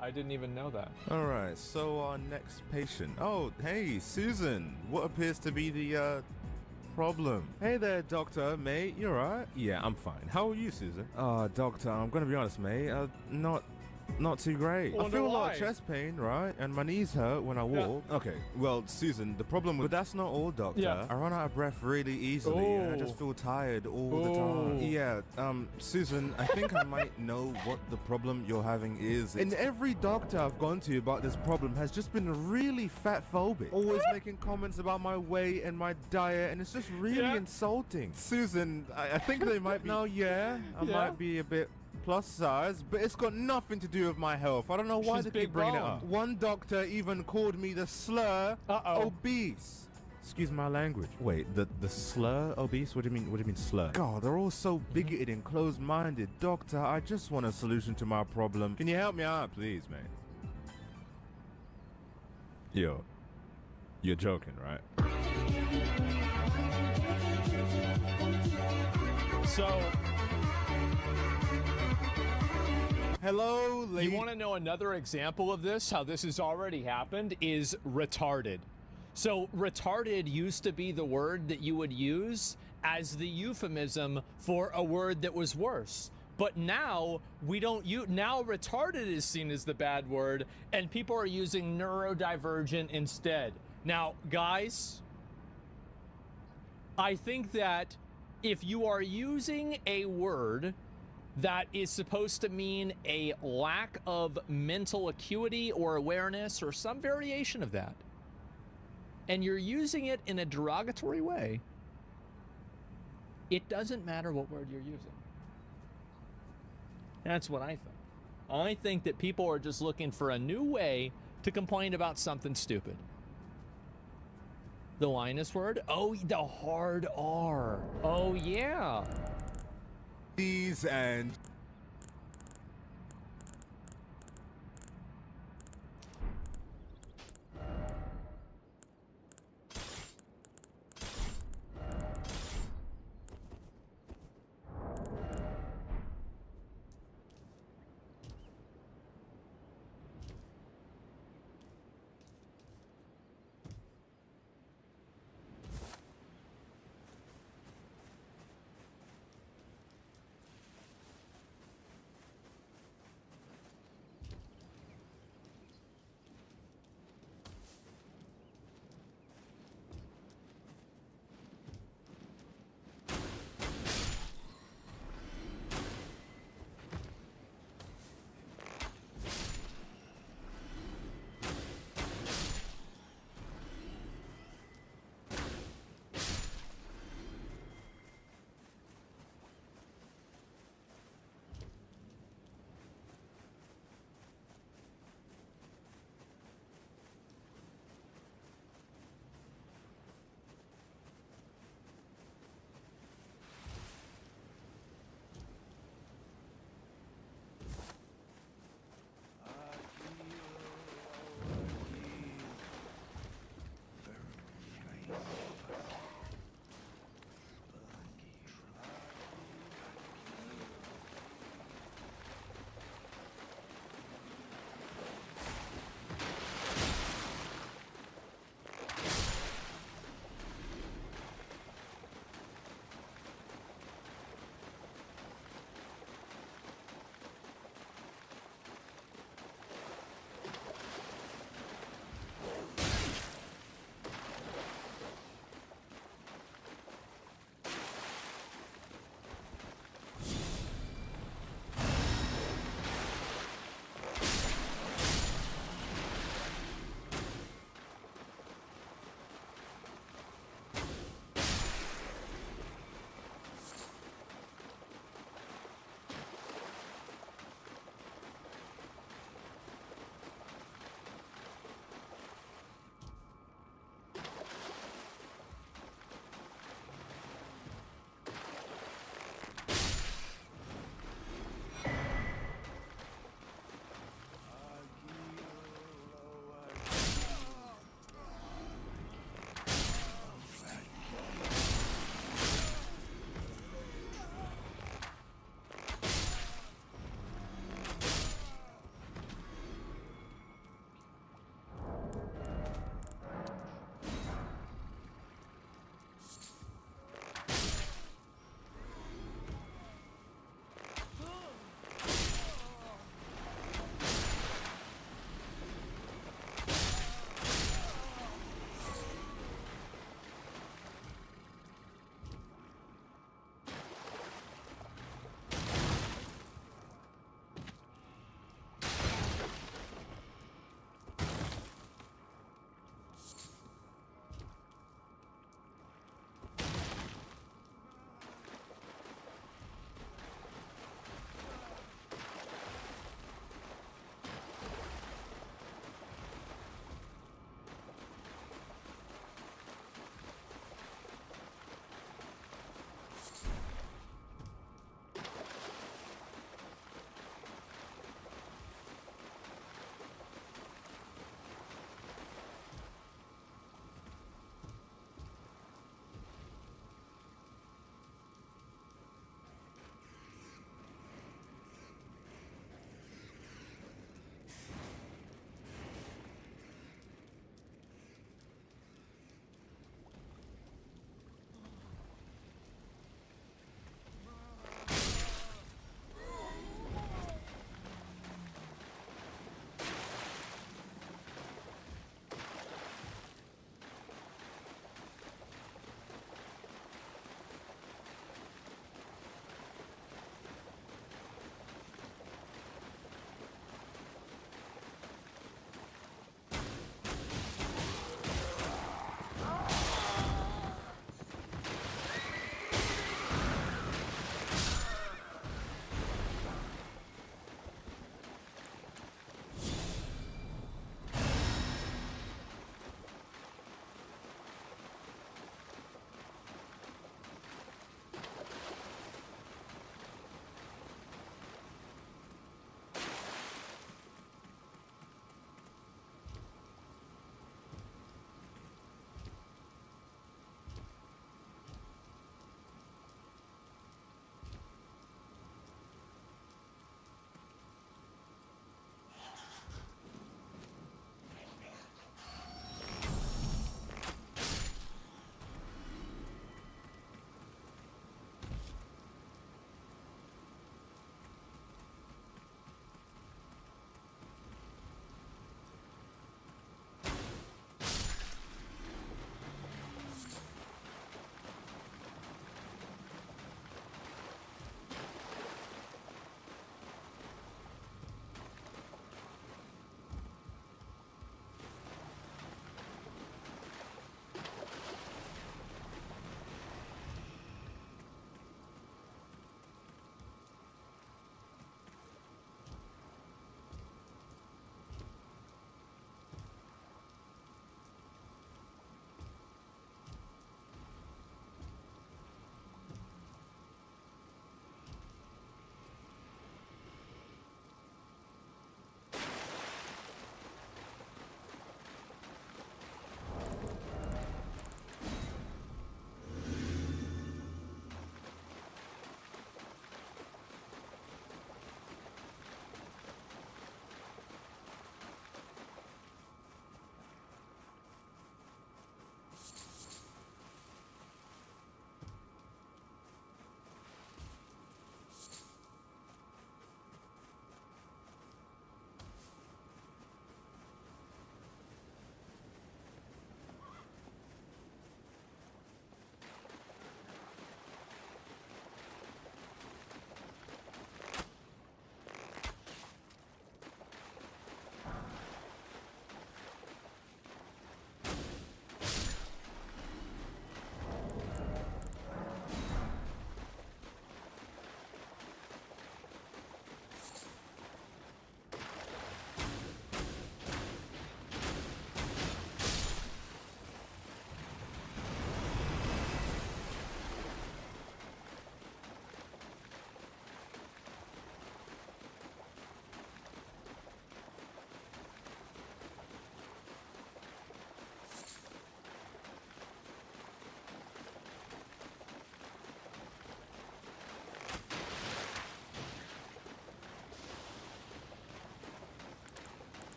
I didn't even know that. Alright, so our next patient. Oh, hey, Susan. What appears to be the, problem? Hey there, doctor, mate. You alright? Yeah, I'm fine. How are you, Susan? Doctor, I'm gonna be honest, mate. Not too great. I feel a lot of chest pain, right? And my knees hurt when I walk. Yeah. Okay, well, Susan, the problem with... But that's not all, doctor. Yeah. I run out of breath really easily, and I just feel tired all the time. Yeah, Susan, I think I might know what the problem you're having is. And every doctor I've gone to about this problem has just been really fat-phobic. Always making comments about my weight and my diet, and it's just really insulting. Susan, I think they might be... No, I might be a bit... plus size, but it's got nothing to do with my health. I don't know why they keep bringing it up. One doctor even called me the slur obese. Excuse my language. Wait, the slur obese? What do you mean slur? God, they're all so bigoted and closed-minded. Doctor, I just want a solution to my problem. Can you help me out, please, mate? Yo, you're joking, right? So... Hello, lady. You want to know another example of this, how this has already happened, is retarded. So retarded used to be the word that you would use as the euphemism for a word that was worse. But now we don't use, now retarded is seen as the bad word and people are using neurodivergent instead. Now, guys, I think that if you are using a word that is supposed to mean a lack of mental acuity or awareness or some variation of that, and you're using it in a derogatory way, it doesn't matter what word you're using. That's what I think. I think that people are just looking for a new way to complain about something stupid. The Linus word? Oh, the hard R. Oh, yeah. These and...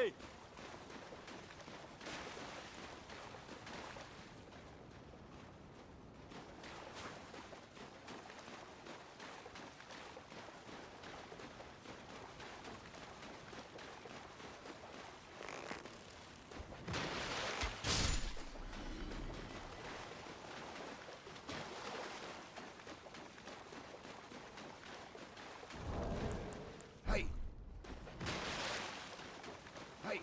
Hey! Hey! Hey!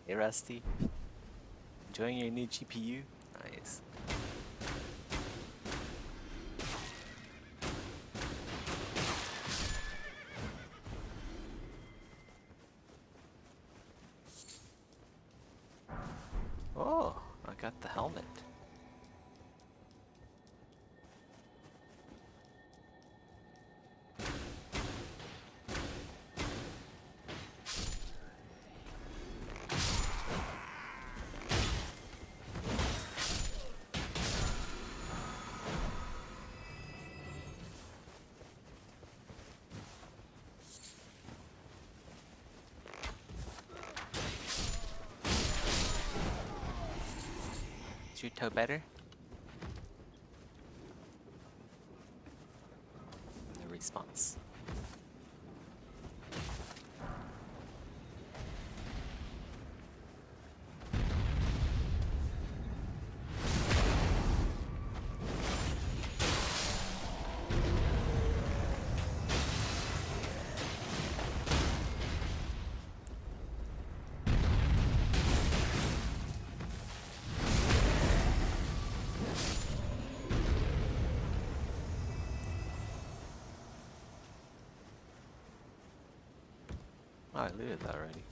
Hey Rusty, enjoying your new GPU? Nice. Oh, I got the helmet. Is your toe better? No response. Oh, I looted that already.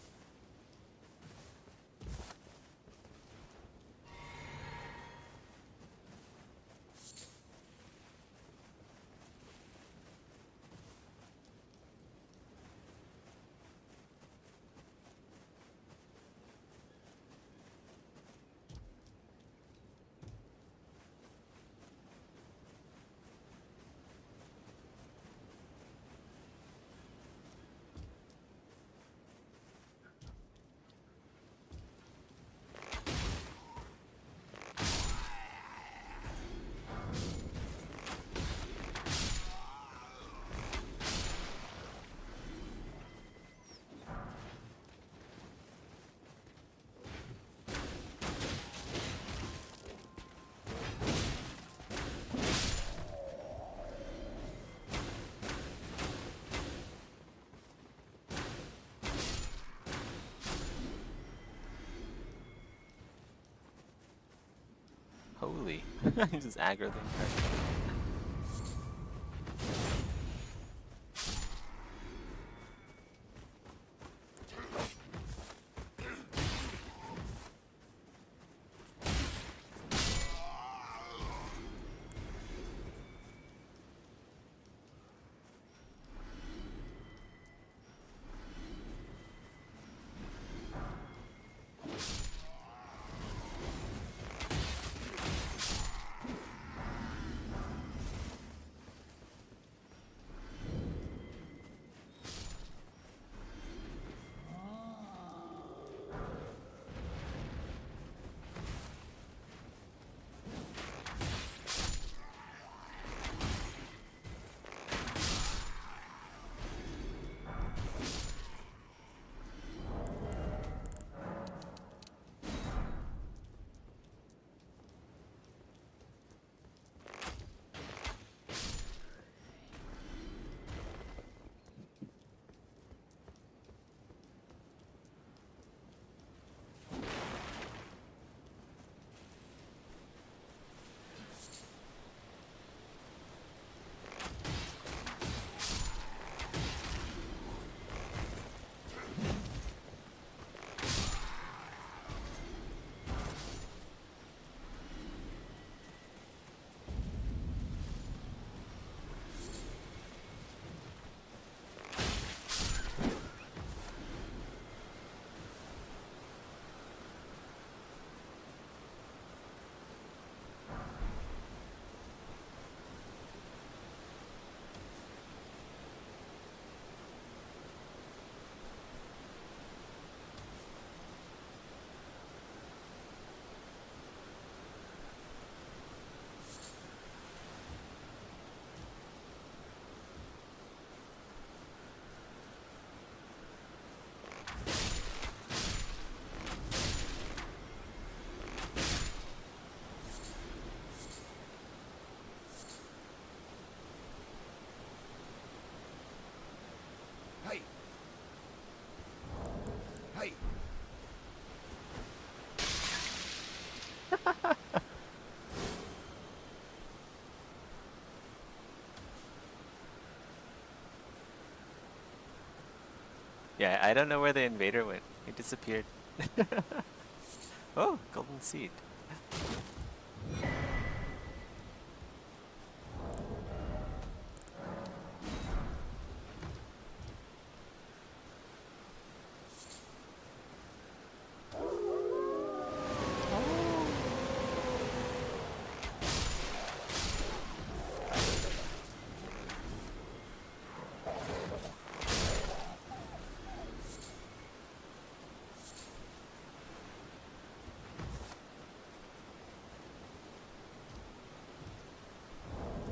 Holy, you just aggro the entire. Yeah, I don't know where the invader went. He disappeared. Oh, golden seed.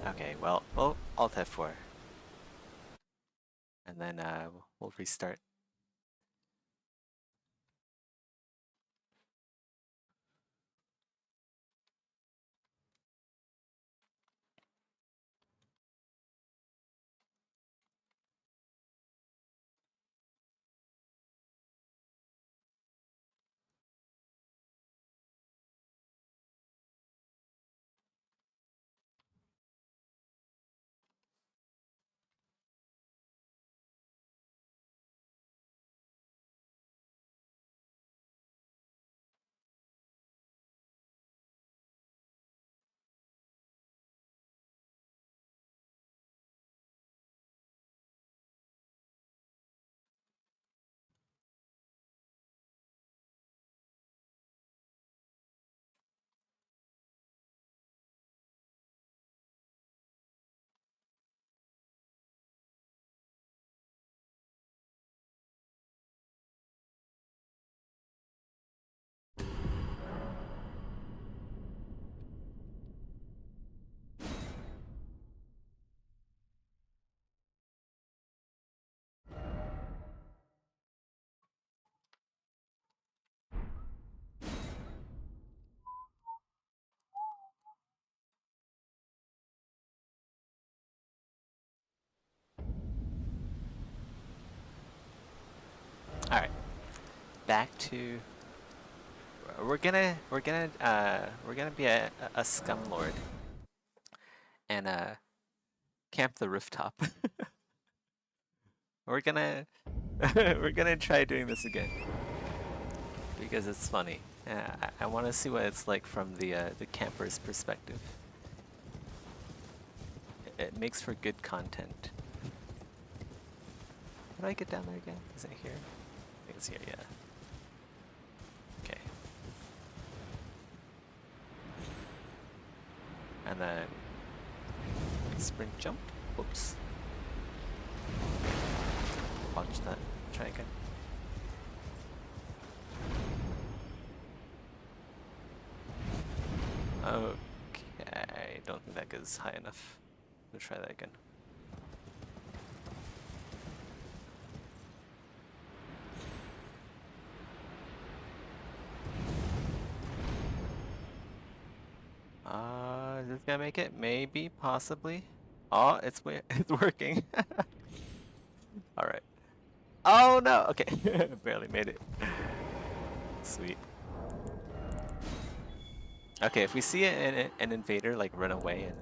Okay, well, we'll Alt F4. And then we'll restart. All right, back to. We're gonna be a scum lord and camp the rooftop. We're gonna we're gonna try doing this again because it's funny. I want to see what it's like from the camper's perspective. It makes for good content. How do I get down there again? Is it here? I think it's here, yeah. Okay. And then sprint jump. Whoops. Watch that. Try again. Okay, don't think that goes high enough. We'll try that again. Is this gonna make it? Maybe, possibly. Oh, it's working. All right. Oh no. Okay, barely made it. Sweet. Okay, if we see an invader like run away and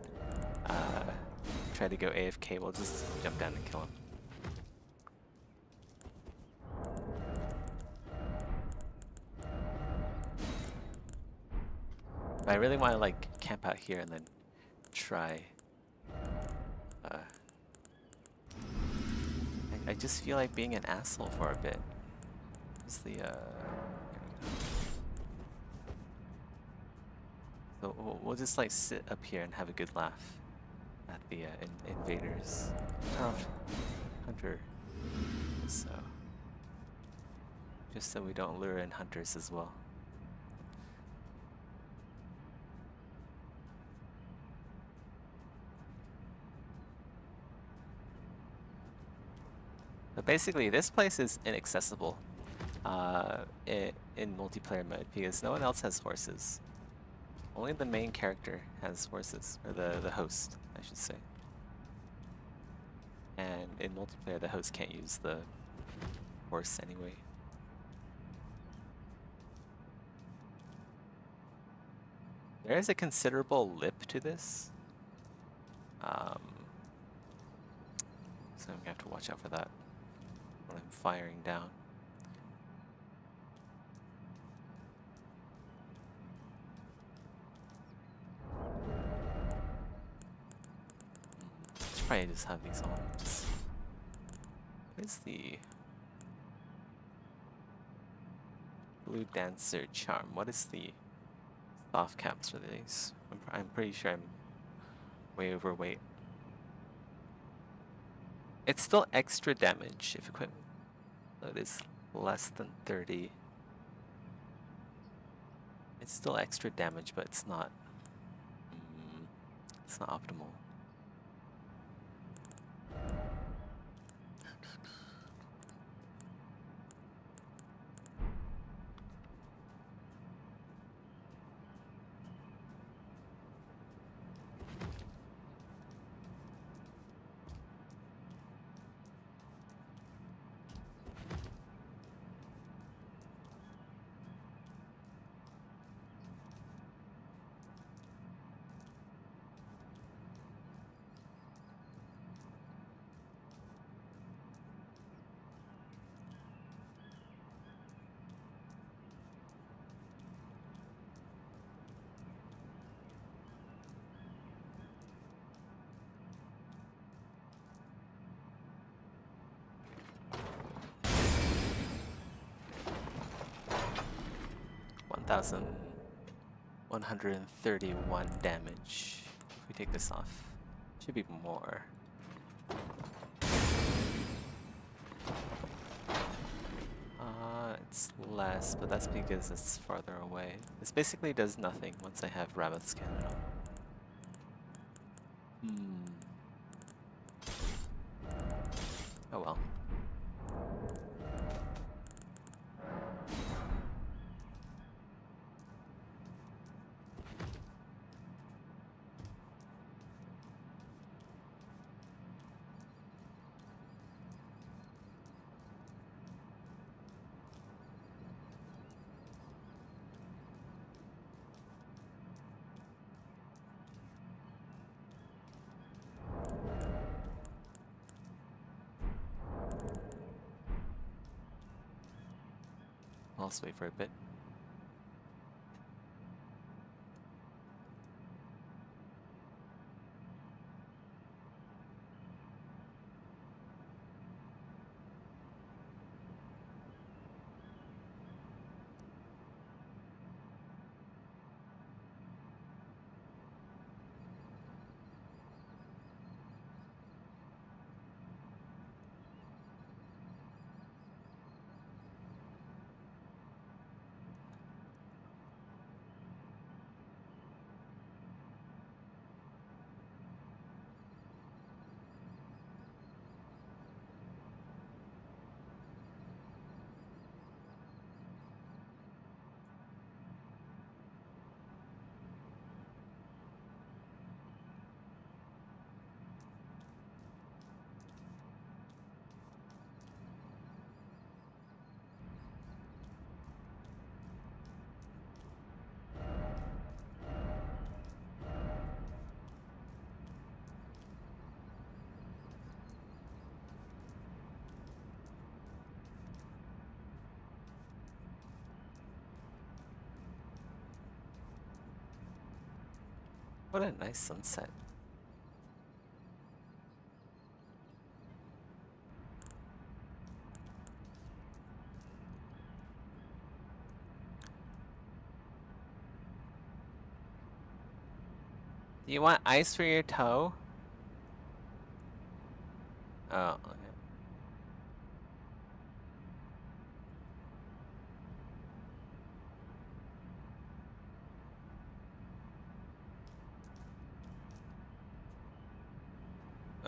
try to go AFK, we'll just jump down and kill him. But I really want to like camp out here and then try. I just feel like being an asshole for a bit. Where's the So we'll just like sit up here and have a good laugh at the invaders. Oh, hunter. So just so we don't lure in hunters as well. But basically, this place is inaccessible in multiplayer mode because no one else has horses. Only the main character has horses, or the host, I should say. And in multiplayer, the host can't use the horse anyway. There is a considerable lip to this. So I'm gonna have to watch out for that. when I'm firing down. Should probably just have these on. What is the Blue Dancer charm? What is the soft caps for these? I'm pretty sure I'm way overweight. It's still extra damage if equipped. So it is less than 30. It's still extra damage, but it's not. It's not optimal. $1,131 damage. If we take this off, should be more. It's less, but that's because it's farther away. This basically does nothing once I have Rabbit's Cannon on. Oh well. I'll just wait for a bit. What a nice sunset. Do you want ice for your toe? Oh, okay.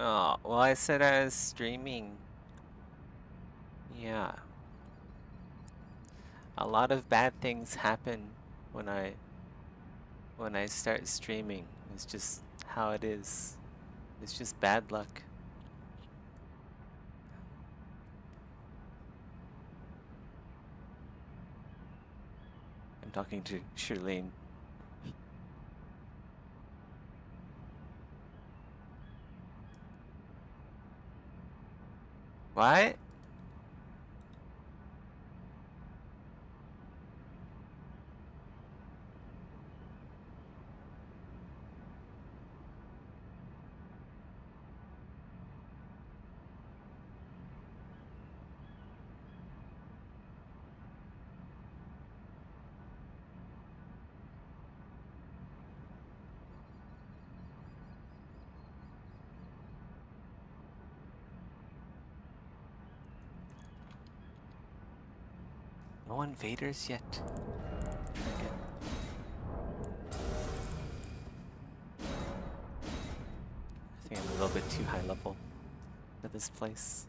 Oh, well, I said I was streaming. Yeah. A lot of bad things happen when I start streaming. It's just how it is. It's just bad luck. I'm talking to Shirlene. What? No invaders yet. I think I'm a little bit too high level for this place.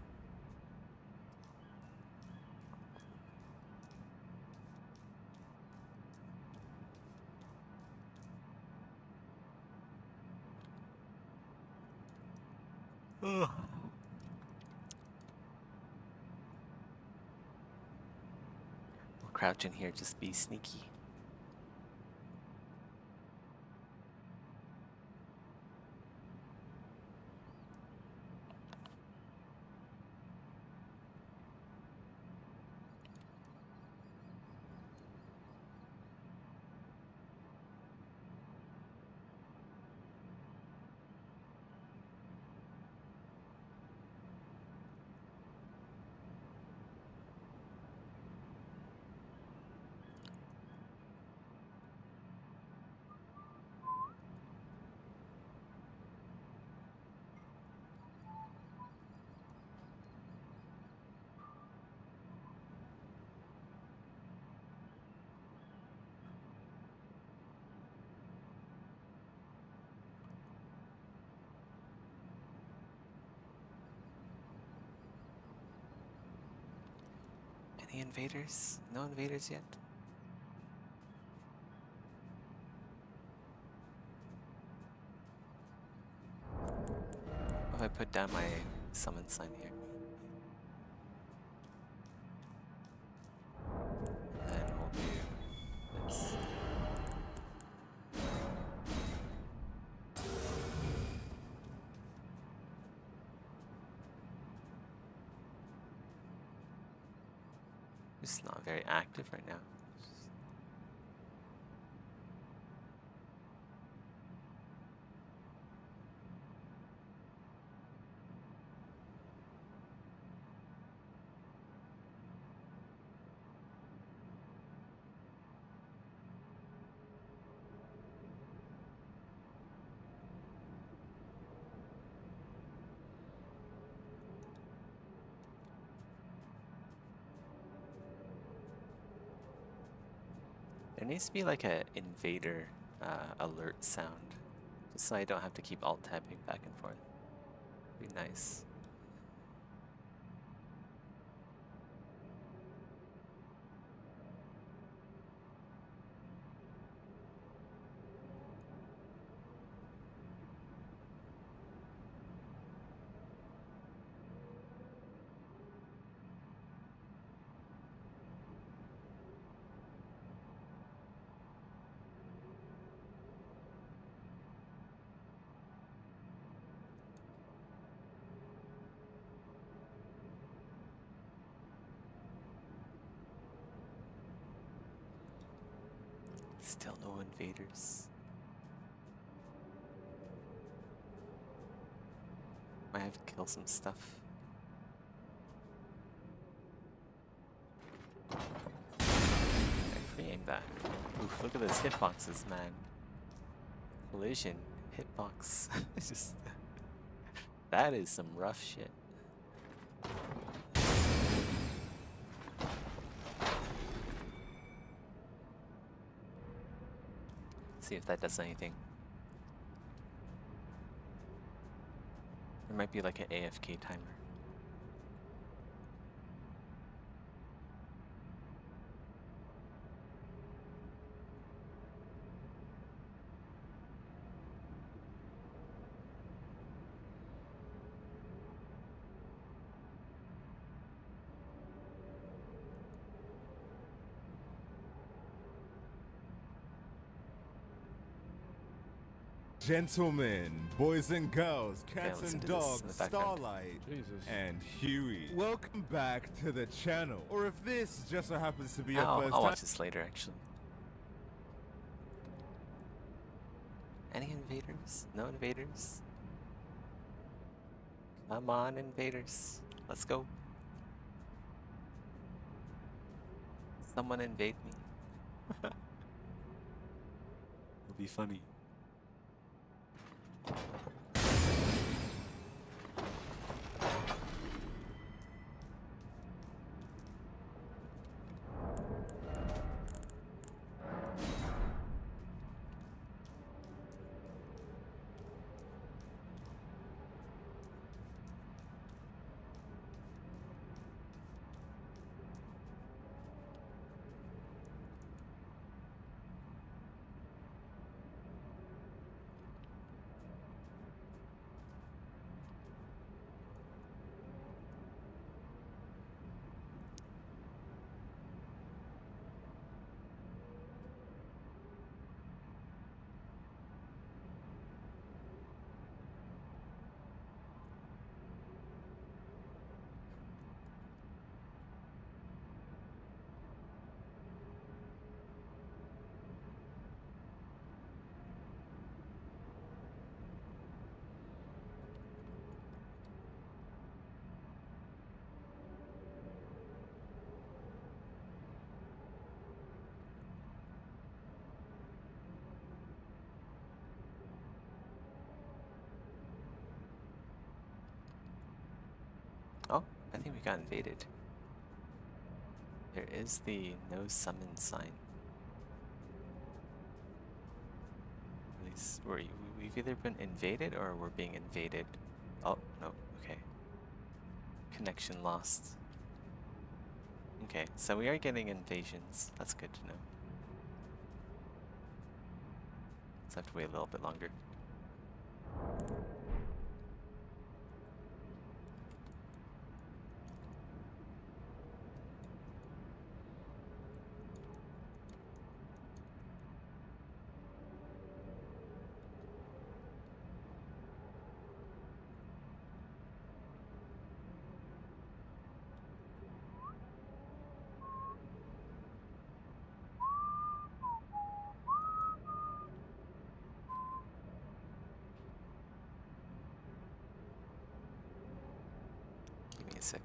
Ugh. We'll crouch in here, just be sneaky. Any invaders? No invaders yet? What if I put down my summon sign here? And then we'll do this. It's not very active right now. There needs to be like a invader alert sound, just so I don't have to keep alt tabbing back and forth. Be nice. Still no invaders. Might have to kill some stuff. Free aim that. Oof, look at those hitboxes, man. Collision, hitbox. It's just that is some rough shit. See if that does anything. There might be like an AFK timer. Gentlemen, boys and girls, cats listen and to this in dogs, the background. Starlight, Jesus. and Huey. Welcome back to the channel. Or if this just so happens to be your I'll first watch time. this later, actually. Any invaders? No invaders? Come on, invaders. Let's go. Someone invade me. It'll be funny. I think we got invaded. There is the no summon sign. At least we've either been invaded or we're being invaded. Oh, no, okay. Connection lost. Okay, so we are getting invasions. That's good to know. Let's have to wait a little bit longer. Give me a sec.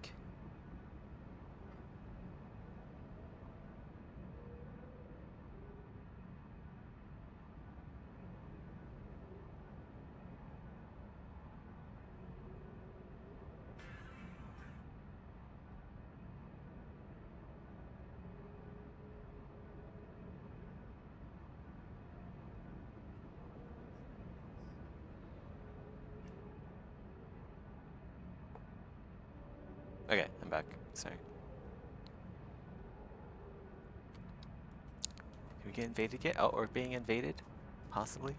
Okay, I'm back. Sorry. Did we get invaded yet? Oh, we're being invaded? Possibly?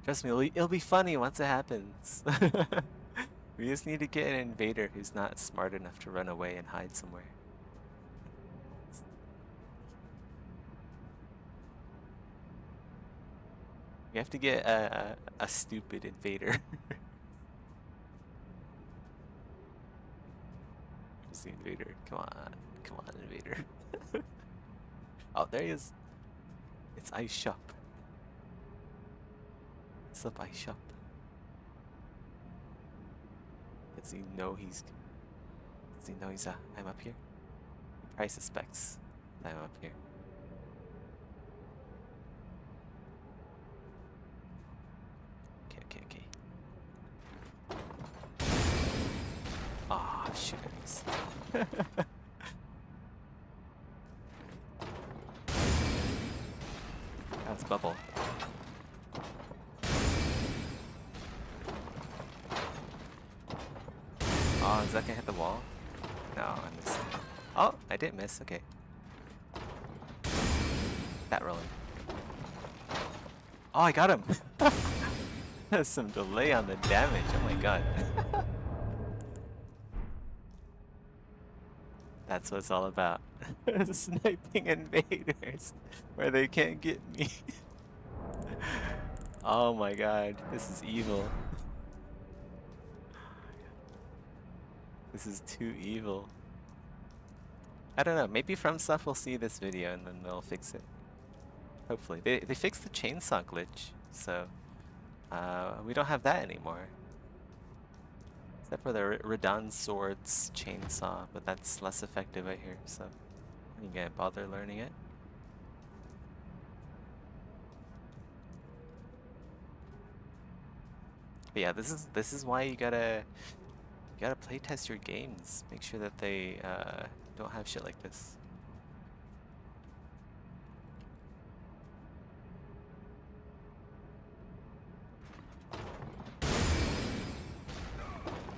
Trust me, it'll be funny once it happens. We just need to get an invader who's not smart enough to run away and hide somewhere. We have to get a stupid invader. Where's the invader? Come on, invader. Oh, there he is. It's Ice Shop. What's up, Ice Shop? Does he know he's? Does he know he's? I'm up here. He probably suspects that I'm up here. Okay. Ah, oh, sugars. That's bubble. Oh, is that gonna hit the wall? No, I missed. Oh, I didn't miss. Okay. That rolling. Oh, I got him. There's some delay on the damage. Oh my god. That's what it's all about. Sniping invaders where they can't get me. Oh my god, this is evil. This is too evil. I don't know, maybe FromSoft will see this video and then they'll fix it. Hopefully. They fixed the chainsaw glitch, so we don't have that anymore. Except for the Radon Swords chainsaw, but that's less effective, I hear, so you can't bother learning it. But yeah, this is why you gotta playtest your games. Make sure that they don't have shit like this.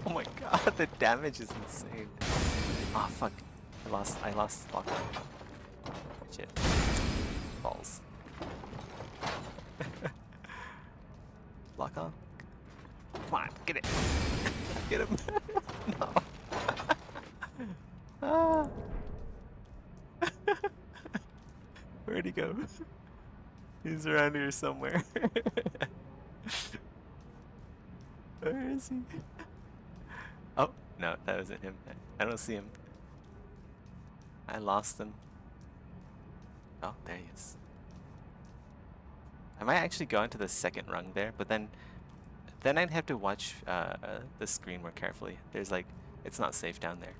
Oh my god, the damage is insane. Ah, fuck. I lost lockdown. Shit. Balls. Lock on. Come on, get it. Get him. No. Ah. Where'd he go? He's around here somewhere. Where is he? Oh, no, that wasn't him. I don't see him. I lost him. Oh, there he is. I might actually go into the second rung there, but then I'd have to watch the screen more carefully. There's like, it's not safe down there.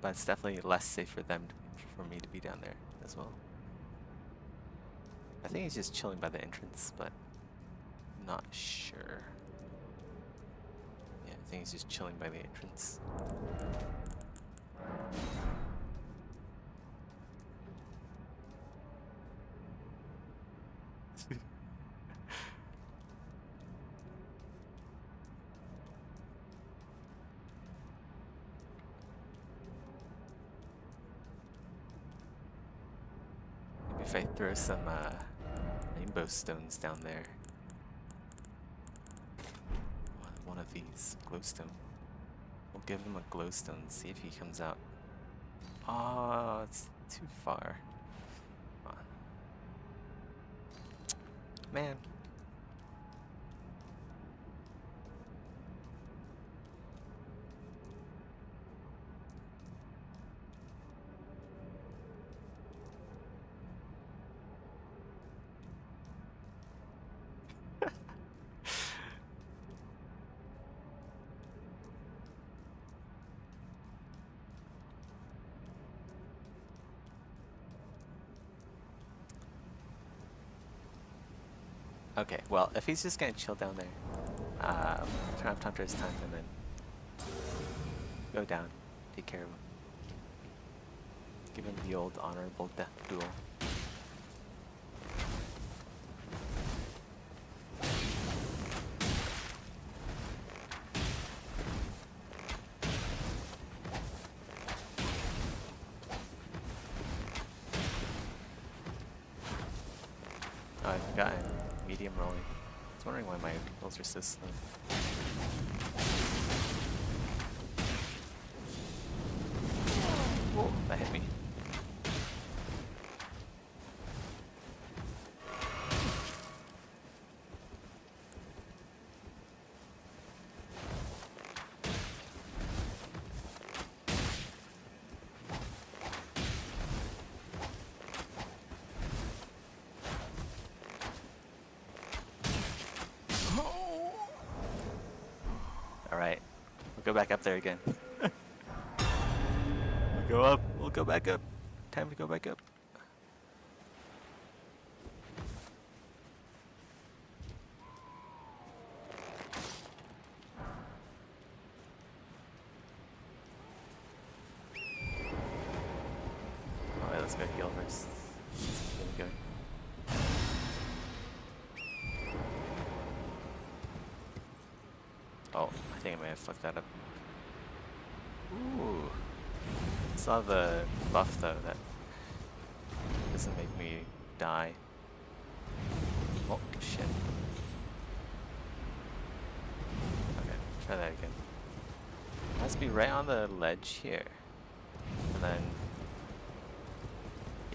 But it's definitely less safe for me to be down there as well. I think he's just chilling by the entrance, but I'm not sure. Yeah, I think he's just chilling by the entrance. Maybe if I throw some rainbow stones down there. One of these glowstone. We'll give him a glowstone, see if he comes out. Oh, it's too far. Come on. Man. Okay, well, if he's just gonna chill down there, turn off Tantra's time and then go down, take care of him. Give him the old honorable death duel. Oh, I've forgotten. Medium rolling. I was wondering why my rolls are so slow. Whoa, that hit me. Alright, we'll go back up there again. We'll go up, we'll go back up. Time to go back up. Alright, let's go heal first. There we go. Oh, I think I may have fucked that up. Ooh. Saw the buff though that doesn't make me die. Oh shit. Okay, try that again. It has to be right on the ledge here. And then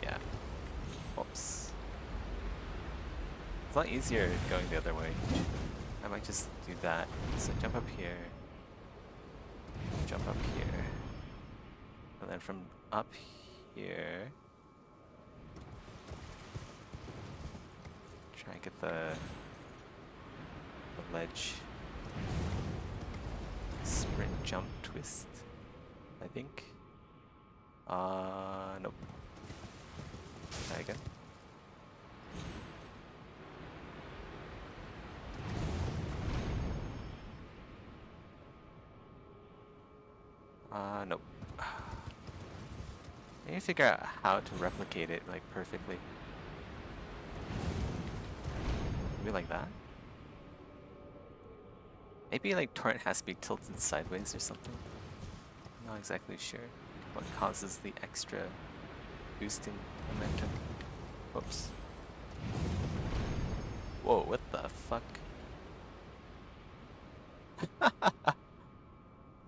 yeah. Oops. It's a lot easier going the other way. I might just do that. So jump up here, jump up here, and then from up here, try and get the ledge. Sprint jump twist, I think. Nope. Try again. Nope. I need to figure out how to replicate it, like, perfectly. Maybe like that? Maybe, like, torrent has to be tilted sideways or something. I'm not exactly sure what causes the extra boost in momentum. Whoops. Whoa, what the fuck?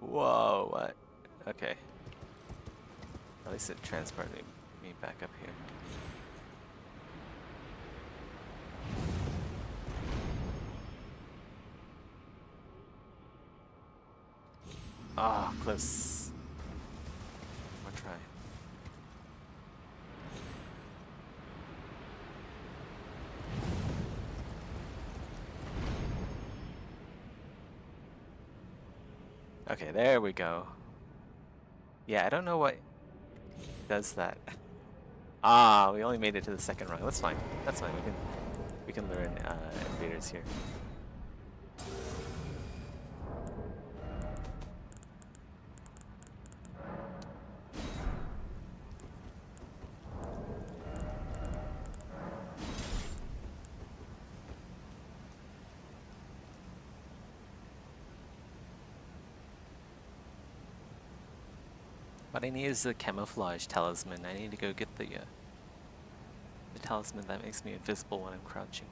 Whoa, what? Okay. At least it transported me back up here. Ah, close. One more try. Okay, there we go. Yeah, I don't know what does that. Ah, we only made it to the second rung. That's fine. That's fine. We can learn invaders here. What I need is the camouflage talisman. I need to go get the talisman that makes me invisible when I'm crouching.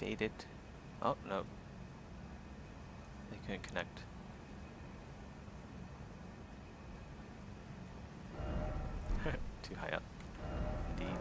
Invaded. Oh, no. They couldn't connect. Too high up. Indeed.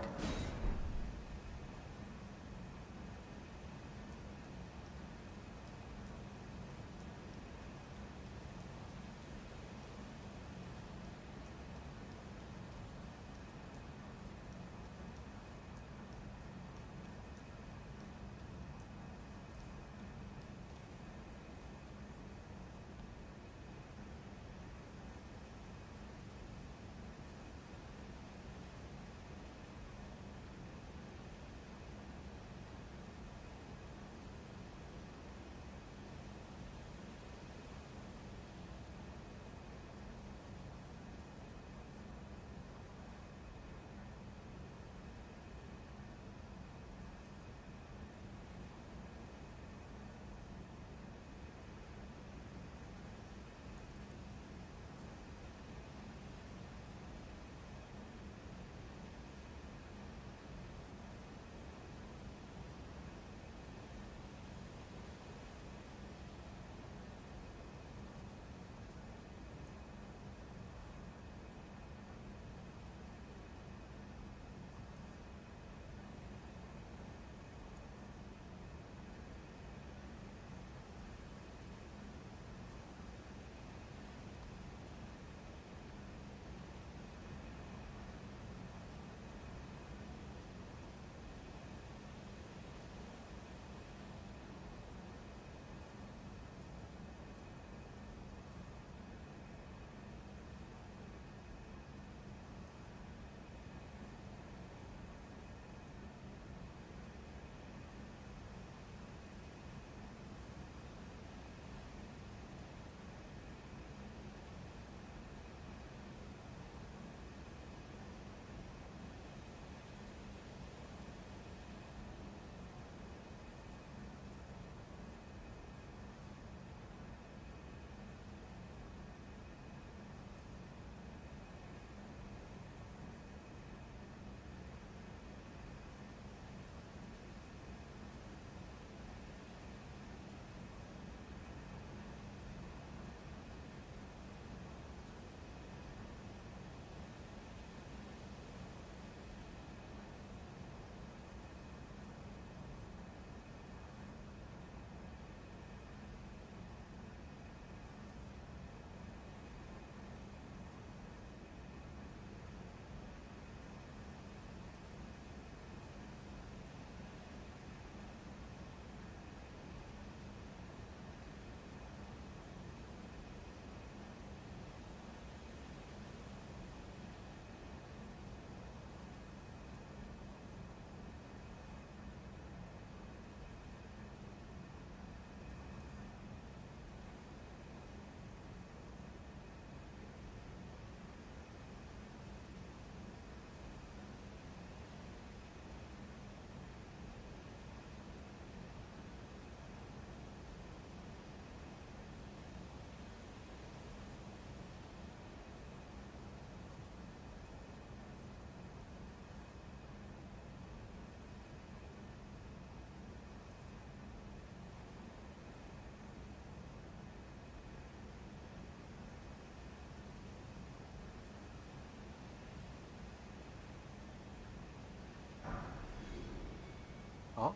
Oh,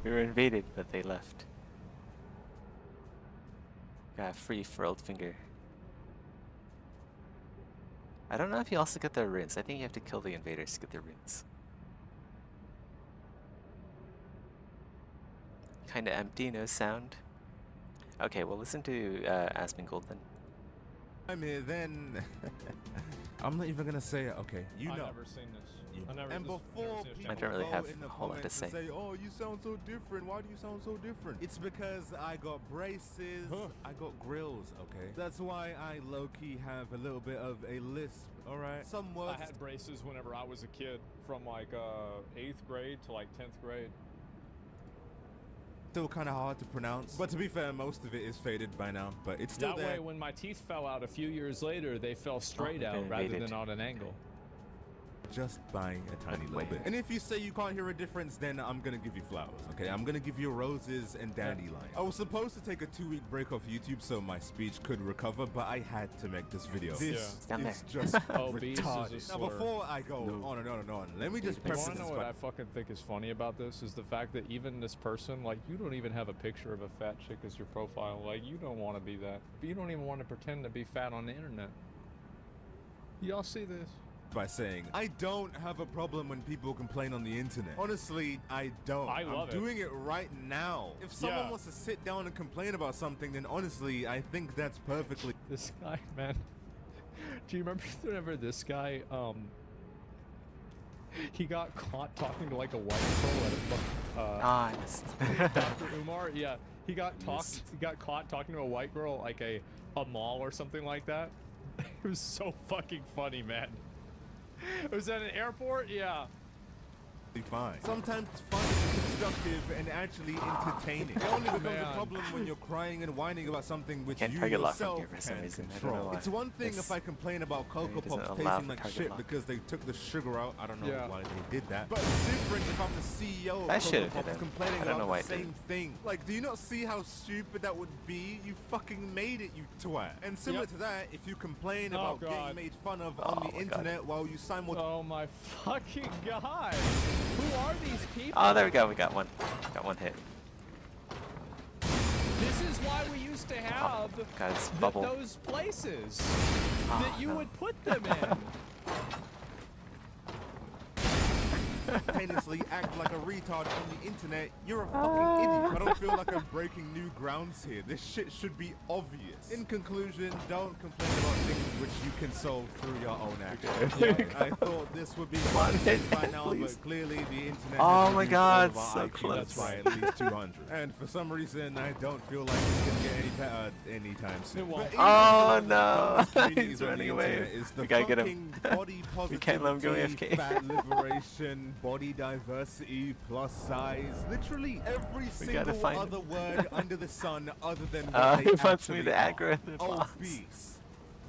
we were invaded, but they left. Got a free furled finger. I don't know if you also get their runes. I think you have to kill the invaders to get their runes. Kinda empty, no sound. Okay, well listen to Asmongold then. I'm here, then I'm not even gonna say it. Okay, you I've know. never seen this. You- I never, and this- before never seen this people I don't really go have in the a whole lot to comments and say. say, "Oh, you sound so different. Why do you sound so different?" It's because I got braces, I got grills. Okay, that's why I low-key have a little bit of a lisp. All right, some I words. had braces whenever I was a kid, from like 8th grade to like 10th grade. Still kind of hard to pronounce, but to be fair, most of it is faded by now. But it's still That there. way, when my teeth fell out a few years later, they fell straight they've out been rather invaded. than on an angle. Just by a tiny little wait. bit. And if you say you can't hear a difference, then I'm gonna give you flowers, okay? I'm gonna give you roses and dandelions. I was supposed to take a 2-week break off YouTube so my speech could recover, but I had to make this video. This Down is just Obese is a retarded. Now, slur. before I go on and on and on, let me just You preface want to this know what by I fucking think is funny about this? Is the fact that even this person, like, you don't even have a picture of a fat chick as your profile. Like, you don't want to be that. You don't even want to pretend to be fat on the internet. Y'all see this? by saying, I don't have a problem when people complain on the internet. Honestly, I don't. I love it. I'm doing it right now. If someone Yeah. wants to sit down and complain about something, then honestly, I think that's perfectly... This guy, man. Do you remember whenever this guy, he got caught talking to like a white girl at a I missed. Dr. Umar? Yeah, he got Missed. caught talking to a white girl at like a mall or something like that. It was so fucking funny, man. It was at an airport? Yeah. fine. Sometimes it's fun, constructive, and actually entertaining. It only becomes a Man. problem when you're crying and whining about something which Can't you target lock from yourself here for some can't reason. I don't control. know why. It's one thing It's- if I complain about Cocoa it doesn't Pops allow tasting for like target shit lock. because they took the sugar out. I don't know Yeah. why they did that. But it's different if I'm the CEO of I Cocoa should've Pops did it. complaining I don't know about why the I same didn't. thing. Like, do you not see how stupid that would be? You fucking made it, you twat. And similar Yep. to that, if you complain Oh, about God. getting made fun of Oh, on my the God. internet while you simultaneously Oh my fucking god. Who are these people? Oh, there we go. We got one. Got one hit. This is why we used to have Got his bubble. those places Oh, that you no. would put them in. simultaneously act like a retard on the internet, you're a fucking idiot. I don't feel like I'm breaking new grounds here. This shit should be obvious. In conclusion, don't complain about things which you can solve through your own actions. I thought this would be on, hit by it, now, please. but clearly the internet Oh has my reduced God, all of our so IQs close. by at least 200. And for some reason, I don't feel like it's gonna get any better anytime soon. It won't. But Oh, even no. those communities He's on the running away. internet is the We gotta get him. fucking body We can't let him go positivity, AFK. fat liberation, body diversity, plus size. Literally every gotta single find him. other word under the sun other than what He they wants me actually to are. aggro the boss. Obese.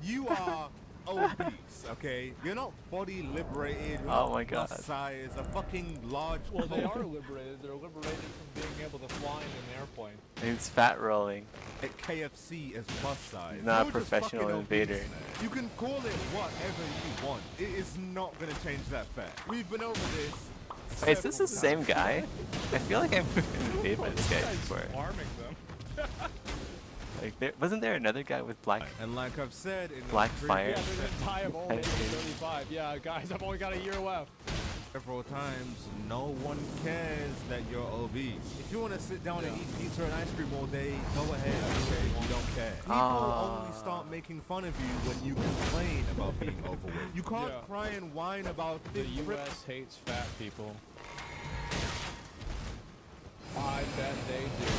You are obese, okay? You're not body liberated. You're Oh not my plus God. size. A fucking large. Well, they coat. are liberated. They're liberated from being able to fly in an airplane. He's fat rolling. At KFC is plus size. Not a You're just professional fucking invader. obese. You can call it whatever you want. It is not gonna change that fact. We've been over this. Wait, is this the several same guy? I feel like I've been invaded by this guy guy's before. farming them. Like, wasn't there another guy with black? And like I've said in the Black previous fire. Yeah, they're gonna die of old age at 35. Yeah, guys, I've only got a year left. several times, no one cares that you're obese. If you want to sit down and eat pizza and ice cream all day, go ahead, okay? We don't care. People only start making fun of you when you complain about being overweight. You can't Yeah. cry and whine about The things. U.S. hates fat people. I bet they do.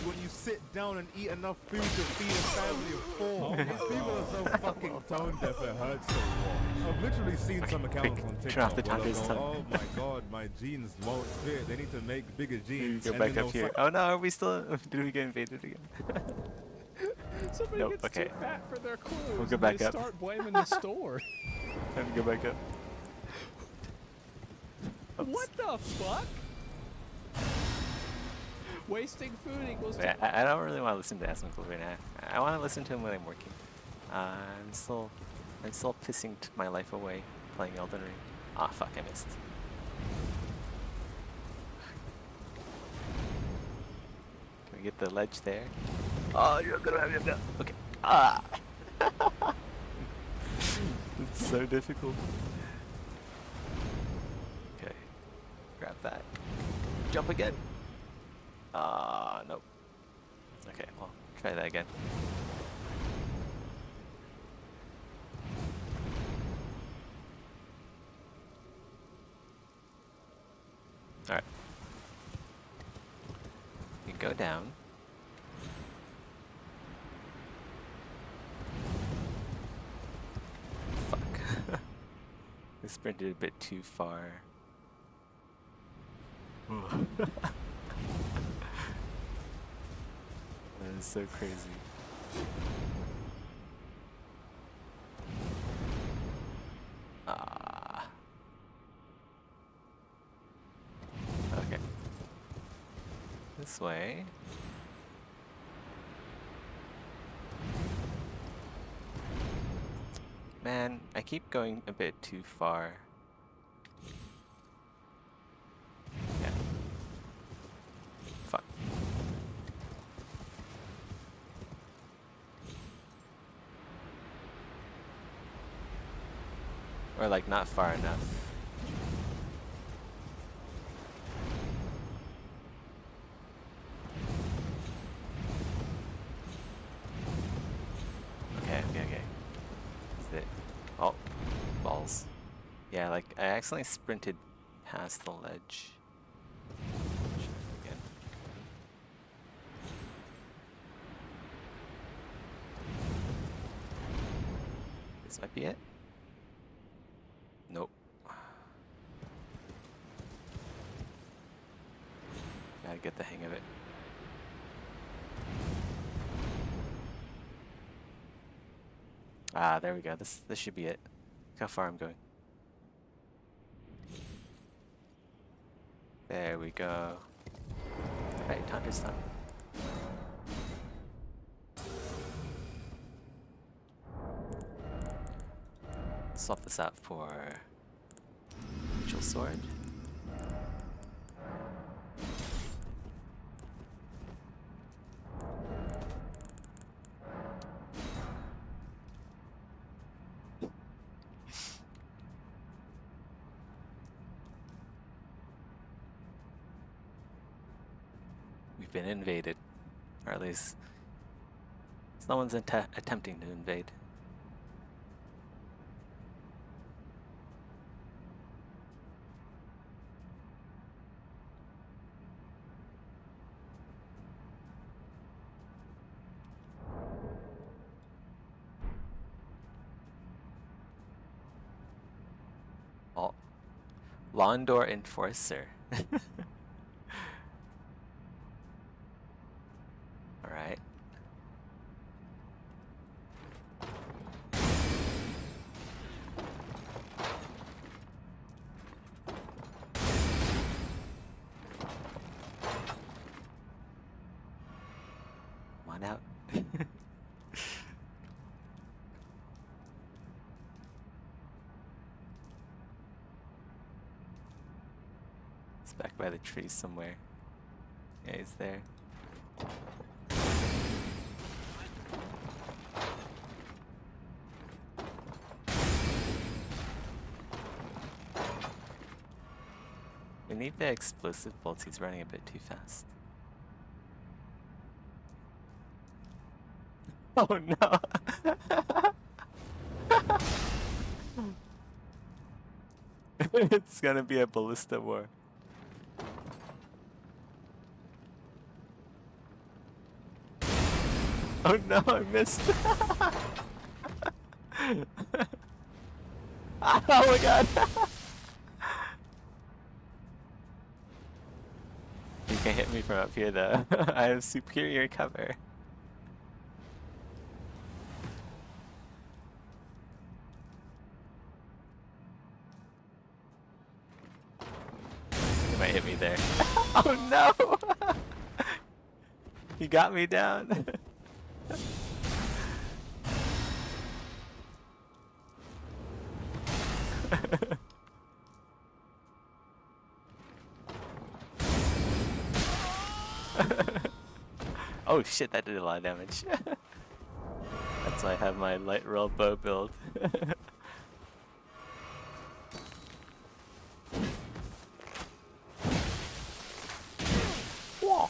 When you sit down and eat enough food to feed a family of 4. These people are so fucking tone deaf it hurts to watch. I've literally seen some accounts on turn off TikTok the where they'll timer's go, time. oh my god, my jeans won't fit. They need to make bigger jeans. Go And back then up they'll here. fi- Oh no, are we still? Did we get invaded again? Somebody Nope, gets okay. too fat for their clothes. We'll go and back they up. start blaming the store. Time to go back up. Oops. What the fuck? Wasting food equals Wait, I don't really want to listen to Asmongold right now. I want to listen to him when I'm working. I'm still pissing my life away playing Elden Ring. Ah, fuck, I missed. Can we get the ledge there? Oh, you're gonna have to. Okay. Ah. It's so difficult. Okay. Grab that. Jump again. Nope. Okay, well, try that again. Alright. You go down. Fuck. I sprinted a bit too far. That is so crazy. Ah. Okay. This way. Man, I keep going a bit too far. Yeah. Fuck. Or like not far enough. Okay. Is it? Oh, balls. Yeah, like I accidentally sprinted past the ledge. Again. This might be it. Nope. Gotta get the hang of it. Ah, there we go. This should be it. Look how far I'm going. There we go. Alright, Tandra's done. Swap this out for Ritual Sword. We've been invaded, or at least no one's attempting to invade. Oh, Londor Enforcer. Alright. Come on out. He's back by the tree somewhere. Yeah, he's there. We need the explosive bolts. He's running a bit too fast. Oh no! It's gonna be a ballista war. Oh no, I missed. Oh my god. You can hit me from up here though. I have superior cover. You might hit me there. Oh no! You got me down. Oh shit, that did a lot of damage. That's why I have my light roll bow build. Whoa.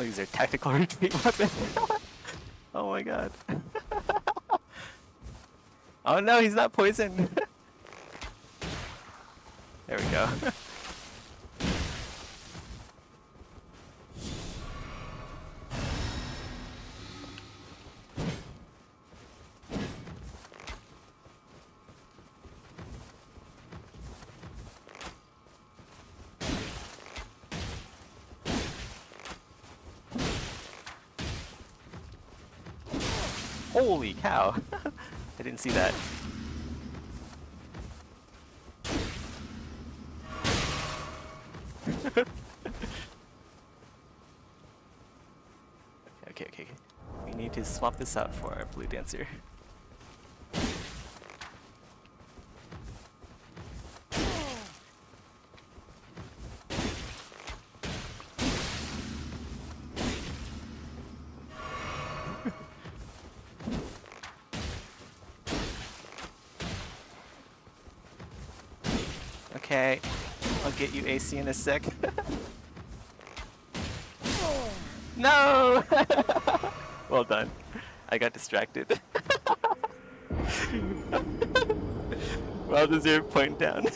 Oh, these are tactical retreat weapons. Oh my god. Oh no, he's not poisoned. There we go. Holy cow! I didn't see that. Okay. We need to swap this out for our blue dancer. Okay, I'll get you AC in a sec. No! Well done. I got distracted. Well deserved point down.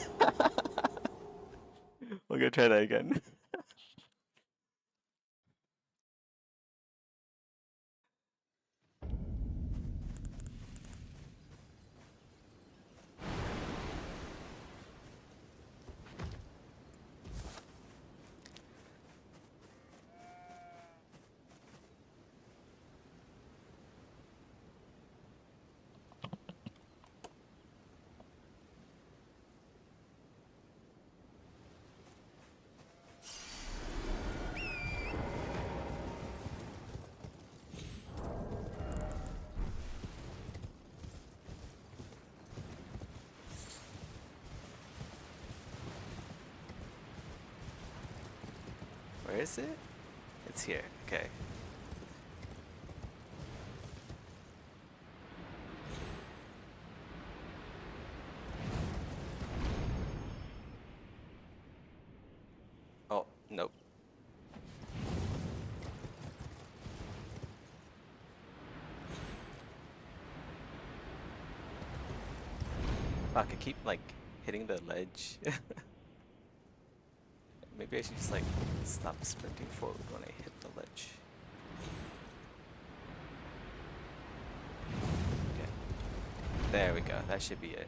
We'll go try that again. Where is it? It's here. Okay. Oh, nope. Fuck, I keep like hitting the ledge. Maybe I should just like stop sprinting forward when I hit the ledge. Okay. There we go. That should be it.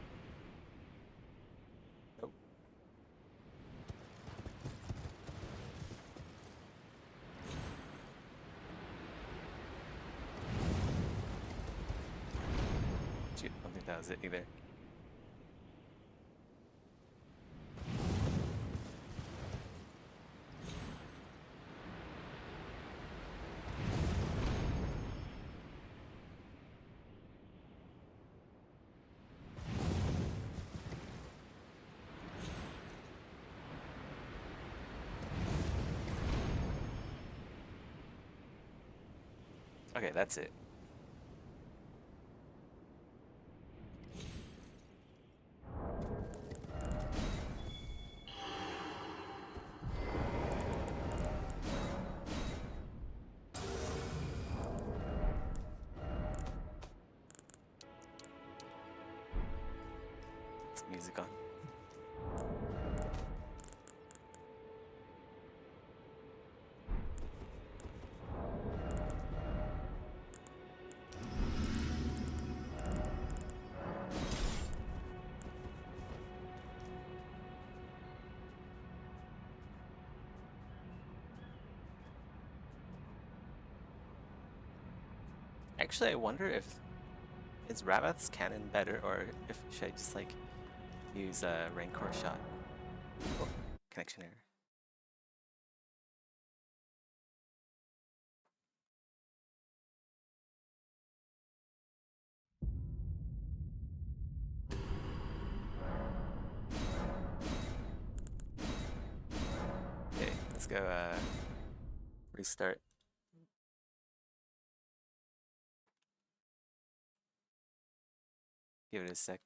Nope. Shoot, I don't think that was it either. Okay, that's it. It's music on. Actually, I wonder if is Rabath's cannon better, or if should I just like use a Rancor shot? Oh, connection error. Okay, let's go restart. Give it a sec.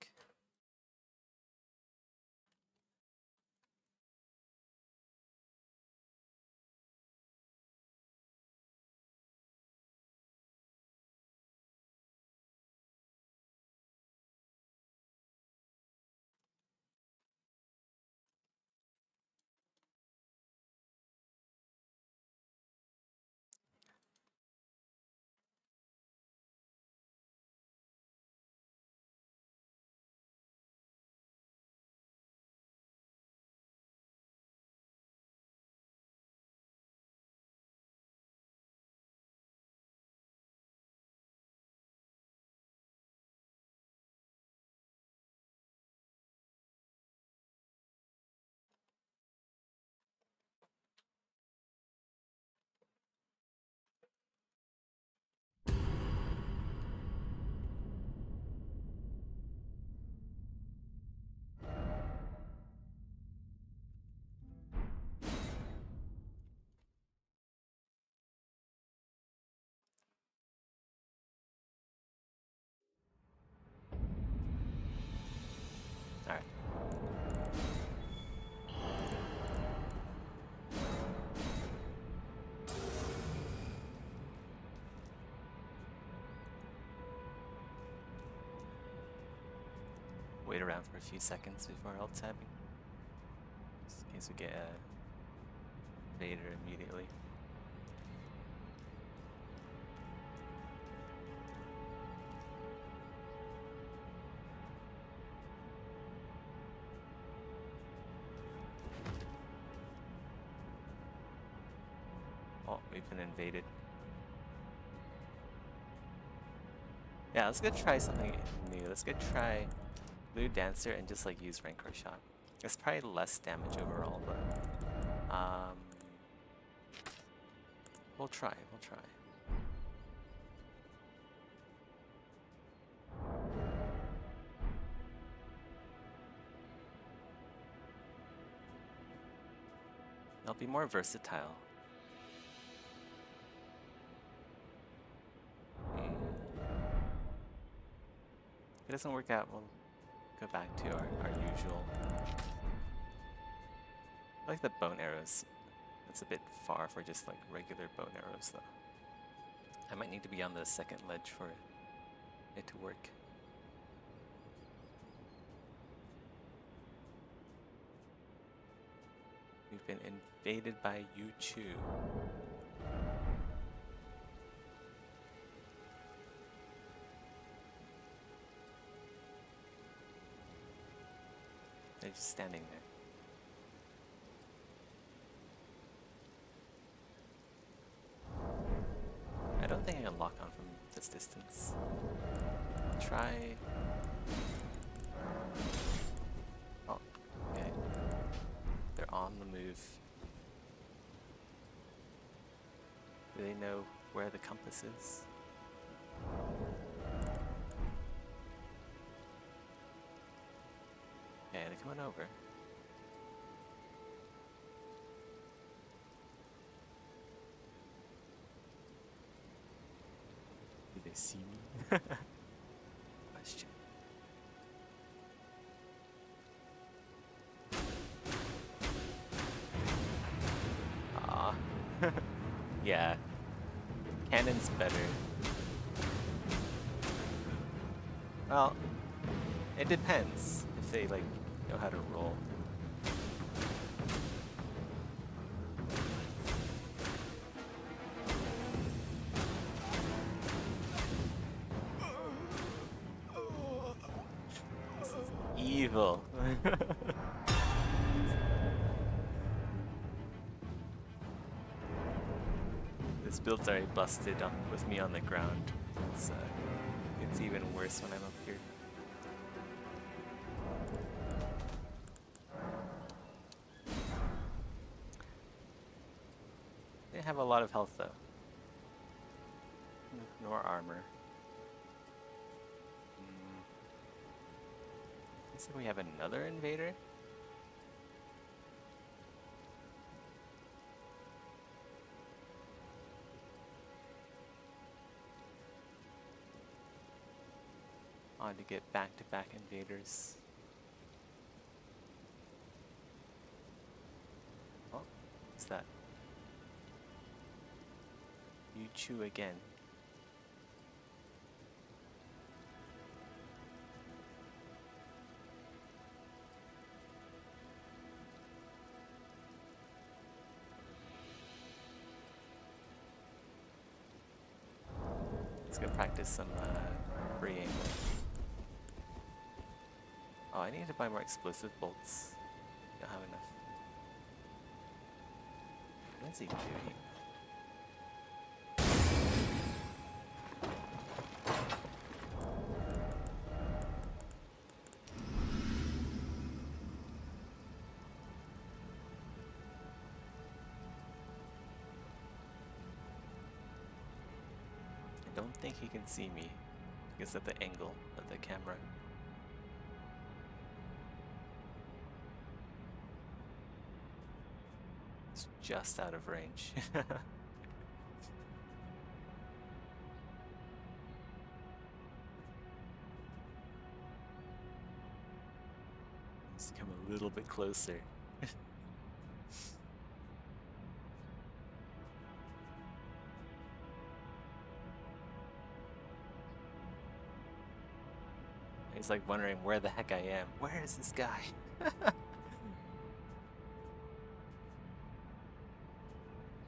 wait around for a few seconds before alt tabbing. Just in case we get a invader immediately. Oh, we've been invaded. Yeah, let's go try something new. Let's go try Blue Dancer and just like use Rancor Shot. It's probably less damage overall, but we'll try. It'll be more versatile. If it doesn't work out, we'll go back to our usual. I like the bone arrows. It's a bit far for just like regular bone arrows though. I might need to be on the second ledge for it to work. We've been invaded by Yu-Chu. They're just standing there. I don't think I can lock on from this distance. I'll try. Oh, okay. They're on the move. Do they know where the compass is? Okay, they're coming over. Do they see me? Question. Ah, yeah. Cannon's better. Well, it depends if they like know how to roll. This is evil. This build's already busted with me on the ground. It's even worse when I'm up here. They have a lot of health though. Nor armor. Looks like we have another invader. On to get back-to-back invaders. Oh, what's that? Yu-Chu again. Let's go practice some freeing. Oh, I need to buy more explosive bolts. Don't have enough. What is he doing? I don't think he can see me because of the angle of the camera. It's just out of range. Let's come a little bit closer. He's like wondering where the heck I am. Where is this guy?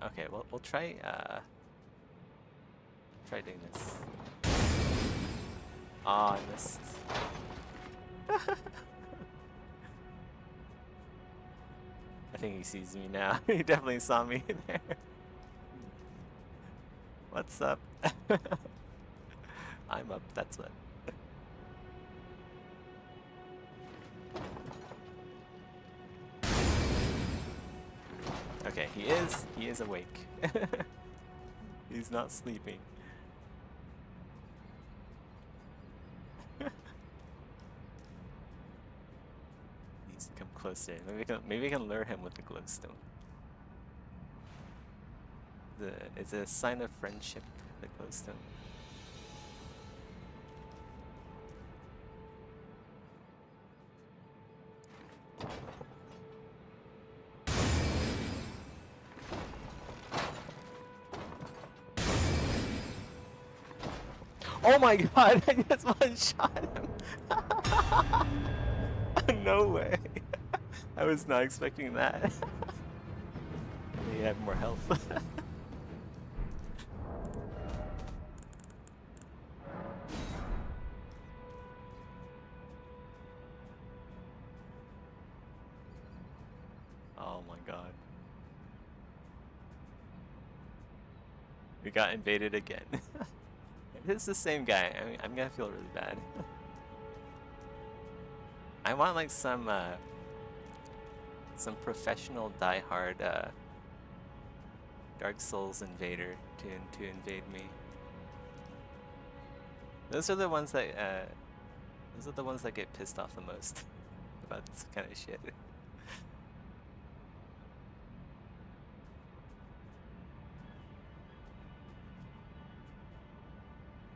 Okay, well we'll try doing this. Ah, I missed. I think he sees me now. He definitely saw me there. What's up? I'm up, that's what. Okay, he is awake. He's not sleeping. Needs to come closer. Maybe we can lure him with the glowstone. It's a sign of friendship, the glowstone. Oh my god, I just one-shot him! No way! I was not expecting that. He had more health. Oh my god. We got invaded again. If it's the same guy, I'm gonna feel really bad. I want like some professional diehard Dark Souls invader to invade me. Those are the ones that get pissed off the most about this kind of shit.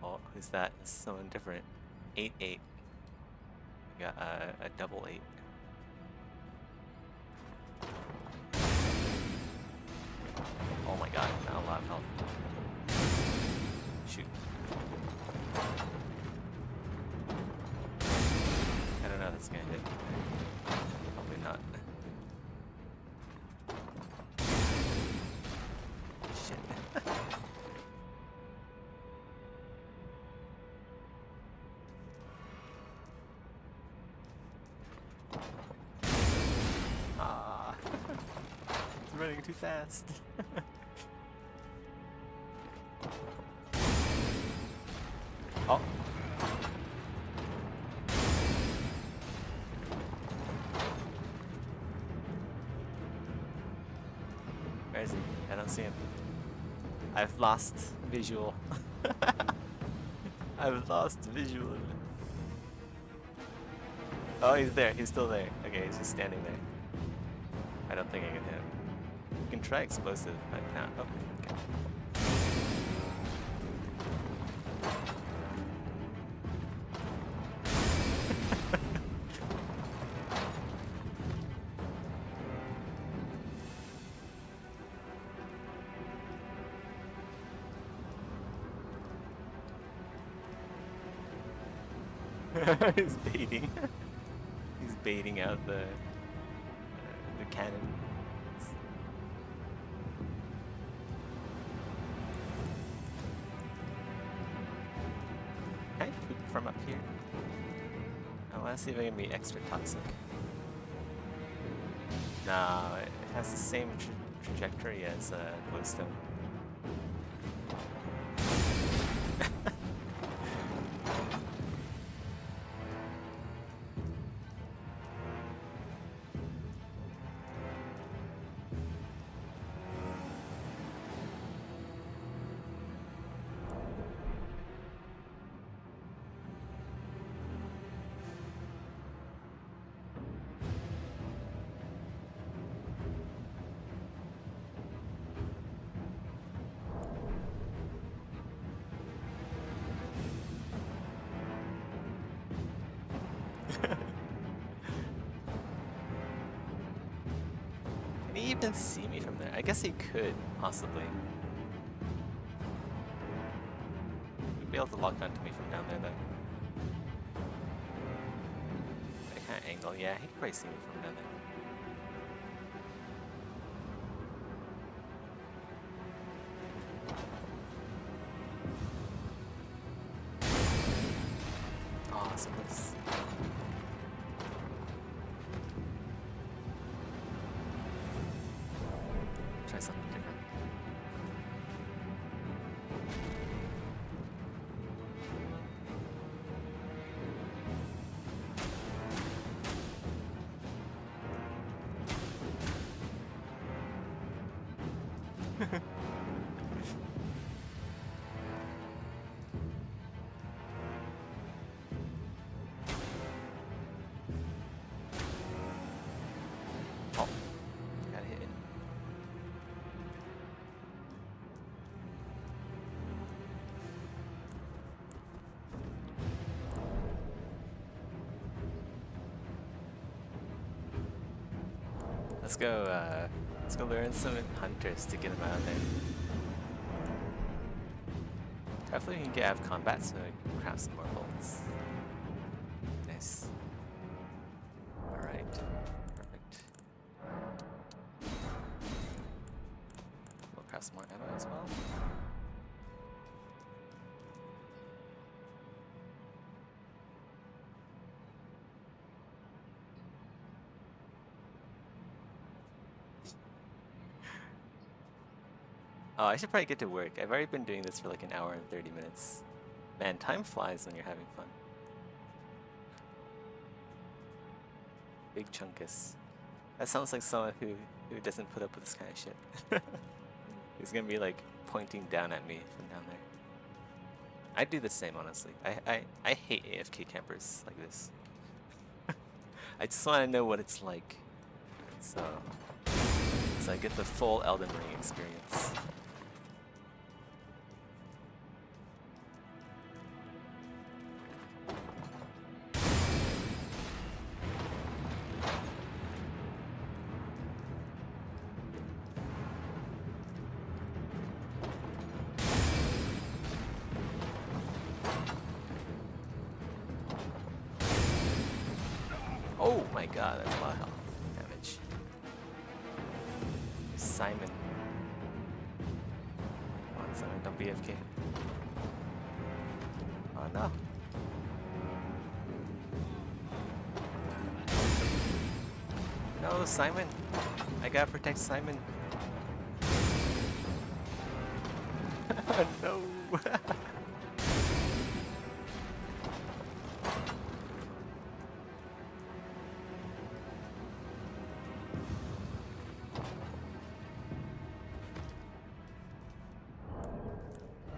Oh, who's that? It's someone different. 8-8. We got a double 8. Oh my god, not a lot of health. Shoot. I don't know if that's gonna hit. Probably not. Shit. Ah, it's running too fast. Oh. Where is he? I don't see him. I've lost visual. I've lost visual. Oh, he's there. He's still there. Okay, he's just standing there. I don't think I can hit him. You can try explosive, but no. Oh, okay. He's baiting. He's baiting out the cannon. Can I poop from up here? I want to see if I can be extra toxic. No, it has the same trajectory as glowstone. Can he even see me from there? I guess he could, possibly. He'd be able to lock onto me from down there, though. angle. Yeah, he could probably see me from down there. Oh, so close. Try something different. Oh, got hit. Let's go learn some hunters to get him out of there. Hopefully we can get out of combat so I can craft some more bolts. Nice. Alright. Perfect. We'll craft some more ammo as well. Oh, I should probably get to work. I've already been doing this for like an hour and 30 minutes. Man, time flies when you're having fun. Big Chunkus. That sounds like someone who doesn't put up with this kind of shit. He's gonna be like pointing down at me from down there. I do the same, honestly. I hate AFK campers like this. I just want to know what it's like. So I get the full Elden Ring experience. Oh my god, that's a lot of health damage. Simon. Come on, Simon, don't be AFK. Oh no. No, Simon. I gotta protect Simon. No.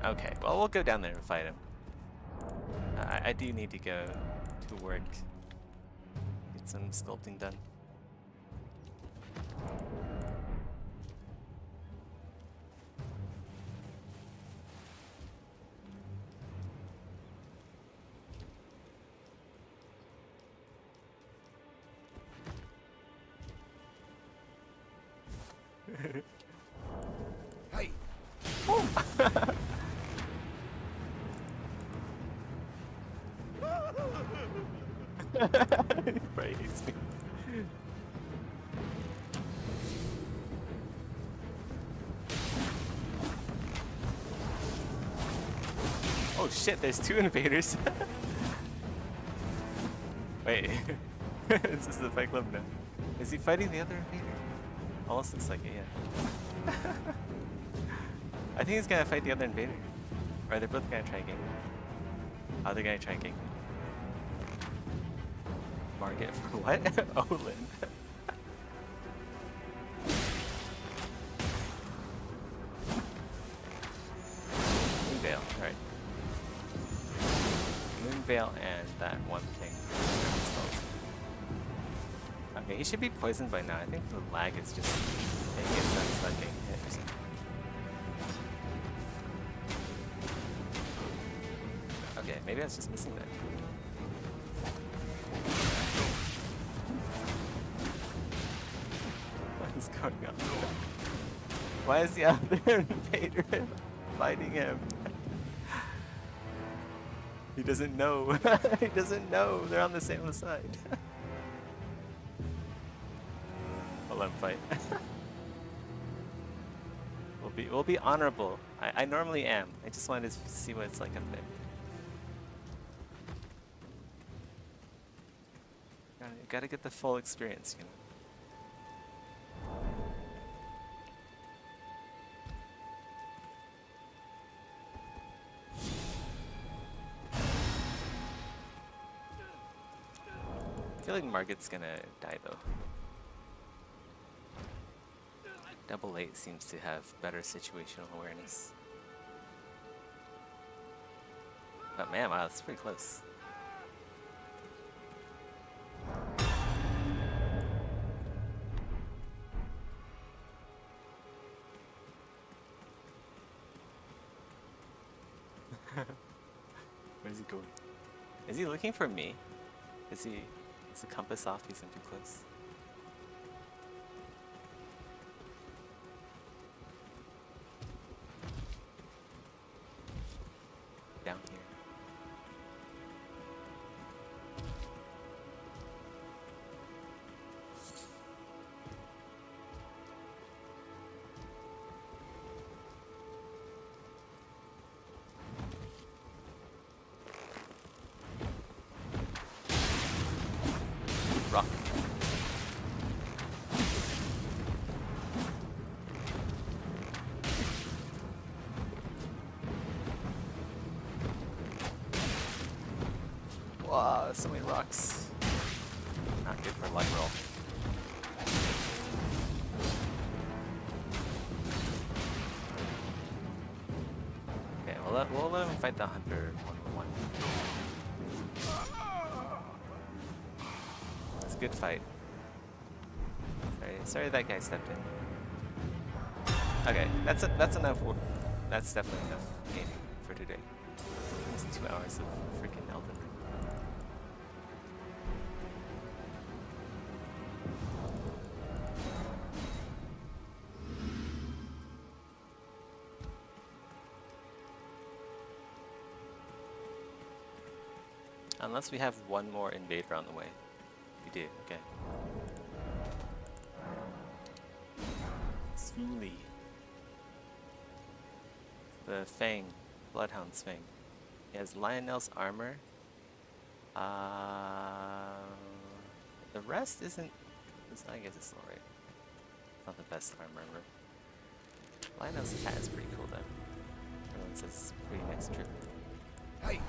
Okay, well, we'll go down there and fight him. I do need to go to work. Get some sculpting done. Hey! He probably hates me. Oh shit, there's two invaders. Wait. This is the Fight Club now. Is he fighting the other invader? Almost looks like it, yeah. I think he's gonna fight the other invader. Or they're both gonna try and gank. Oh, they're gonna try and gank. Market for what? Olin. Moonveil, alright. Moonveil and that one thing. Okay, he should be poisoned by now. I think the lag is just making it sound like getting hit or something. Okay, maybe I was just missing that. What is going on? Why is the other invader fighting him? He doesn't know. He doesn't know. They're on the same side. jump fight. We'll be honorable. I normally am. I just wanted to see what it's like up there. You gotta get the full experience, you know. I feel like Margit's gonna die though. Double 8 seems to have better situational awareness. But man, wow, that's pretty close. Where's he going? Is he looking for me? Is the compass off? He's too close. Down here. Rock. Wow, so many rocks. Not good for light roll. Okay, we'll let him fight the hunter one-on-one. It's a good fight. Sorry that guy stepped in. Okay, that's enough work. That's definitely enough gaming for today. It's 2 hours of freaking Elden Ring. Unless we have one more invader on the way. We do, okay. Suli. The Fang. Bloodhound's Fang. He has Lionel's armor. The rest isn't... I guess it's alright. Not the best armor ever. Lionel's cat is pretty cool though. Everyone says it's pretty nice trip. Hey!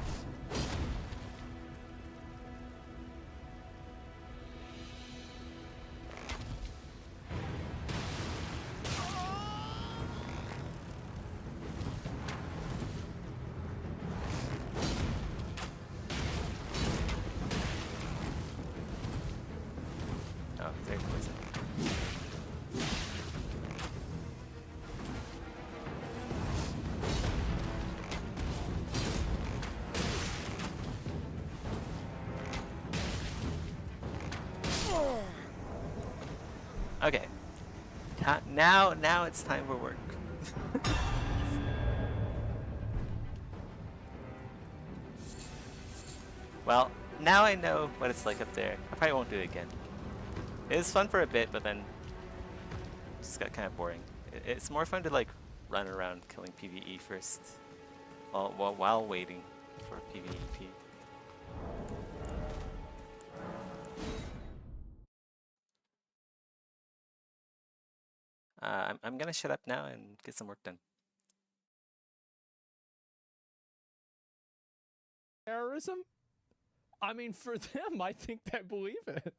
Oh, very poison. Okay. Now it's time for work. Well, now I know what it's like up there. I probably won't do it again. It was fun for a bit, but then it just got kind of boring. It's more fun to like run around killing PvE first, while waiting for PvP. I'm gonna shut up now and get some work done. Terrorism? I mean, for them, I think they believe it.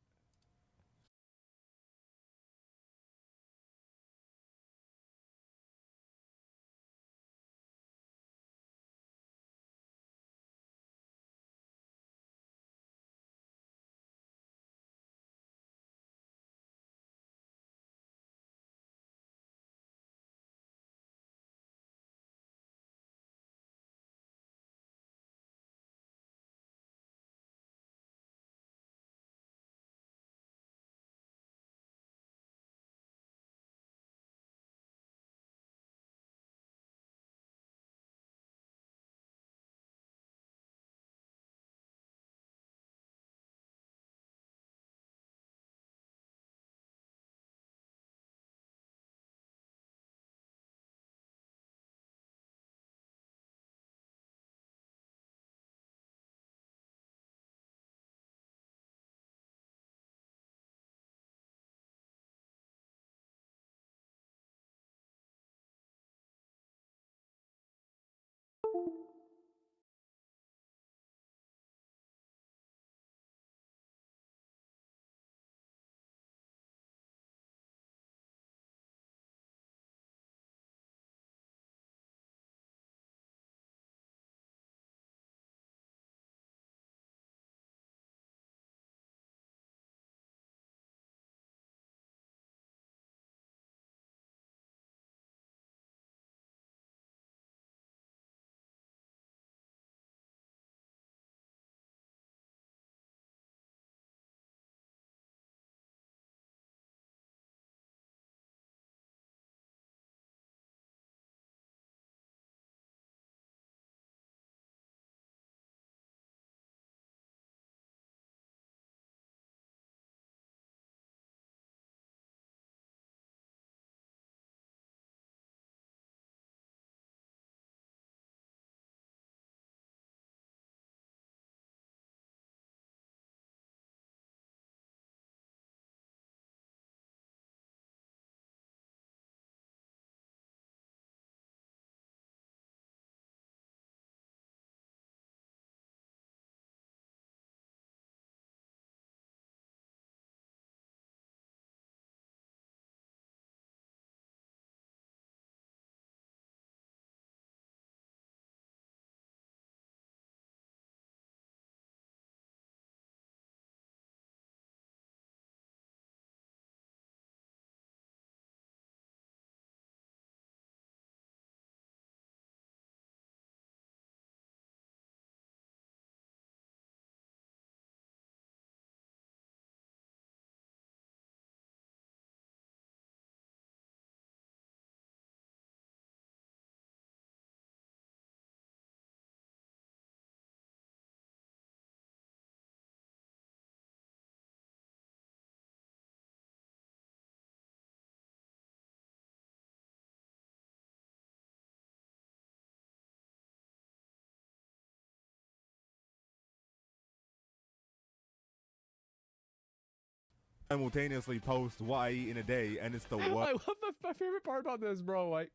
simultaneously post what I eat in a day, and it's the I worst. love my favorite part about this, bro. Like,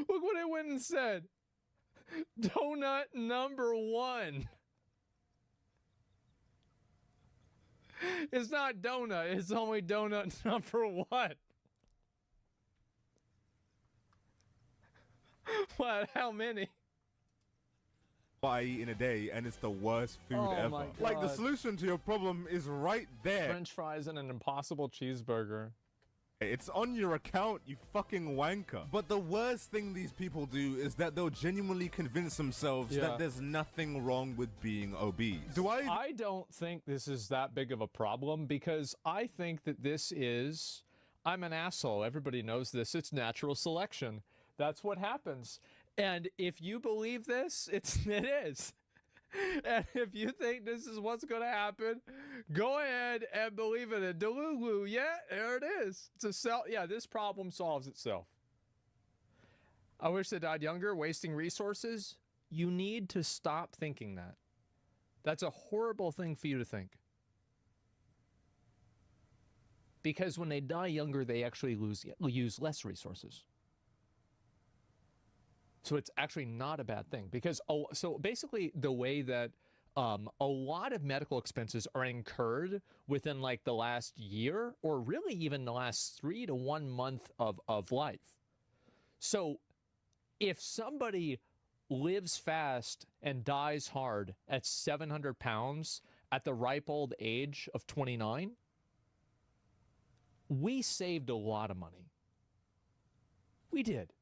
look what it went and said. Donut number 1. It's not donut. It's only donut number 1. What? How many? What I eat in a day, and it's the worst food Oh ever. my Like, the God. solution to your problem is right there. French fries and an impossible cheeseburger. It's on your account, you fucking wanker. But the worst thing these people do is that they'll genuinely convince themselves Yeah. that there's nothing wrong with being obese. I don't think this is that big of a problem because I think that this is, I'm an asshole. Everybody knows this. It's natural selection. That's what happens. And if you believe this, it is. And if you think this is what's going to happen, go ahead and believe in it. Delulu, yeah, there it is. Yeah, this problem solves itself. I wish they died younger, wasting resources. You need to stop thinking that. That's a horrible thing for you to think. Because when they die younger, they actually use less resources. So it's actually not a bad thing because so basically the way that a lot of medical expenses are incurred within like the last year or really even the last 3 to 1 month of life. So if somebody lives fast and dies hard at 700 pounds at the ripe old age of 29, we saved a lot of money. We did.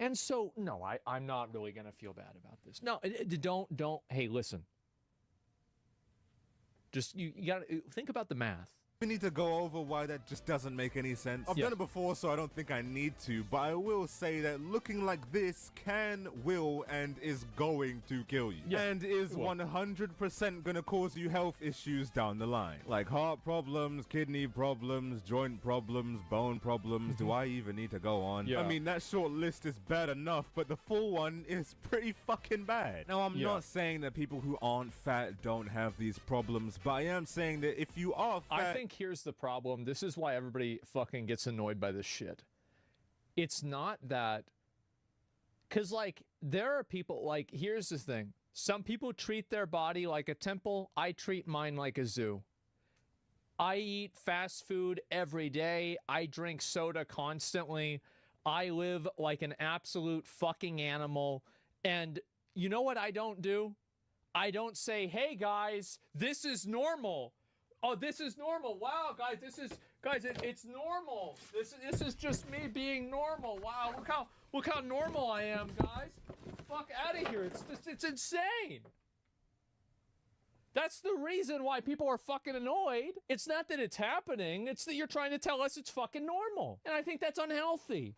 And so, no, I'm not really going to feel bad about this. No, don't, hey, listen. Just, you got to think about the math. We need to go over why that just doesn't make any sense. I've Yeah. done it before, so I don't think I need to, but I will say that looking like this can, will, and is going to kill you. Yeah, And is it will. 100% going to cause you health issues down the line. Like heart problems, kidney problems, joint problems, bone problems. Do I even need to go on? Yeah. I mean, that short list is bad enough, but the full one is pretty fucking bad. Now, I'm Yeah. not saying that people who aren't fat don't have these problems, but I am saying that if you are fat... I think here's the problem. This is why everybody fucking gets annoyed by this shit. It's not that... Because, like, there are people... Like, here's the thing. Some people treat their body like a temple. I treat mine like a zoo. I eat fast food every day. I drink soda constantly. I live like an absolute fucking animal. And you know what I don't do? I don't say, hey, guys, this is normal. Oh, this is normal. Wow, guys, it's normal. This is just me being normal. Wow, look how normal I am, guys. Fuck out of here. It's insane. That's the reason why people are fucking annoyed. It's not that it's happening. It's that you're trying to tell us it's fucking normal. And I think that's unhealthy.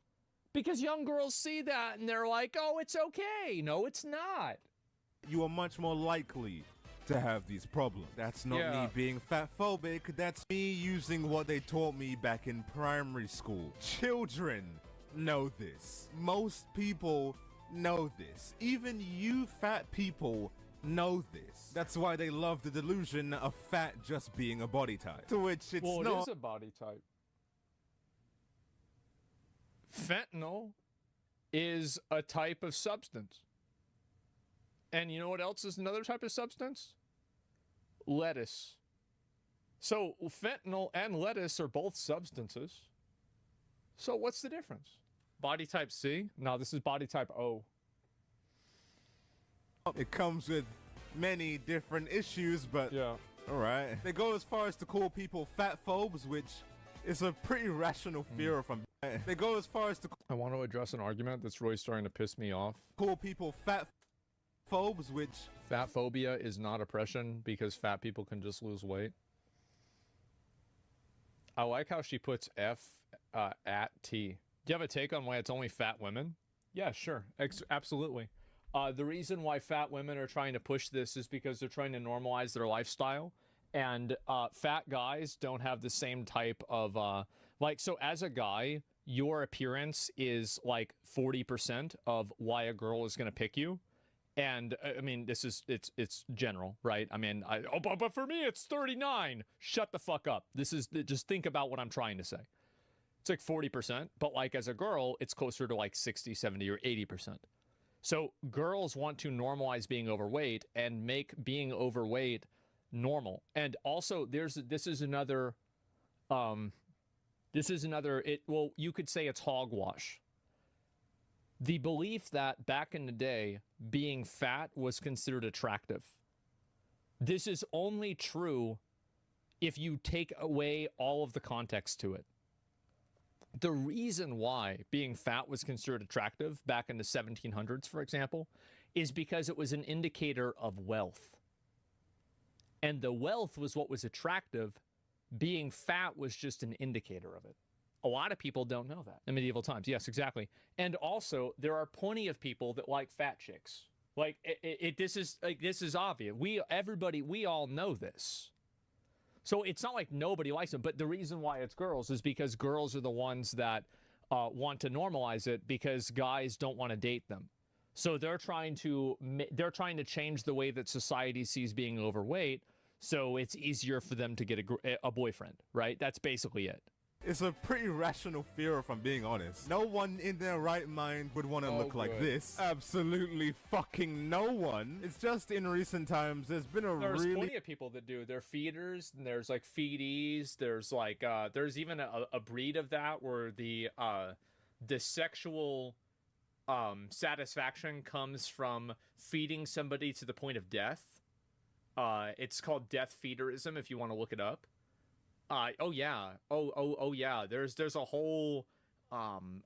Because young girls see that and they're like, oh, it's okay. No, it's not. you are much more likely to have these problems. That's not Yeah. me being fat phobic, that's me using what they taught me back in primary school. Children know this. Most people know this. Even you fat people know this. That's why they love the delusion of fat just being a body type. To which it's Well, it not. is a body type. Fentanyl is a type of substance. And you know what else is another type of substance? Lettuce. So fentanyl and lettuce are both substances. So what's the difference? Body type C? No, this is body type O. It comes with many different issues, but Yeah. all right. They go as far as to call people fat phobes, which is a pretty rational fear from. They go as far as to I want to address an argument that's really starting to piss me off. call people fat phobes, which Fat phobia is not oppression because fat people can just lose weight. I like how she puts F at T. Do you have a take on why it's only fat women? Yeah, sure. Absolutely. The reason why fat women are trying to push this is because they're trying to normalize their lifestyle. And fat guys don't have the same type of, so as a guy, your appearance is like 40% of why a girl is going to pick you. And I mean, it's general, right? I mean, but for me it's 39. Shut the fuck up. This is just think about what I'm trying to say. It's like 40%, but like as a girl, it's closer to like 60, 70, or 80%. So girls want to normalize being overweight and make being overweight normal. And also this is another you could say it's hogwash. The belief that back in the day being fat was considered attractive. This is only true if you take away all of the context to it. The reason why being fat was considered attractive back in the 1700s, for example, is because it was an indicator of wealth. And the wealth was what was attractive. Being fat was just an indicator of it. A lot of people don't know that in medieval times. Yes, exactly. And also, there are plenty of people that like fat chicks. Like this is obvious. We all know this. So it's not like nobody likes them, but the reason why it's girls is because girls are the ones that want to normalize it because guys don't want to date them. So they're trying to change the way that society sees being overweight, so it's easier for them to get a boyfriend, right? That's basically it. It's a pretty rational fear, if I'm being honest. No one in their right mind would want to look like this. Absolutely fucking no one. It's just in recent times, there's plenty of people that do. They're feeders, and there's like feedies. There's like, there's even a breed of that where the sexual satisfaction comes from feeding somebody to the point of death. It's called death feederism if you want to look it up. Oh yeah. There's a whole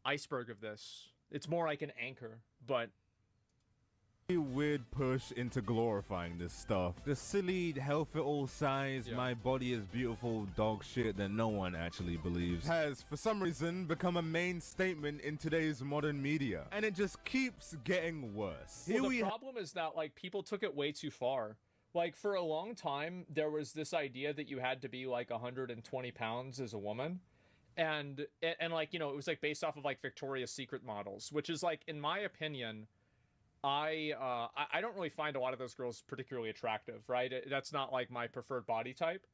iceberg of this. It's more like an anchor, but weird push into glorifying this stuff. The silly, health it all size, my body is beautiful dog shit that no one actually believes has, for some reason, become a main statement in today's modern media. And it just keeps getting worse. Well, the problem is that, like, people took it way too far. Like, for a long time, there was this idea that you had to be, like, 120 pounds as a woman. And like, you know, it was, like, based off of, like, Victoria's Secret models, which is, like, in my opinion, I don't really find a lot of those girls particularly attractive, right? That's not, like, my preferred body type.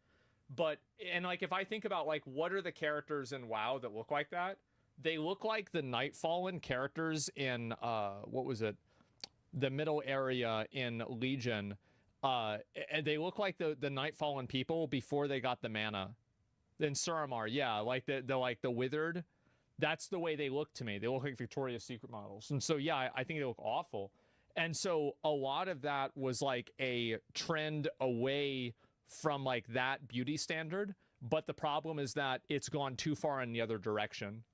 But, and, like, if I think about, like, what are the characters in WoW that look like that? They look like the Nightfallen characters in, what was it? The middle area in Legion. And they look like the Nightfallen people before they got the mana. In Suramar, yeah, like the withered. That's the way they look to me. They look like Victoria's Secret models. And so, yeah, I think they look awful. And so a lot of that was like a trend away from like that beauty standard. But the problem is that it's gone too far in the other direction.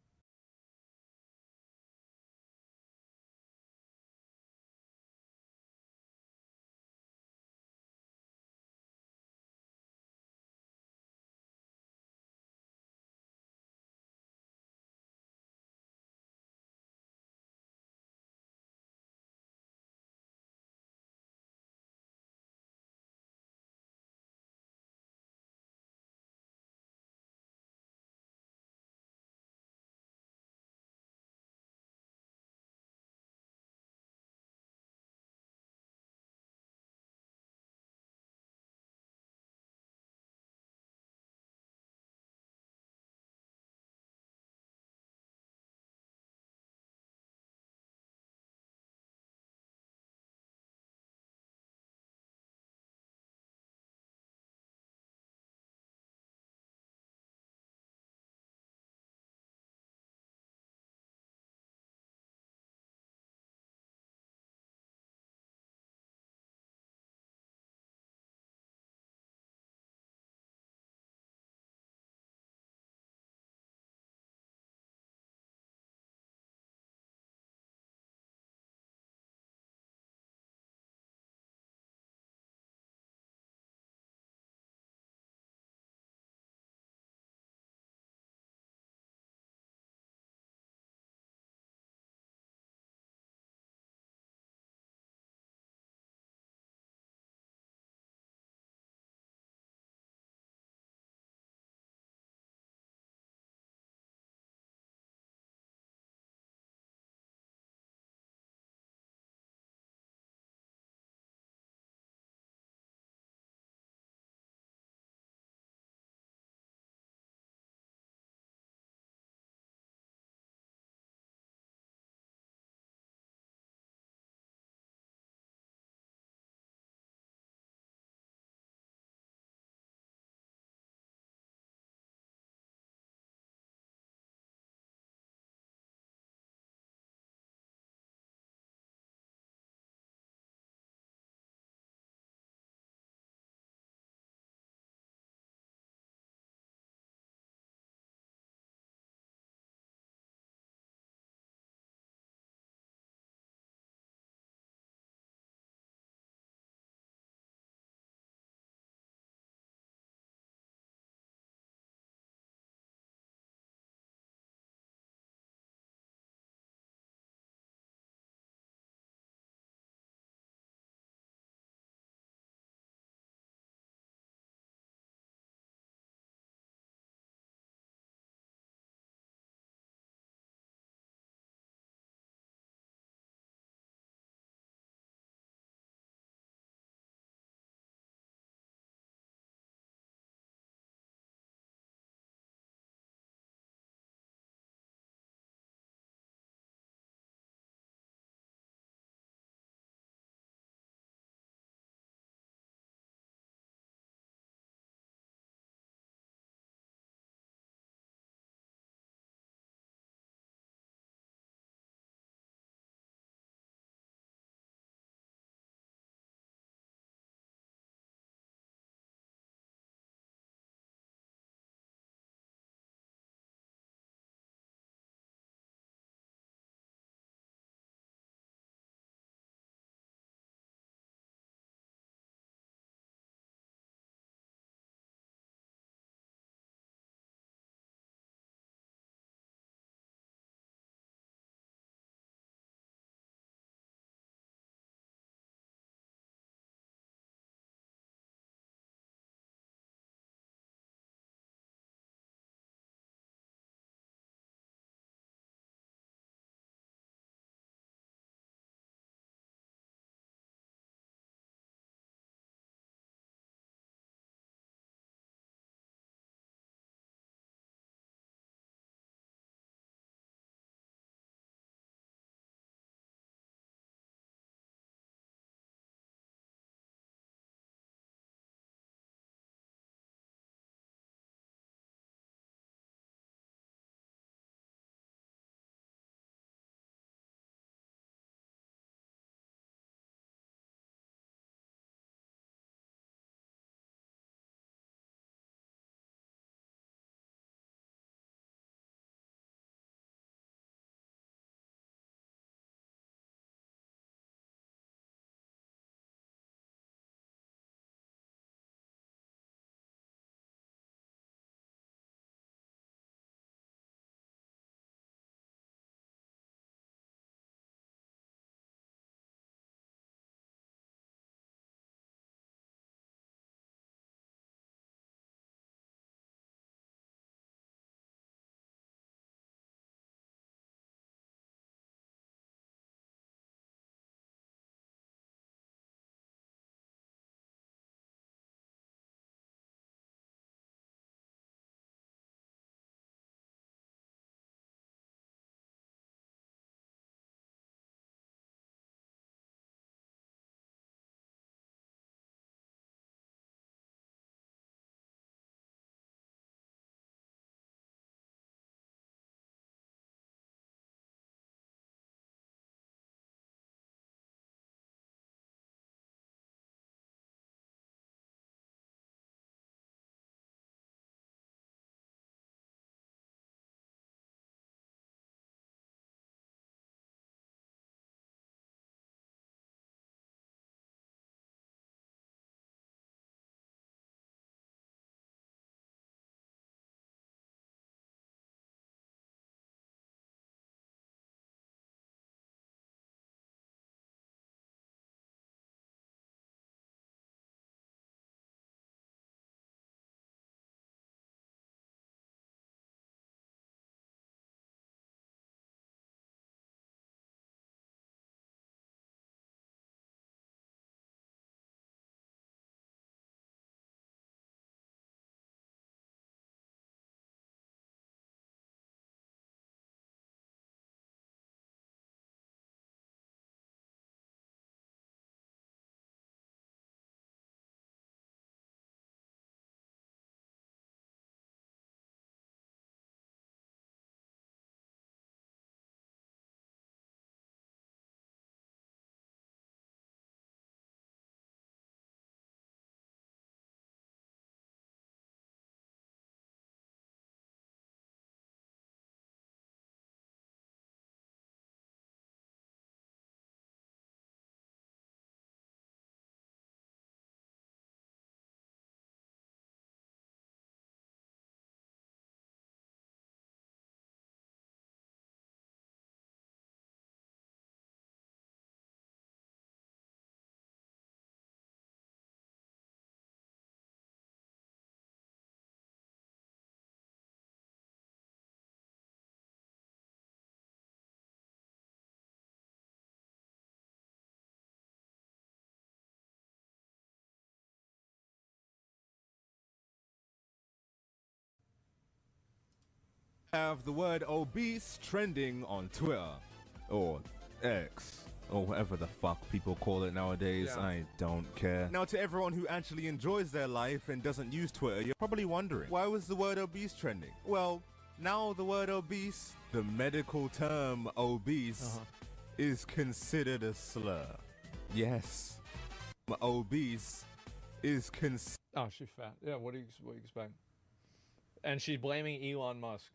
Have the word obese trending on Twitter or X or whatever the fuck people call it nowadays. Yeah. I don't care. Now, to everyone who actually enjoys their life and doesn't use Twitter, you're probably wondering, why was the word obese trending? Well, now the word obese, the medical term obese, is considered a slur. Yes, obese is considered. Oh, she's fat. Yeah, what do you expect? And she's blaming Elon Musk.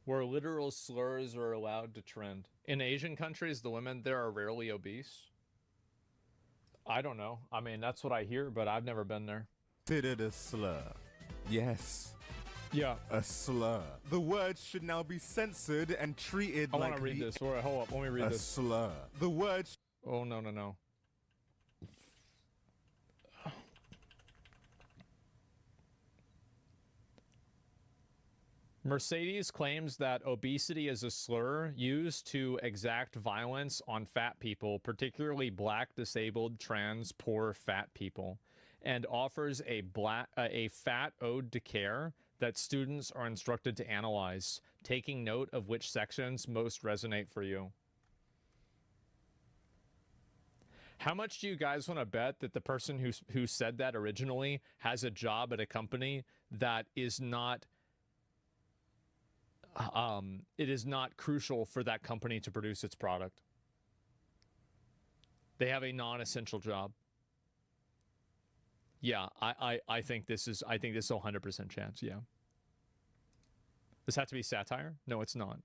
Where literal slurs are allowed to trend. In Asian countries, the women there are rarely obese. I don't know. I mean, that's what I hear, but I've never been there. Considered a slur. Yes. Yeah. A slur. The word should now be censored and treated I like want to read this. Hold up. Let me read a this. slur. The word. Oh, no. Mercedes claims that obesity is a slur used to exact violence on fat people, particularly black, disabled, trans, poor, fat people, and offers a fat ode to care that students are instructed to analyze, taking note of which sections most resonate for you. How much do you guys want to bet that the person who said that originally has a job at a company that is not it is not crucial for that company to produce its product? They have a non-essential job. Yeah, I think this is 100% chance. Yeah. Does that have to be satire? No, it's not.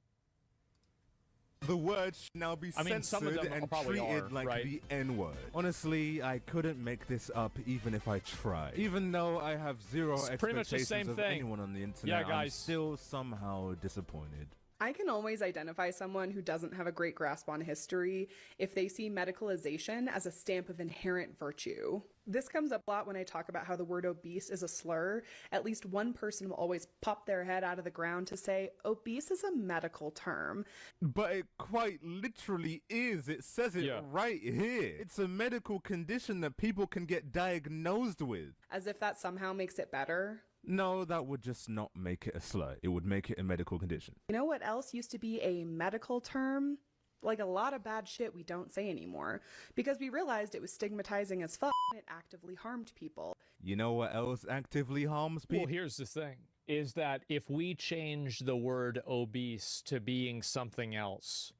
The word should now be censored some of them and probably treated are, like right? the N-word. Honestly, I couldn't make this up even if I tried. Even though I have zero It's pretty much the expectations same of thing. anyone on the internet, Yeah, I'm guys. still somehow disappointed. I can always identify someone who doesn't have a great grasp on history if they see medicalization as a stamp of inherent virtue. This comes up a lot when I talk about how the word obese is a slur. At least one person will always pop their head out of the ground to say, obese is a medical term. But it quite literally is. It says it Yeah. right here. It's a medical condition that people can get diagnosed with. As if that somehow makes it better. No, that would just not make it a slur. It would make it a medical condition. You know what else used to be a medical term? Like a lot of bad shit we don't say anymore. Because we realized it was stigmatizing as fuck and it actively harmed people. You know what else actively harms people? Well, here's the thing, is that if we change the word obese to being something else,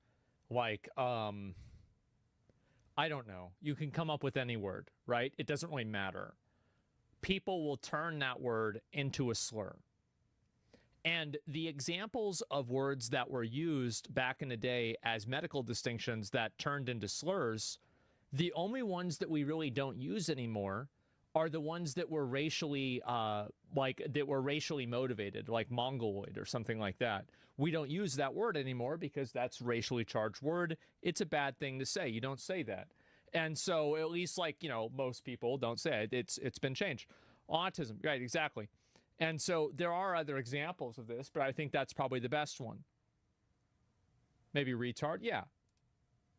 like, I don't know, you can come up with any word, right? It doesn't really matter. People will turn that word into a slur. And the examples of words that were used back in the day as medical distinctions that turned into slurs, the only ones that we really don't use anymore are the ones that were racially motivated, like mongoloid or something like that. We don't use that word anymore because that's a racially charged word. It's a bad thing to say. You don't say that. And so at least, like, you know, most people don't say it. It's been changed. Autism, right, exactly. And so there are other examples of this, but I think that's probably the best one. Maybe retard, yeah.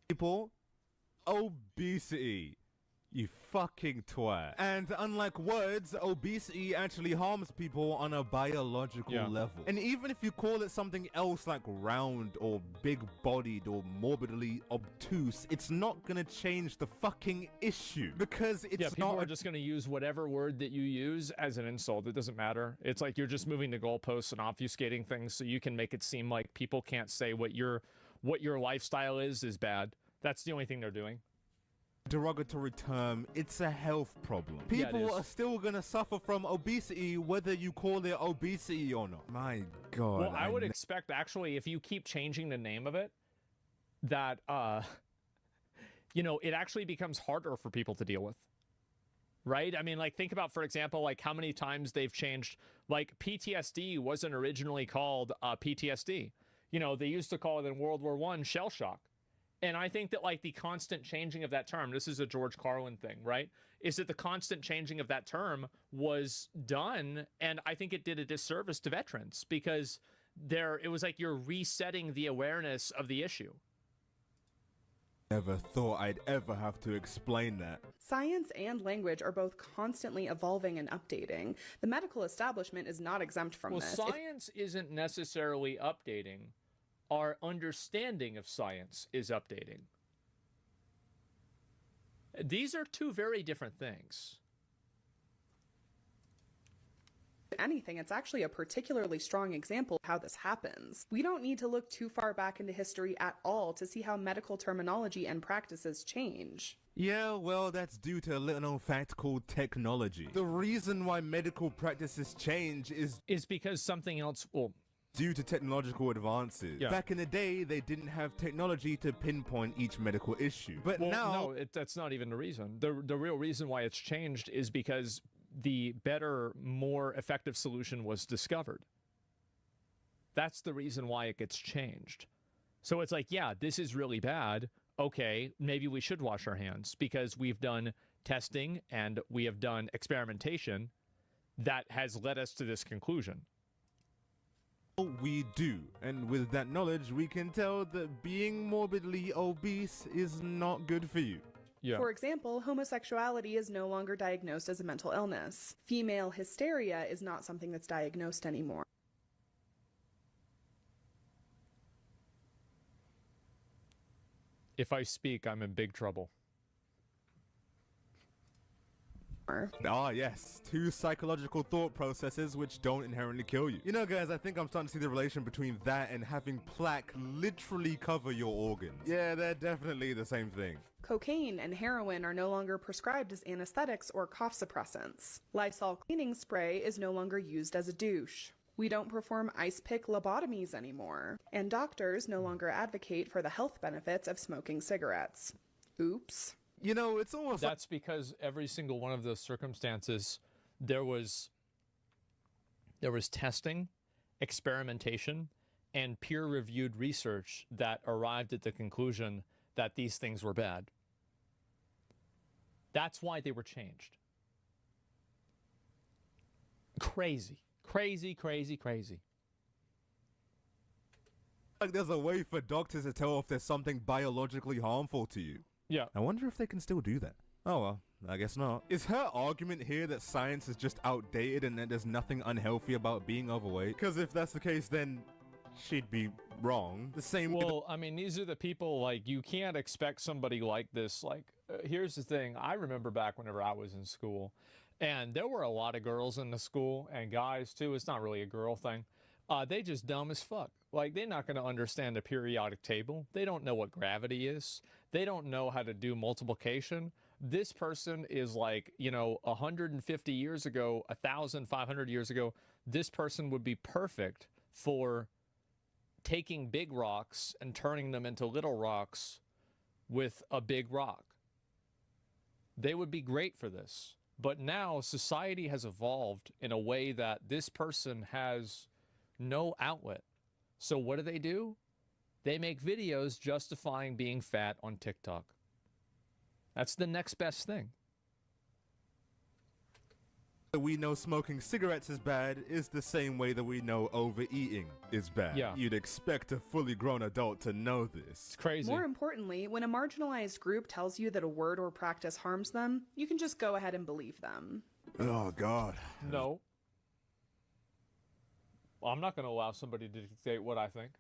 People, obesity. You fucking twat. And unlike words, obesity actually harms people on a biological level. And even if you call it something else like round or big-bodied or morbidly obtuse, it's not gonna change the fucking issue. Because it's people not are just going to use whatever word that you use as an insult. It doesn't matter. It's like you're just moving the goalposts and obfuscating things so you can make it seem like people can't say what your lifestyle is bad. That's the only thing they're doing. derogatory term. It's a health problem. People are still gonna suffer from obesity whether you call it obesity or not. My God. Well, I would expect, actually, if you keep changing the name of it, that, you know, it actually becomes harder for people to deal with. Right? I mean, like, think about, for example, like how many times they've changed, like PTSD wasn't originally called PTSD. You know, they used to call it in World War I shell shock. And I think that, like, the constant changing of that term, this is a George Carlin thing, right? Is that the constant changing of that term was done, and I think it did a disservice to veterans because it was like you're resetting the awareness of the issue. Never thought I'd ever have to explain that. Science and language are both constantly evolving and updating. The medical establishment is not exempt from Well, this. science isn't necessarily updating. Our understanding of science is updating. These are two very different things. Anything, it's actually a particularly strong example of how this happens. We don't need to look too far back into history at all to see how medical terminology and practices change. Yeah, well, that's due to a little known fact called technology. The reason why medical practices change is Because something else, well, due to technological advances. Yeah. Back in the day, they didn't have technology to pinpoint each medical issue. But now... no, that's not even the reason. The real reason why it's changed is because the better, more effective solution was discovered. That's the reason why it gets changed. So it's like, yeah, this is really bad. Okay, maybe we should wash our hands because we've done testing and we have done experimentation that has led us to this conclusion. We do, and with that knowledge, we can tell that being morbidly obese is not good for you. Yeah. For example, homosexuality is no longer diagnosed as a mental illness. Female hysteria is not something that's diagnosed anymore. If I speak, I'm in big trouble. Ah, yes. Two psychological thought processes which don't inherently kill you. You know, guys, I think I'm starting to see the relation between that and having plaque literally cover your organs. Yeah, they're definitely the same thing. Cocaine and heroin are no longer prescribed as anesthetics or cough suppressants. Lysol cleaning spray is no longer used as a douche. We don't perform ice pick lobotomies anymore. And doctors no longer advocate for the health benefits of smoking cigarettes. Oops. You know, it's almost like... That's because every single one of those circumstances, there was testing, experimentation, and peer-reviewed research that arrived at the conclusion that these things were bad. That's why they were changed. Crazy. Crazy, crazy, crazy. like there's a way for doctors to tell if there's something biologically harmful to you. Yeah. I wonder if they can still do that. Oh well, I guess not. Is her argument here that science is just outdated and that there's nothing unhealthy about being overweight? Because if that's the case, then she'd be wrong. The same way Well, I mean, these are the people, like, you can't expect somebody like this. Like, here's the thing. I remember back whenever I was in school, and there were a lot of girls in the school, and guys, too. It's not really a girl thing. They just dumb as fuck. Like, they're not going to understand a periodic table. They don't know what gravity is. They don't know how to do multiplication. This person is like, you know, 150 years ago, 1,500 years ago, this person would be perfect for taking big rocks and turning them into little rocks with a big rock. They would be great for this. But now society has evolved in a way that this person has no outlet. So what do? They make videos justifying being fat on TikTok. That's the next best thing. we know smoking cigarettes is bad is the same way that we know overeating is bad. Yeah. You'd expect a fully grown adult to know this. It's crazy. More importantly, when a marginalized group tells you that a word or practice harms them, you can just go ahead and believe them. Oh, God. No. Well, I'm not going to allow somebody to dictate what I think.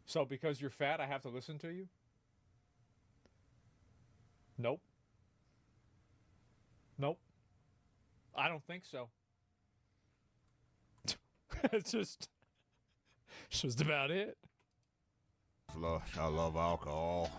So because you're fat, I have to listen to you? Nope. Nope. I don't think so. It's just about it. I love alcohol.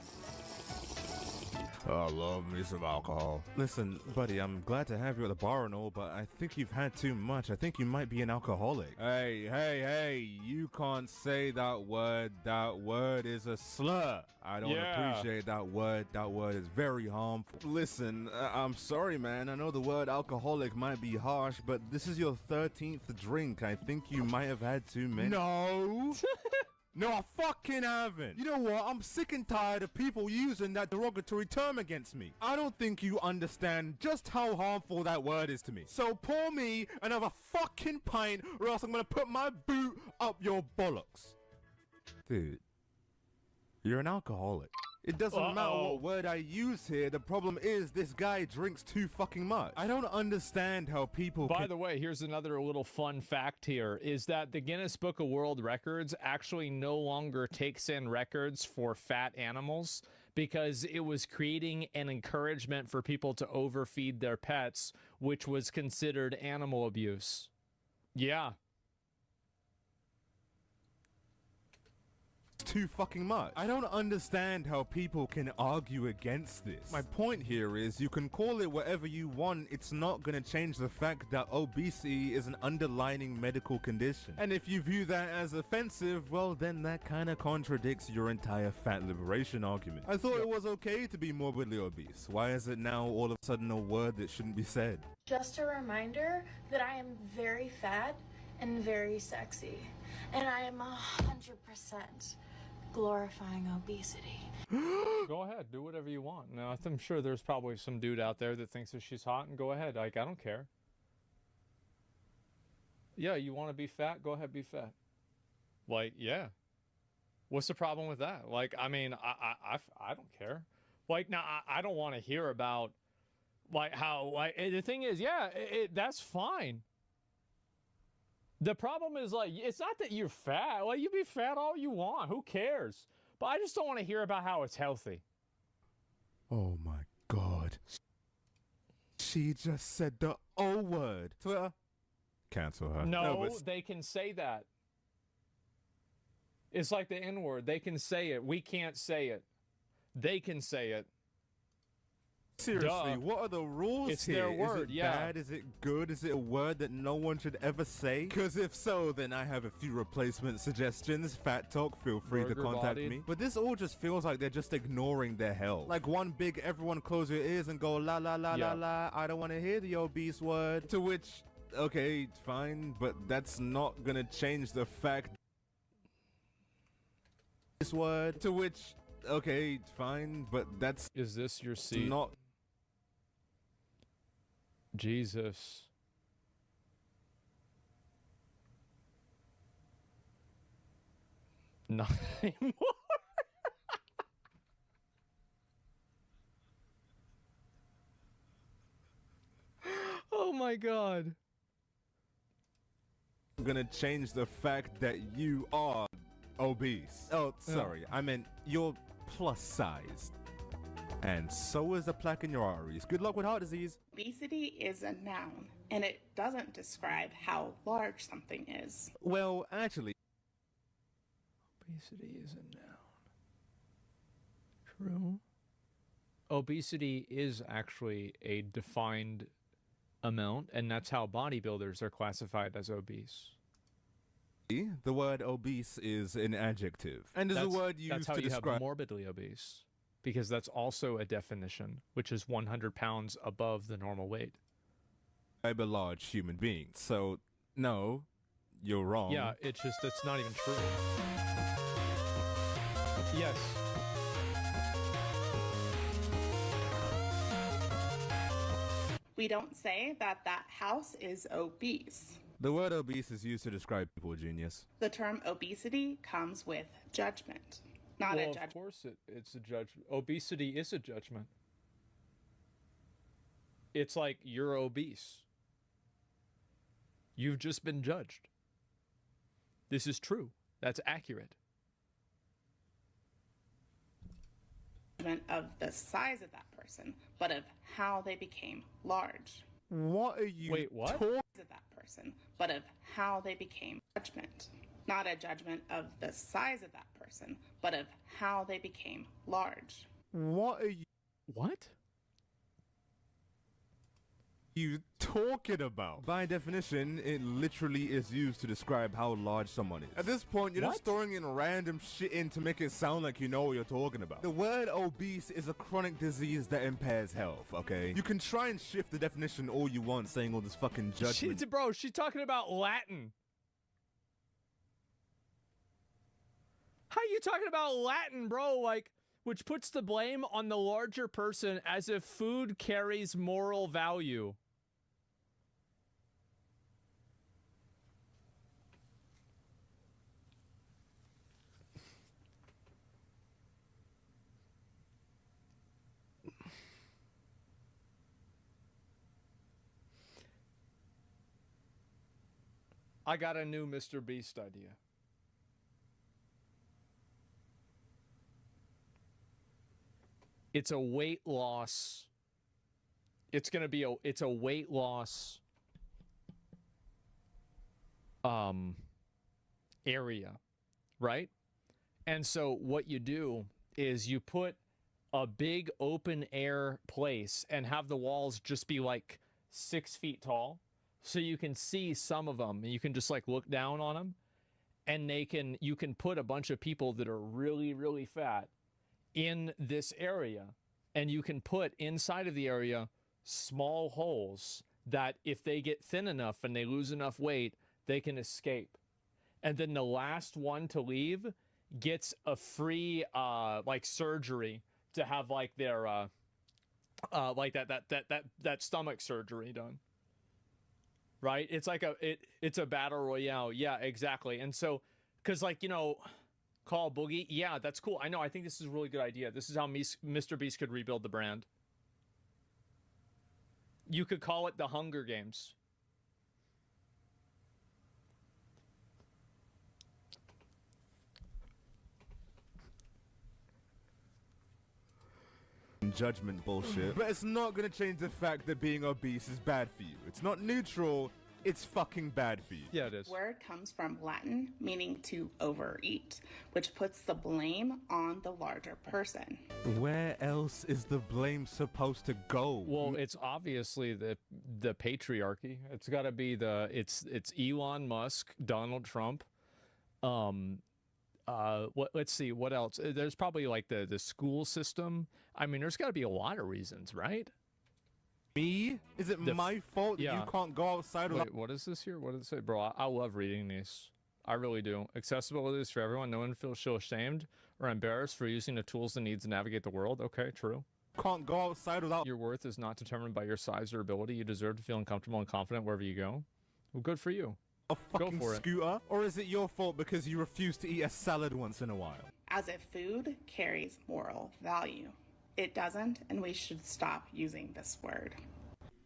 I love me some alcohol. Listen, buddy, I'm glad to have you at the bar and all, but I think you've had too much. I think you might be an alcoholic. Hey, you can't say that word. That word is a slur. I don't appreciate that word. That word is very harmful. Listen, I'm sorry, man. I know the word alcoholic might be harsh, but this is your 13th drink. I think you might have had too many. No! No, I fucking haven't. You know what? I'm sick and tired of people using that derogatory term against me. I don't think you understand just how harmful that word is to me. So pour me another fucking pint or else I'm gonna put my boot up your bollocks. Dude, You're an alcoholic. It doesn't matter what word I use here. The problem is this guy drinks too fucking much. I don't understand how people By the way, here's another little fun fact here, is that the Guinness Book of World Records actually no longer takes in records for fat animals because it was creating an encouragement for people to overfeed their pets, which was considered animal abuse. Yeah. too fucking much. I don't understand how people can argue against this. My point here is you can call it whatever you want, it's not gonna change the fact that obesity is an underlying medical condition. And if you view that as offensive, well then that kinda contradicts your entire fat liberation argument. I thought it was okay to be morbidly obese. Why is it now all of a sudden a word that shouldn't be said? Just a reminder that I am very fat and very sexy, and I am 100% glorifying obesity. Go ahead, do whatever you want. Now, I'm sure there's probably some dude out there that thinks that she's hot, and go ahead. Like, I don't care. Yeah, you want to be fat? Go ahead, be fat. Like, yeah. What's the problem with that? Like, I mean, I don't care. Like, now, I don't want to hear about, like, how, like, the thing is, yeah, that's fine. The problem is, like, it's not that you're fat. Like, you be fat all you want. Who cares? But I just don't want to hear about how it's healthy. Oh my god. She just said the O word. Twitter, cancel her. No, they can say that. It's like the N word. They can say it. We can't say it. They can say it. Seriously, Duh. what are the rules It's here? their word, is it yeah. bad? Is it good? Is it a word that no one should ever say? Because if so, then I have a few replacement suggestions. Fat Talk, feel free to contact Burger-bodied. me. But this all just feels like they're just ignoring their health. Like one big everyone close your ears and go la la la la Yeah. la, I don't want to hear the obese word. To which, okay, fine, but that's not gonna change the fact this word. To which, okay, fine, but that's Is this your seat? not Jesus. Not anymore. Oh my god. gonna change the fact that you are obese. Oh, sorry. I meant you're plus sized. And so is the plaque in your arteries. Good luck with heart disease. Obesity is a noun, and it doesn't describe how large something is. Well, actually, Obesity is a noun. True. Obesity is actually a defined amount, and that's how bodybuilders are classified as obese. the word obese is an adjective. And is a word used That's how to you have describe morbidly obese, because that's also a definition, which is 100 pounds above the normal weight. a large human being. So, no, you're wrong. Yeah, it's not even true. Yes. We don't say that that house is obese. The word obese is used to describe people, genius. The term obesity comes with judgment, not a Well, of judgment. course it's a judgment. Obesity is a judgment. It's like you're obese. You've just been judged. This is true. That's accurate. Of the size of that person, but of how they became large. What are you Wait, what? talking Of that person, but of how they became judgment. Not a judgment of the size of that person, but of how they became large. What are What? you talking about? By definition, it literally is used to describe how large someone is. At this point, you're just What? throwing in random shit in to make it sound like you know what you're talking about. The word obese is a chronic disease that impairs health, okay? You can try and shift the definition all you want, saying all this fucking judgment. Bro, she's talking about Latin. How you talking about Latin, bro? Like, which puts the blame on the larger person as if food carries moral value. I got a new Mr. Beast idea. It's a weight loss. It's gonna be a weight loss area, right? And so what you do is you put a big open air place and have the walls just be like 6 feet tall, so you can see some of them. You can just like look down on them, and you can put a bunch of people that are really, really fat in this area, and you can put inside of the area small holes that if they get thin enough and they lose enough weight, they can escape. And then the last one to leave gets a free like surgery to have like their like that stomach surgery done. Right? It's like it's a battle royale. Yeah, exactly. And so, cause like, you know, Call Boogie. Yeah, that's cool. I know. I think this is a really good idea. This is how Mr. Beast could rebuild the brand. You could call it the Hunger Games. Judgment bullshit. But it's not gonna change the fact that being obese is bad for you. It's not neutral, it's fucking bad for you. Yeah, it is. Word comes from Latin meaning to overeat, which puts the blame on the larger person. Where else is the blame supposed to go? Well, it's obviously the patriarchy. It's got to be it's Elon Musk, Donald Trump. Let's see what else. There's probably like the school system. I mean, there's got to be a lot of reasons, right? Me? Is it my fault that you can't go outside without... Wait, what is this here? What does it say? Bro, I love reading these. I really do. Accessibility is for everyone. No one feels so ashamed or embarrassed for using the tools and needs to navigate the world. Okay, true. Can't go outside without... Your worth is not determined by your size or ability. You deserve to feel comfortable and confident wherever you go. Well, good for you. A fucking scooter? Or is it your fault because you refuse to eat a salad once in a while? As if food carries moral value. It doesn't, and we should stop using this word.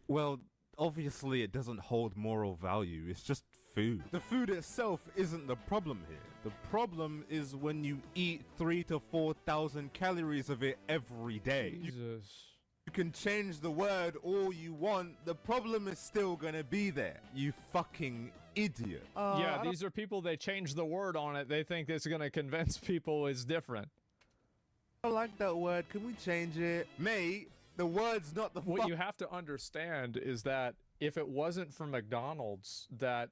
Well, obviously it doesn't hold moral value. It's just food. The food itself isn't the problem here. The problem is when you eat 3,000 to 4,000 calories of it every day. Jesus. You can change the word all you want. The problem is still gonna be there. You fucking idiot. Yeah, these are people, they change the word on it. They think it's gonna convince people it's different. I don't like that word. Can we change it? Mate, the word's not the What you have to understand is that if it wasn't for McDonald's, that...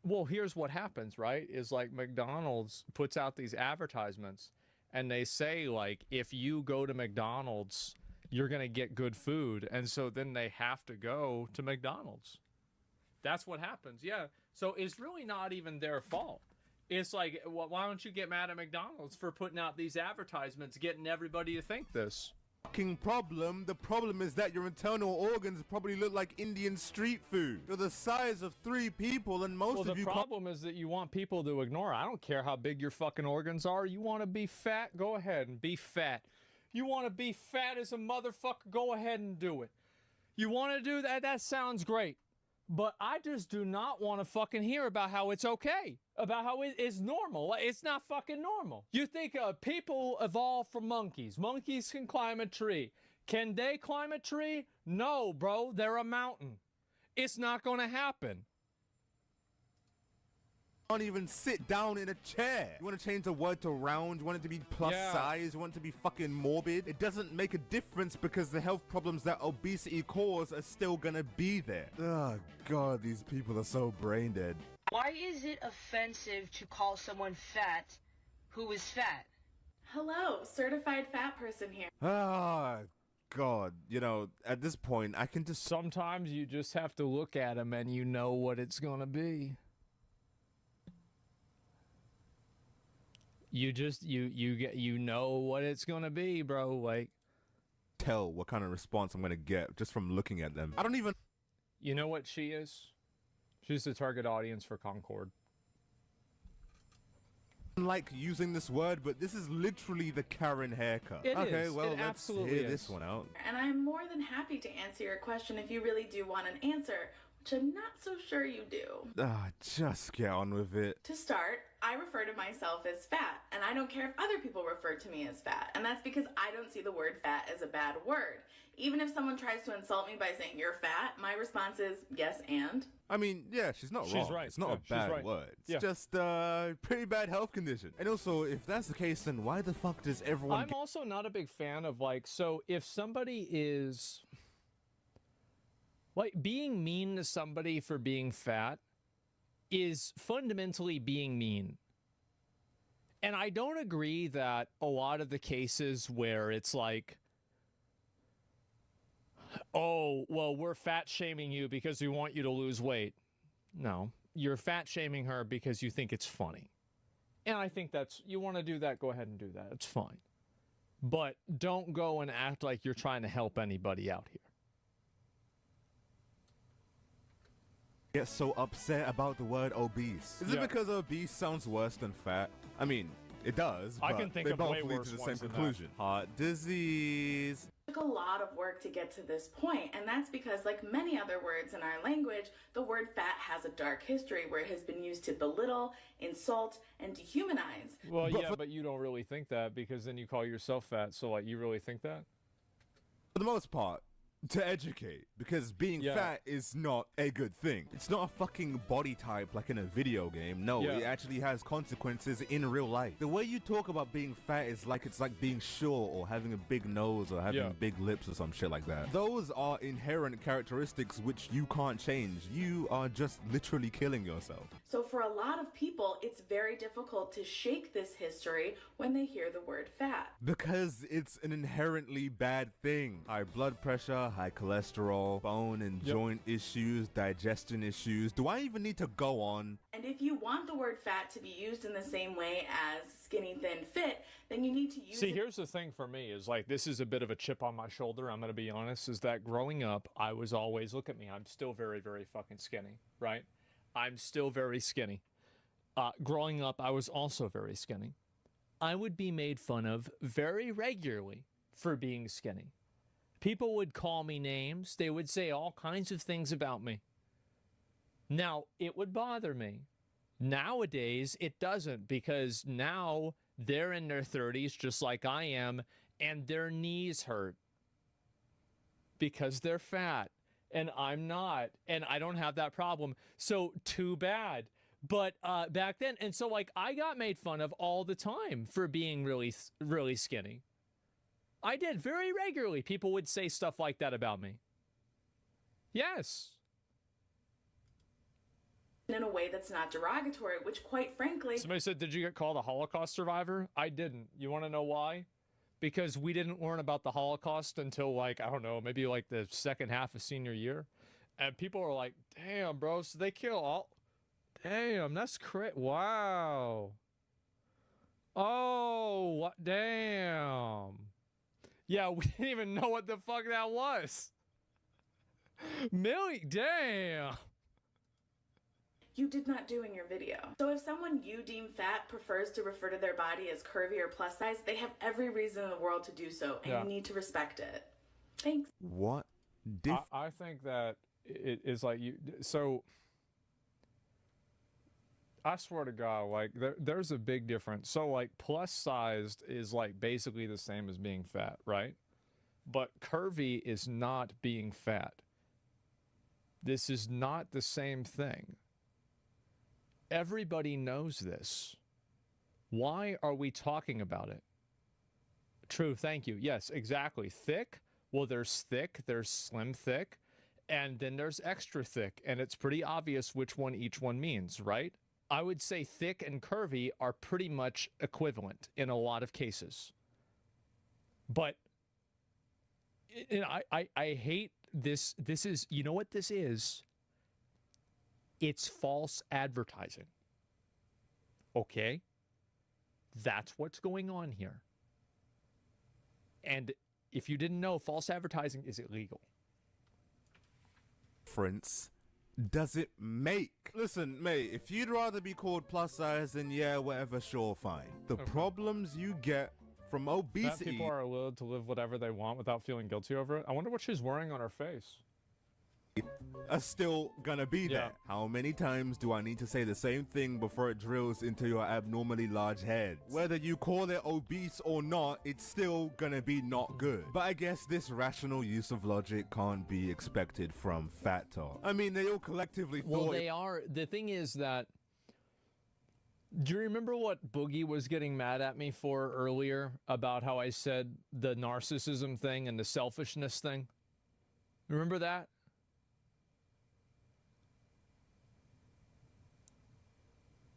Well, here's what happens, right? Is like McDonald's puts out these advertisements and they say like, if you go to McDonald's, you're going to get good food. And so then they have to go to McDonald's. That's what happens. Yeah. So it's really not even their fault. It's like, well, why don't you get mad at McDonald's for putting out these advertisements, getting everybody to think this? Problem. The problem is that your internal organs probably look like Indian street food. You're the size of 3 people and most of you... Well, the problem is that you want people to ignore it. I don't care how big your fucking organs are. You want to be fat? Go ahead and be fat. You want to be fat as a motherfucker? Go ahead and do it. You want to do that? That sounds great. But I just do not want to fucking hear about how it's okay. About how it is normal. It's not fucking normal. You think people evolved from monkeys. Monkeys can climb a tree. Can they climb a tree? No, bro. They're a mountain. It's not going to happen. Can't even sit down in a chair. You want to change the word to round? You want it to be plus size? You want it to be fucking morbid? It doesn't make a difference because the health problems that obesity cause are still gonna be there. Oh god, these people are so brain dead. Why is it offensive to call someone fat who is fat? Hello, certified fat person here. Ah, god. You know, at this point, I can just... Sometimes you just have to look at them and you know what it's gonna be. You just you know what it's gonna be, bro. Like, tell what kind of response I'm gonna get just from looking at them. I don't even... You know what she is? She's the target audience for Concord. Like using this word, but this is literally the Karen haircut. Okay, well, let's absolutely hear this one out. And I'm more than happy to answer your question if you really do want an answer, which I'm not so sure you do. Just get on with it. To start, I refer to myself as fat, and I don't care if other people refer to me as fat, and that's because I don't see the word fat as a bad word. Even if someone tries to insult me by saying you're fat, my response is yes and. I mean, yeah, she's not wrong. right. It's not Yeah, a she's bad right. word. It's Yeah. just pretty bad health condition. And also, if that's the case, then why the fuck does everyone I'm also not a big fan of like, so if somebody is like being mean to somebody for being fat is fundamentally being mean. And I don't agree that a lot of the cases where it's like, oh, well, we're fat shaming you because we want you to lose weight. No, you're fat shaming her because you think it's funny. And I think that's, you want to do that, go ahead and do that. It's fine. But don't go and act like you're trying to help anybody out here. get so upset about the word obese? Is it because obese sounds worse than fat? I mean, it does, I but can think they of both way lead worse to the same ones than that. conclusion. Heart disease. It took a lot of work to get to this point, and that's because, like many other words in our language, the word fat has a dark history where it has been used to belittle, insult, and dehumanize. Well, but you don't really think that because then you call yourself fat. So, like, you really think that? For the most part, to educate, because being fat is not a good thing. It's not a fucking body type like in a video game. No, it actually has consequences in real life. The way you talk about being fat is like it's like being short or having a big nose or having big lips or some shit like that. Those are inherent characteristics which you can't change. You are just literally killing yourself. So for a lot of people, it's very difficult to shake this history when they hear the word fat. Because it's an inherently bad thing. High blood pressure, high cholesterol, bone and joint issues, digestion issues. Do I even need to go on? And if you want the word fat to be used in the same way as skinny, thin, fit, then you need to use See, here's the thing for me is like, this is a bit of a chip on my shoulder. I'm going to be honest, is that growing up, I was always, look at me, I'm still very, very fucking skinny, right? I'm still very skinny. Growing up, I was also very skinny. I would be made fun of very regularly for being skinny. People would call me names. They would say all kinds of things about me. Now, it would bother me. Nowadays, it doesn't, because now they're in their 30s just like I am, and their knees hurt because they're fat, and I'm not, and I don't have that problem. So too bad. But back then, and so like I got made fun of all the time for being really, really skinny. I did very regularly. People would say stuff like that about me. Yes. in a way that's not derogatory, which quite frankly... Somebody said, did you get called a Holocaust survivor? I didn't. You want to know why? Because we didn't learn about the Holocaust until, like, I don't know, maybe like the second half of senior year. And people are like, damn, bro, so they kill all... Damn, that's crazy. Wow. Oh, damn. Yeah, we didn't even know what the fuck that was. Damn. You did not do in your video. So if someone you deem fat prefers to refer to their body as curvy or plus size, they have every reason in the world to do so, and you need to respect it. Thanks. What? I think that it is like you... So... I swear to God, like, there's a big difference. So, like, plus-sized is, like, basically the same as being fat, right? But curvy is not being fat. This is not the same thing. Everybody knows this. Why are we talking about it? True, thank you. Yes, exactly. Thick? Well, there's thick, there's slim thick, and then there's extra thick, and it's pretty obvious which one each one means, right? I would say thick and curvy are pretty much equivalent in a lot of cases. But I hate this. This is, you know what this is? It's false advertising. Okay? That's what's going on here. And if you didn't know, false advertising is illegal. Difference does it make? Listen, mate, if you'd rather be called plus size, then yeah, whatever, sure, fine. The problems you get from obesity... Fat people are allowed to live whatever they want without feeling guilty over it. I wonder what she's wearing on her face. are still gonna be there. How many times do I need to say the same thing before it drills into your abnormally large head? Whether you call it obese or not, it's still gonna be not good. But I guess this rational use of logic can't be expected from Fat Talk. I mean, they all collectively thought... Well, they are. The thing is that... Do you remember what Boogie was getting mad at me for earlier about how I said the narcissism thing and the selfishness thing? Remember that?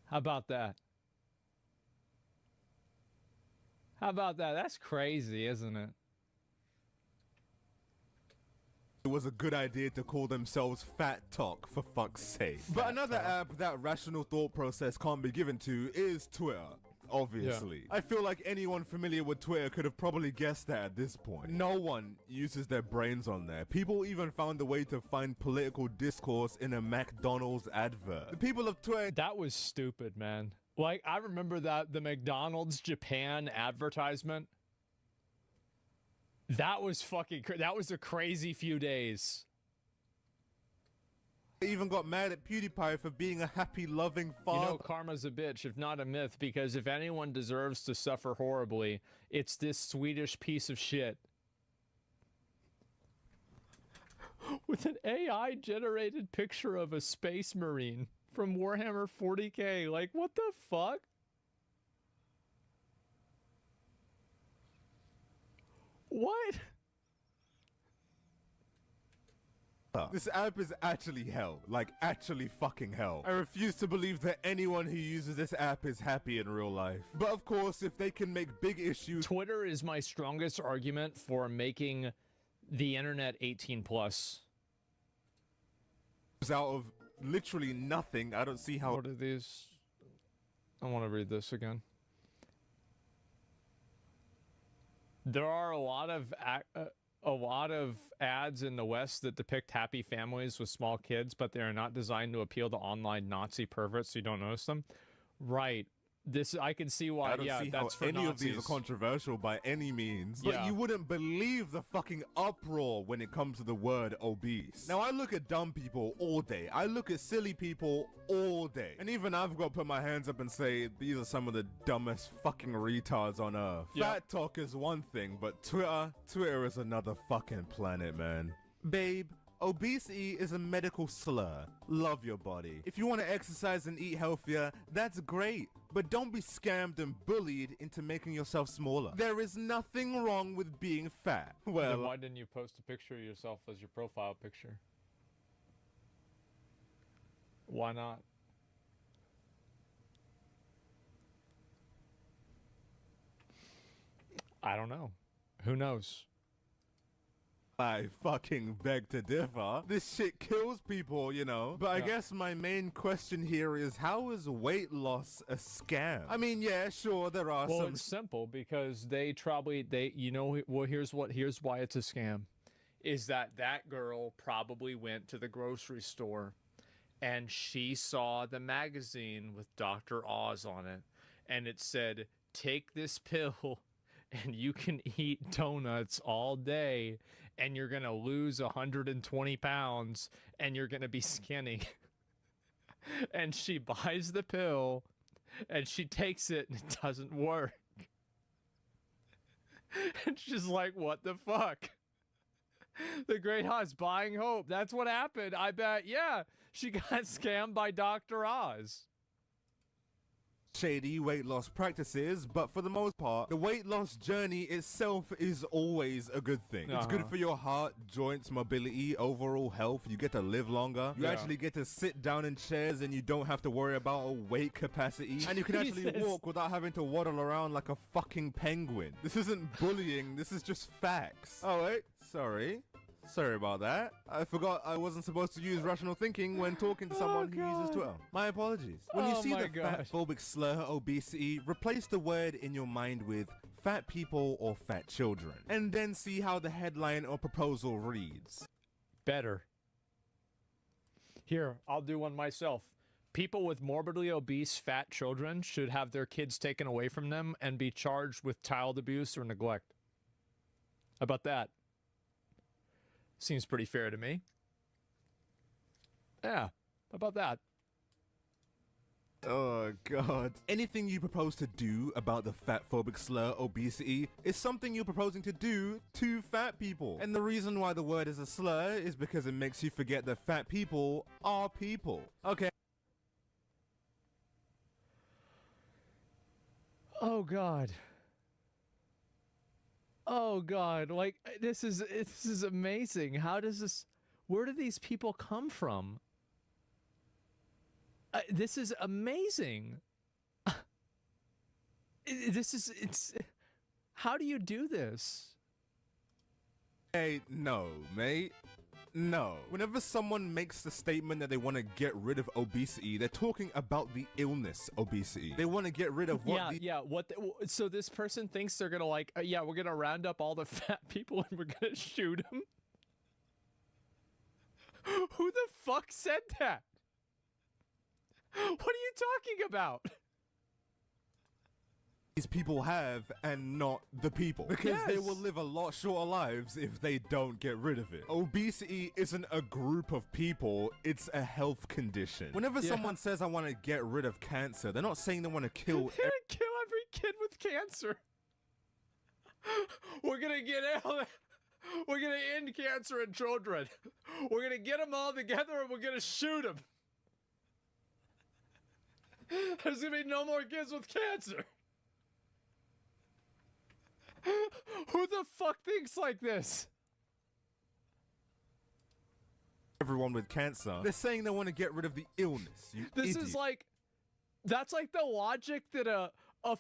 How about that? How about that? That's crazy, isn't it? It was a good idea to call themselves Fat Talk, for fuck's sake. But another app that rational thought process can't be given to is Twitter. Obviously. I feel like anyone familiar with Twitter could have probably guessed that at this point. No one uses their brains on there. People even found a way to find political discourse in a McDonald's advert. The people of Twitter... That was stupid, man. Like, I remember that, the McDonald's Japan advertisement. That was fucking... That was a crazy few days. They even got mad at PewDiePie for being a happy, loving father. You know, karma's a bitch, if not a myth, because if anyone deserves to suffer horribly, it's this Swedish piece of shit. With an AI-generated picture of a space marine from Warhammer 40K. Like, what the fuck? What? This app is actually hell. Like, actually fucking hell. I refuse to believe that anyone who uses this app is happy in real life. But of course, if they can make big issues... Twitter is my strongest argument for making the internet 18 plus. Out of literally nothing, I don't see how... What are these? I want to read this again. There are a lot of ads in the West that depict happy families with small kids, but they are not designed to appeal to online Nazi perverts, so you don't notice them. Right. This, I can see why. I don't see that's how for any Nazis. of these are controversial by any means. But you wouldn't believe the fucking uproar when it comes to the word obese. Now, I look at dumb people all day. I look at silly people all day. And even I've got to put my hands up and say, these are some of the dumbest fucking retards on earth. Fat talk is one thing, but Twitter is another fucking planet, man. Babe, obesity is a medical slur. Love your body. If you want to exercise and eat healthier, that's great. But don't be scammed and bullied into making yourself smaller. There is nothing wrong with being fat. Well, then why didn't you post a picture of yourself as your profile picture? Why not? I don't know. Who knows? I fucking beg to differ. This shit kills people, you know. But I guess my main question here is, how is weight loss a scam? I mean, yeah, sure, there are some... Well, it's simple because you know, well, here's why it's a scam. Is that girl probably went to the grocery store and she saw the magazine with Dr. Oz on it. And it said, take this pill and you can eat donuts all day and you're going to lose 120 pounds and you're going to be skinny. And she buys the pill and she takes it and it doesn't work. And she's like, what the fuck? The Great Oz buying hope. That's what happened. I bet, yeah, she got scammed by Dr. Oz. Shady weight loss practices, but for the most part, the weight loss journey itself is always a good thing. It's good for your heart, joints, mobility, overall health. You get to live longer. You actually get to sit down in chairs and you don't have to worry about a weight capacity. And you can actually walk without having to waddle around like a fucking penguin. This isn't bullying, this is just facts. Oh wait, Sorry about that. I forgot I wasn't supposed to use rational thinking when talking to someone who uses Twitter. My apologies. When you see the fatphobic slur obesity, replace the word in your mind with fat people or fat children. And then see how the headline or proposal reads. Better. Here, I'll do one myself. People with morbidly obese fat children should have their kids taken away from them and be charged with child abuse or neglect. How about that? Seems pretty fair to me. Yeah, how about that? Oh, God. Anything you propose to do about the fatphobic slur obesity is something you're proposing to do to fat people. And the reason why the word is a slur is because it makes you forget that fat people are people. Okay. Oh, God. Oh, God. Like, this is amazing. How does this... Where do these people come from? This is amazing. It's how do you do this? Hey, no, mate. No. Whenever someone makes the statement that they want to get rid of obesity, they're talking about the illness obesity. They want to get rid of what so this person thinks they're gonna like, we're gonna round up all the fat people and we're gonna shoot them. Who the fuck said that? What are you talking about? These people have and not the people. Because they will live a lot shorter lives if they don't get rid of it. Obesity isn't a group of people, it's a health condition. Whenever someone says I want to get rid of cancer, they're not saying they want to kill kill every kid with cancer. We're gonna end cancer in children. We're gonna get them all together and we're gonna shoot them. There's gonna be no more kids with cancer. Who the fuck thinks like this? everyone with cancer. They're saying they want to get rid of the illness. This is like, that's like the logic that a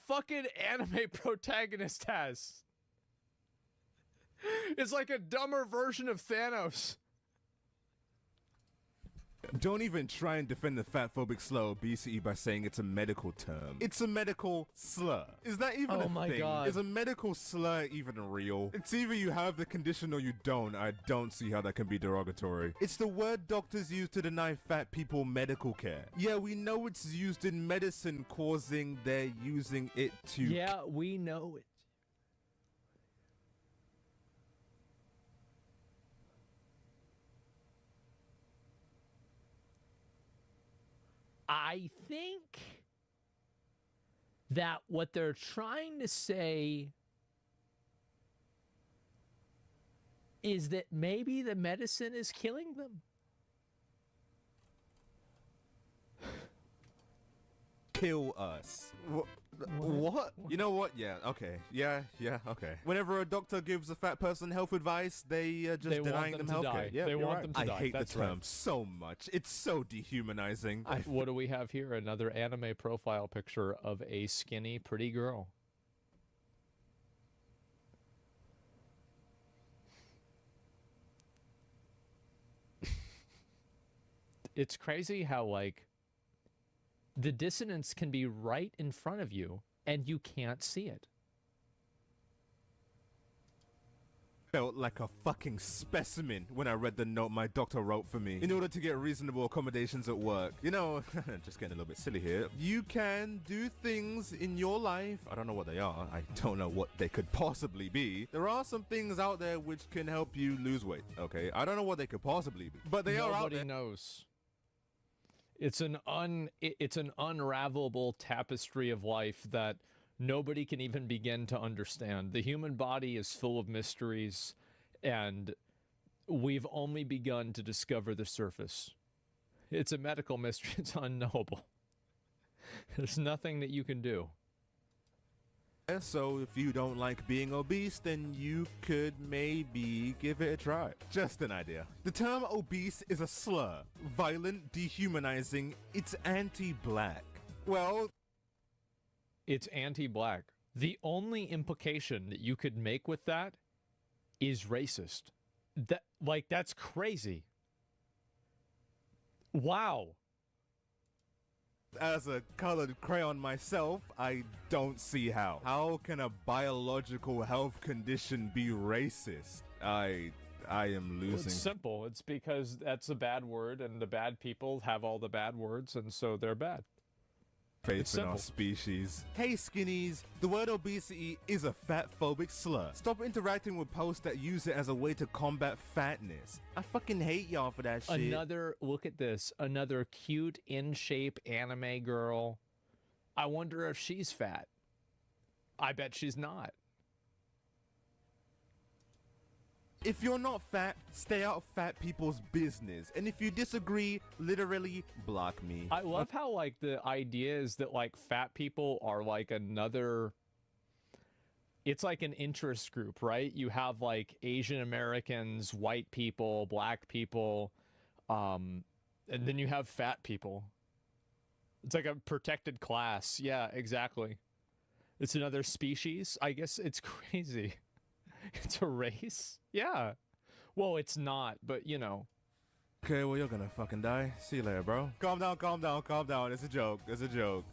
fucking anime protagonist has. It's like a dumber version of Thanos. Don't even try and defend the fatphobic slur obesity by saying it's a medical term. It's a medical slur. Is that even a thing? God. Is a medical slur even real? It's either you have the condition or you don't. I don't see how that can be derogatory. It's the word doctors use to deny fat people medical care. Yeah, we know it's used in medicine, causing they're using it to... Yeah, we know it. I think that what they're trying to say is that maybe the medicine is killing them. Kill us. What? You know what? Yeah, okay. Yeah, okay. Whenever a doctor gives a fat person health advice, they just denying them healthcare. Yeah, they want them to die. I hate That's the term so much. It's so dehumanizing. What do we have here? Another anime profile picture of a skinny, pretty girl. It's crazy how, like, the dissonance can be right in front of you and you can't see it. Felt like a fucking specimen when I read the note my doctor wrote for me in order to get reasonable accommodations at work. You know, just getting a little bit silly here. You can do things in your life. I don't know what they are. I don't know what they could possibly be. There are some things out there which can help you lose weight, okay? I don't know what they could possibly be, but they are out there. Nobody knows. It's an unravelable tapestry of life that nobody can even begin to understand. The human body is full of mysteries, and we've only begun to discover the surface. It's a medical mystery. It's unknowable. There's nothing that you can do. So if you don't like being obese, then you could maybe give it a try. Just an idea. The term obese is a slur, violent, dehumanizing. It's anti-black. Well, it's anti-black. The only implication that you could make with that is racist. That's crazy. Wow. As a colored crayon myself, I don't see how. How can a biological health condition be racist? I am losing. Well, it's simple. It's because that's a bad word, and the bad people have all the bad words, and so they're bad. Faith in our simple. species. Hey skinnies, the word obesity is a fat-phobic slur. Stop interacting with posts that use it as a way to combat fatness. I fucking hate y'all for that shit. Look at this. Another cute, in-shape anime girl. I wonder if she's fat. I bet she's not. If you're not fat, stay out of fat people's business. And if you disagree, literally block me. I love how, like, the idea is that, like, fat people are, like, another... It's like an interest group, right? You have, like, Asian Americans, white people, black people, and then you have fat people. It's like a protected class. Yeah, exactly. It's another species. I guess it's crazy. It's a race? Yeah. Well, it's not, but you know. Okay, well, you're gonna fucking die. See you later, bro. Calm down, calm down, calm down. It's a joke. It's a joke.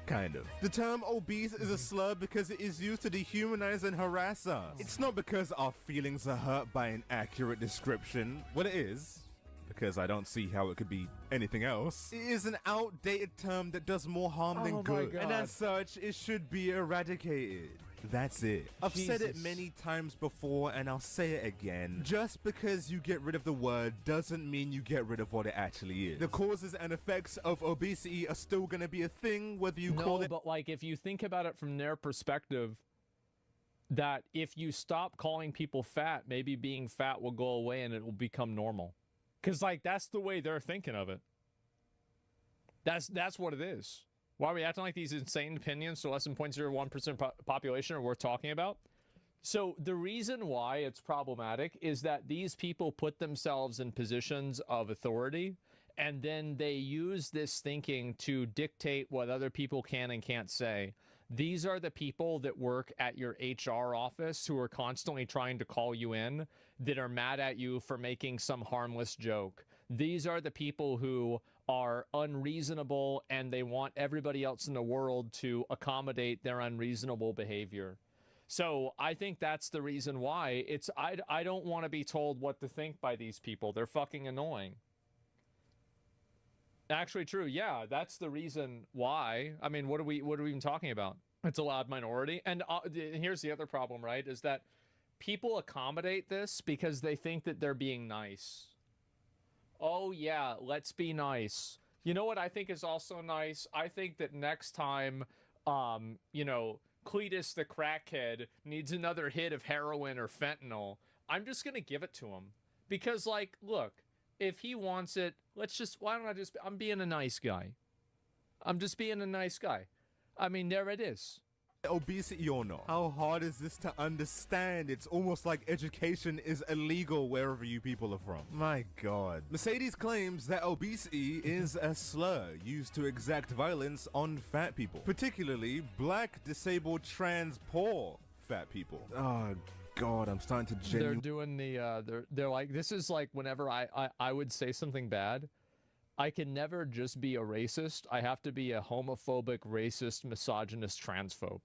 Kind of. The term obese is a slur because it is used to dehumanize and harass us. It's not because our feelings are hurt by an accurate description. Well, it is, because I don't see how it could be anything else. It is an outdated term that does more harm than good. And as such, it should be eradicated. That's it. I've said it many times before and I'll say it again. Just because you get rid of the word doesn't mean you get rid of what it actually is. The causes and effects of obesity are still gonna be a thing whether you call it— but like if you think about it from their perspective, that if you stop calling people fat, maybe being fat will go away and it will become normal. Cause like that's the way they're thinking of it. That's what it is. Why are we acting like these insane opinions to less than 0.01% population are worth talking about? So the reason why it's problematic is that these people put themselves in positions of authority, and then they use this thinking to dictate what other people can and can't say. These are the people that work at your HR office who are constantly trying to call you in, that are mad at you for making some harmless joke. These are the people who are unreasonable and they want everybody else in the world to accommodate their unreasonable behavior. So I think that's the reason why I don't want to be told what to think by these people. They're fucking annoying. Actually true. Yeah, that's the reason why. I mean, what are we even talking about? It's a loud minority. And here's the other problem, right? Is that people accommodate this because they think that they're being nice. Oh yeah, let's be nice. You know what I think is also nice? I think that next time, you know, Cletus the crackhead needs another hit of heroin or fentanyl, I'm just gonna give it to him. Because, like, look, if he wants it, I'm being a nice guy. I'm just being a nice guy. I mean, there it is. Obesity or not. How hard is this to understand? It's almost like education is illegal wherever you people are from. My god. Mercedes claims that obesity is a slur used to exact violence on fat people, particularly black, disabled, trans, poor fat people. Oh god, I'm starting to genuinely— They're doing the they're like, this is like whenever I would say something bad, I can never just be a racist. I have to be a homophobic, racist, misogynist, transphobe.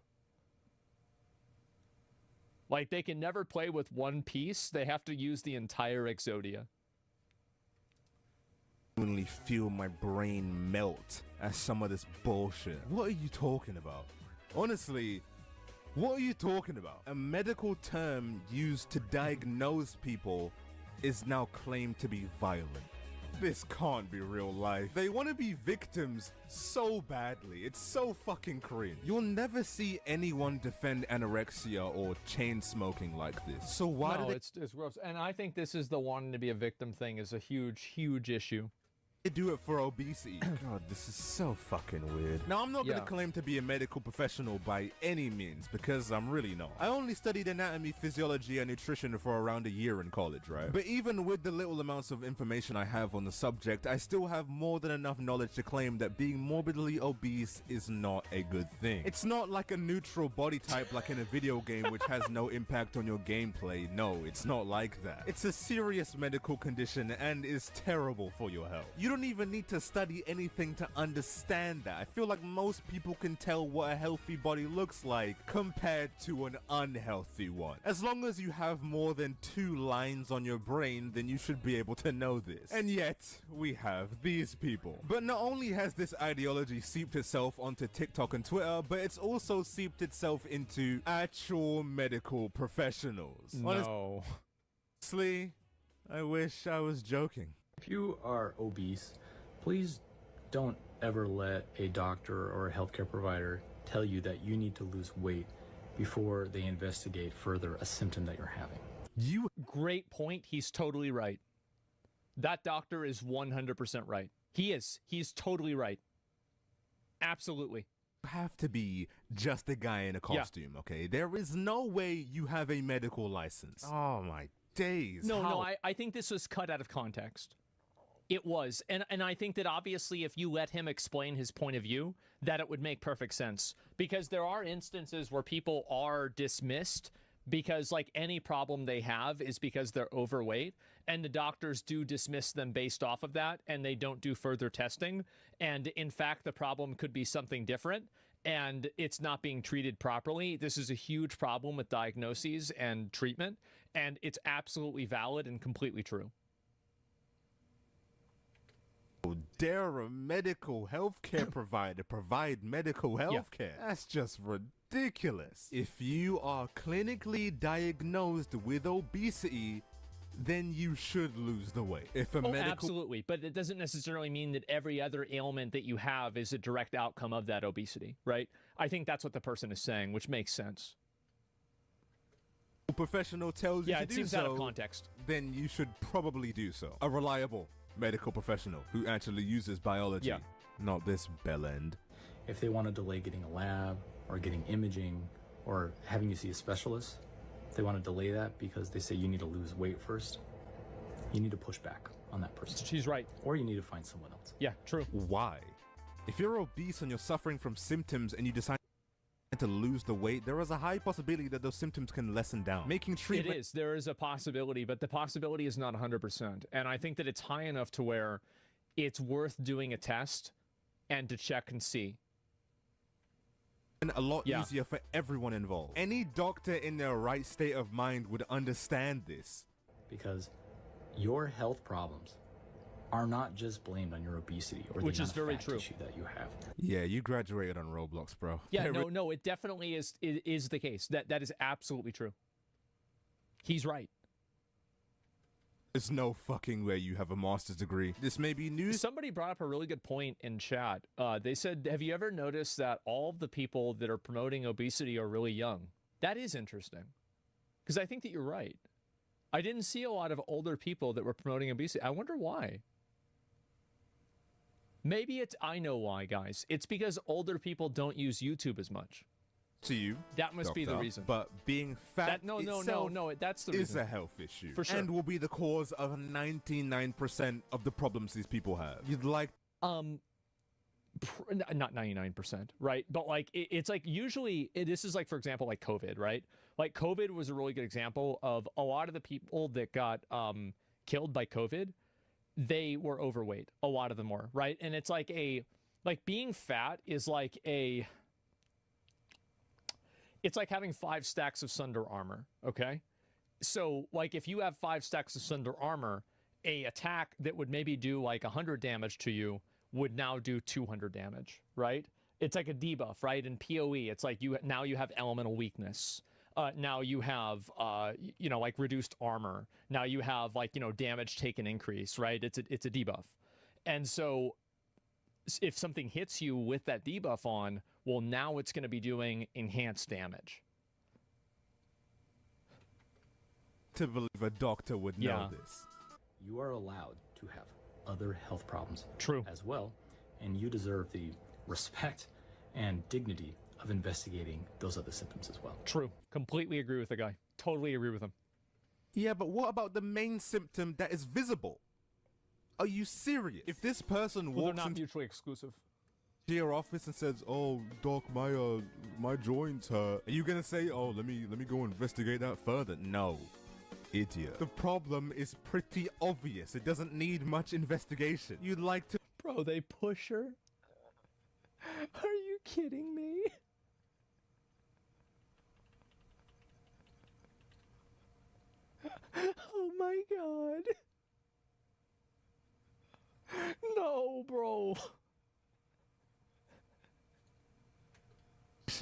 Like, they can never play with one piece. They have to use the entire Exodia. I feel my brain melt at some of this bullshit. What are you talking about? Honestly, what are you talking about? A medical term used to diagnose people is now claimed to be violent. This can't be real life. They want to be victims so badly. It's so fucking cringe. You'll never see anyone defend anorexia or chain smoking like this. So why do they— it's gross. And I think this is the wanting to be a victim thing is a huge, huge issue. They do it for obesity. God, this is so fucking weird. Now, I'm not gonna claim to be a medical professional by any means, because I'm really not. I only studied anatomy, physiology, and nutrition for around a year in college, right? But even with the little amounts of information I have on the subject, I still have more than enough knowledge to claim that being morbidly obese is not a good thing. It's not like a neutral body type like in a video game which has no impact on your gameplay. No, it's not like that. It's a serious medical condition and is terrible for your health. You don't don't even need to study anything to understand that. I feel like most people can tell what a healthy body looks like compared to an unhealthy one. As long as you have more than 2 lines on your brain, then you should be able to know this. And yet, we have these people. But not only has this ideology seeped itself onto TikTok and Twitter, but it's also seeped itself into actual medical professionals. No. Honestly, I wish I was joking. If you are obese, please don't ever let a doctor or a healthcare provider tell you that you need to lose weight before they investigate further a symptom that you're having. Great point. He's totally right. That doctor is 100% right. He is. He's totally right. Absolutely. Have to be just a guy in a costume, okay? There is no way you have a medical license. Oh my days. No, I think this was cut out of context. It was. And I think that obviously if you let him explain his point of view, that it would make perfect sense. Because there are instances where people are dismissed because like any problem they have is because they're overweight, and the doctors do dismiss them based off of that, and they don't do further testing. And in fact, the problem could be something different, and it's not being treated properly. This is a huge problem with diagnoses and treatment, and it's absolutely valid and completely true. Dare a medical healthcare provider provide medical healthcare? That's just ridiculous. If you are clinically diagnosed with obesity, then you should lose the weight. If a medical absolutely, but it doesn't necessarily mean that every other ailment that you have is a direct outcome of that obesity, right? I think that's what the person is saying, which makes sense. Professional tells you to it do seems so, out of context. then you should probably do so. A reliable medical professional who actually uses biology, not this bell end. If they want to delay getting a lab or getting imaging or having you see a specialist, if they want to delay that because they say you need to lose weight first, you need to push back on that person. She's right. Or you need to find someone else. Yeah, true. Why? If you're obese and you're suffering from symptoms and you decide to lose the weight, there is a high possibility that those symptoms can lessen down, making treatment. It is. There is a possibility, but the possibility is not 100%. And I think that it's high enough to where it's worth doing a test and to check and see. And a lot easier for everyone involved. Any doctor in their right state of mind would understand this. Because your health problems are not just blamed on your obesity or which the is very true tissue that you have. Yeah, you graduated on Roblox, bro. Yeah, no, it definitely is the case. That is absolutely true. He's right. There's no fucking way you have a master's degree. This may be news. Somebody brought up a really good point in chat. They said, have you ever noticed that all of the people that are promoting obesity are really young? That is interesting. Because I think that you're right. I didn't see a lot of older people that were promoting obesity. I wonder why. Maybe it's, I know why, guys. It's because older people don't use YouTube as much. To you, that must be the reason. But being fat no, that's the is reason. a health issue. For sure. And will be the cause of 99% of the problems these people have. You'd like... Not 99%, right? But like, it's like usually, this is like, for example, like COVID, right? Like COVID was a really good example of a lot of the people that got killed by COVID, they were overweight. A lot of them were, right? And it's like being fat is like it's like having 5 stacks of Sunder armor, okay? So like if you have 5 stacks of Sunder armor, a attack that would maybe do like 100 damage to you would now do 200 damage, right? It's like a debuff, right? In PoE, it's like now you have elemental weakness. Now you have, like reduced armor. Now you have like, damage taken increase, right? It's a debuff. And so if something hits you with that debuff on, well, now it's going to be doing enhanced damage. To believe a doctor would know this. You are allowed to have other health problems as well, and you deserve the respect and dignity of investigating those other symptoms as well. True. Completely agree with the guy. Totally agree with him. Yeah, but what about the main symptom that is visible? Are you serious? If this person walks they're not into mutually exclusive. your office and says, "Oh, doc, my joints hurt," are you gonna say, "Oh, let me go investigate that further"? No. idiot. The problem is pretty obvious. It doesn't need much investigation. You'd like to... Bro, they push her? Are you kidding me? Oh my god. No, bro.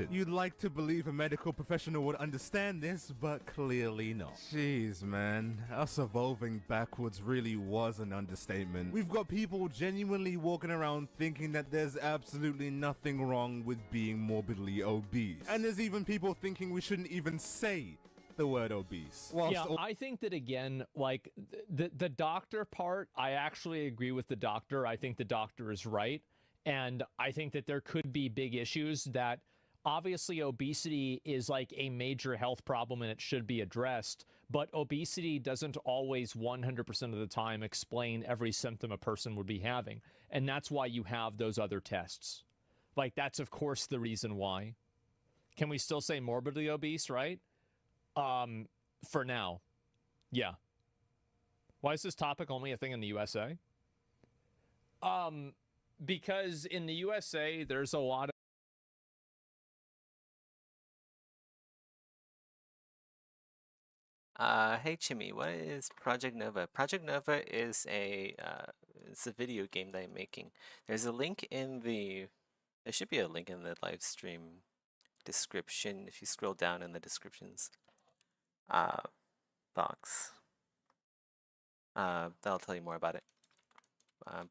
You'd like to believe a medical professional would understand this, but clearly not. Jeez, man. Us evolving backwards really was an understatement. We've got people genuinely walking around thinking that there's absolutely nothing wrong with being morbidly obese. And there's even people thinking we shouldn't even say the word obese. Yeah, I think that, again, like, the doctor part, I actually agree with the doctor. I think the doctor is right. And I think that there could be big issues that... Obviously, obesity is like a major health problem and it should be addressed, but obesity doesn't always 100% of the time explain every symptom a person would be having. And that's why you have those other tests. Like, that's, of course, the reason why. Can we still say morbidly obese, right? For now. Yeah. Why is this topic only a thing in the USA? Because in the USA, there's a lot of... Hey Chimmy, what is Project Nova? Project Nova is it's a video game that I'm making. There's a link in the, there should be a link in the live stream description if you scroll down in the descriptions box. That'll tell you more about it.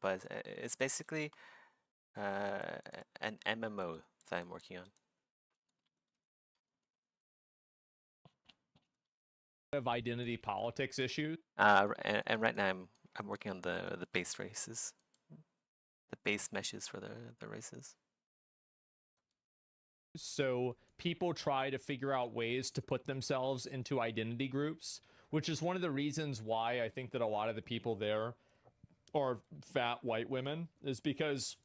But it's basically an MMO that I'm working on. Of identity politics issues. And right now I'm working on the base races, the base meshes for the races. So people try to figure out ways to put themselves into identity groups, which is one of the reasons why I think that a lot of the people there are fat white women, is because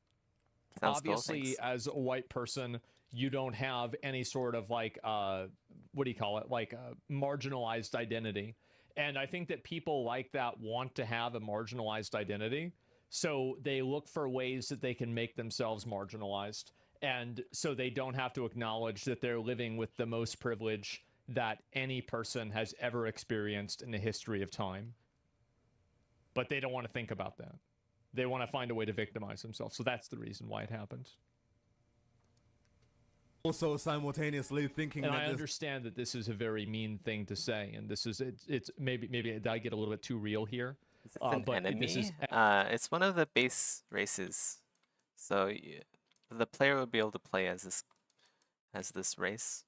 obviously as a white person, you don't have any sort of like, what do you call it? Like a marginalized identity. And I think that people like that want to have a marginalized identity. So they look for ways that they can make themselves marginalized. And so they don't have to acknowledge that they're living with the most privilege that any person has ever experienced in the history of time. But they don't want to think about that. They want to find a way to victimize themselves. So that's the reason why it happens. Also simultaneously thinking and that I understand that this is a very mean thing to say, and this is it's maybe I get a little bit too real here. Is this an enemy? It's one of the base races, so the player will be able to play as this race.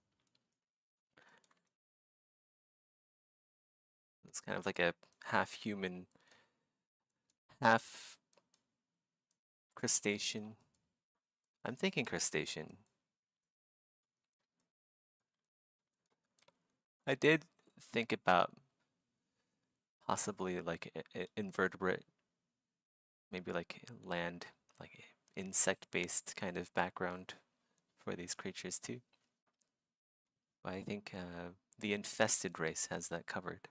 It's kind of like a half human, half crustacean. I'm thinking crustacean. I did think about possibly like invertebrate, maybe like land, like insect-based kind of background for these creatures too. But I think the infested race has that covered.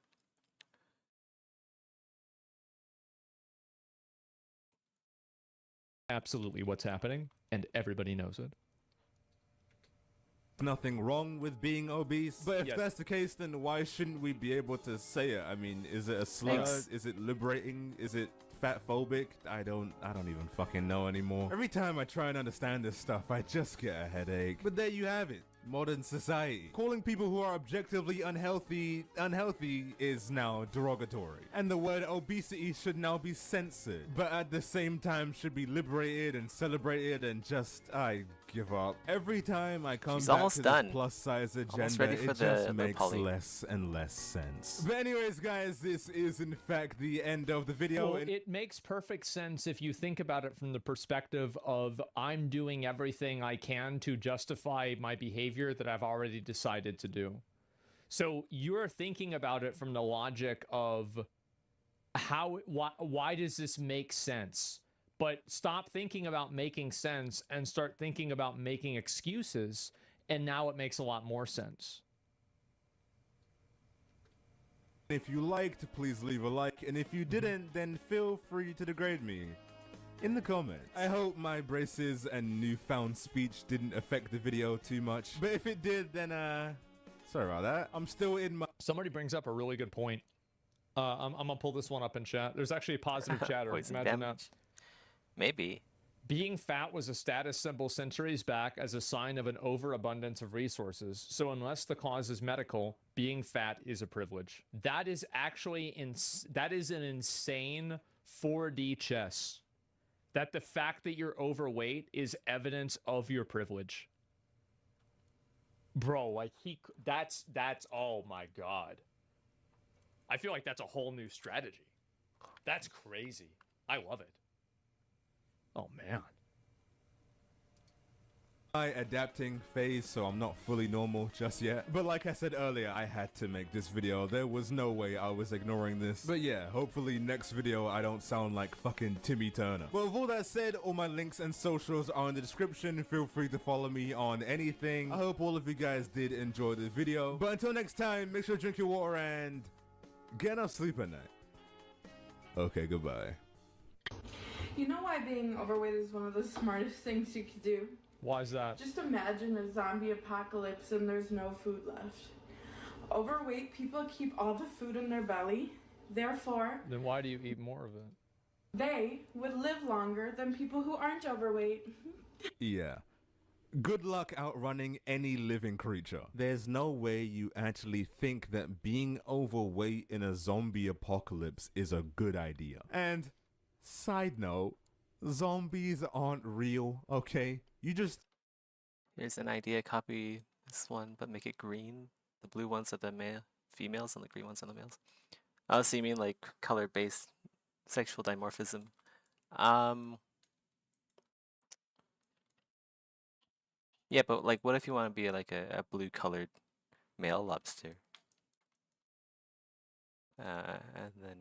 Absolutely what's happening, and everybody knows it. Nothing wrong with being obese, but if that's the case, then why shouldn't we be able to say it? I mean, is it a slur? Thanks. Is it liberating? Is it fat phobic? I don't even fucking know anymore. Every time I try and understand this stuff, I just get a headache. But there you have it. Modern society. Calling people who are objectively unhealthy is now derogatory. And the word obesity should now be censored, but at the same time should be liberated and celebrated, and just, I give up. Every time I come back to this plus size agenda, it just makes less and less sense. But anyways, guys, this is in fact the end of the video. Well, it makes perfect sense if you think about it from the perspective of I'm doing everything I can to justify my behavior that I've already decided to do. So you're thinking about it from the logic of why does this make sense? But stop thinking about making sense and start thinking about making excuses, and now it makes a lot more sense. If you liked, please leave a like, and if you didn't, then feel free to degrade me in the comments. I hope my braces and newfound speech didn't affect the video too much, but if it did, then sorry about that. I'm still in my— Somebody brings up a really good point. I'm gonna pull this one up in chat. There's actually a positive chatter. Poison Imagine damage. that. Maybe. Being fat was a status symbol centuries back as a sign of an overabundance of resources. So unless the cause is medical, being fat is a privilege. That is actually that is an insane 4D chess. That the fact that you're overweight is evidence of your privilege. Bro, like that's oh my god. I feel like that's a whole new strategy. That's crazy. I love it. Oh man. my adapting phase, so I'm not fully normal just yet. But like I said earlier, I had to make this video. There was no way I was ignoring this. But yeah, hopefully next video I don't sound like fucking Timmy Turner. But with all that said, all my links and socials are in the description. Feel free to follow me on anything. I hope all of you guys did enjoy this video. But until next time, make sure to drink your water and get enough sleep at night. Okay, goodbye. You know why being overweight is one of the smartest things you could do? Why is that? Just imagine a zombie apocalypse and there's no food left. Overweight people keep all the food in their belly. Therefore, Then why do you eat more of it? they would live longer than people who aren't overweight. Yeah. Good luck outrunning any living creature. There's no way you actually think that being overweight in a zombie apocalypse is a good idea. And side note, zombies aren't real, okay? You just... Here's an idea, copy this one, but make it green. The blue ones are the females and the green ones are the males. Oh, so you mean like color-based sexual dimorphism. Yeah, but like what if you want to be like a blue-colored male lobster? And then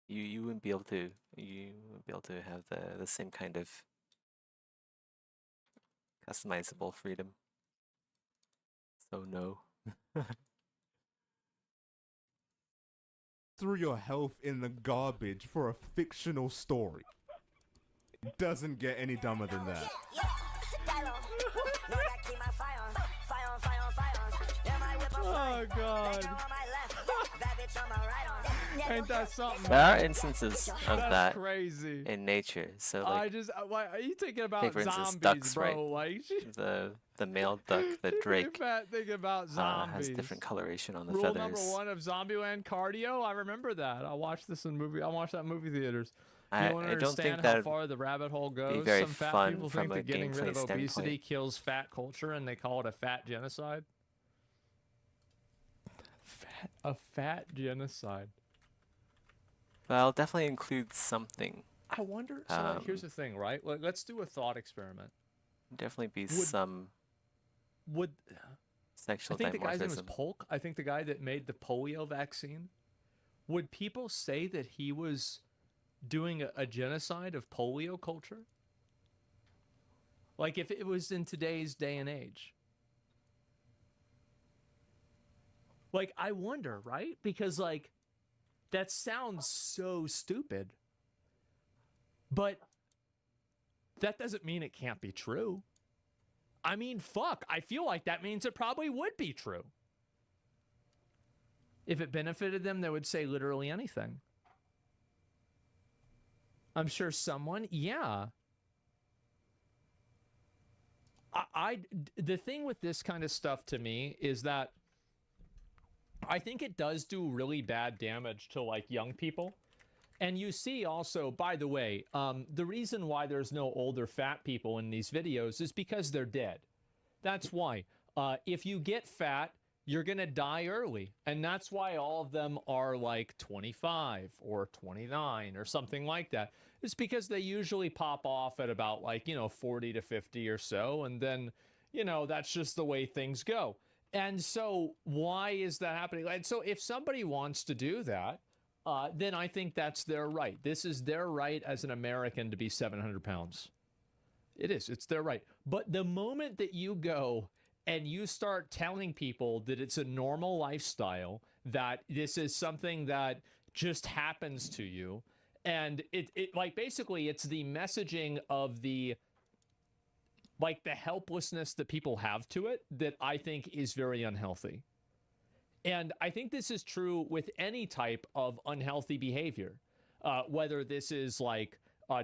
you wouldn't be able to have the same kind of customizable freedom. So no. threw your health in the garbage for a fictional story. It doesn't get any dumber than that. Oh god. Ain't that something? There are instances of That's that crazy. in nature. So I like, just, why are you thinking about take for instance zombies, ducks, bro? right? Like, The male duck, the drake, thinking about zombies. has different coloration on the Rule feathers. number one of Zombieland cardio. I remember that. I watched this in movie. I watched that in movie theaters. I You don't don't understand think how that'd far the rabbit hole goes. very Some fat fun people from think a that getting rid of gameplay obesity standpoint. kills fat culture, and they call it a fat genocide. A fat genocide. Well, definitely includes something. I wonder. So like, here's the thing, right? Let's do a thought experiment. Definitely be some Would sexual I think the guy's name was dimorphism. Polk. I think the guy that made the polio vaccine. Would people say that he was doing a genocide of polio culture? Like if it was in today's day and age. Like I wonder, right? Because like that sounds so stupid. But that doesn't mean it can't be true. I mean, fuck, I feel like that means it probably would be true. If it benefited them, they would say literally anything. I'm sure someone, yeah. The thing with this kind of stuff to me is that I think it does do really bad damage to like young people. And you see also, by the way, the reason why there's no older fat people in these videos is because they're dead. That's why. If you get fat, you're going to die early. And that's why all of them are like 25 or 29 or something like that. It's because they usually pop off at about like, 40 to 50 or so. And then, that's just the way things go. And so why is that happening? And so if somebody wants to do that, then I think that's their right. This is their right as an American to be 700 pounds. It is. It's their right. But the moment that you go and you start telling people that it's a normal lifestyle, that this is something that just happens to you, and it like basically it's the messaging of the like the helplessness that people have to it that I think is very unhealthy. And I think this is true with any type of unhealthy behavior, whether this is like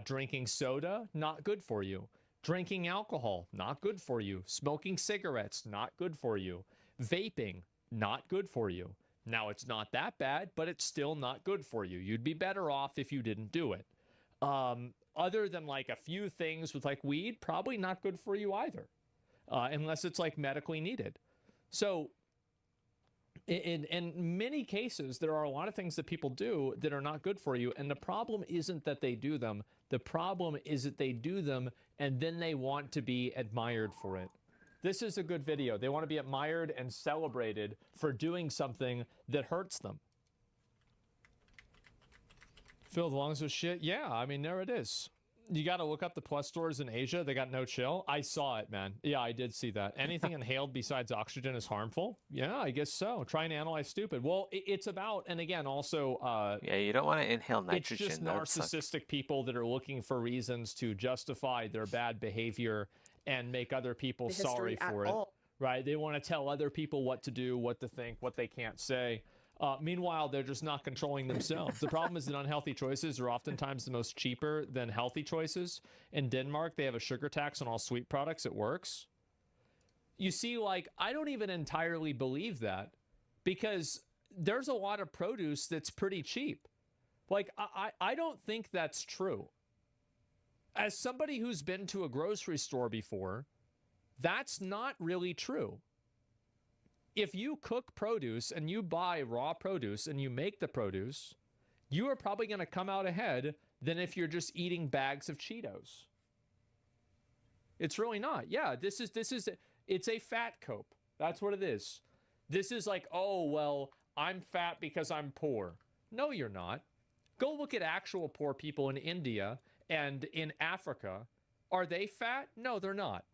drinking soda, not good for you. Drinking alcohol, not good for you. Smoking cigarettes, not good for you. Vaping, not good for you. Now, it's not that bad, but it's still not good for you. You'd be better off if you didn't do it. Other than like a few things with like weed, probably not good for you either, unless it's like medically needed. So in many cases, there are a lot of things that people do that are not good for you. And the problem isn't that they do them. The problem is that they do them and then they want to be admired for it. This is a good video. They want to be admired and celebrated for doing something that hurts them. Fill the lungs with shit? Yeah, I mean, there it is. You got to look up the Plus stores in Asia. They got no chill. I saw it, man. Yeah, I did see that. Anything inhaled besides oxygen is harmful? Yeah, I guess so. Try and analyze stupid. Well, it's about, and again, also... yeah, you don't want to inhale nitrogen. It's just narcissistic people that are looking for reasons to justify their bad behavior and make other people sorry for it. Right? They want to tell other people what to do, what to think, what they can't say. Meanwhile, they're just not controlling themselves. The problem is that unhealthy choices are oftentimes the most cheaper than healthy choices. In Denmark, they have a sugar tax on all sweet products. It works. You see, like, I don't even entirely believe that because there's a lot of produce that's pretty cheap. Like, I don't think that's true. As somebody who's been to a grocery store before, that's not really true. If you cook produce and you buy raw produce and you make the produce, you are probably going to come out ahead than if you're just eating bags of Cheetos. It's really not. Yeah, it's a fat cope. That's what it is. This is like, oh, well, I'm fat because I'm poor. No, you're not. Go look at actual poor people in India and in Africa. Are they fat? No, they're not.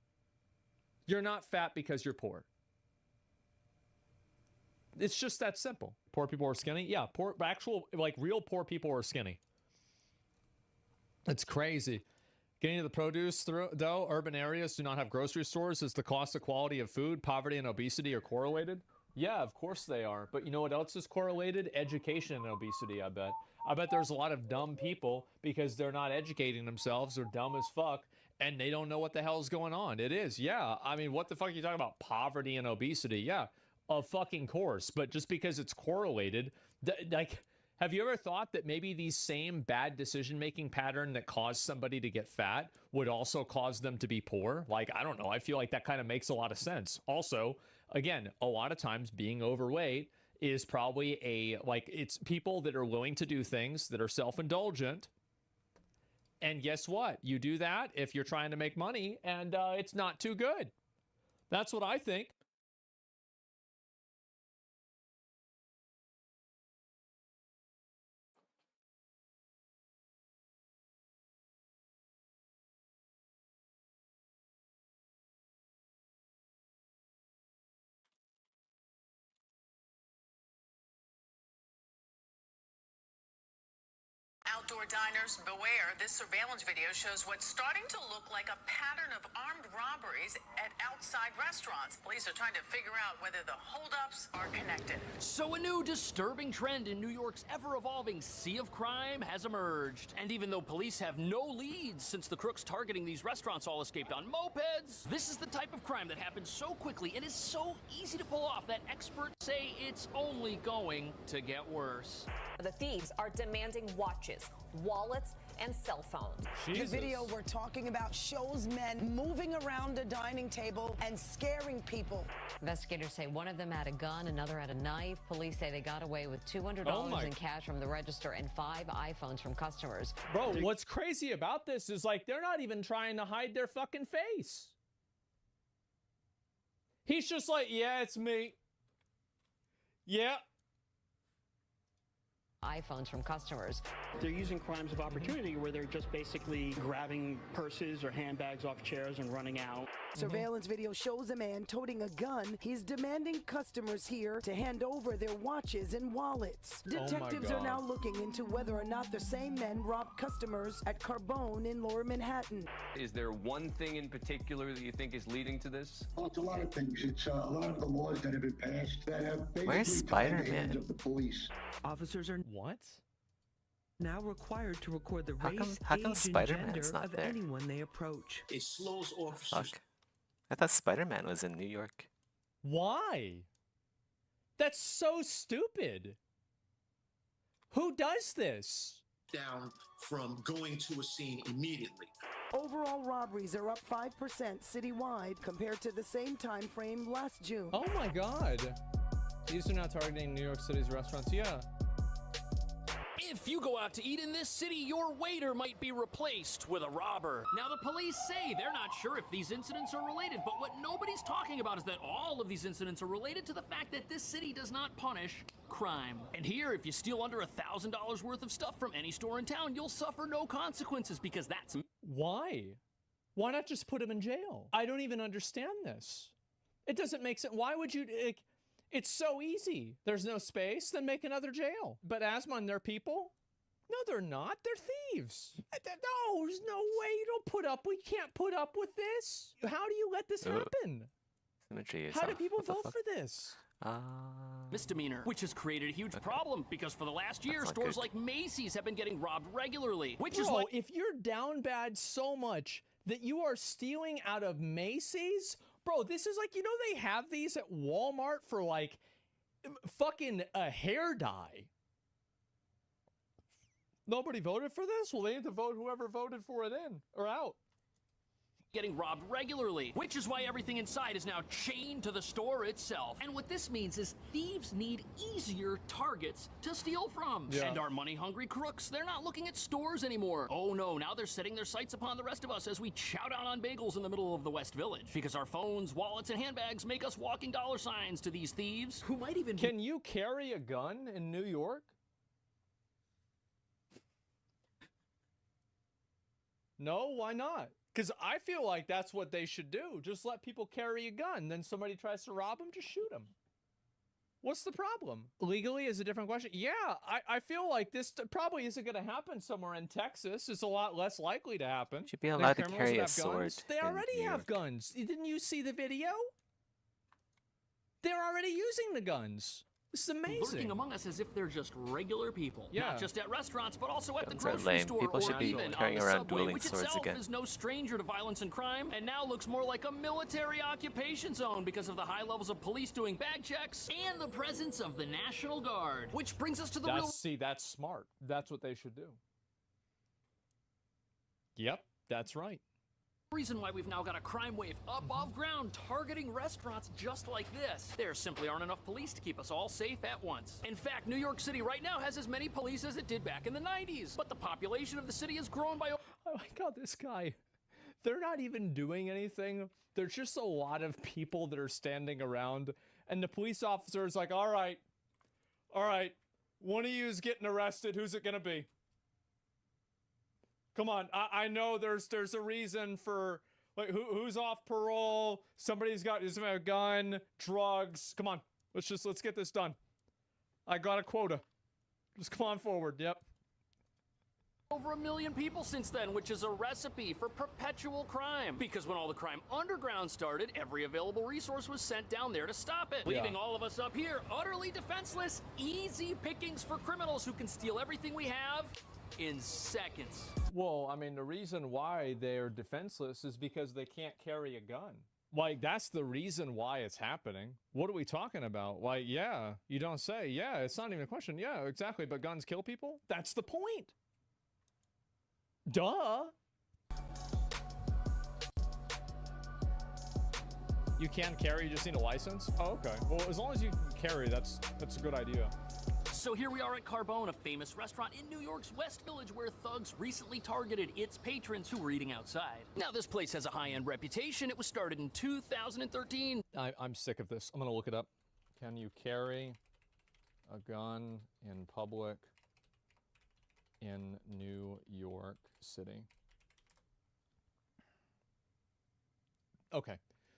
You're not fat because you're poor. It's just that simple. Poor people are skinny. Yeah, poor, actual, like real poor people are skinny. It's crazy. Getting to the produce, though, urban areas do not have grocery stores. Is the cost of quality of food, poverty, and obesity are correlated? Yeah, of course they are. But you know what else is correlated? Education and obesity, I bet. I bet there's a lot of dumb people because they're not educating themselves. They're dumb as fuck, and they don't know what the hell's going on. It is, yeah. I mean, what the fuck are you talking about? Poverty and obesity, yeah. Of fucking course, but just because it's correlated, like, have you ever thought that maybe these same bad decision-making pattern that caused somebody to get fat would also cause them to be poor? Like, I don't know. I feel like that kind of makes a lot of sense. Also, again, a lot of times being overweight is probably it's people that are willing to do things that are self-indulgent. And guess what? You do that if you're trying to make money, and it's not too good. That's what I think. Outdoor diners, beware. This surveillance video shows what's starting to look like a pattern of armed robberies at outside restaurants. Police are trying to figure out whether the holdups are connected. So a new disturbing trend in New York's ever-evolving sea of crime has emerged. And even though police have no leads since the crooks targeting these restaurants all escaped on mopeds, this is the type of crime that happens so quickly and is so easy to pull off that experts say it's only going to get worse. The thieves are demanding watches, wallets, and cell phones. Jesus. The video we're talking about shows men moving around a dining table and scaring people. Investigators say one of them had a gun, another had a knife. Police say they got away with $200 in cash from the register and 5 iPhones from customers. Bro, what's crazy about this is like they're not even trying to hide their fucking face. He's just like, yeah, it's me. Yeah. iPhones from customers. They're using crimes of opportunity where they're just basically grabbing purses or handbags off chairs and running out. Surveillance video shows a man toting a gun. He's demanding customers here to hand over their watches and wallets. Detectives are now looking into whether or not the same men robbed customers at Carbone in Lower Manhattan. Is there one thing in particular that you think is leading to this? Well, it's a lot of things. It's a lot of the laws that have been passed that have Where's basically tied the Spider-Man? hands of the police. Officers are what? Now required to record the How race, come- how come age, and Spider-Man's gender not of there? anyone they approach. It slows officers Fuck. I thought Spider-Man was in New York. Why? That's so stupid. Who does this? down from going to a scene immediately. Overall robberies are up 5% citywide compared to the same time frame last June. Oh my God. These are not targeting New York City's restaurants. Yeah. If you go out to eat in this city, your waiter might be replaced with a robber. Now, the police say they're not sure if these incidents are related, but what nobody's talking about is that all of these incidents are related to the fact that this city does not punish crime. And here, if you steal under $1,000 worth of stuff from any store in town, you'll suffer no consequences because that's... Why? Why not just put him in jail? I don't even understand this. It doesn't make sense. Why would you... It's so easy. There's no space, then make another jail. But Asmon, they're people? No, they're not. They're thieves. No, there's no way. You don't put up. We can't put up with this. How do you let this happen? Symmetry is How do off. people What the vote fuck? for this? Misdemeanor, which has created a huge problem because for the last year, That's not stores good. like Macy's have been getting robbed regularly, which is Bro, why... if you're down bad so much that you are stealing out of Macy's, bro, this is like, you know, they have these at Walmart for like fucking a hair dye. Nobody voted for this? Well, they need to vote whoever voted for it in or out. Getting robbed regularly, which is why everything inside is now chained to the store itself. And what this means is thieves need easier targets to steal from. Yeah. And our money-hungry crooks, they're not looking at stores anymore. Oh no, now they're setting their sights upon the rest of us as we chow down on bagels in the middle of the West Village. Because our phones, wallets, and handbags make us walking dollar signs to these thieves, who might even... Can you carry a gun in New York? No, why not? Because I feel like that's what they should do. Just let people carry a gun. Then somebody tries to rob them, just shoot them. What's the problem? Legally is a different question. Yeah, I feel like this probably isn't going to happen somewhere in Texas. It's a lot less likely to happen. Should be than allowed to criminals carry that a have sword guns. They in already New have York. guns. Didn't you see the video? They're already using the guns. This is amazing. lurking among us as if they're just regular people. Yeah. Not just at restaurants, but also at the Guns are grocery lame. store People or should be even on carrying the around subway, dueling which swords itself again. is no stranger to violence and crime, and now looks more like a military occupation zone because of the high levels of police doing bag checks and the presence of the National Guard. Which brings us to the real... See, that's smart. That's what they should do. Yep, that's right. reason why we've now got a crime wave above ground targeting restaurants just like this. There simply aren't enough police to keep us all safe at once. In fact, New York City right now has as many police as it did back in the 90s, but the population of the city has grown by... Oh my God, this guy. They're not even doing anything. There's just a lot of people that are standing around, and the police officer is like, all right, one of you is getting arrested. Who's it gonna be? Come on, I know there's a reason for, like, who's off parole? Somebody's got a gun, drugs. Come on, let's get this done. I got a quota. Just come on forward. Yep. Over 1 million people since then, which is a recipe for perpetual crime. Because when all the crime underground started, every available resource was sent down there to stop it, leaving all of us up here utterly defenseless, easy pickings for criminals who can steal everything we have in seconds. Well, I mean, the reason why they're defenseless is because they can't carry a gun. Like, that's the reason why it's happening. What are we talking about? Like, yeah, you don't say. Yeah, it's not even a question. Yeah, exactly. But guns kill people? That's the point. Duh. You can carry, you just need a license? Oh, okay. Well, as long as you can carry, that's a good idea. So here we are at Carbone, a famous restaurant in New York's West Village where thugs recently targeted its patrons who were eating outside. Now, this place has a high-end reputation. It was started in 2013. I'm sick of this. I'm gonna look it up. Can you carry a gun in public in New York City. Okay,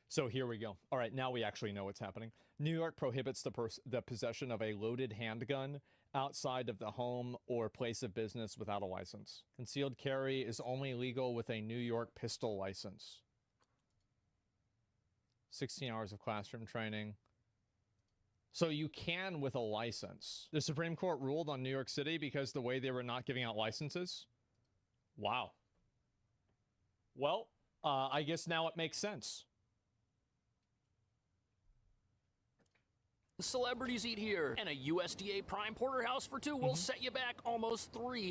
so here we go. All right, now we actually know what's happening. New York prohibits the possession of a loaded handgun outside of the home or place of business without a license. Concealed carry is only legal with a New York pistol license. 16 hours of classroom training. So you can with a license. The Supreme Court ruled on New York City because the way they were not giving out licenses. Wow. Well, I guess now it makes sense. Celebrities eat here, and a USDA prime porterhouse for two will set you back almost $300.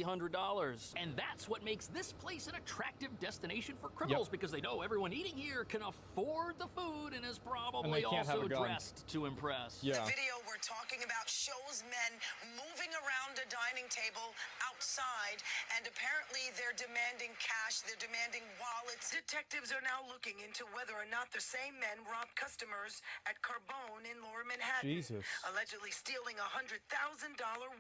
And that's what makes this place an attractive destination for criminals, because they know everyone eating here can afford the food and is probably also dressed to impress. The video we're talking about shows men moving around a dining table outside, and apparently they're demanding cash, they're demanding wallets. Detectives are now looking into whether or not the same men robbed customers at Carbone in Lower Manhattan. Jesus. Allegedly stealing a $100,000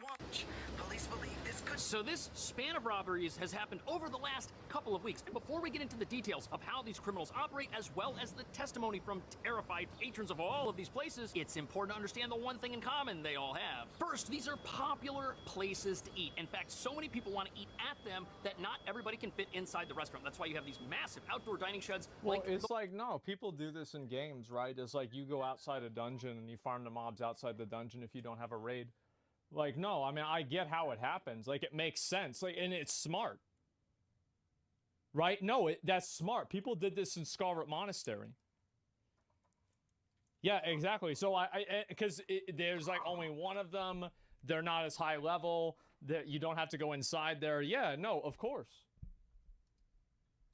watch. Police believe this could... So this span of robberies has happened over the last couple of weeks. And before we get into the details of how these criminals operate, as well as the testimony from terrified patrons of all of these places, it's important to understand the one thing in common they all have. First, these are popular places to eat. In fact, so many people want to eat at them that not everybody can fit inside the restaurant. That's why you have these massive outdoor dining sheds. Well, it's like, no, people do this in games, right? It's like you go outside a dungeon and you farm the mobs outside the dungeon if you don't have a raid. Like, no, I mean, I get how it happens. Like, it makes sense. Like, and it's smart. Right? No, that's smart. People did this in Scarlet Monastery. Yeah, exactly. So because there's like only one of them. They're not as high level. That you don't have to go inside there. Yeah, no, of course.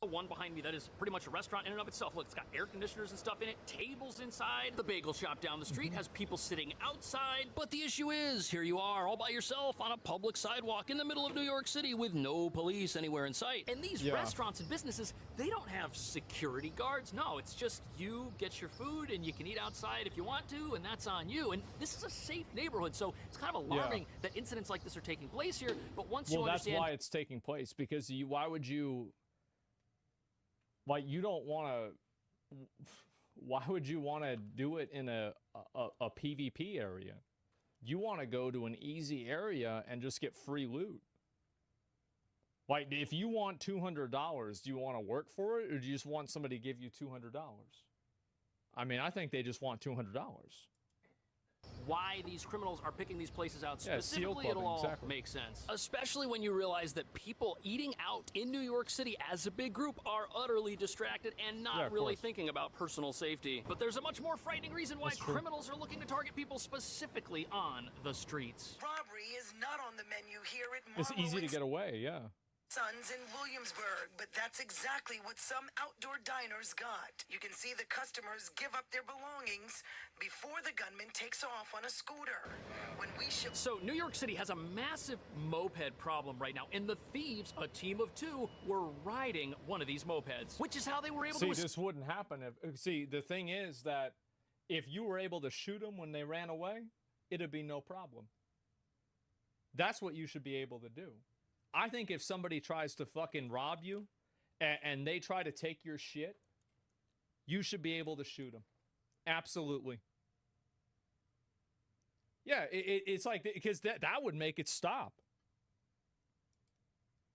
The one behind me that is pretty much a restaurant in and of itself. Look, it's got air conditioners and stuff in it, tables inside. The bagel shop down the street has people sitting outside. But the issue is, here you are all by yourself on a public sidewalk in the middle of New York City with no police anywhere in sight. And these restaurants and businesses, they don't have security guards. No, it's just you get your food and you can eat outside if you want to, and that's on you. And this is a safe neighborhood, so it's kind of alarming that incidents like this are taking place here. But once you understand... Well, that's why it's taking place, because why would you... Like, you don't want to... Why would you want to do it in a PvP area? You want to go to an easy area and just get free loot. Like, if you want $200, do you want to work for it, or do you just want somebody to give you $200? I mean, I think they just want $200. Why these criminals are picking these places out specifically, it'll all make sense. Especially when you realize that people eating out in New York City as a big group are utterly distracted and not really thinking about personal safety. But there's a much more frightening reason why criminals are looking to target people specifically on the streets. Robbery is not on the menu here at It's easy to get away, yeah. Sons in Williamsburg, but that's exactly what some outdoor diners got. You can see the customers give up their belongings before the gunman takes off on a scooter. When we So New York City has a massive moped problem right now, and the thieves, a team of two, were riding one of these mopeds, which is how they were able to... See, this wouldn't happen if... See, the thing is that if you were able to shoot them when they ran away, it'd be no problem. That's what you should be able to do. I think if somebody tries to fucking rob you and they try to take your shit, you should be able to shoot them. Absolutely. Yeah, it's like, because that would make it stop.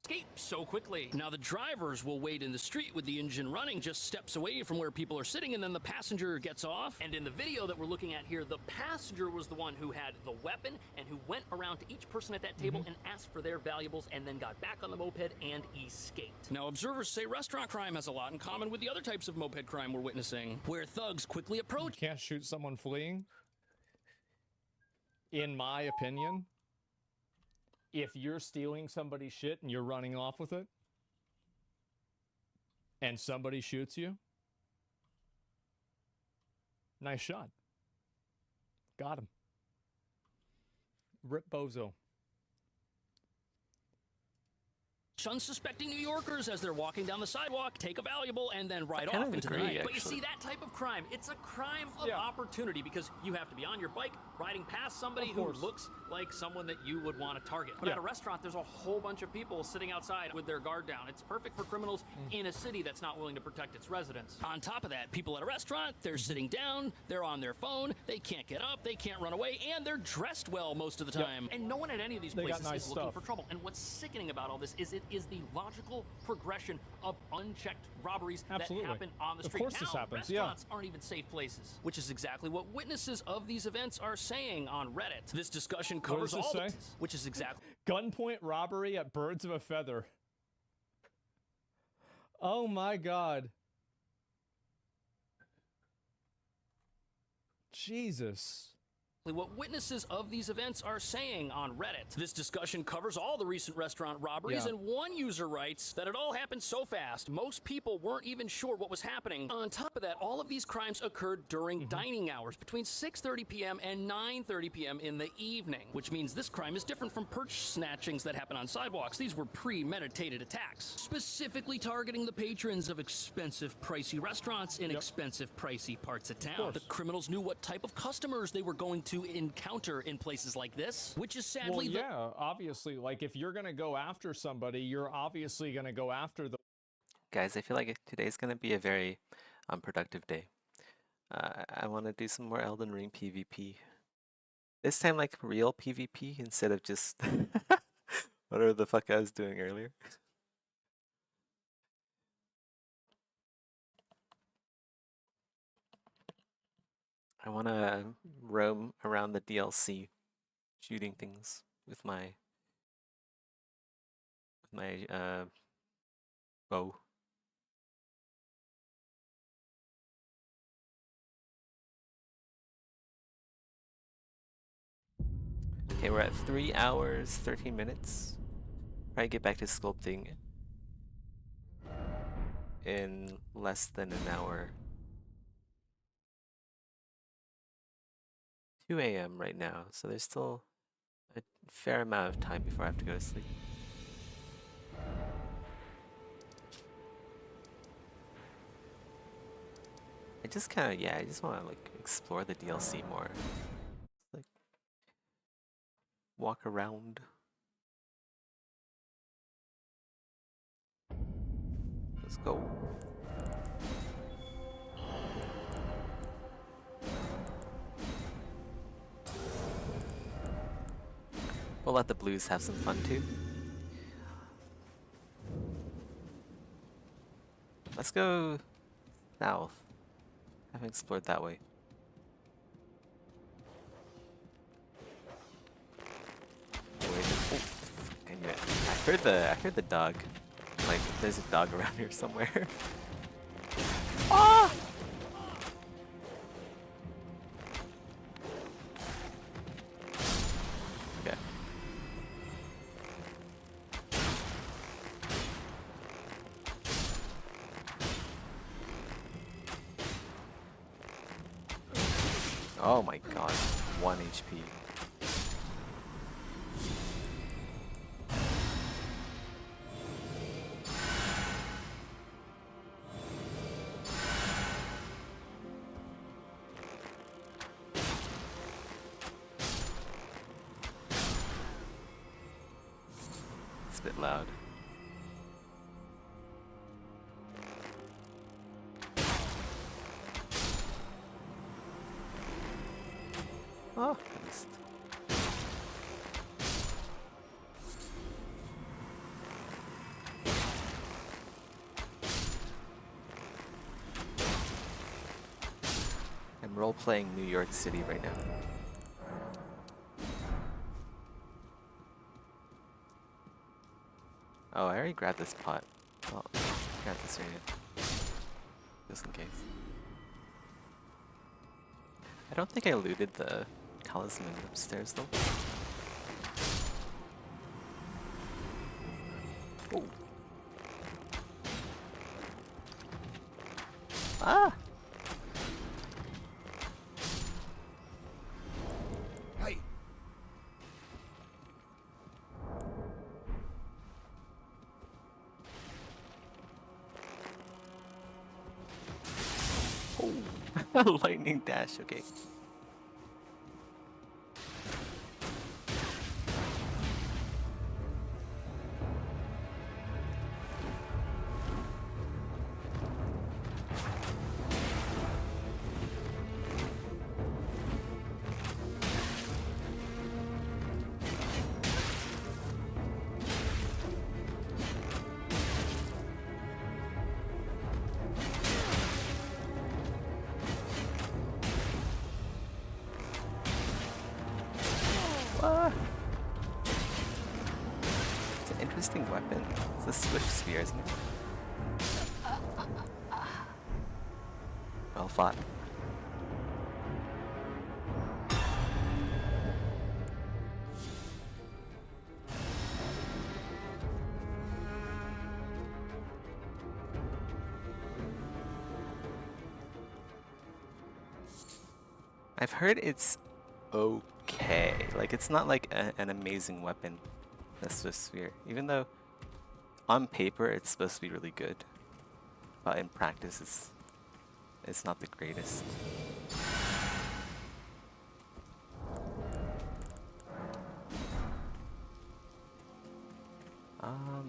Escape so quickly. Now the drivers will wait in the street with the engine running just steps away from where people are sitting, and then the passenger gets off. And in the video that we're looking at here, the passenger was the one who had the weapon and who went around to each person at that table and asked for their valuables and then got back on the moped and escaped. Now observers say restaurant crime has a lot in common with the other types of moped crime we're witnessing, where thugs quickly approach... You can't shoot someone fleeing? In my opinion... If you're stealing somebody's shit and you're running off with it, and somebody shoots you, nice shot. Got him. Rip Bozo. catch unsuspecting New Yorkers as they're walking down the sidewalk, take a valuable, and then ride kind off of into the agree, night. But you actually. see, that type of crime, it's a crime of opportunity because you have to be on your bike, riding past somebody who looks like someone that you would want to target. But at a restaurant, there's a whole bunch of people sitting outside with their guard down. It's perfect for criminals in a city that's not willing to protect its residents. On top of that, people at a restaurant, they're sitting down, they're on their phone, they can't get up, they can't run away, and they're dressed well most of the time. And no one at any of these places is looking for trouble. And what's sickening about all this is it is the logical progression of unchecked robberies that happen on the street. Of course this happens, Restaurants aren't even safe places, which is exactly what witnesses of these events are saying on Reddit. This discussion covers all the, which is exactly gunpoint robbery at Birds of a Feather. Oh my God. Jesus. what witnesses of these events are saying on Reddit. This discussion covers all the recent restaurant robberies, and one user writes that it all happened so fast, most people weren't even sure what was happening. On top of that, all of these crimes occurred during dining hours, between 6:30 p.m. and 9:30 p.m. in the evening, which means this crime is different from purse snatchings that happen on sidewalks. These were premeditated attacks, specifically targeting the patrons of expensive, pricey restaurants in expensive, pricey parts of town. The criminals knew what type of customers they were going to encounter in places like this, which is sadly obviously, like if you're gonna go after somebody, you're obviously gonna go after the Guys, I feel like today's gonna be a very unproductive day. I want to do some more Elden Ring PvP. This time like real PvP instead of just whatever the fuck I was doing earlier. I want to roam around the DLC, shooting things with my bow. Okay, we're at 3 hours, 13 minutes. Probably get back to sculpting in less than an hour. 2 a.m. right now, so there's still a fair amount of time before I have to go to sleep. I just kind of, I just want to like explore the DLC more. Like, walk around. Let's go. We'll let the blues have some fun too. Let's go south. I haven't explored that way. I knew it. I heard the dog. Like there's a dog around here somewhere. Ah! Okay. Oh my god, 1 HP. It's a bit loud. Oh, I missed. I'm role-playing New York City right now. Oh, I already grabbed this pot. Well, grab this right here. Just in case. I don't think I looted the talisman upstairs though. Oh. Ah! Hey! Lightning dash, okay. It's an interesting weapon. It's a swift spear, isn't it? Well fought. I've heard it's okay. Like, it's not like an amazing weapon, the Swift Sphere. Even though on paper it's supposed to be really good, but in practice it's not the greatest.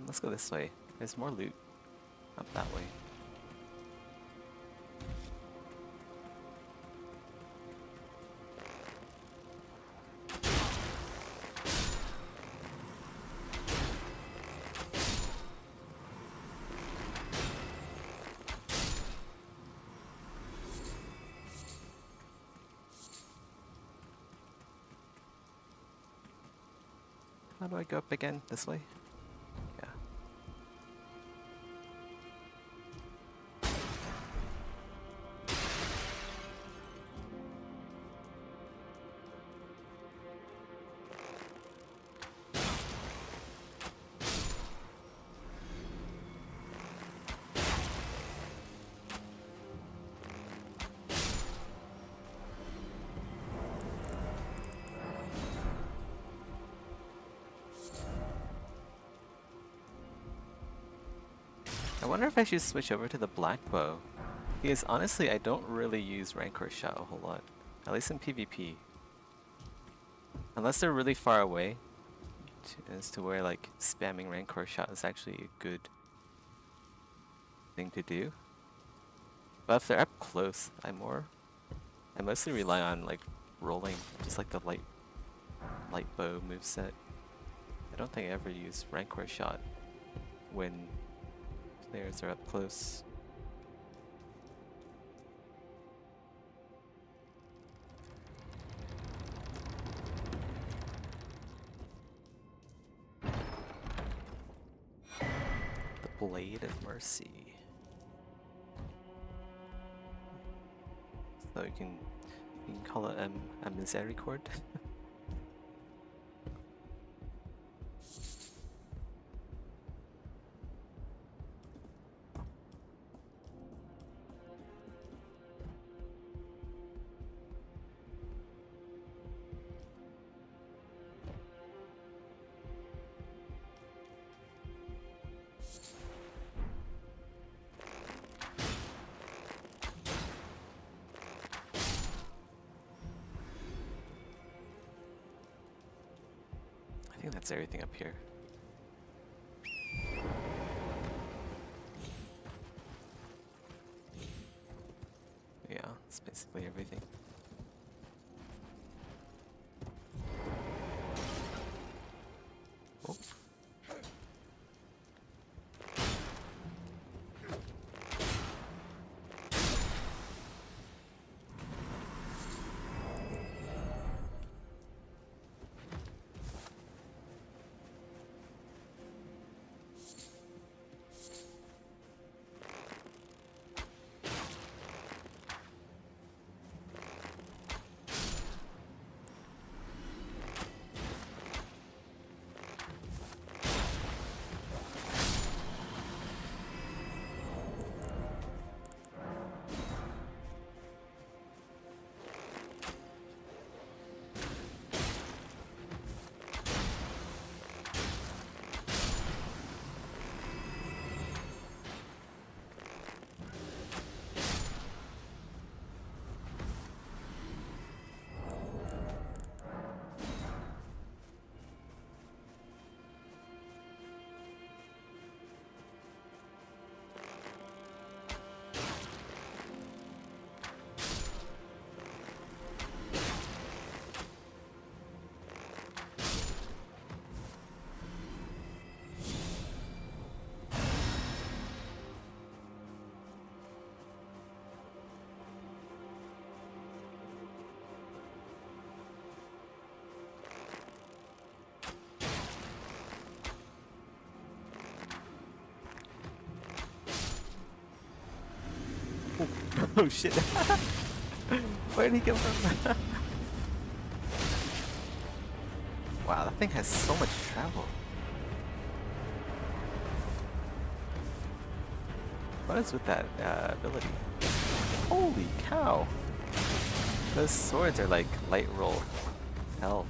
Let's go this way. There's more loot up that way. How do I go up again? This way? Yeah. I wonder if I should switch over to the black bow, because honestly I don't really use Rancor Shot a whole lot, at least in PvP. Unless they're really far away, as to where like spamming Rancor Shot is actually a good thing to do. But if they're up close, I mostly rely on like rolling, just like the light bow moveset. I don't think I ever use Rancor Shot when players are up close. The Blade of Mercy. So you can call it a misericord. I think that's everything up here. Yeah, that's basically everything. Oh. Oh shit. Where did he come from? Wow, that thing has so much travel. What is with that ability? Holy cow! Those swords are like light roll hell.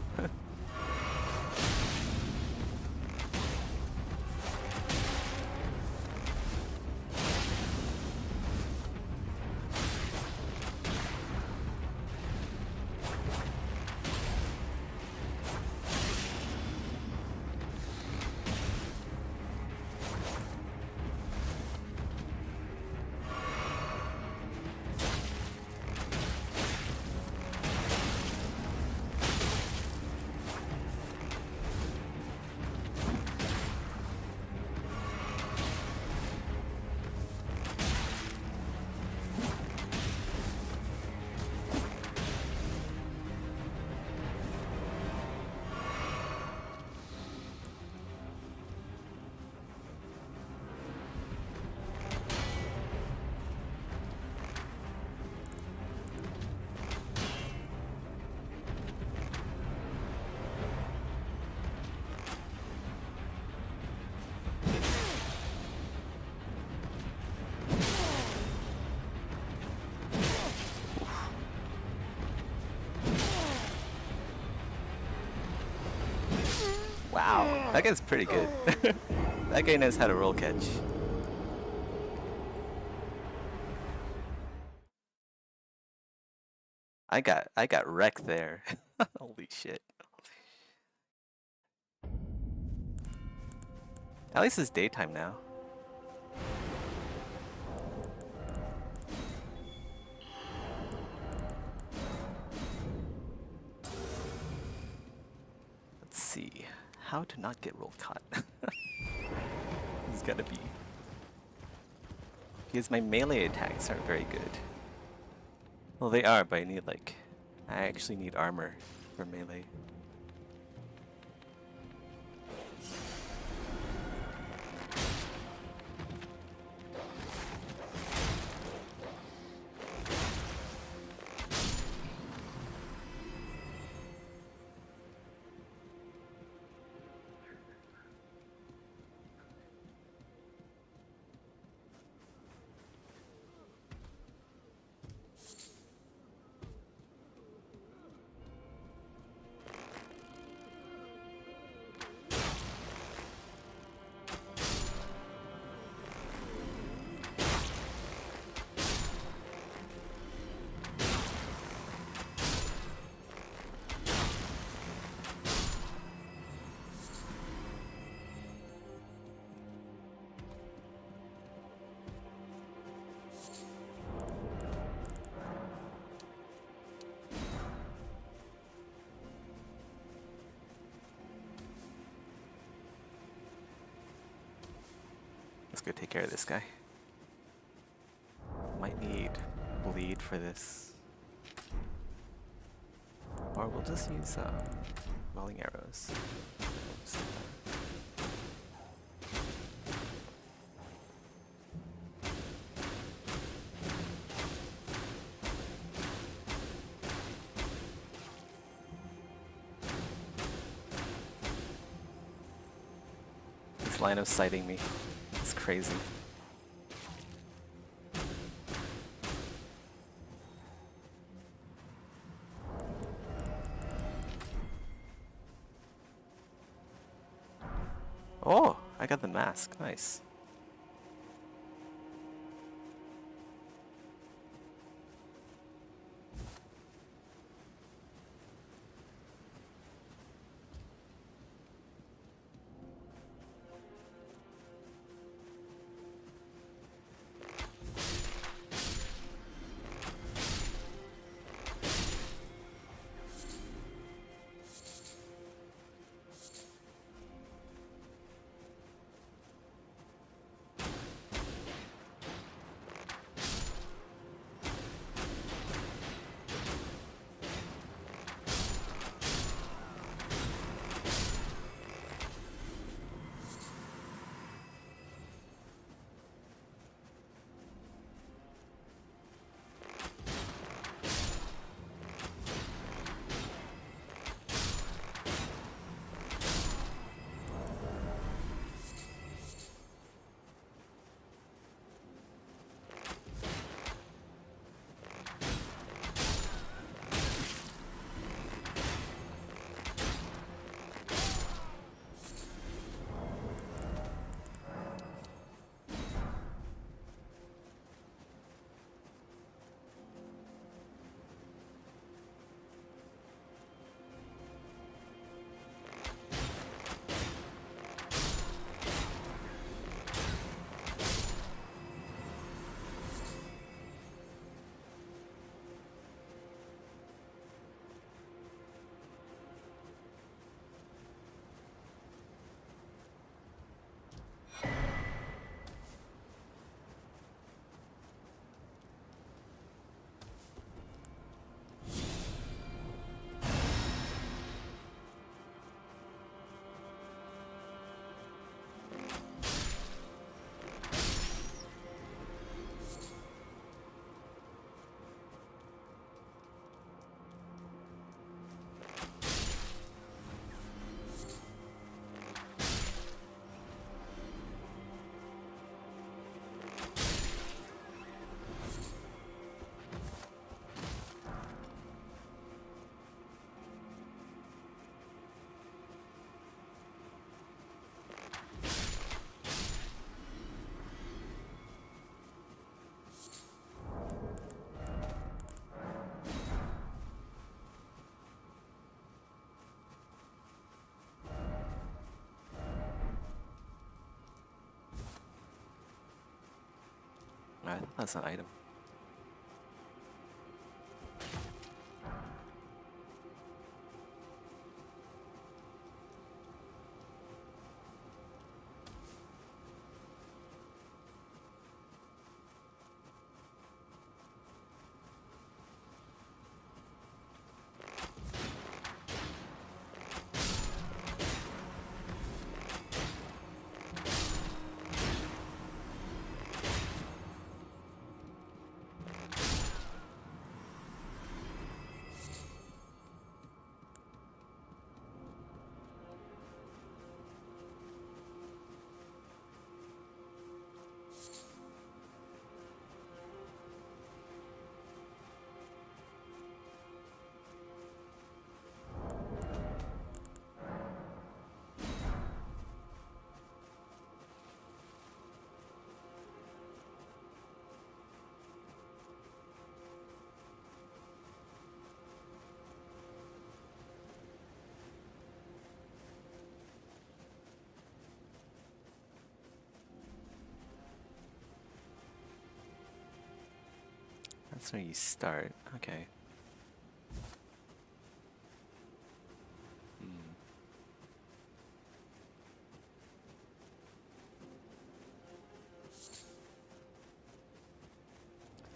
Wow, that guy's pretty good. That guy knows how to roll catch. I got wrecked there. Holy shit. At least it's daytime now. Let's see. How to not get roll caught. This has gotta be. Because my melee attacks aren't very good. Well, they are, but I need like. I actually need armor for melee. Let's go take care of this guy. Might need bleed for this. Or we'll just use rolling arrows. Oops. This line of sighting me. It's crazy. Oh, I got the mask. Nice. Oh, that's an item. That's where you start. Okay.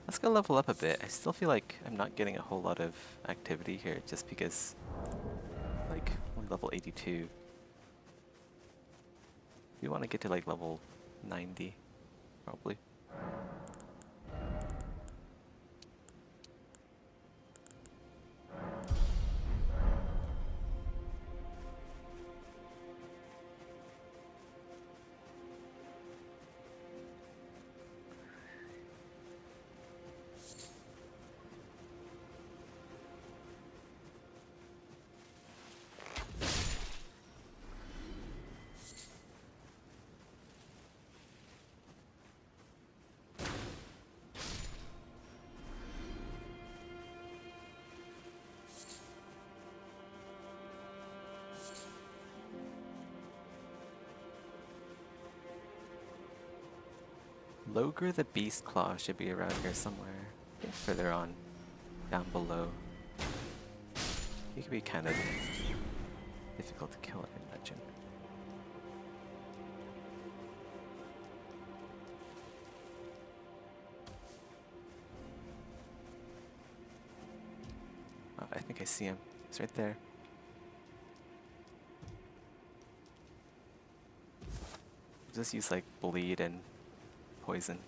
Let's go level up a bit. I still feel like I'm not getting a whole lot of activity here just because, like, we're level 82. We want to get to like level 90, probably. Logre the Beast Claw should be around here somewhere. I think further on, down below. He could be kind of difficult to kill, I imagine. Oh, I think I see him. He's right there. Just use like bleed and poison.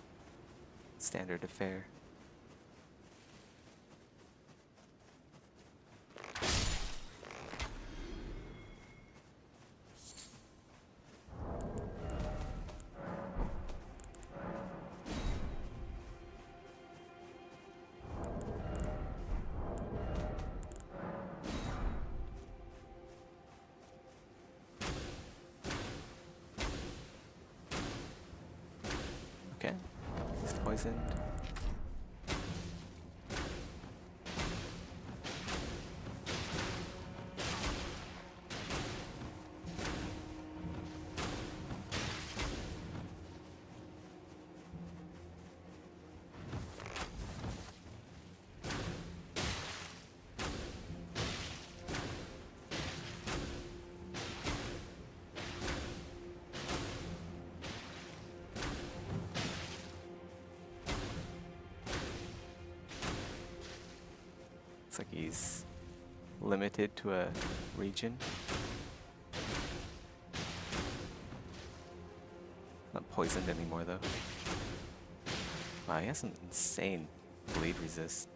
Standard affair. Okay, he's poisoned. Looks like he's limited to a region. Not poisoned anymore though. Wow, he has an insane bleed resist.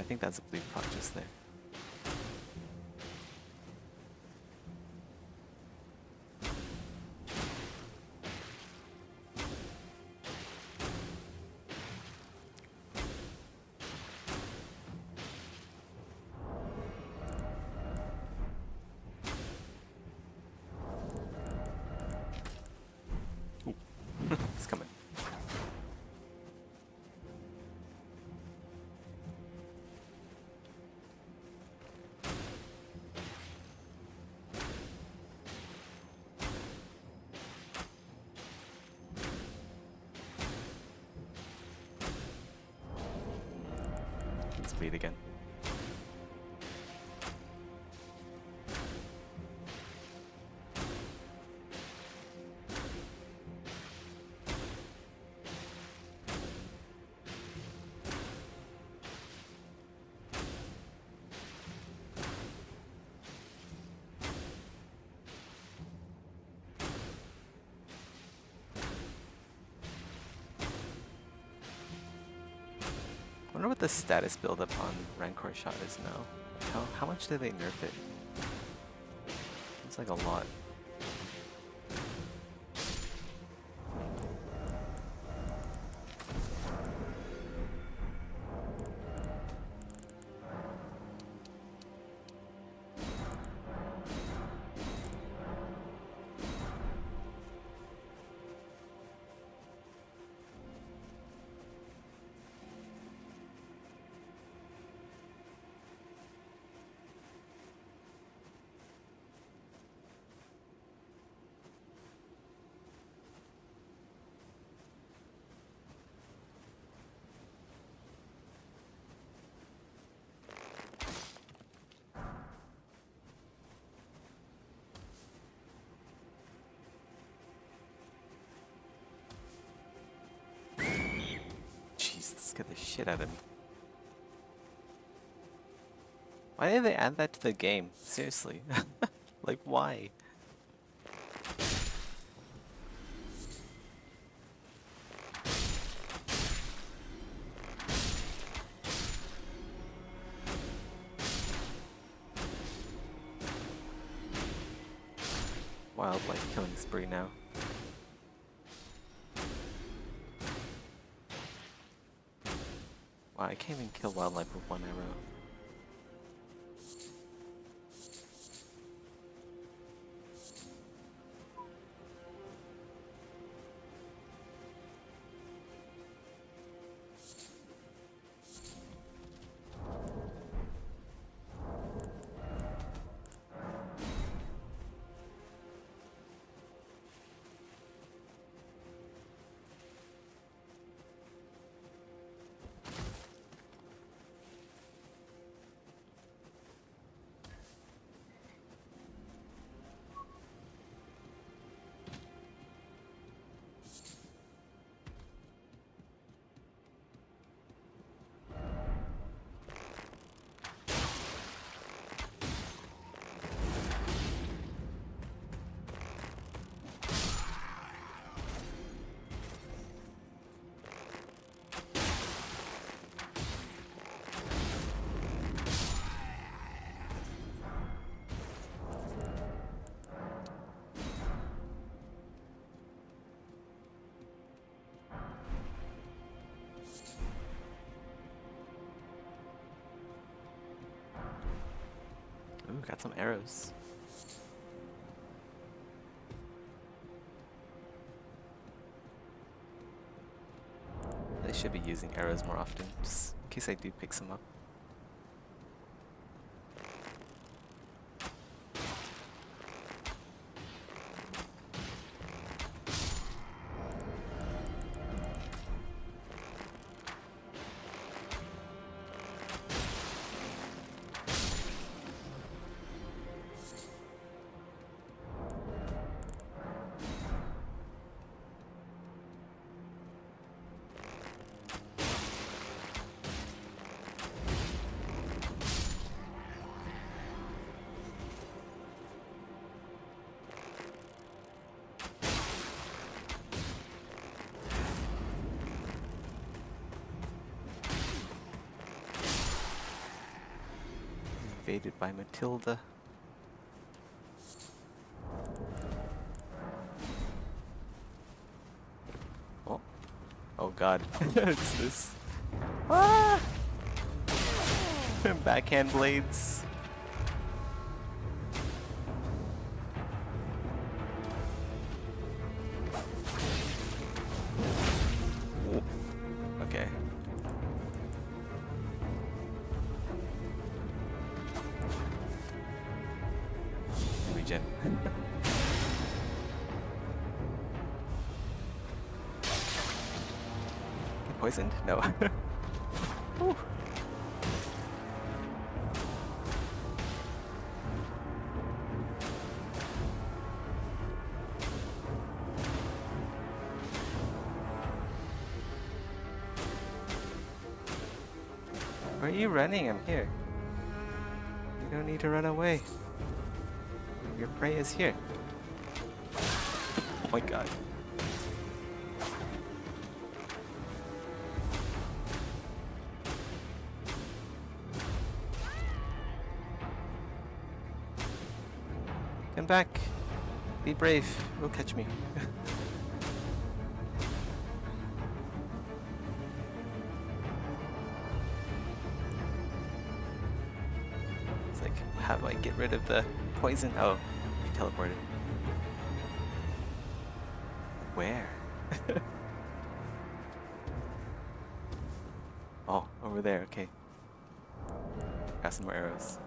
I think that's a bleed proc just there. He's coming. Let's read again. I wonder what the status buildup on Rancor Shot is now. How much did they nerf it? It's like a lot. Scared the shit out of me. Why did they add that to the game? Seriously. Like, why? Wildlife killing spree now. Wow, I can't even kill wildlife with one arrow. Ooh, got some arrows. They should be using arrows more often, just in case I do pick some up. Invaded by Matilda. Oh, oh God! It's this. Ah! Backhand blades. Ooh. Okay. Regen. Poisoned? No. Where are you running? I'm here. You don't need to run away. Your prey is here. Oh my god. Come back. Be brave. You'll catch me. It's like, how do I get rid of the poison? Oh, you teleported. Where? Oh, over there, okay. Got some more arrows.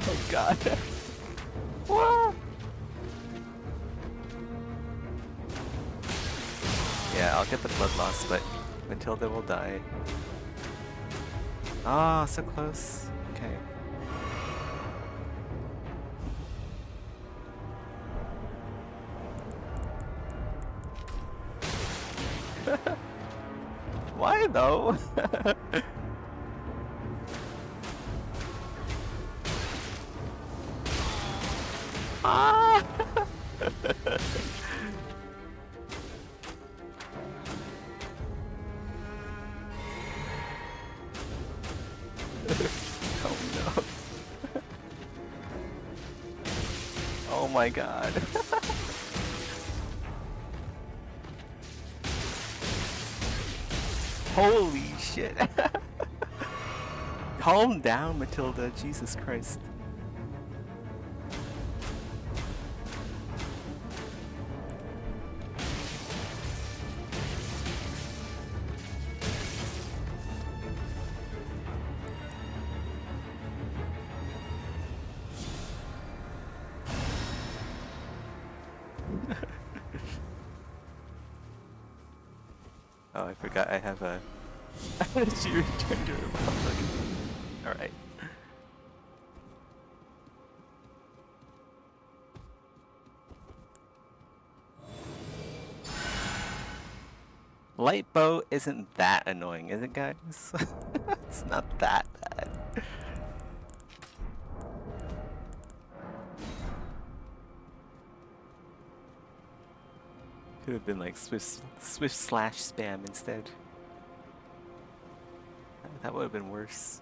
Oh god. Whoa! Yeah, I'll get the blood loss, but Matilda will die. Ah, so close. Okay. Why though? Ah! Oh no. Oh my god. Holy shit. Calm down, Matilda. Jesus Christ. Oh, I forgot I have a... She returned to her public. Alright. Light bow isn't that annoying, is it, guys? It's not that bad. Could have been like swift slash spam instead. That would have been worse.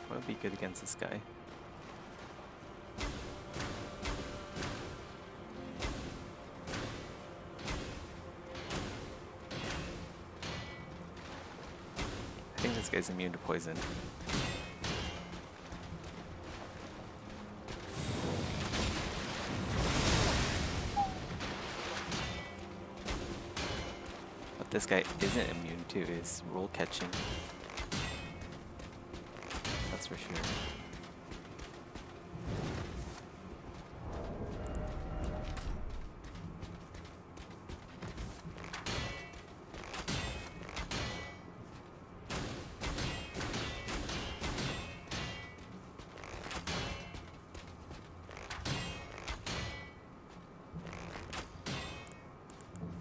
What would be good against this guy? I think this guy's immune to poison. What this guy isn't immune to is roll catching. That's for sure.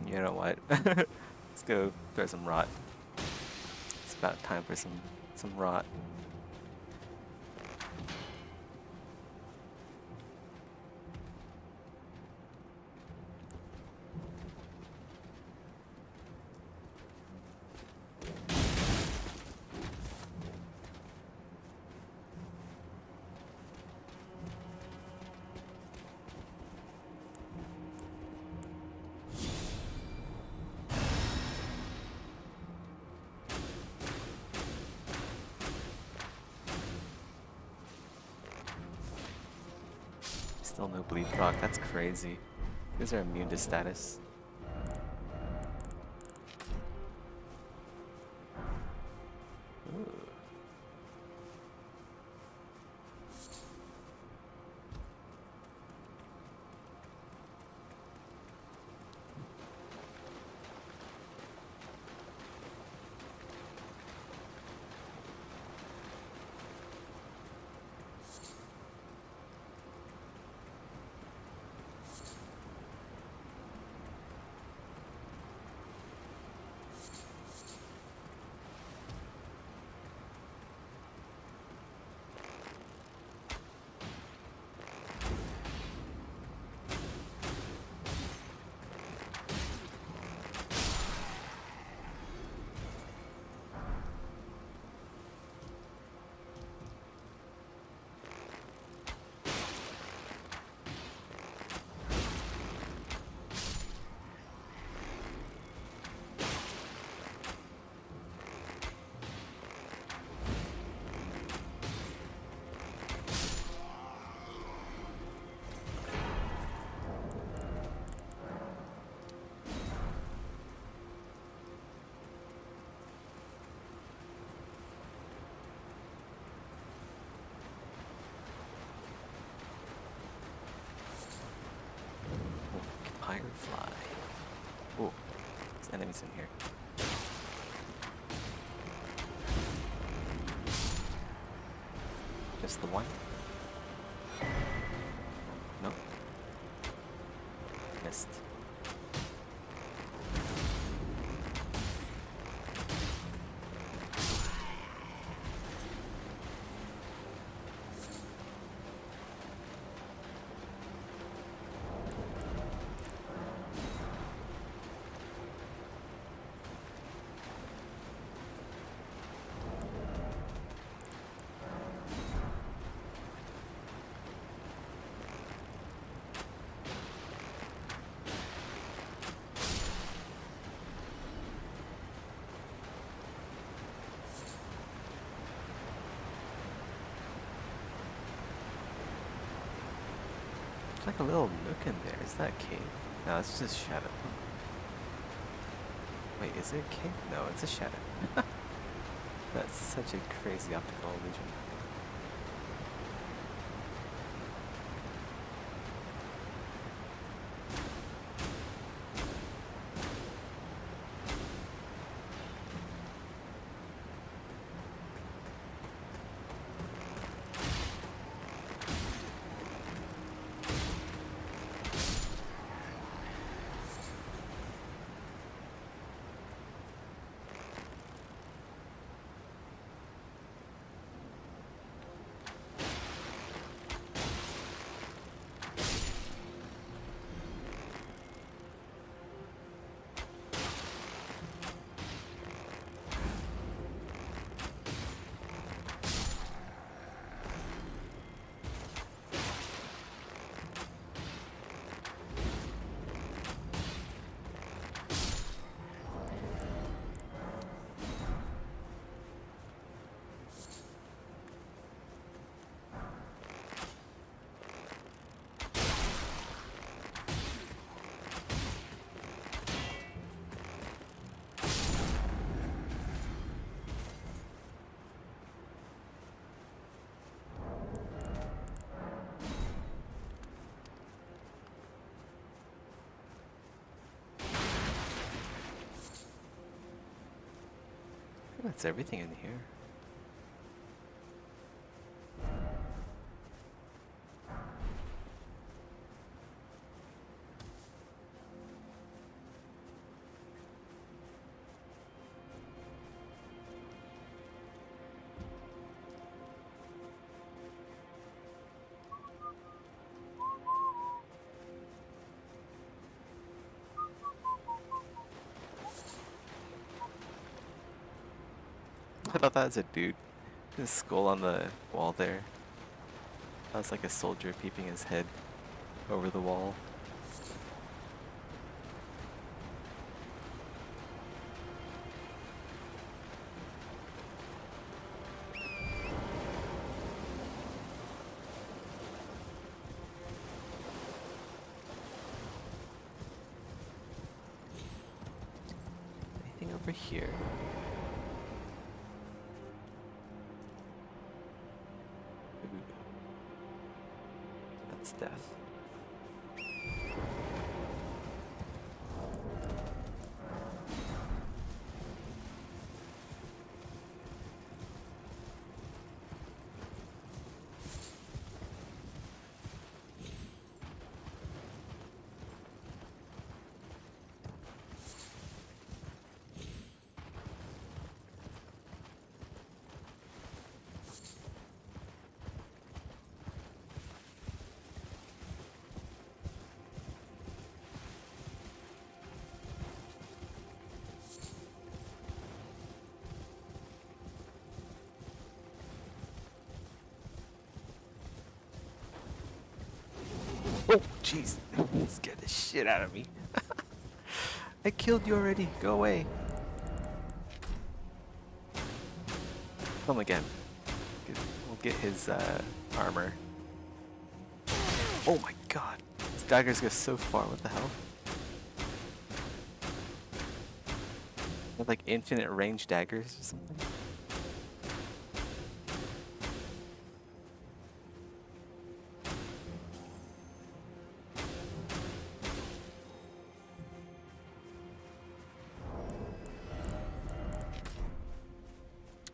You know what? Let's go throw some rot. It's about time for some rot. Still no bleed proc, that's crazy. These are immune to status. Ooh. Firefly. Oh, there's enemies in here. Just the one? Nope. Missed. There's like a little nook in there. Is that a cave? No, it's just shadow. Wait, is it a cave? No, it's a shadow. That's such a crazy optical illusion. That's everything in here. I thought that was a dude. His skull on the wall there. That was like a soldier peeping his head over the wall. over here. Ooh. That's death. Oh, jeez. Scared the shit out of me. I killed you already. Go away. Kill him again. We'll get his armor. Oh my god. His daggers go so far. What the hell? They have like infinite range daggers or something.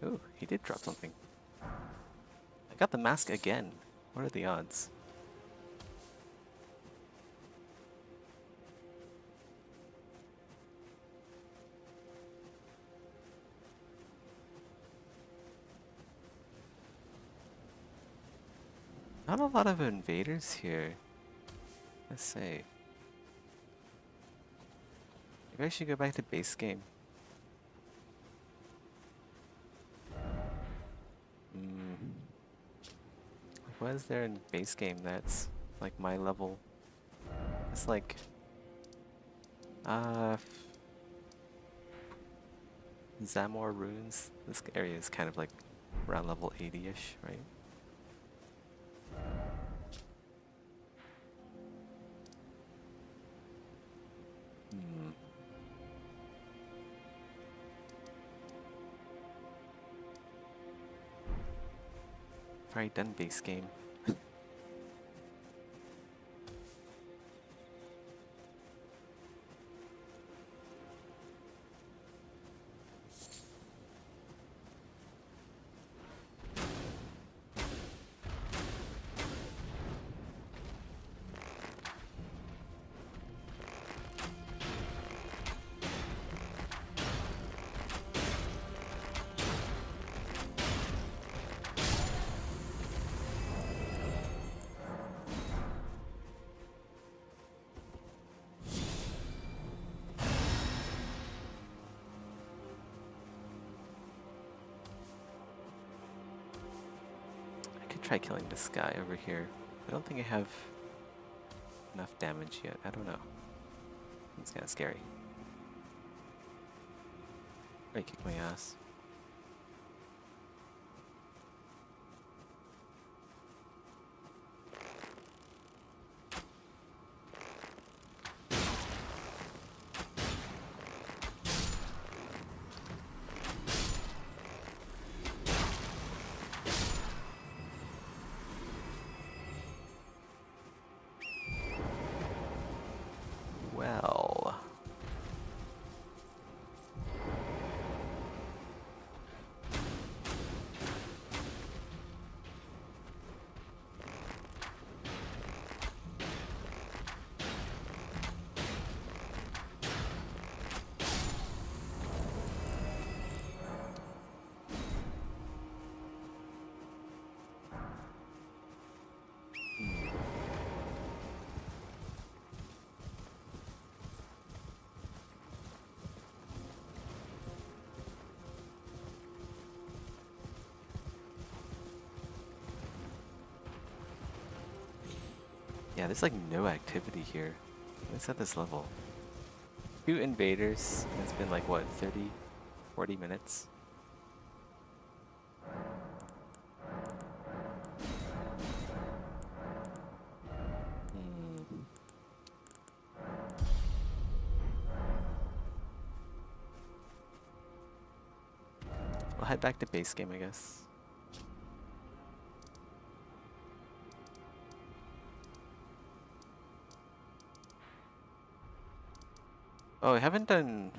Ooh, he did drop something. I got the mask again. What are the odds? Not a lot of invaders here. Let's see. Maybe I should go back to base game. What is there in base game that's like my level? It's like Zamor runes. This area is kind of like around level 80-ish, right? Already done base game. Try killing this guy over here. I don't think I have enough damage yet. I don't know. It's kind of scary. He kicked my ass. Well, yeah, there's like no activity here. It's at this level. 2 invaders, and it's been like what, 30, 40 minutes? We'll head back to base game, I guess. Oh, we haven't done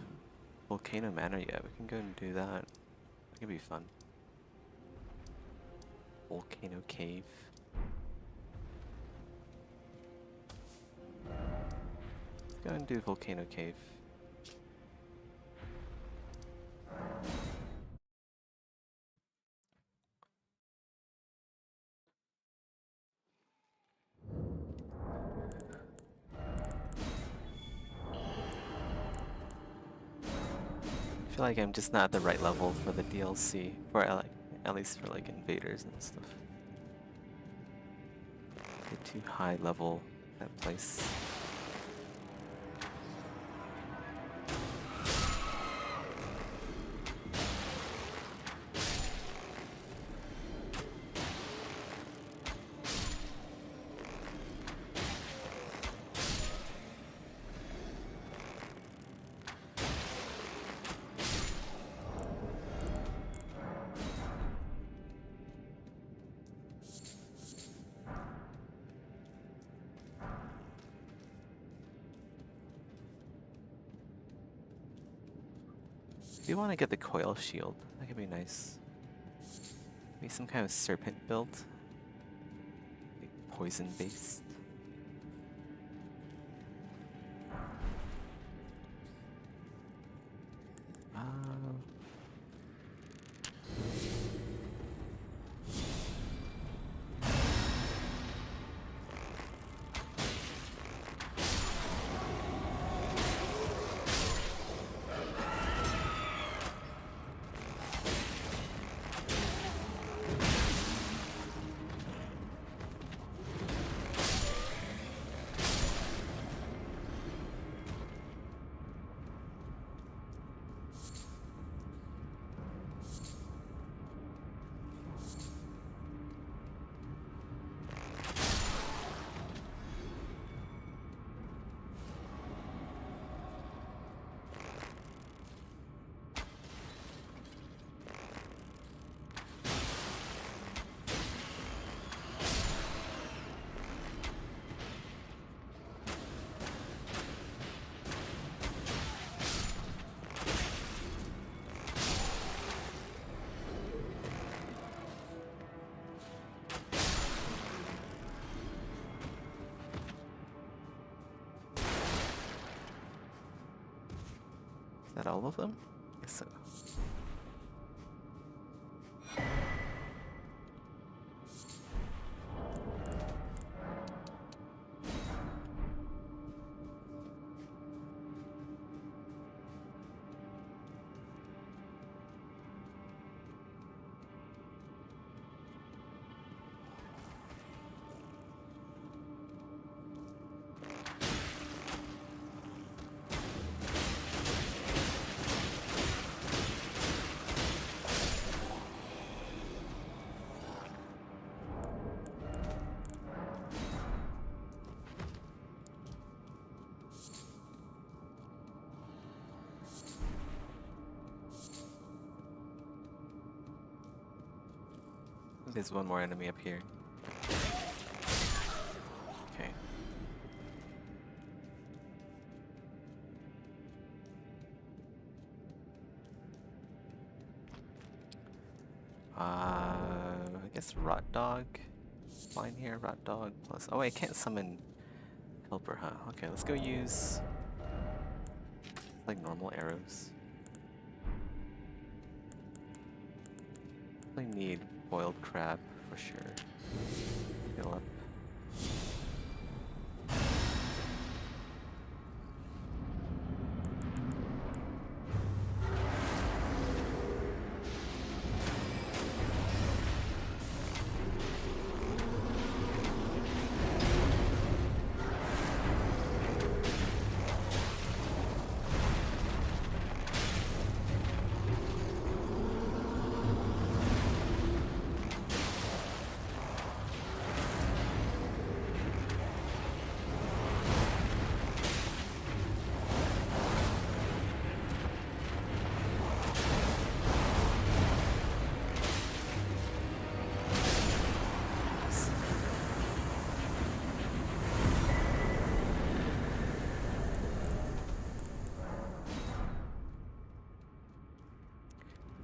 Volcano Manor yet. We can go and do that. That could be fun. Volcano Cave. Let's go and do Volcano Cave. I feel like I'm just not at the right level for the DLC, for at least for like invaders and stuff. Get too high level that place. I do want to get the coil shield. That could be nice. Maybe some kind of serpent build. Like poison based. Is that all of them? Yes, so. There's one more enemy up here. Okay. I guess Rot Dog. Fine here, Rot Dog plus. Oh, I can't summon Helper, huh? Okay, let's go use like normal arrows. I need boiled crab for sure. Fill up.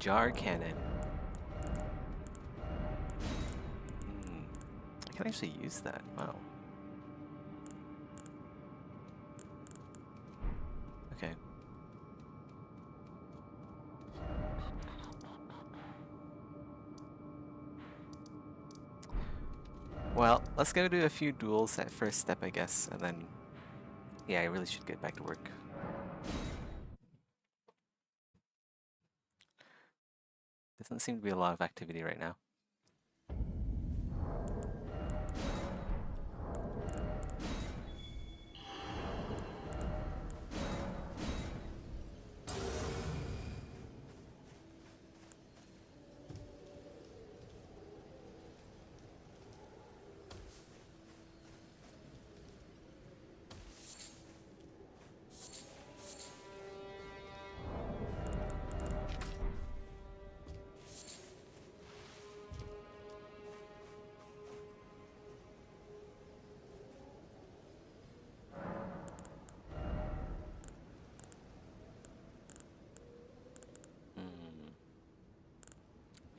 jar cannon. I can actually use that. Wow. Okay. Well, let's go do a few duels at first step, I guess, and then, yeah, I really should get back to work. Doesn't seem to be a lot of activity right now.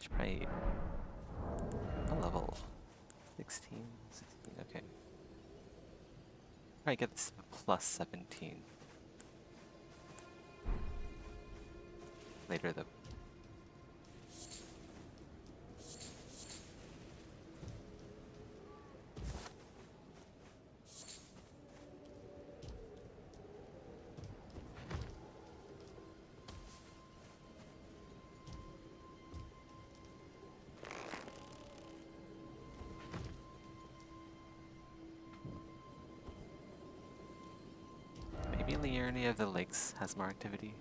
Should probably a level 16, okay. Probably get this plus 17 later though. Maybe Liurnia of the Lakes has more activity.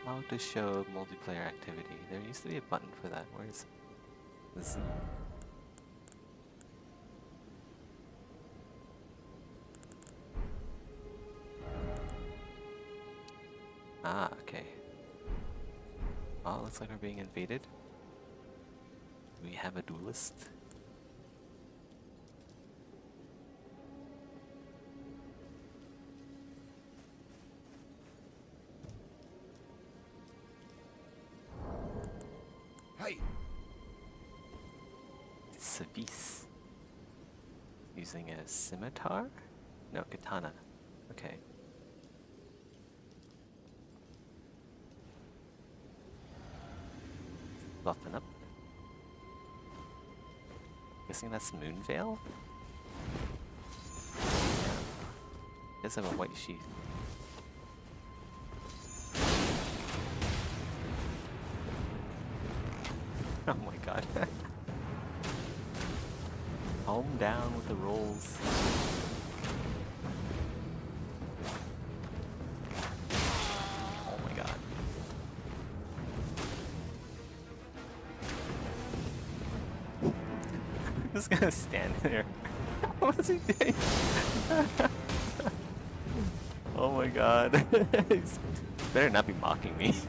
How to show multiplayer activity. There used to be a button for that. Where is it? Z? Ah, okay. Oh, looks like we're being invaded. We have a duelist. Hey! It's a beast. Using a scimitar? No, katana. Okay. Buffing up. Guessing that's Moonveil? Yeah. Does have a white sheath. Oh my god. Home down with the rolls. Oh my god. I'm just gonna stand there. What's he doing? Oh my god. He's better not be mocking me. He's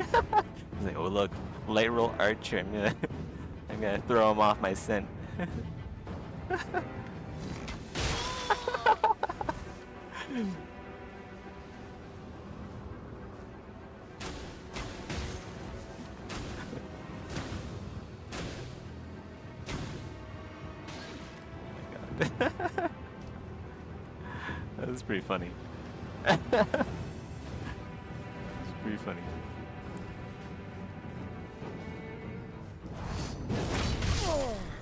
like, oh look, light roll archer. I'm gonna throw him off my scent. That was pretty funny. It's pretty funny.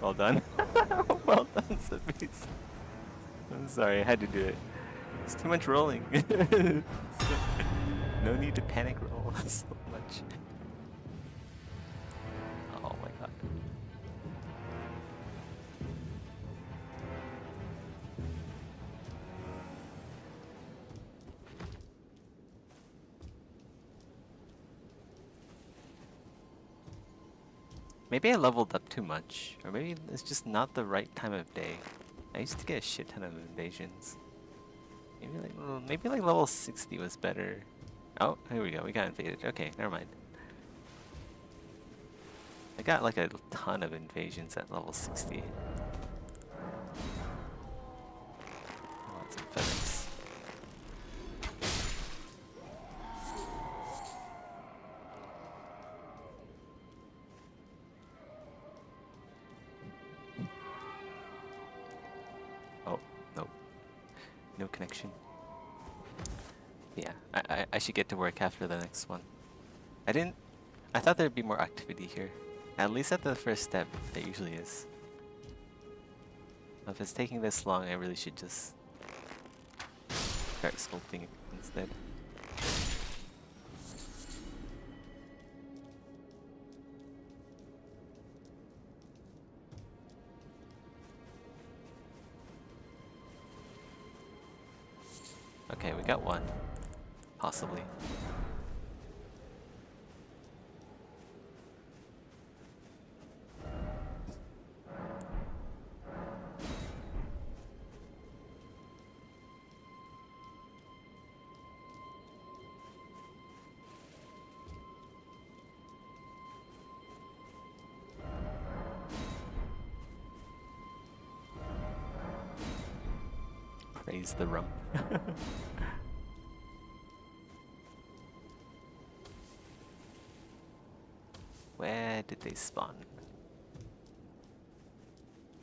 Well done. Well done, Sabis. I'm sorry, I had to do it. It's too much rolling. No need to panic roll so much. Oh my god. Maybe I leveled up too much, or maybe it's just not the right time of day. I used to get a shit ton of invasions. Maybe like level 60 was better. Oh, here we go. We got invaded. Okay, never mind. I got like a ton of invasions at level 60. Lots of feathers. Oh, no. No connection. Yeah, I should get to work after the next one. I thought there'd be more activity here. At least at the first step, there usually is. If it's taking this long, I really should just start sculpting instead. Okay, we got one. Possibly. Praise the rump. Where did they spawn?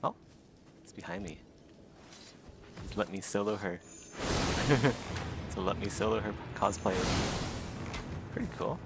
Oh, it's behind me. Let me solo her. So let me solo her cosplay. Pretty cool.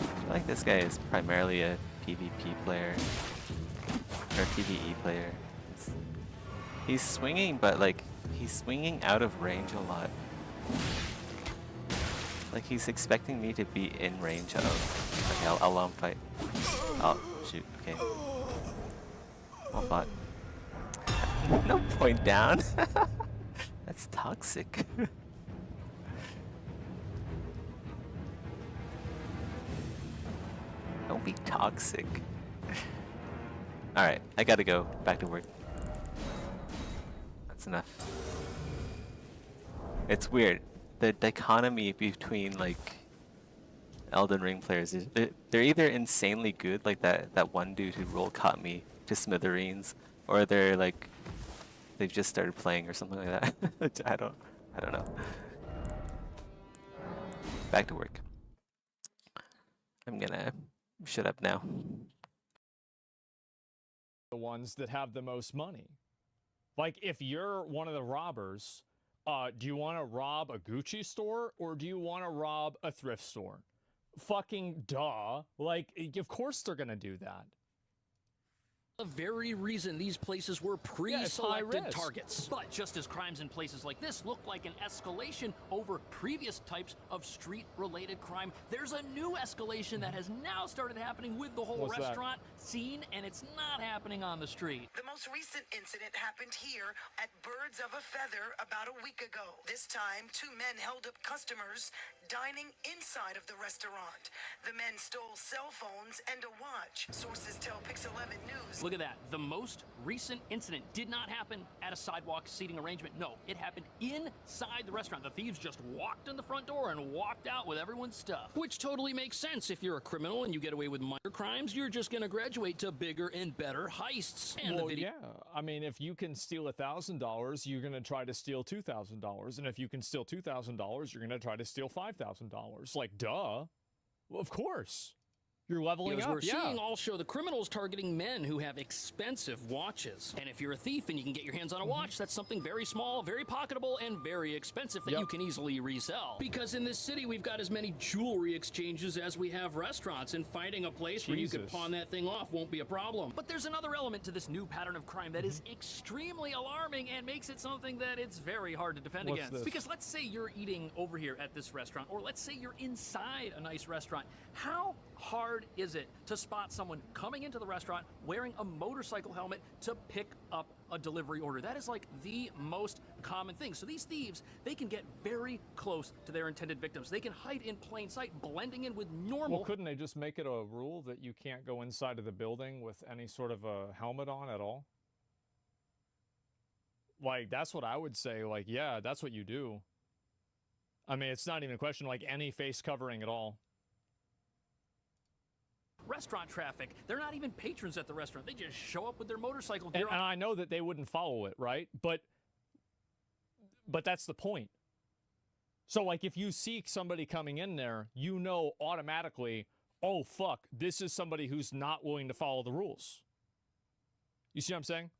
I feel like this guy is primarily a PvP player or PvE player. He's swinging, but like he's swinging out of range a lot. Like he's expecting me to be in range of. Okay, I'll let him fight. Oh shoot. Okay. Well fought. No point down. That's toxic. Don't be toxic. Alright, I gotta go. Back to work. That's enough. It's weird. The dichotomy between, like, Elden Ring players is they're either insanely good, like that one dude who roll caught me to smithereens, or they're like they've just started playing or something like that. I don't know. Back to work. I'm gonna shut up now. The ones that have the most money. Like, if you're one of the robbers, do you want to rob a Gucci store or do you want to rob a thrift store? Fucking duh. Like, of course they're gonna do that. The very reason these places were pre-selected targets. But just as crimes in places like this look like an escalation over previous types of street-related crime, there's a new escalation that has now started happening with the whole restaurant scene, and it's not happening on the street. The most recent incident happened here at Birds of a Feather about a week ago. This time, two men held up customers dining inside of the restaurant. The men stole cell phones and a watch. Sources tell Pix 11 News. Look at that. The most recent incident did not happen at a sidewalk seating arrangement. No, it happened inside the restaurant. The thieves just walked in the front door and walked out with everyone's stuff. Which totally makes sense. If you're a criminal and you get away with minor crimes, you're just going to graduate to bigger and better heists. And well, yeah. I mean, if you can steal $1,000, you're going to try to steal $2,000. And if you can steal $2,000, you're going to try to steal $5,000. Like, duh. Well, of course. You're leveling up, we're seeing all show the criminals targeting men who have expensive watches. And if you're a thief and you can get your hands on a watch, that's something very small, very pocketable, and very expensive that you can easily resell. Because in this city, we've got as many jewelry exchanges as we have restaurants, and finding a place where you could pawn that thing off won't be a problem. But there's another element to this new pattern of crime that is extremely alarming and makes it something that it's very hard to defend What's against. this? Because let's say you're eating over here at this restaurant, or let's say you're inside a nice restaurant. How hard is it to spot someone coming into the restaurant wearing a motorcycle helmet to pick up a delivery order? That is like the most common thing. So these thieves, they can get very close to their intended victims. They can hide in plain sight, blending in with normal. Well, couldn't they just make it a rule that you can't go inside of the building with any sort of a helmet on at all? Like, that's what I would say. Like, yeah, that's what you do. I mean, it's not even a question, like, any face covering at all. Restaurant traffic. They're not even patrons at the restaurant. They just show up with their motorcycle gear And I know that they wouldn't follow it, right? But that's the point. So, like, if you see somebody coming in there, you know automatically, oh, fuck, this is somebody who's not willing to follow the rules. You see what I'm saying?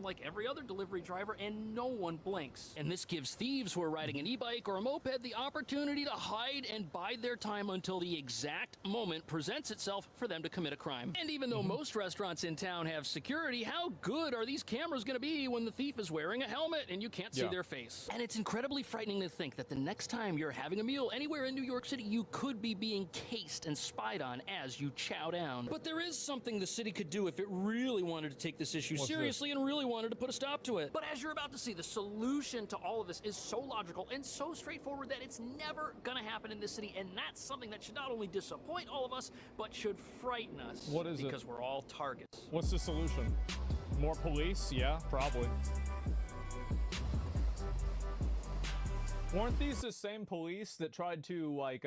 like every other delivery driver, and no one blinks. And this gives thieves who are riding an e-bike or a moped the opportunity to hide and bide their time until the exact moment presents itself for them to commit a crime. And even though most restaurants in town have security, how good are these cameras going to be when the thief is wearing a helmet and you can't see their face? And it's incredibly frightening to think that the next time you're having a meal anywhere in New York City, you could be being cased and spied on as you chow down. But there is something the city could do if it really wanted to take this issue seriously and really wanted to put a stop to it. But as you're about to see, the solution to all of this is so logical and so straightforward that it's never gonna happen in this city, and that's something that should not only disappoint all of us, but should frighten us. What is it? Because we're all targets. What's the solution? More police? Yeah, probably. Weren't these the same police that tried to, like,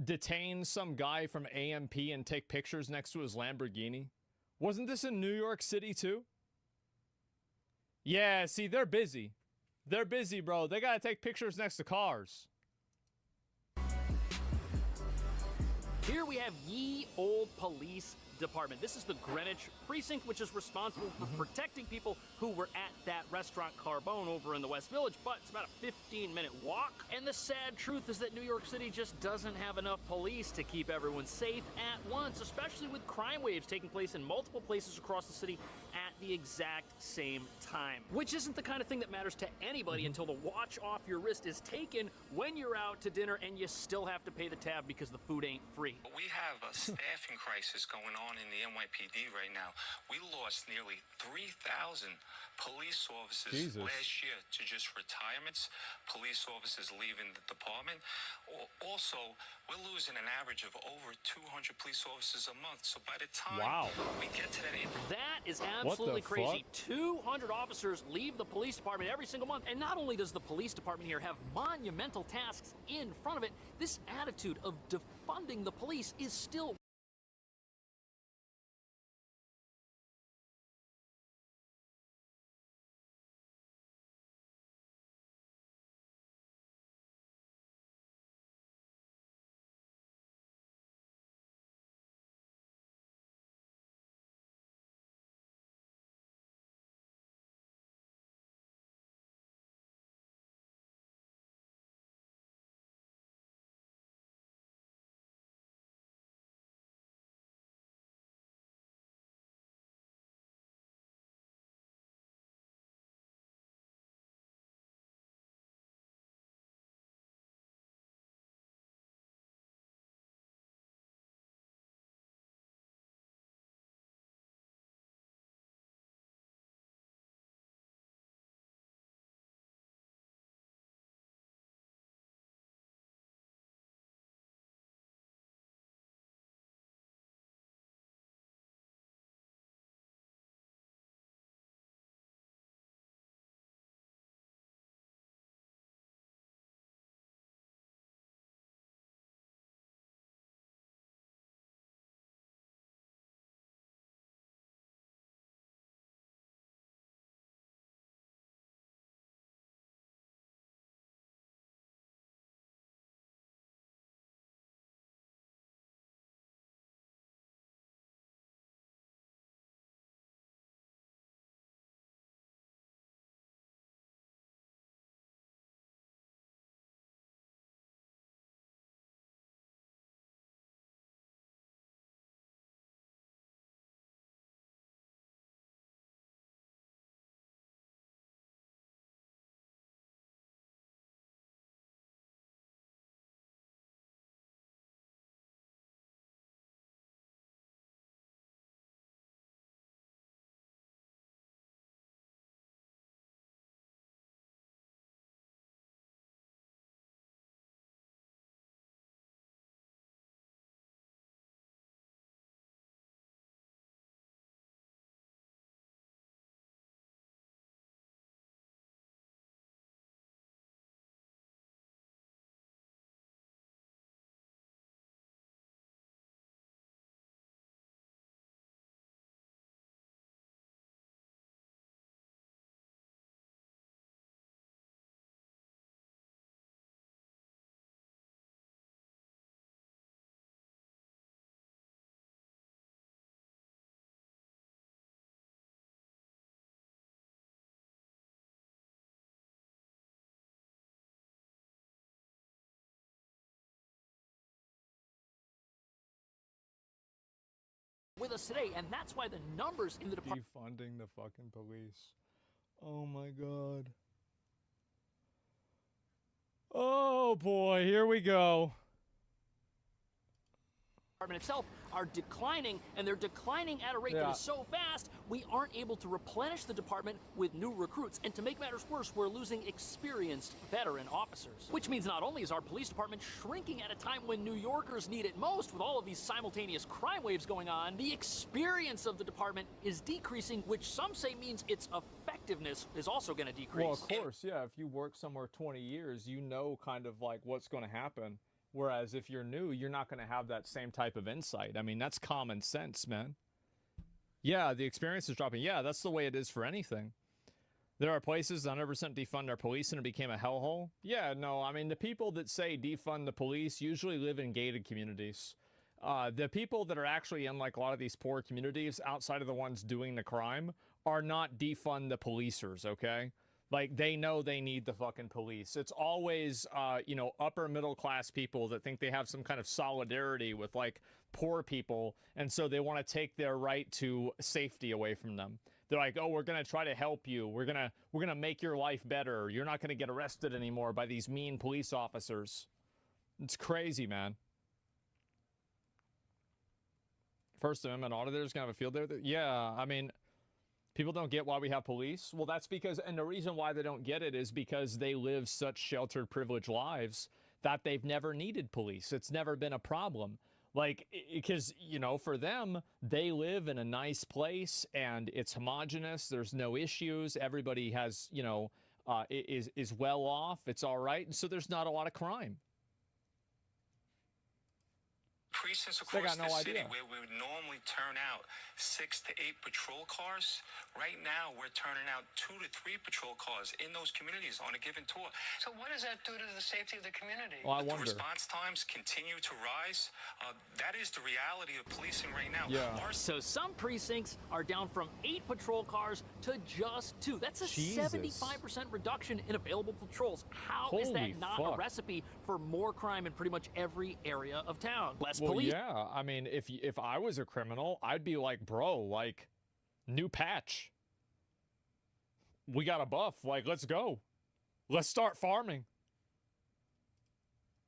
detain some guy from AMP and take pictures next to his Lamborghini? Wasn't this in New York City, too? Yeah, see, they're busy. They're busy, bro. They gotta take pictures next to cars. Here we have ye old police department. This is the Greenwich precinct, which is responsible for protecting people who were at that restaurant Carbone over in the West Village, but it's about a 15-minute walk. And the sad truth is that New York City just doesn't have enough police to keep everyone safe at once, especially with crime waves taking place in multiple places across the city at the exact same time. Which isn't the kind of thing that matters to anybody until the watch off your wrist is taken when you're out to dinner and you still have to pay the tab because the food ain't free. We have a staffing crisis going on in the NYPD right now. We lost nearly 3,000 police officers last year to just retirements, police officers leaving the department. Also, we're losing an average of over 200 police officers a month. So by the time we get to that... That is absolutely crazy. 200 officers leave the police department every single month. And not only does the police department here have monumental tasks in front of it, this attitude of defunding the police is still with us today, and that's why the numbers in the department Defunding the fucking police. Oh my god. Oh boy, here we go. itself are declining, and they're declining at a rate that is so fast, we aren't able to replenish the department with new recruits. And to make matters worse, we're losing experienced veteran officers. Which means not only is our police department shrinking at a time when New Yorkers need it most, with all of these simultaneous crime waves going on, the experience of the department is decreasing, which some say means its effectiveness is also going to decrease. Well, of course, yeah. If you work somewhere 20 years, you know kind of like what's going to happen. Whereas if you're new, you're not going to have that same type of insight. I mean, that's common sense, man. Yeah, the experience is dropping. Yeah, that's the way it is for anything. There are places that 100% defund our police and it became a hellhole. Yeah, no, I mean, the people that say defund the police usually live in gated communities. The people that are actually in like a lot of these poor communities outside of the ones doing the crime are not defund the policers, okay? Like, they know they need the fucking police. It's always, you know, upper middle class people that think they have some kind of solidarity with, like, poor people, and so they want to take their right to safety away from them. They're like, oh, we're going to try to help you. We're gonna make your life better. You're not going to get arrested anymore by these mean police officers. It's crazy, man. First Amendment auditors going to have a field day? Yeah, I mean... People don't get why we have police. Well, that's because, and the reason why they don't get it is because they live such sheltered, privileged lives that they've never needed police. It's never been a problem. Like, because, you know, for them, they live in a nice place and it's homogenous. There's no issues. Everybody has, you know, is well off. It's all right. And so there's not a lot of crime. Precincts across the city where we would normally turn out 6 to 8 patrol cars, right now we're turning out 2 to 3 patrol cars in those communities on a given tour. So what does that do to the safety of the community? Well, I wonder. The response times continue to rise. That is the reality of policing right now. Yeah. So some precincts are down from 8 patrol cars to just 2. That's a 75% reduction in available patrols. How is that not a recipe for more crime in pretty much every area of town? Less Well, police. yeah, I mean, if I was a criminal, I'd be like, bro, like, new patch. We got a buff. Like, let's go. Let's start farming.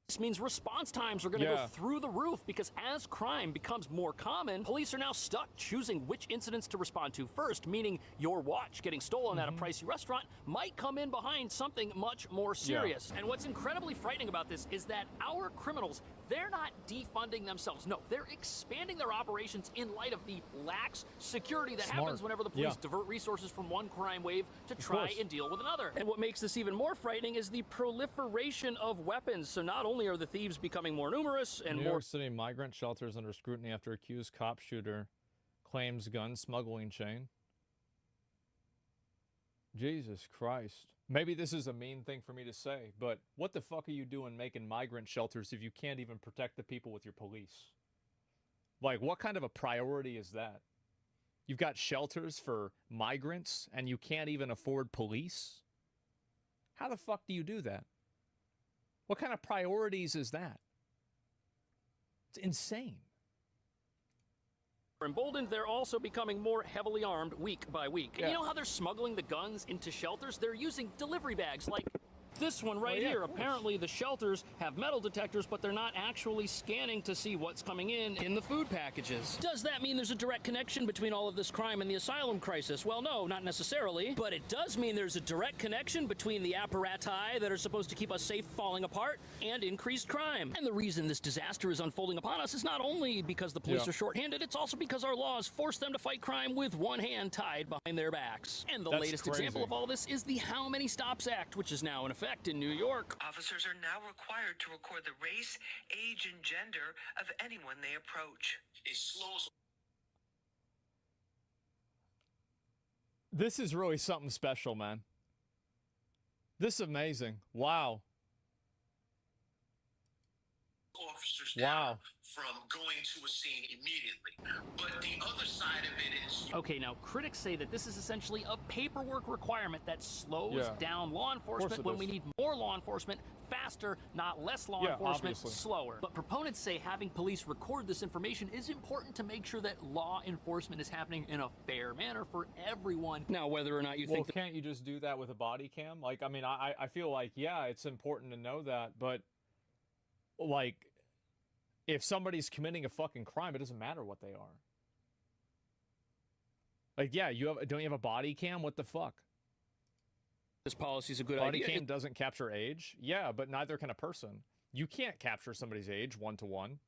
This means response times are going to go through the roof because as crime becomes more common, police are now stuck choosing which incidents to respond to first, meaning your watch getting stolen at a pricey restaurant might come in behind something much more serious. And what's incredibly frightening about this is that our criminals, they're not defunding themselves. No, they're expanding their operations in light of the lax security that happens whenever the police divert resources from one crime wave to try and deal with another. And what makes this even more frightening is the proliferation of weapons. So not only are the thieves becoming more numerous and New more... York City migrant shelters under scrutiny after accused cop shooter claims gun smuggling chain. Jesus Christ. Maybe this is a mean thing for me to say, but what the fuck are you doing making migrant shelters if you can't even protect the people with your police? Like, what kind of a priority is that? You've got shelters for migrants and you can't even afford police? How the fuck do you do that? What kind of priorities is that? It's insane. Emboldened, they're also becoming more heavily armed week by week. And you know how they're smuggling the guns into shelters? They're using delivery bags like this one right here. Apparently the shelters have metal detectors, but they're not actually scanning to see what's coming in the food packages. Does that mean there's a direct connection between all of this crime and the asylum crisis? Well, no, not necessarily. But it does mean there's a direct connection between the apparati that are supposed to keep us safe falling apart and increased crime. And the reason this disaster is unfolding upon us is not only because the police are shorthanded, it's also because our laws force them to fight crime with one hand tied behind their backs. And the latest example of all this is the How Many Stops Act, which is now in effect in New York. Officers are now required to record the race, age, and gender of anyone they approach. It slows. This is really something special, man. This is amazing. Wow. officers down from going to a scene immediately. But the other side of it is... Okay, now critics say that this is essentially a paperwork requirement that slows down law enforcement when we need more law enforcement faster, not less law enforcement slower. But proponents say having police record this information is important to make sure that law enforcement is happening in a fair manner for everyone. Now, whether or not you think... can't you just do that with a body cam? Like, I mean, I feel like, yeah, it's important to know that, but, like, if somebody's committing a fucking crime, it doesn't matter what they are. Like, yeah, don't you have a body cam? What the fuck? This policy is a good idea. Body cam doesn't capture age? Yeah, but neither can a person. You can't capture somebody's age one-to-one.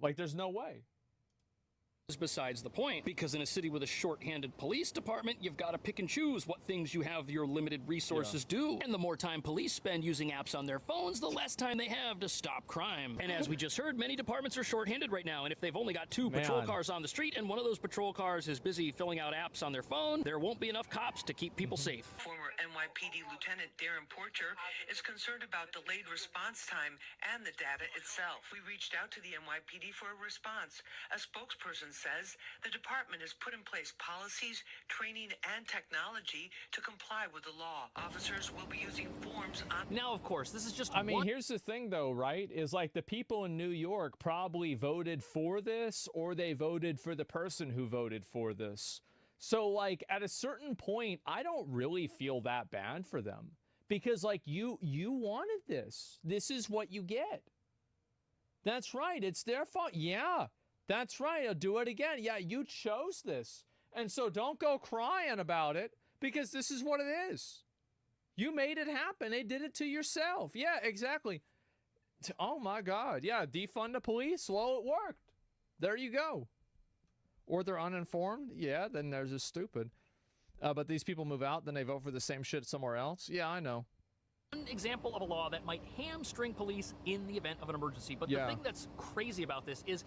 Like, there's no way. Besides the point, because in a city with a short-handed police department, you've got to pick and choose what things you have your limited resources do. And the more time police spend using apps on their phones, the less time they have to stop crime. And as we just heard, many departments are short-handed right now, and if they've only got 2 patrol cars on the street and one of those patrol cars is busy filling out apps on their phone, there won't be enough cops to keep people safe. Former NYPD Lieutenant Darren Porcher is concerned about delayed response time and the data itself. We reached out to the NYPD for a response. A spokesperson says the department has put in place policies, training, and technology to comply with the law. Officers will be using forms on... Now, of course, this is just here's the thing, though, right? Is like the people in New York probably voted for this, or they voted for the person who voted for this. So, like, at a certain point, I don't really feel that bad for them. Because, like, you wanted this. This is what you get. That's right. It's their fault. Yeah. That's right. I'll do it again. Yeah, you chose this. And so don't go crying about it, because this is what it is. You made it happen. They did it to yourself. Yeah, exactly. Oh, my God. Yeah, defund the police. Well, it worked. There you go. Or they're uninformed. Yeah, then they're just stupid. But these people move out, then they vote for the same shit somewhere else. Yeah, I know. One example of a law that might hamstring police in the event of an emergency. But the thing that's crazy about this is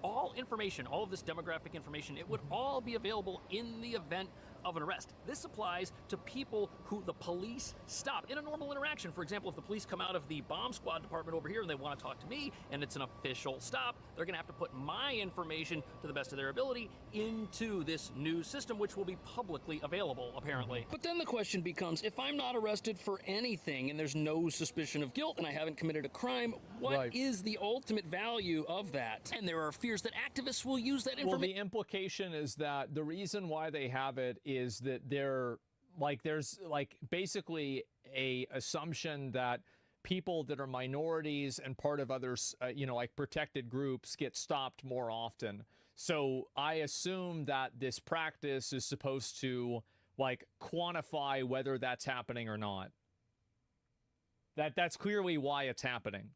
all information, all of this demographic information, it would all be available in the event of an arrest. This applies to people who the police stop in a normal interaction. For example, if the police come out of the bomb squad department over here and they want to talk to me and it's an official stop, they're going to have to put my information to the best of their ability into this new system, which will be publicly available, apparently. But then the question becomes, if I'm not arrested for anything and there's no suspicion of guilt and I haven't committed a crime, what is the ultimate value of that? And there are fears that activists will use that information. Well, the implication is that the reason why they have it is that there's basically a assumption that people that are minorities and part of others, like protected groups, get stopped more often. So I assume that this practice is supposed to like quantify whether that's happening or not. That's clearly why it's happening.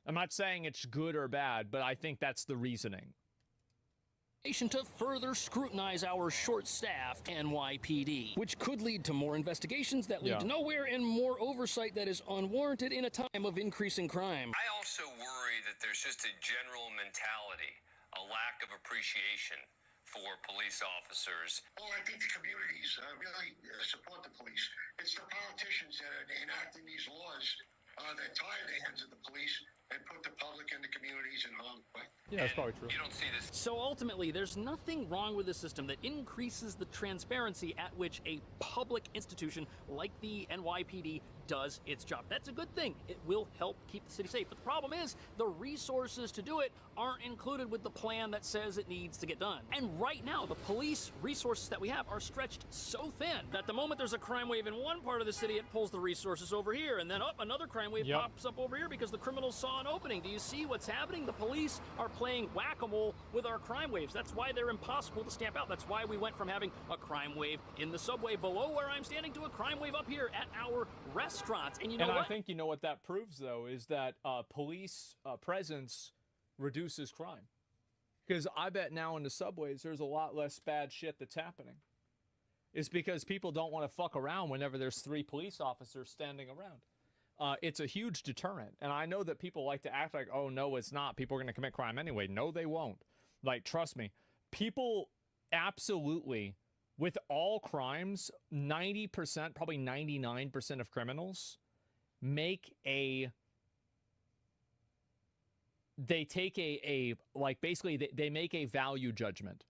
I'm not saying it's good or bad, but I think that's the reasoning. To further scrutinize our short-staffed NYPD, which could lead to more investigations that lead to nowhere and more oversight that is unwarranted in a time of increasing crime. I also worry that there's just a general mentality, a lack of appreciation for police officers. Well, I think the communities really support the police. It's the politicians that are enacting these laws that tie the hands of the police and put the public and the communities in harm's way. Yeah, that's probably true. You don't see this. So ultimately, there's nothing wrong with a system that increases the transparency at which a public institution like the NYPD does its job. That's a good thing. It will help keep the city safe. But the problem is the resources to do it aren't included with the plan that says it needs to get done. And right now, the police resources that we have are stretched so thin that the moment there's a crime wave in one part of the city, it pulls the resources over here, and then another crime wave pops up over here because the criminals saw an opening. Do you see what's happening? The police are playing whack-a-mole with our crime waves. That's why they're impossible to stamp out. That's why we went from having a crime wave in the subway below where I'm standing to a crime wave up here at our restaurants. And you know what? I think what that proves, though, is that police presence reduces crime. Because I bet now in the subways, there's a lot less bad shit that's happening. It's because people don't want to fuck around whenever there's 3 police officers standing around. It's a huge deterrent. And I know that people like to act like, oh, no, it's not. People are going to commit crime anyway. No, they won't. Like, trust me. People absolutely, with all crimes, 90%, probably 99% of criminals make a they take like basically they make a value judgment.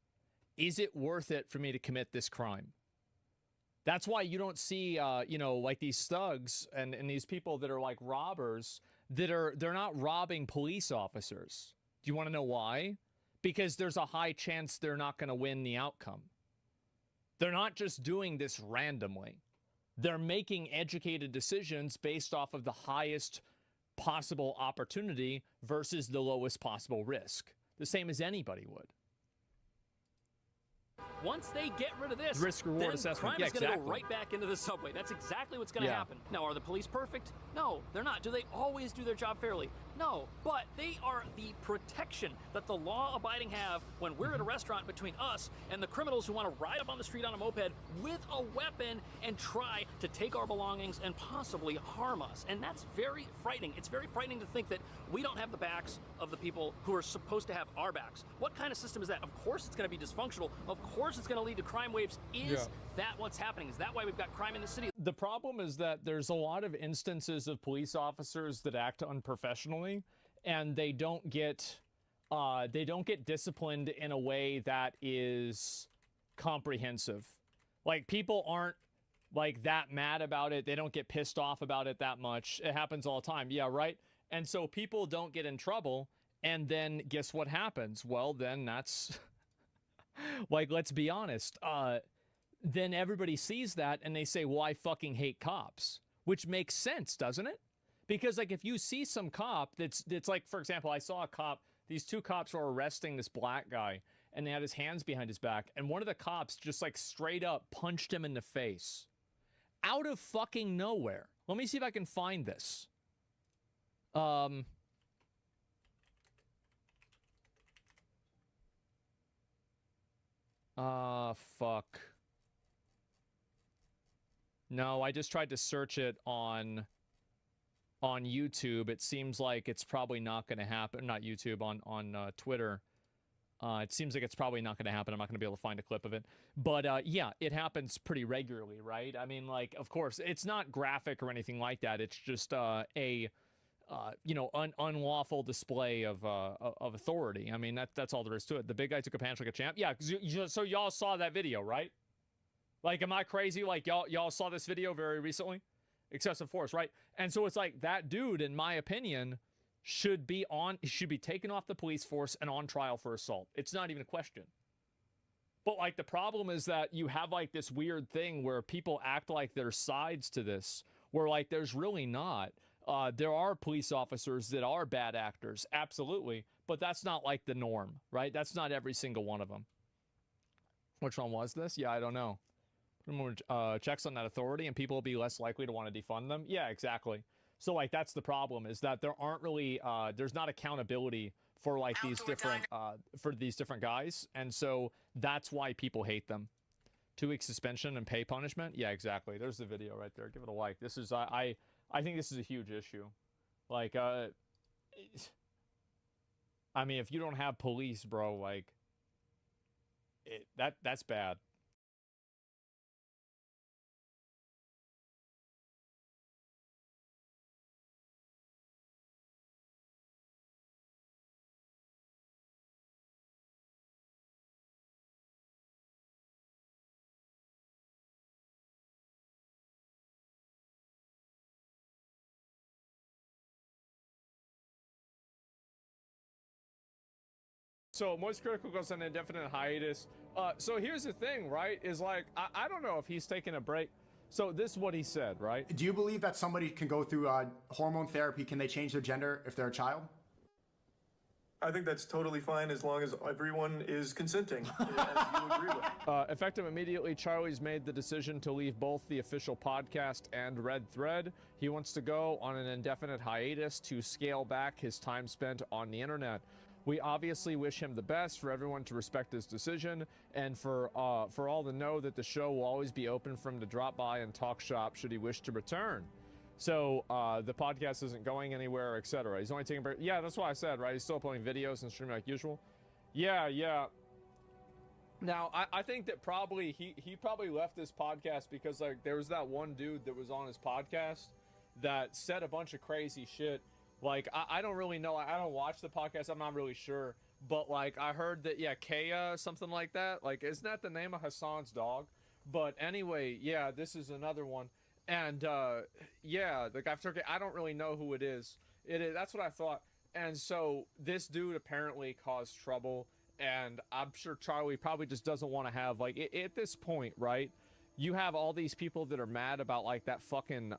Is it worth it for me to commit this crime? That's why you don't see, you know, like these thugs and these people that are like robbers they're not robbing police officers. Do you want to know why? Because there's a high chance they're not going to win the outcome. They're not just doing this randomly. They're making educated decisions based off of the highest possible opportunity versus the lowest possible risk. The same as anybody would. Once they get rid of this, risk-reward then assessment. crime Yeah, is going to exactly. go right back into the subway. That's exactly what's going to Yeah. happen. Now, are the police perfect? No, they're not. Do they always do their job fairly? No, but they are the protection that the law-abiding have when we're at a restaurant between us and the criminals who want to ride up on the street on a moped with a weapon and try to take our belongings and possibly harm us. And that's very frightening. It's very frightening to think that we don't have the backs of the people who are supposed to have our backs. What kind of system is that? Of course it's going to be dysfunctional. Of course it's going to lead to crime waves. Is that what's happening? Is that why we've got crime in the city? The problem is that there's a lot of instances of police officers that act unprofessionally, and they don't get disciplined in a way that is comprehensive. Like, people aren't like that mad about it. They don't get pissed off about it that much. It happens all the time. Yeah, right? And so people don't get in trouble, and then guess what happens? Well, then that's like, let's be honest. Then everybody sees that and they say, well, I fucking hate cops, which makes sense, doesn't it? Because like if you see some cop that's like, for example, I saw a cop, these two cops were arresting this black guy and they had his hands behind his back. And one of the cops just like straight up punched him in the face out of fucking nowhere. Let me see if I can find this. Fuck. No, I just tried to search it on YouTube. It seems like it's probably not going to happen. Not YouTube, on Twitter. It seems like it's probably not going to happen. I'm not going to be able to find a clip of it. But yeah, it happens pretty regularly, right? I mean, like, of course, it's not graphic or anything like that. It's just you know, unlawful display of authority. I mean, that's all there is to it. The big guy took a punch like a champ. Yeah, so y'all saw that video, right? Like, am I crazy? Like, y'all saw this video very recently? Excessive force, right? And so it's like that dude, in my opinion, should be taken off the police force and on trial for assault. It's not even a question. But like the problem is that you have like this weird thing where people act like there's sides to this, where like there's really not. There are police officers that are bad actors, absolutely, but that's not like the norm, right? That's not every single one of them. Which one was this? Yeah, I don't know. Checks on that authority and people will be less likely to want to defund them. Yeah, exactly. So like that's the problem, is that there aren't really there's not accountability for like these different guys, and so that's why people hate them. 2-week suspension and pay punishment. Yeah, exactly. There's the video right there. Give it a like. This is I think this is a huge issue. Like I mean, if you don't have police, bro, like that's bad. So most critical goes on an indefinite hiatus. So here's the thing, right? Is like, I don't know if he's taking a break. So this is what he said, right? Do you believe that somebody can go through hormone therapy? Can they change their gender if they're a child? I think that's totally fine as long as everyone is consenting, as you agree with. Effective immediately, Charlie's made the decision to leave both the official podcast and Red Thread. He wants to go on an indefinite hiatus to scale back his time spent on the internet. We obviously wish him the best, for everyone to respect his decision, and for all to know that the show will always be open for him to drop by and talk shop should he wish to return. So the podcast isn't going anywhere, etc. He's only taking a break. Yeah, that's what I said, right? He's still uploading videos and streaming like usual. Yeah. Now, I think that probably he probably left this podcast because like there was that one dude that was on his podcast that said a bunch of crazy shit. Like, I don't really know. I don't watch the podcast. I'm not really sure. But, like, I heard that, yeah, Kaya, something like that. Like, isn't that the name of Hassan's dog? But anyway, yeah, this is another one. And, yeah, the guy from Turkey, I don't really know who it is. That's what I thought. And so this dude apparently caused trouble. And I'm sure Charlie probably just doesn't want to have, like, at this point, right? You have all these people that are mad about, like, that fucking,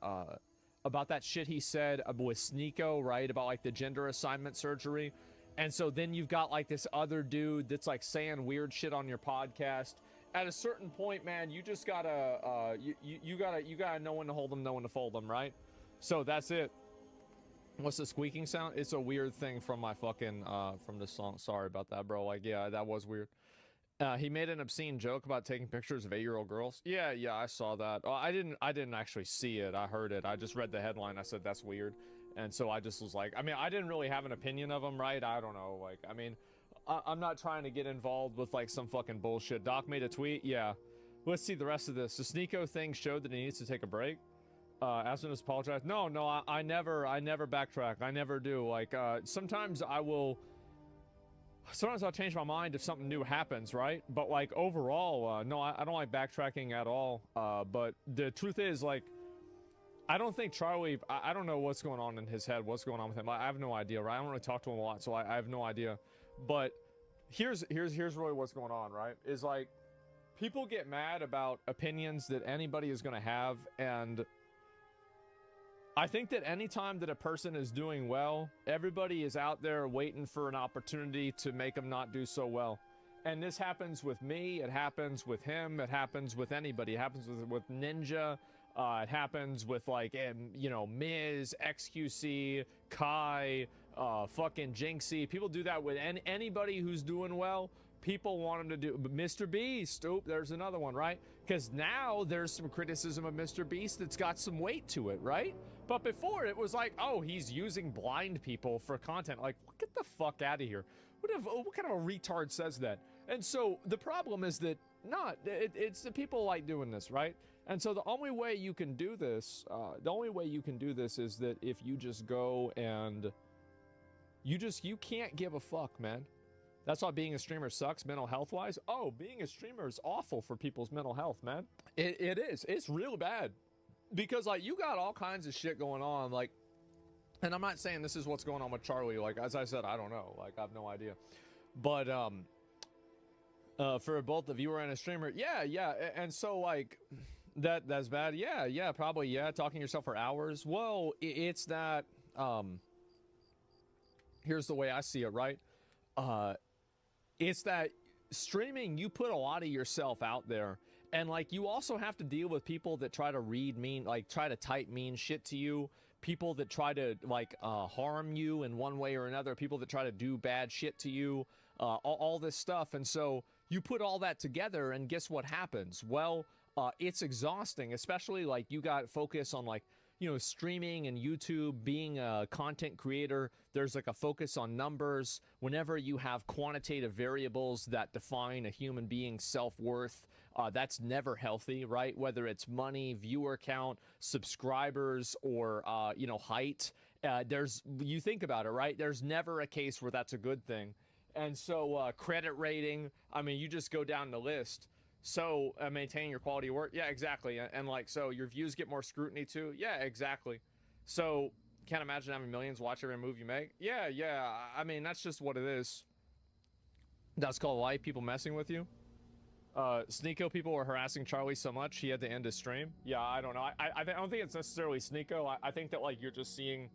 about that shit he said with Sneeko, right? About, like, the gender assignment surgery. And so then you've got, like, this other dude that's, like, saying weird shit on your podcast. At a certain point, man, you just gotta, you gotta know when to hold them, know when to fold them, right? So that's it. What's the squeaking sound? It's a weird thing from my fucking, from this song. Sorry about that, bro. Like, yeah, that was weird. He made an obscene joke about taking pictures of 8-year-old girls. Yeah, I saw that. Oh, I didn't actually see it. I heard it. I just read the headline. I said, that's weird. And so I just was like, I mean, I didn't really have an opinion of him, right? I don't know. Like, I mean, I'm not trying to get involved with, like, some fucking bullshit. Doc made a tweet. Yeah. Let's see the rest of this. The Sneeko thing showed that he needs to take a break. Aspen has apologized. No, I never backtrack. I never do. Like, sometimes I'll change my mind if something new happens, right? But, like, overall, no, I don't like backtracking at all. But the truth is, like, I don't think Charlie, I don't know what's going on in his head, what's going on with him. I have no idea, right? I don't really talk to him a lot, so I have no idea. But here's really what's going on, right? Is, like, people get mad about opinions that anybody is going to have, and I think that anytime that a person is doing well, everybody is out there waiting for an opportunity to make them not do so well. And this happens with me, it happens with him, it happens with anybody. It happens with Ninja, it happens with, like, you know, Miz, XQC, Kai, fucking Jinxie. People do that with anybody who's doing well. People want him to do Mr. Beast. Oop, there's another one, right? Because now there's some criticism of Mr. Beast that's got some weight to it, right? But before it was like, oh, he's using blind people for content. Like, get the fuck out of here. What kind of a retard says that? And so the problem is that it's the people like doing this, right? And so the only way you can do this, is that if you just go and you can't give a fuck, man. That's why being a streamer sucks mental health wise. Oh, being a streamer is awful for people's mental health, man. It is. It's real bad. Because, like, you got all kinds of shit going on, like, and I'm not saying this is what's going on with Charlie. Like, as I said, I don't know. Like, I have no idea. But, for both the viewer and a streamer, yeah. And so, like, that's bad. Yeah, probably, yeah. Talking to yourself for hours. Well, it's that, here's the way I see it, right? It's that streaming, you put a lot of yourself out there. And, like, you also have to deal with people that try to try to type mean shit to you. People that try to, like, harm you in one way or another. People that try to do bad shit to you. All this stuff. And so you put all that together and guess what happens? Well, it's exhausting, especially, like, you got focus on, like, you know, streaming and YouTube, being a content creator. There's, like, a focus on numbers. Whenever you have quantitative variables that define a human being's self-worth, that's never healthy, right? Whether it's money, viewer count, subscribers, or, you know, height. You think about it, right? There's never a case where that's a good thing. And so credit rating, I mean, you just go down the list. So maintaining your quality of work, yeah, exactly. And like, so your views get more scrutiny too, yeah, exactly. So can't imagine having millions watch every move you make. Yeah, I mean, that's just what it is. That's called life, people messing with you. Sneeko people were harassing Charlie so much he had to end his stream. Yeah, I don't know. I don't think it's necessarily Sneeko. I think that, like, you're just seeing,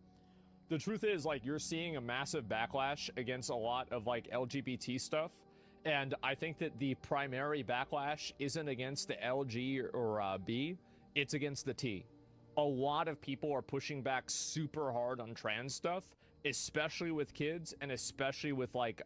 the truth is, like, you're seeing a massive backlash against a lot of, like, LGBT stuff. And I think that the primary backlash isn't against the LG or B, it's against the T. A lot of people are pushing back super hard on trans stuff, especially with kids and especially with, like,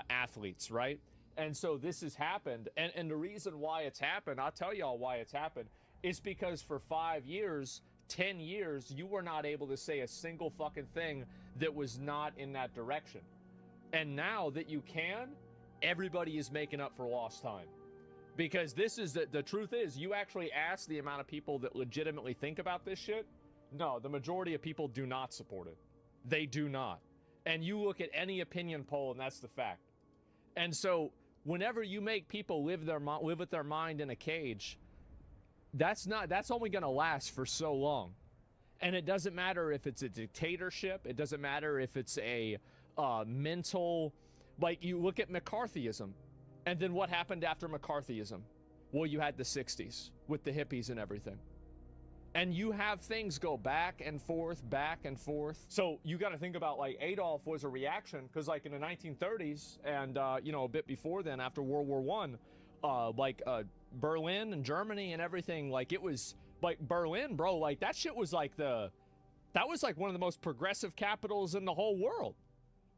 athletes, right? And so this has happened. And the reason why it's happened, I'll tell y'all why it's happened, is because for 5 years, 10 years, you were not able to say a single fucking thing that was not in that direction. And now that you can, everybody is making up for lost time. Because this is the truth is, you actually ask the amount of people that legitimately think about this shit, No, the majority of people do not support it. They do not. And you look at any opinion poll, and that's the fact. And so, whenever you make people live with their mind in a cage, that's only going to last for so long. And it doesn't matter if it's a dictatorship. It doesn't matter if it's a mental, like you look at McCarthyism, and then what happened after McCarthyism? Well, you had the 60s with the hippies and everything. And you have things go back and forth. So you got to think about, like, Adolf was a reaction, because like in the 1930s and, you know, a bit before then, after World War I, Berlin and Germany and everything, like, it was like Berlin, bro, like that shit was like that was like one of the most progressive capitals in the whole world.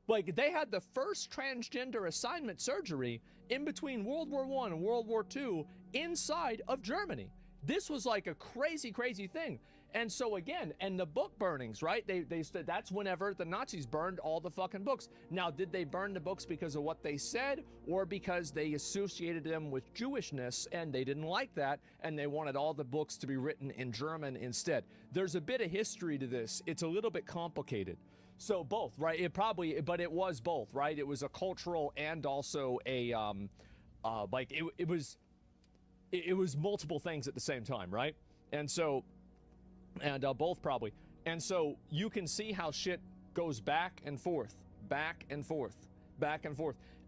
Like, they had the first transgender assignment surgery in between World War I and World War II inside of Germany. This was like a crazy, crazy thing. And so again, and the book burnings, right? They said that's whenever the Nazis burned all the fucking books. Now, did they burn the books because of what they said, or because they associated them with Jewishness and they didn't like that and they wanted all the books to be written in German instead? There's a bit of history to this. It's a little bit complicated. So both, right? But it was both, right? It was a cultural and also a, it was multiple things at the same time, right? And so, both probably. And so you can see how shit goes back and forth.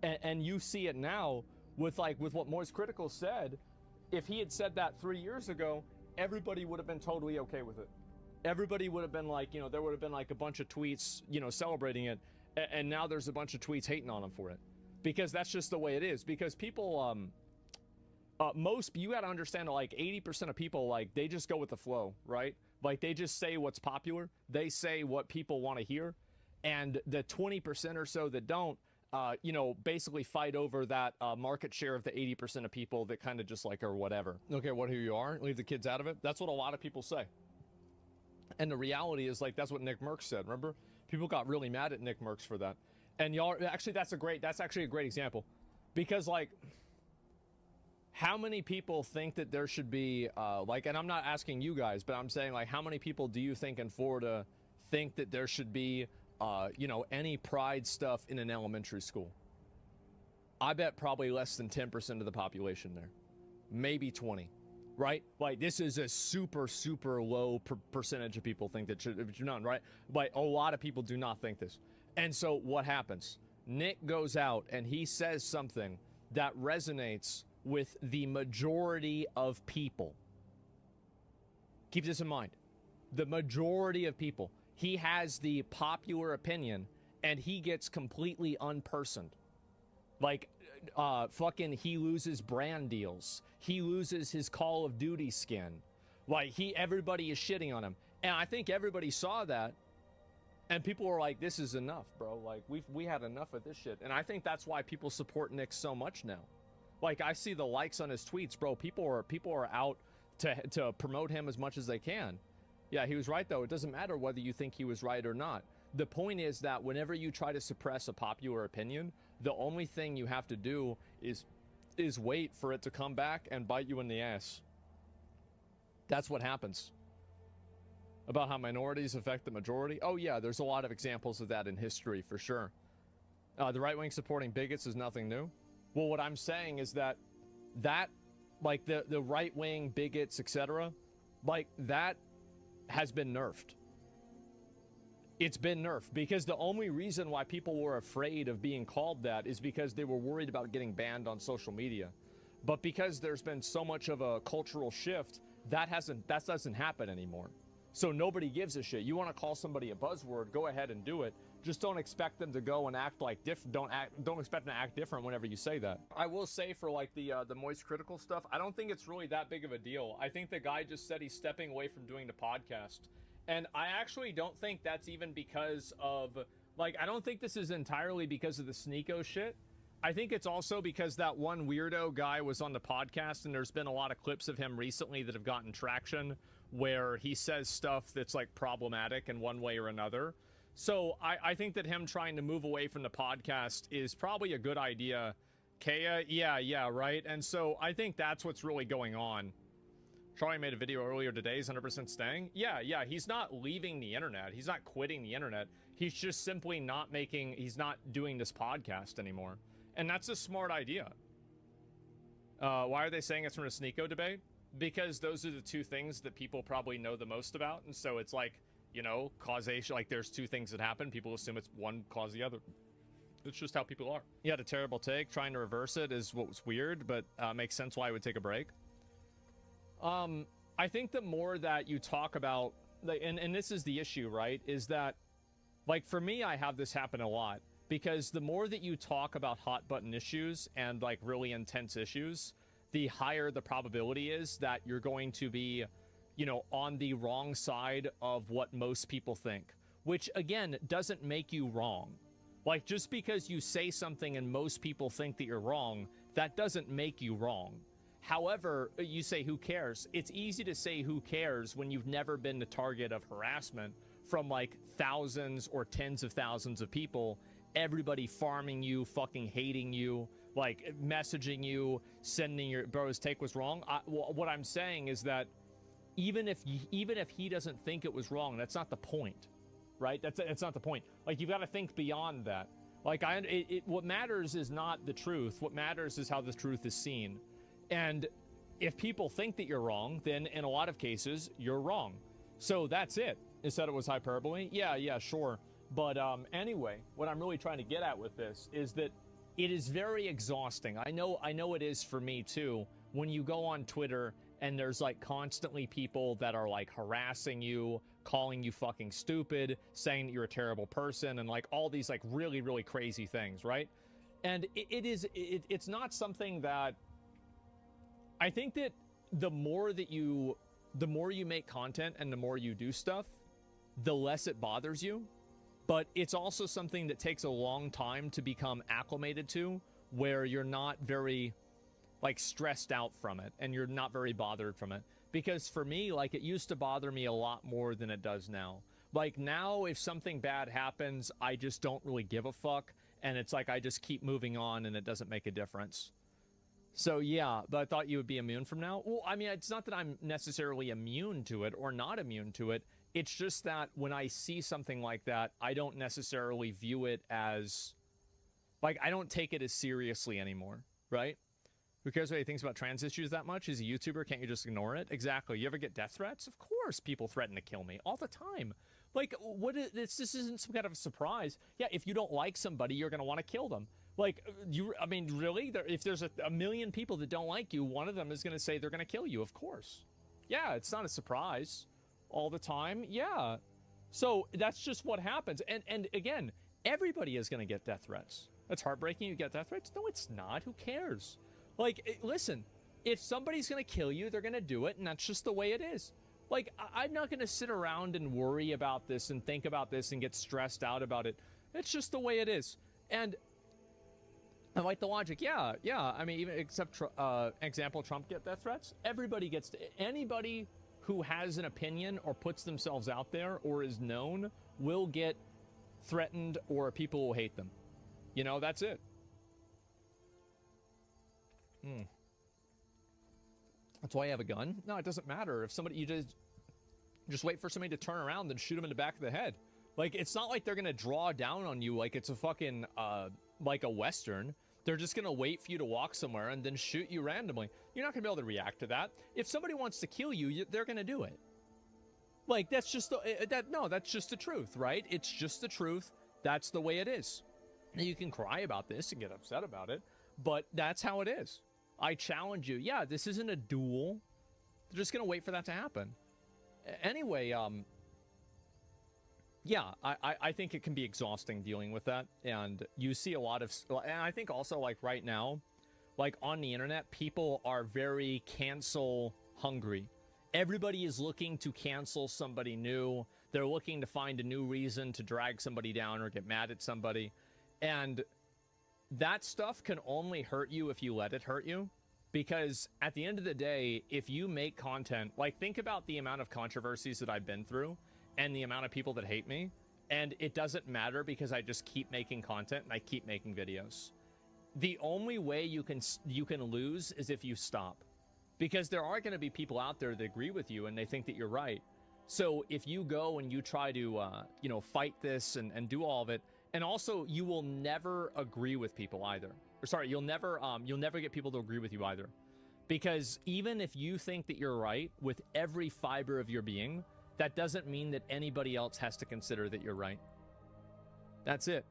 And you see it now with what Moist Critical said. If he had said that 3 years ago, everybody would have been totally okay with it. Everybody would have been like, you know, there would have been like a bunch of tweets, you know, celebrating it. And now there's a bunch of tweets hating on him for it. Because that's just the way it is. Because people, you got to understand, like 80% of people, like, they just go with the flow, right? Like, they just say what's popular. They say what people want to hear. And the 20% or so that don't, you know, basically fight over that market share of the 80% of people that kind of just like, or whatever. Okay, who you are, leave the kids out of it. That's what a lot of people say. And the reality is, like, that's what Nick Merckx said. Remember? People got really mad at Nick Merckx for that. And y'all, actually, that's actually a great example. Because, like, how many people think that there should be, and I'm not asking you guys, but I'm saying, like, how many people do you think in Florida think that there should be, you know, any pride stuff in an elementary school? I bet probably less than 10% of the population there. Maybe 20, right? Like, this is a super, super low percentage of people think that should none, right? But a lot of people do not think this. And so what happens? Nick goes out and he says something that resonates with the majority of people. Keep this in mind. The majority of people. He has the popular opinion and he gets completely unpersoned. Like, he loses brand deals. He loses his Call of Duty skin. Like, everybody is shitting on him. And I think everybody saw that. And people were like, this is enough, bro. Like, we had enough of this shit. And I think that's why people support Nick so much now. Like, I see the likes on his tweets, bro. People are out to promote him as much as they can. Yeah, he was right, though. It doesn't matter whether you think he was right or not. The point is that whenever you try to suppress a popular opinion, the only thing you have to do is wait for it to come back and bite you in the ass. That's what happens. About how minorities affect the majority? Oh, yeah, there's a lot of examples of that in history, for sure. The right wing supporting bigots is nothing new. Well, what I'm saying is that like, the right wing bigots, etc., like, that has been nerfed. It's been nerfed because the only reason why people were afraid of being called that is because they were worried about getting banned on social media. But because there's been so much of a cultural shift, that doesn't happen anymore. So nobody gives a shit. You want to call somebody a buzzword, go ahead and do it. Just don't expect them to go and act like don't expect them to act different whenever you say that. I will say, for like the Moist Critical stuff, I don't think it's really that big of a deal. I think the guy just said he's stepping away from doing the podcast. And I actually don't think that's even because of, like, I don't think this is entirely because of the Sneeko shit. I think it's also because that one weirdo guy was on the podcast, and there's been a lot of clips of him recently that have gotten traction where he says stuff that's, like, problematic in one way or another. So I think that him trying to move away from the podcast is probably a good idea. Kaya, yeah, right? And so I think that's what's really going on. Charlie made a video earlier today. He's 100% staying. Yeah, he's not leaving the internet. He's not quitting the internet. He's just simply not he's not doing this podcast anymore. And that's a smart idea. Why are they saying it's from a Sneeko debate? Because those are the two things that people probably know the most about. And so it's like, you know, causation. Like there's two things that happen. People assume it's one cause the other. It's just how people are. He had a terrible take. Trying to reverse it is what was weird, but makes sense why I would take a break. I think the more that you talk about, and this is the issue, right, is that, like, for me, I have this happen a lot, because the more that you talk about hot button issues and, like, really intense issues, the higher the probability is that you're going to be, you know, on the wrong side of what most people think, which, again, doesn't make you wrong. Like, just because you say something and most people think that you're wrong, that doesn't make you wrong. However, you say, who cares? It's easy to say who cares when you've never been the target of harassment from like thousands or tens of thousands of people, everybody farming you, fucking hating you, like messaging you, sending your bro's take was wrong. What I'm saying is that even if he doesn't think it was wrong, that's not the point, right? That's not the point. Like, you've got to think beyond that. Like, what matters is not the truth. What matters is how the truth is seen. And if people think that you're wrong, then in a lot of cases, you're wrong. So that's it. It said it was hyperbole. Yeah, sure. But anyway, what I'm really trying to get at with this is that it is very exhausting. I know it is for me too. When you go on Twitter and there's like constantly people that are like harassing you, calling you fucking stupid, saying that you're a terrible person, and like all these like really, really crazy things, right? And it's not something that, I think that the more you make content and the more you do stuff, the less it bothers you. But it's also something that takes a long time to become acclimated to, where you're not very like stressed out from it and you're not very bothered from it. Because for me, like, it used to bother me a lot more than it does now. Like, now if something bad happens, I just don't really give a fuck, and it's like I just keep moving on and it doesn't make a difference. So yeah, but I thought you would be immune from now. Well, I mean, it's not that I'm necessarily immune to it or not immune to it. It's just that when I see something like that, I don't necessarily view it as, like, I don't take it as seriously anymore, right? Who cares what he thinks about trans issues that much? He's a YouTuber, can't you just ignore it? Exactly. You ever get death threats? Of course people threaten to kill me all the time. Like, this isn't some kind of a surprise. Yeah, if you don't like somebody, you're going to want to kill them. Like, I mean, really? If there's a million people that don't like you, one of them is going to say they're going to kill you, of course. Yeah, it's not a surprise all the time. Yeah. So that's just what happens. And again, everybody is going to get death threats. That's heartbreaking. You get death threats? No, it's not. Who cares? Like, listen, if somebody's going to kill you, they're going to do it, and that's just the way it is. Like, I'm not going to sit around and worry about this and think about this and get stressed out about it. It's just the way it is. And I like the logic. Yeah. I mean, even except example, Trump get death threats. Everybody gets anybody who has an opinion or puts themselves out there or is known will get threatened, or people will hate them. You know, that's it. That's why I have a gun. No, it doesn't matter. If somebody, you just wait for somebody to turn around, then shoot them in the back of the head. Like, it's not like they're gonna draw down on you like it's a fucking like a Western. They're just going to wait for you to walk somewhere and then shoot you randomly. You're not going to be able to react to that. If somebody wants to kill you, they're going to do it. Like, that's just that's just the truth, right? It's just the truth. That's the way it is. Now, you can cry about this and get upset about it, but that's how it is. I challenge you. Yeah, this isn't a duel. They're just going to wait for that to happen. Anyway, yeah, I think it can be exhausting dealing with that. And you see a lot of, and I think also, like, right now, like, on the internet, people are very cancel hungry. Everybody is looking to cancel somebody new. They're looking to find a new reason to drag somebody down or get mad at somebody. And that stuff can only hurt you if you let it hurt you. Because at the end of the day, if you make content, like, think about the amount of controversies that I've been through and the amount of people that hate me, and it doesn't matter because I just keep making content and I keep making videos. The only way you can lose is if you stop. because there are going to be people out there that agree with you and they think that you're right. So if you go and you try to, you know, fight this and do all of it, and also you will never agree with people either. Or sorry, you'll never get people to agree with you either. Because even if you think that you're right with every fiber of your being, that doesn't mean that anybody else has to consider that you're right. That's it.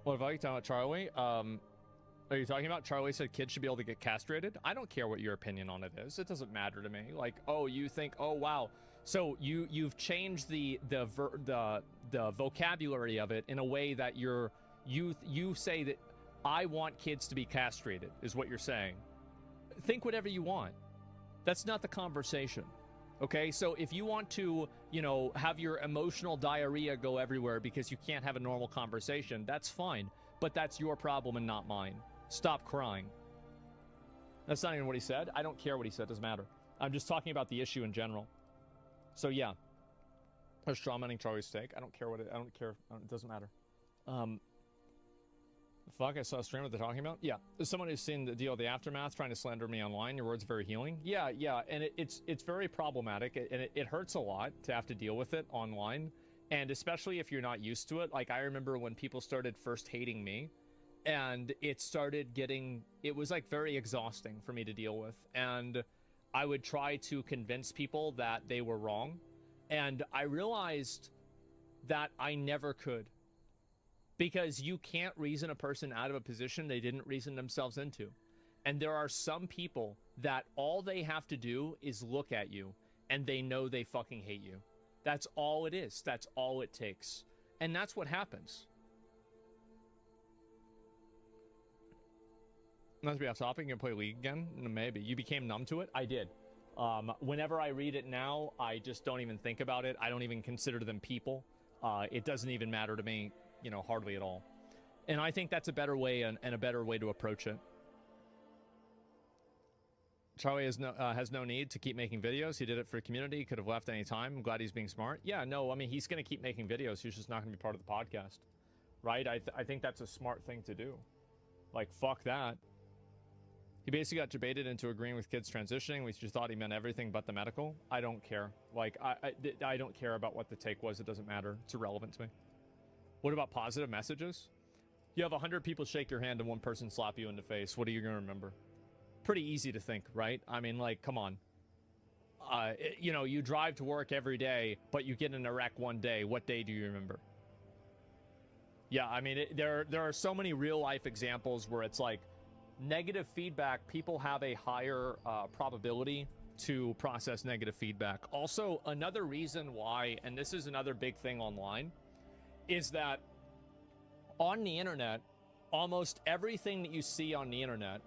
What if I talk about Charlie? Are you talking about Charlie said kids should be able to get castrated? I don't care what your opinion on it is. It doesn't matter to me. Like, oh, you think, oh wow, so you've changed the vocabulary of it in a way that you say that I want kids to be castrated is what you're saying. Think whatever you want. That's not the conversation. Okay, so if you want to, you know, have your emotional diarrhea go everywhere because you can't have a normal conversation, that's fine. But that's your problem and not mine. Stop crying. That's not even what he said. I don't care what he said. Doesn't matter. I'm just talking about the issue in general. So yeah, I'm strawmanning Charlie's steak. I don't care what it. I don't care. It doesn't matter. Fuck. I saw a stream what they're talking about. Yeah, there's someone who's seen the deal, the aftermath, trying to slander me online. Your words are very healing. Yeah, and it's very problematic, and it hurts a lot to have to deal with it online, and especially if you're not used to it. Like I remember when people started first hating me. And it started getting, it was like very exhausting for me to deal with. And I would try to convince people that they were wrong. And I realized that I never could. Because you can't reason a person out of a position they didn't reason themselves into. And there are some people that all they have to do is look at you and they know they fucking hate you. That's all it is. That's all it takes. And that's what happens. Must be off topic. You gonna play League again? Maybe. You became numb to it? I did. Whenever I read it now, I just don't even think about it. I don't even consider them people. It doesn't even matter to me, you know, hardly at all. And I think that's a better way and a better way to approach it. Charlie has no need to keep making videos. He did it for the community. He could have left any time. I'm glad he's being smart. Yeah, no, I mean, he's going to keep making videos. He's just not going to be part of the podcast. Right? I think that's a smart thing to do. Like, fuck that. He basically got debated into agreeing with kids transitioning. We just thought he meant everything but the medical. I don't care. Like, I don't care about what the take was. It doesn't matter. It's irrelevant to me. What about positive messages? You have 100 people shake your hand and one person slap you in the face. What are you going to remember? Pretty easy to think, right? I mean, like, come on. You know, you drive to work every day, but you get in a wreck one day. What day do you remember? Yeah, I mean, there are so many real-life examples where it's like, negative feedback, people have a higher probability to process negative feedback. Also, another reason why, and this is another big thing online, is that on the internet, almost everything that you see on the internet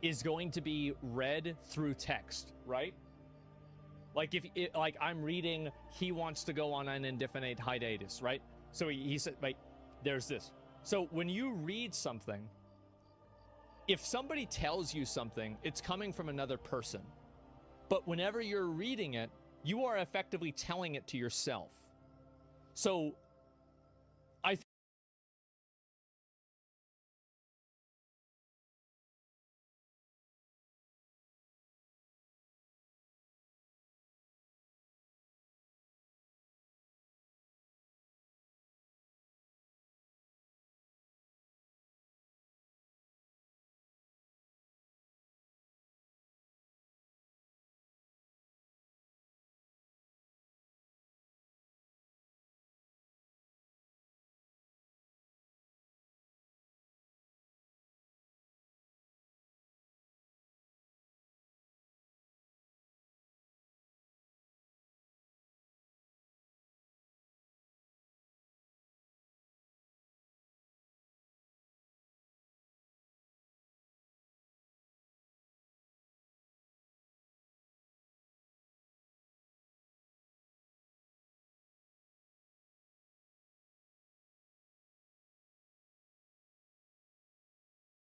is going to be read through text, right? Like like I'm reading, he wants to go on an indefinite hiatus, right? So he said, like, there's this. So when you read something, if somebody tells you something, it's coming from another person. But whenever you're reading it, you are effectively telling it to yourself. So I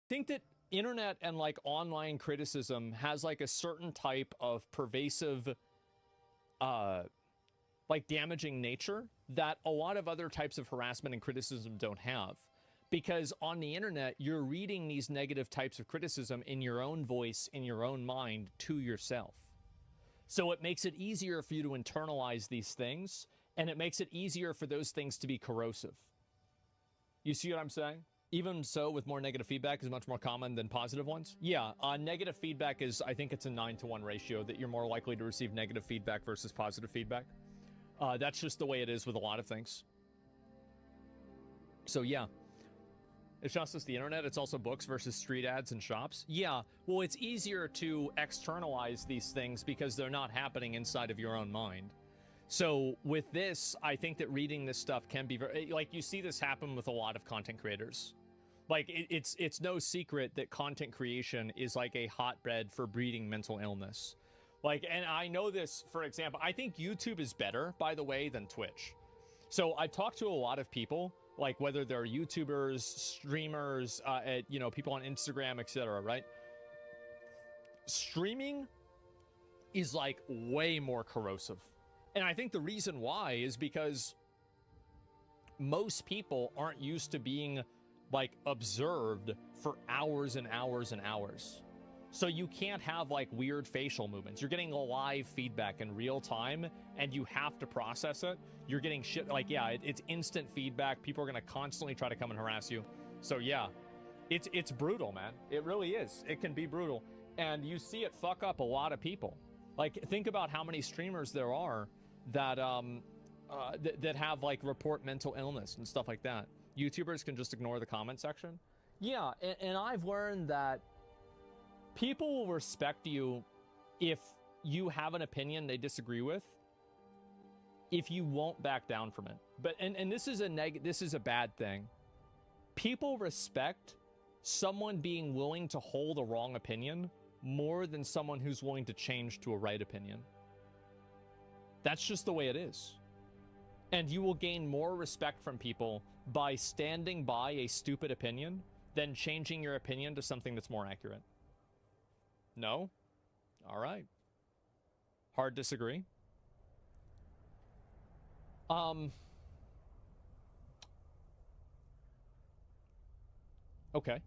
think that internet and like online criticism has like a certain type of pervasive like damaging nature that a lot of other types of harassment and criticism don't have. because on the internet, you're reading these negative types of criticism in your own voice, in your own mind, to yourself. So it makes it easier for you to internalize these things, and it makes it easier for those things to be corrosive. You see what I'm saying? Even so, with more negative feedback is much more common than positive ones. Yeah, negative feedback is, I think it's a 9-to-1 ratio, that you're more likely to receive negative feedback versus positive feedback. That's just the way it is with a lot of things. So yeah, it's not just the internet, it's also books versus street ads and shops. Yeah, well, it's easier to externalize these things because they're not happening inside of your own mind. So with this, I think that reading this stuff can be very, like, you see this happen with a lot of content creators. Like, it's no secret that content creation is like a hotbed for breeding mental illness. Like, and I know this, for example, I think YouTube is better, by the way, than Twitch. So I talked to a lot of people, like whether they're YouTubers, streamers, you know, people on Instagram, etc., right? Streaming is like way more corrosive. And I think the reason why is because most people aren't used to being like observed for hours and hours and hours. So you can't have like weird facial movements. You're getting live feedback in real time and you have to process it. You're getting shit like, yeah, it's instant feedback. People are going to constantly try to come and harass you. So yeah, it's brutal, man. It really is. It can be brutal. And you see it fuck up a lot of people. Like, think about how many streamers there are that that have like report mental illness and stuff like that. YouTubers can just ignore the comment section. Yeah, and I've learned that people will respect you if you have an opinion they disagree with, if you won't back down from it. But and this is a bad thing. People respect someone being willing to hold a wrong opinion more than someone who's willing to change to a right opinion. That's just the way it is. And you will gain more respect from people by standing by a stupid opinion than changing your opinion to something that's more accurate. No? All right. Hard disagree. Okay.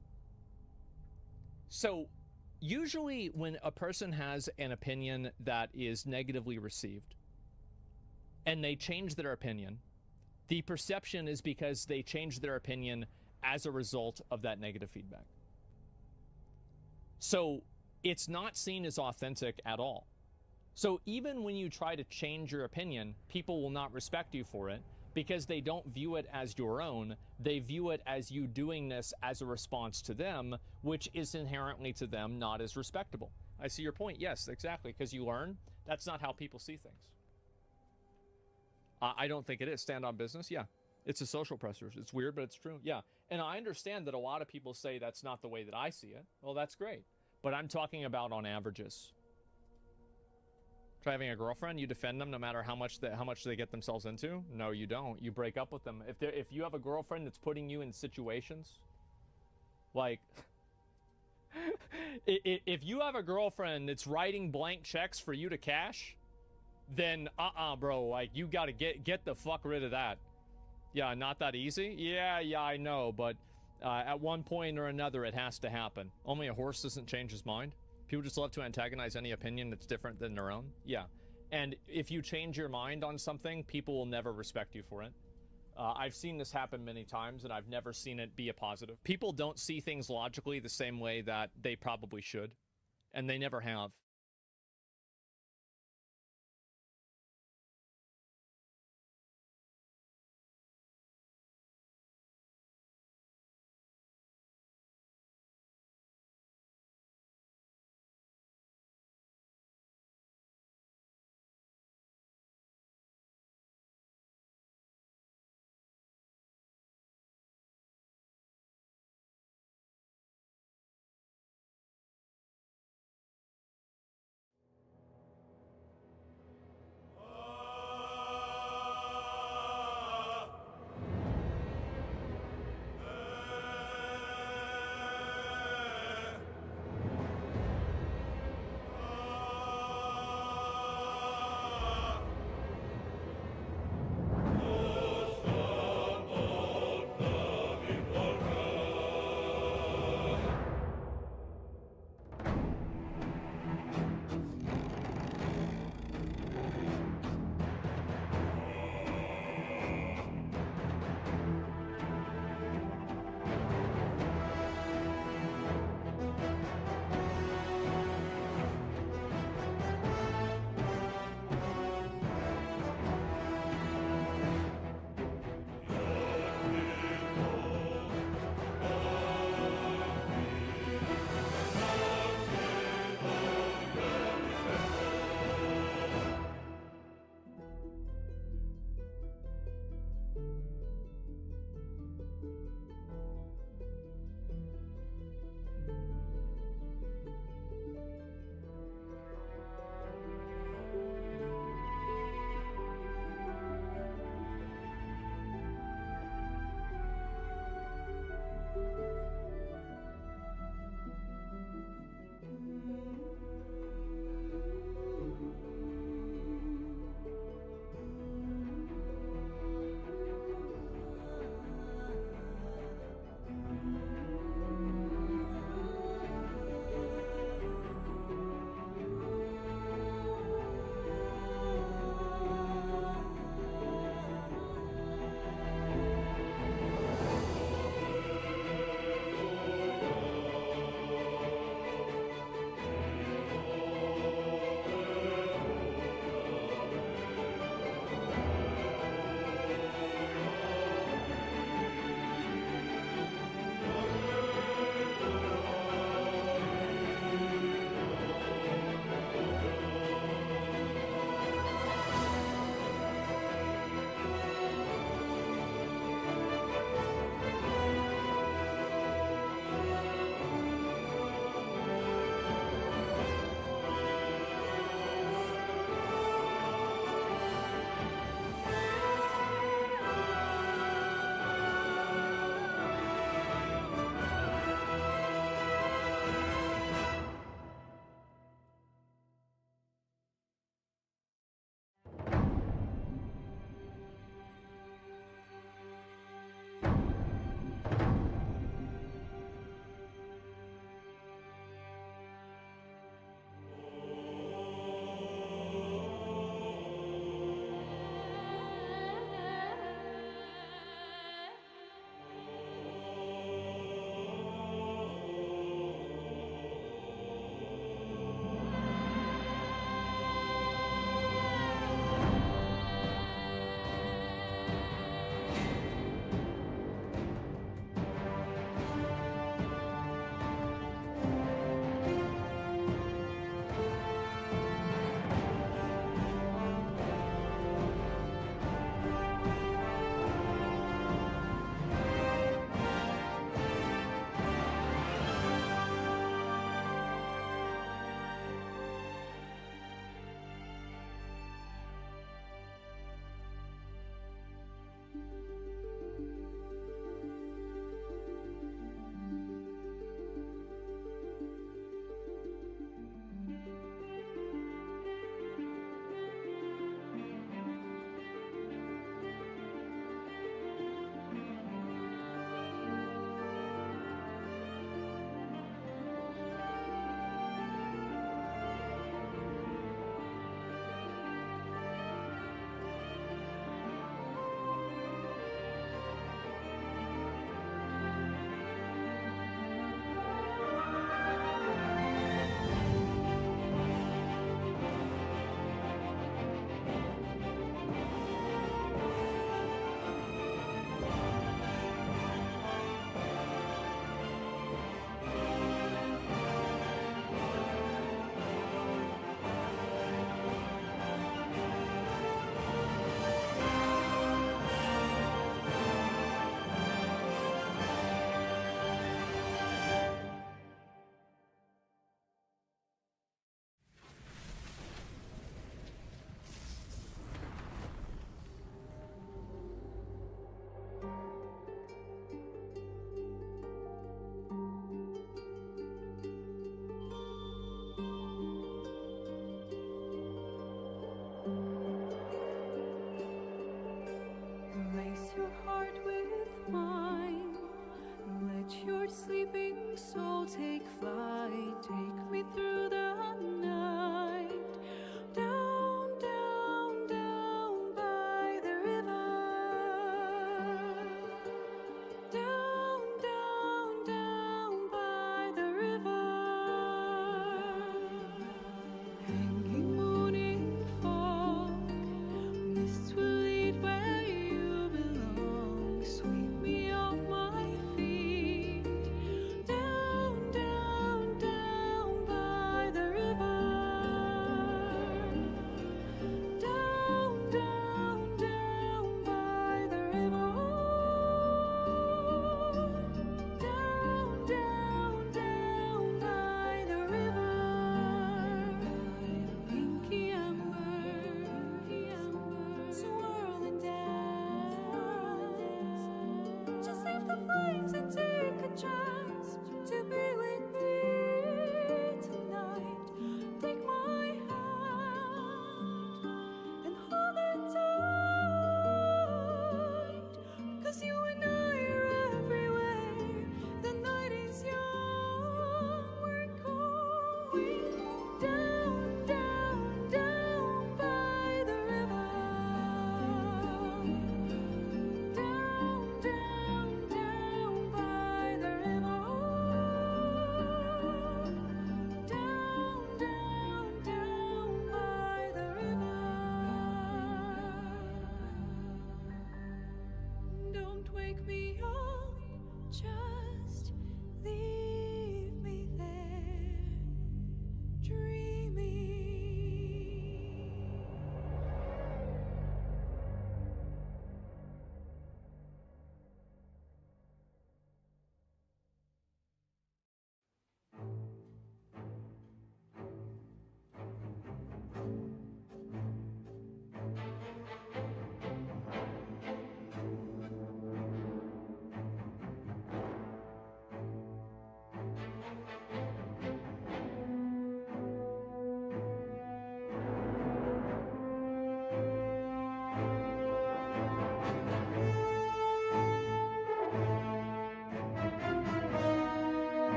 So, usually when a person has an opinion that is negatively received, and they change their opinion, the perception is because they changed their opinion as a result of that negative feedback. So it's not seen as authentic at all. So even when you try to change your opinion, people will not respect you for it because they don't view it as your own. They view it as you doing this as a response to them, which is inherently to them not as respectable. I see your point. Yes, exactly. Because you learn that's not how people see things. I don't think it is. Stand on business. Yeah. It's a social pressures. It's weird, but it's true. Yeah. And I understand that a lot of people say that's not the way that I see it. Well, that's great. But I'm talking about on averages. Try having a girlfriend, you defend them no matter how much they get themselves into? No, you don't. You break up with them. If you have a girlfriend that's putting you in situations like if you have a girlfriend that's writing blank checks for you to cash, then bro, like you got to get the fuck rid of that. Yeah, not that easy. Yeah, I know, but at one point or another it has to happen. Only a horse doesn't change his mind. People just love to antagonize any opinion that's different than their own. Yeah. And if you change your mind on something, people will never respect you for it. I've seen this happen many times, and I've never seen it be a positive. People don't see things logically the same way that they probably should, and they never have.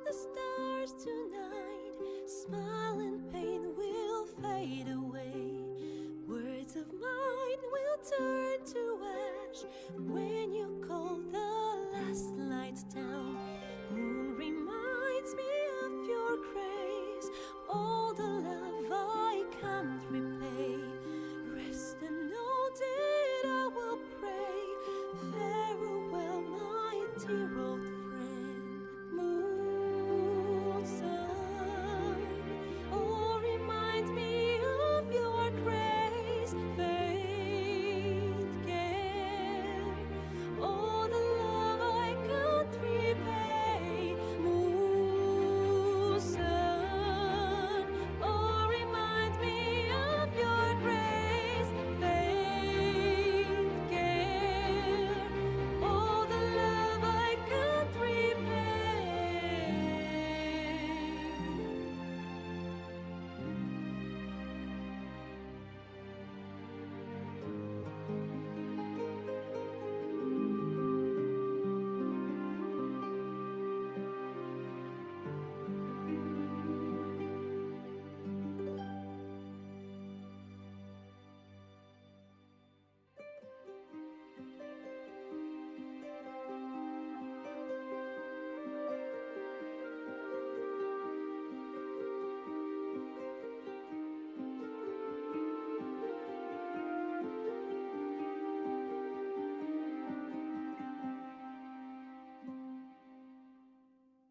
the stars tonight. Smile and pain will fade away. Words of mine will turn to ash when you call the last lights down. Moon reminds me of your grace. All the love I can't repay. Rest and know that I will pray. Farewell, my dear old friend. Moon, sun, oh, remind me of your grace. Faith, care, all the love I can't repay. Moon, sun, oh, remind me of your grace. Faith, care, all the love I can't repay.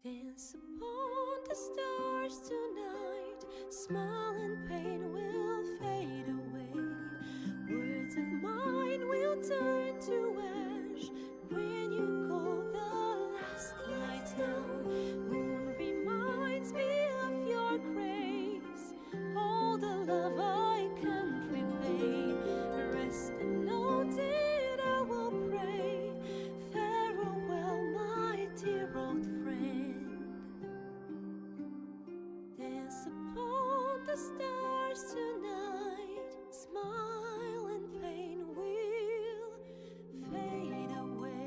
Dance upon the stars tonight. Smile and pain will fade away. Words of mine will turn to ash when you call the last light down. Moon reminds me of your grace. All the love I can't repay. Rest and know that I will pray. Farewell, my dear old friend. Dance upon the stars tonight. Smile and pain will fade away.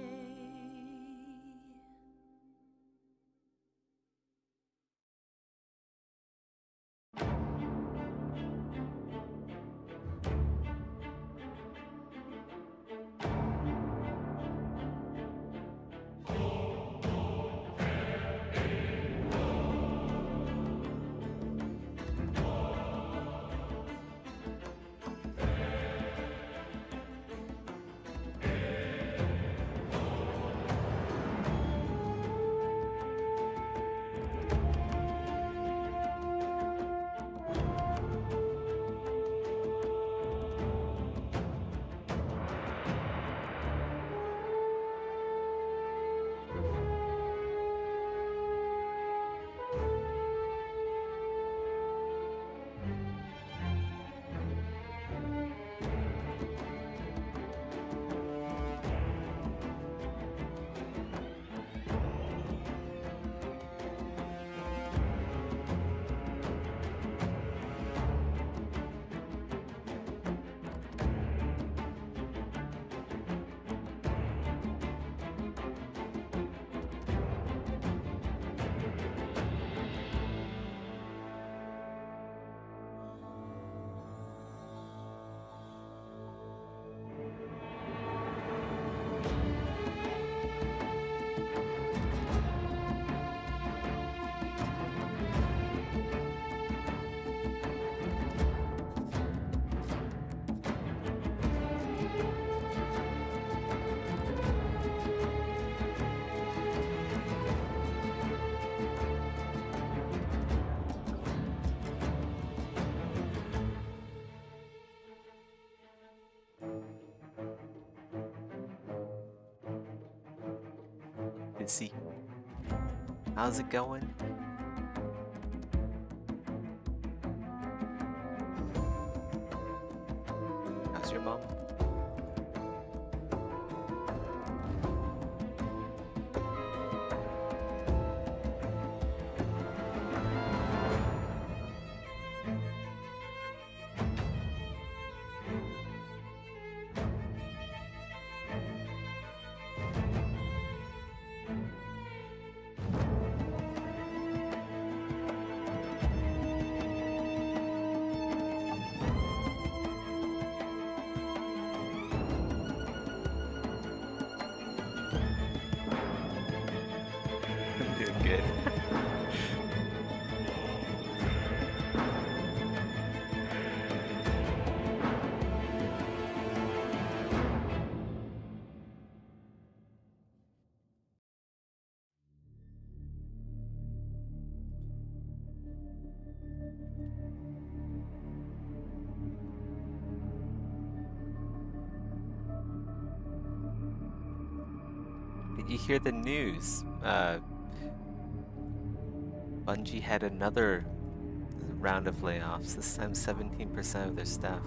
Missy, how's it going? How's your mom? good. Did you hear the news? Bungie had another round of layoffs, this time 17% of their staff.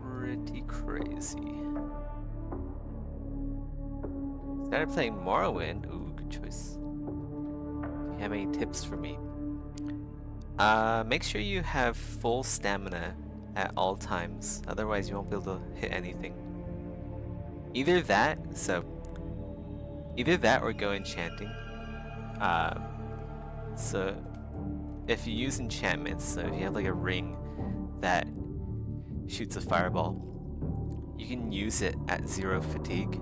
Pretty crazy. Started playing Morrowind. Ooh, good choice. Do you have any tips for me? Make sure you have full stamina at all times, otherwise you won't be able to hit anything. Either that or go enchanting. So if you use enchantments, so if you have like a ring that shoots a fireball, you can use it at 0 fatigue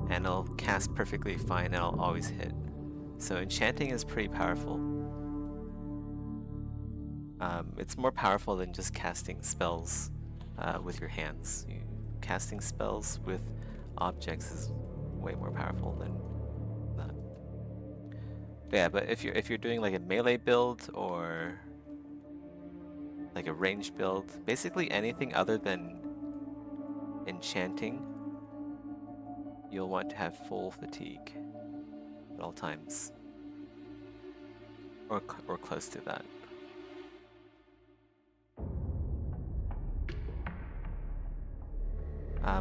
and it'll cast perfectly fine and it'll always hit. So enchanting is pretty powerful. It's more powerful than just casting spells with your hands. Casting spells with objects is way more powerful than that. But yeah, but if you're doing like a melee build or like a range build, basically anything other than enchanting, you'll want to have full fatigue at all times, or close to that.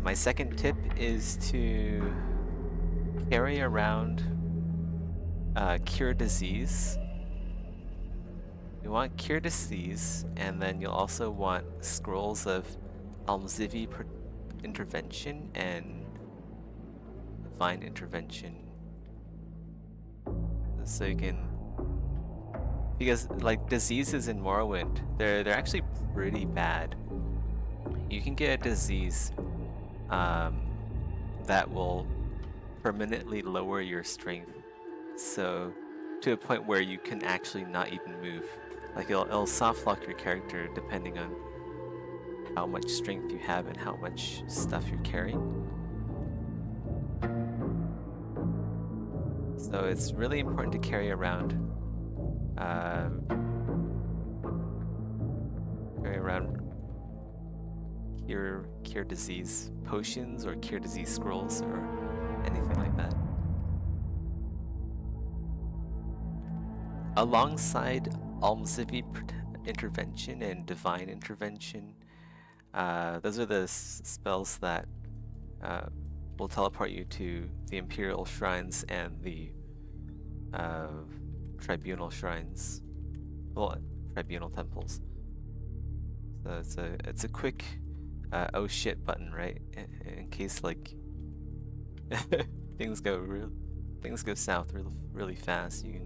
My second tip is to carry around Cure Disease. You want Cure Disease, and then you'll also want scrolls of Almzivi Intervention and Divine Intervention. So you can, because like diseases in Morrowind, they're actually pretty bad. You can get a disease that will permanently lower your strength, so to a point where you can actually not even move. Like it'll soft lock your character depending on how much strength you have and how much stuff you're carrying. So it's really important to carry around cure disease potions or cure disease scrolls or anything like that. Alongside Almzivi Intervention and Divine Intervention, those are the spells that will teleport you to the Imperial Shrines and the Tribunal Shrines. Well, Tribunal Temples. So it's a quick oh shit button, right? In case like things go south really fast, you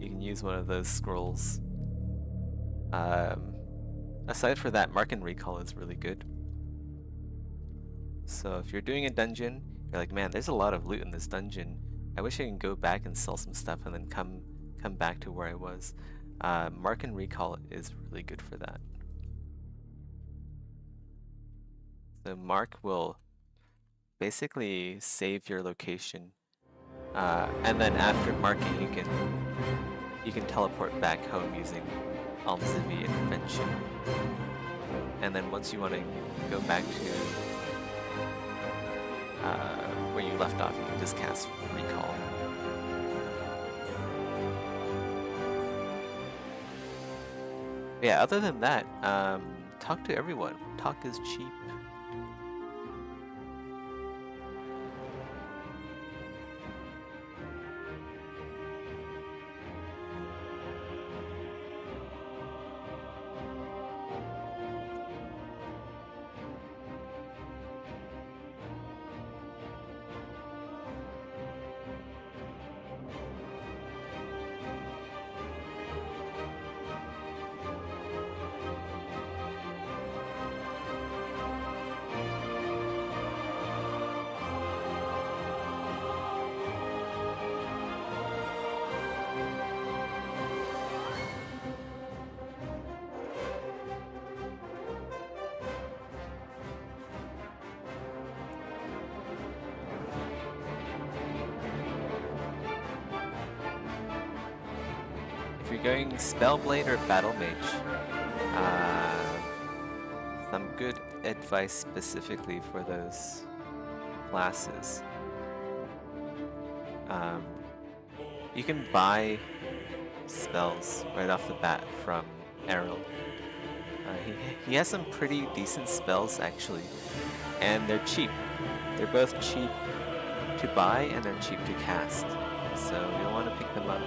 can use one of those scrolls. Aside for that, Mark and Recall is really good. So if you're doing a dungeon, you're like, man, there's a lot of loot in this dungeon. I wish I can go back and sell some stuff and then come back to where I was. Mark and Recall is really good for that. So Mark will basically save your location, and then after marking, you can teleport back home using Almzivi Intervention. And then once you want to go back to where you left off, you can just cast Recall. Yeah, other than that, talk to everyone. Talk is cheap. if you're going Spellblade or Battle Mage, some good advice specifically for those classes. You can buy spells right off the bat from Errol. He has some pretty decent spells actually, and they're cheap. They're both cheap to buy and they're cheap to cast, so you'll want to pick them up.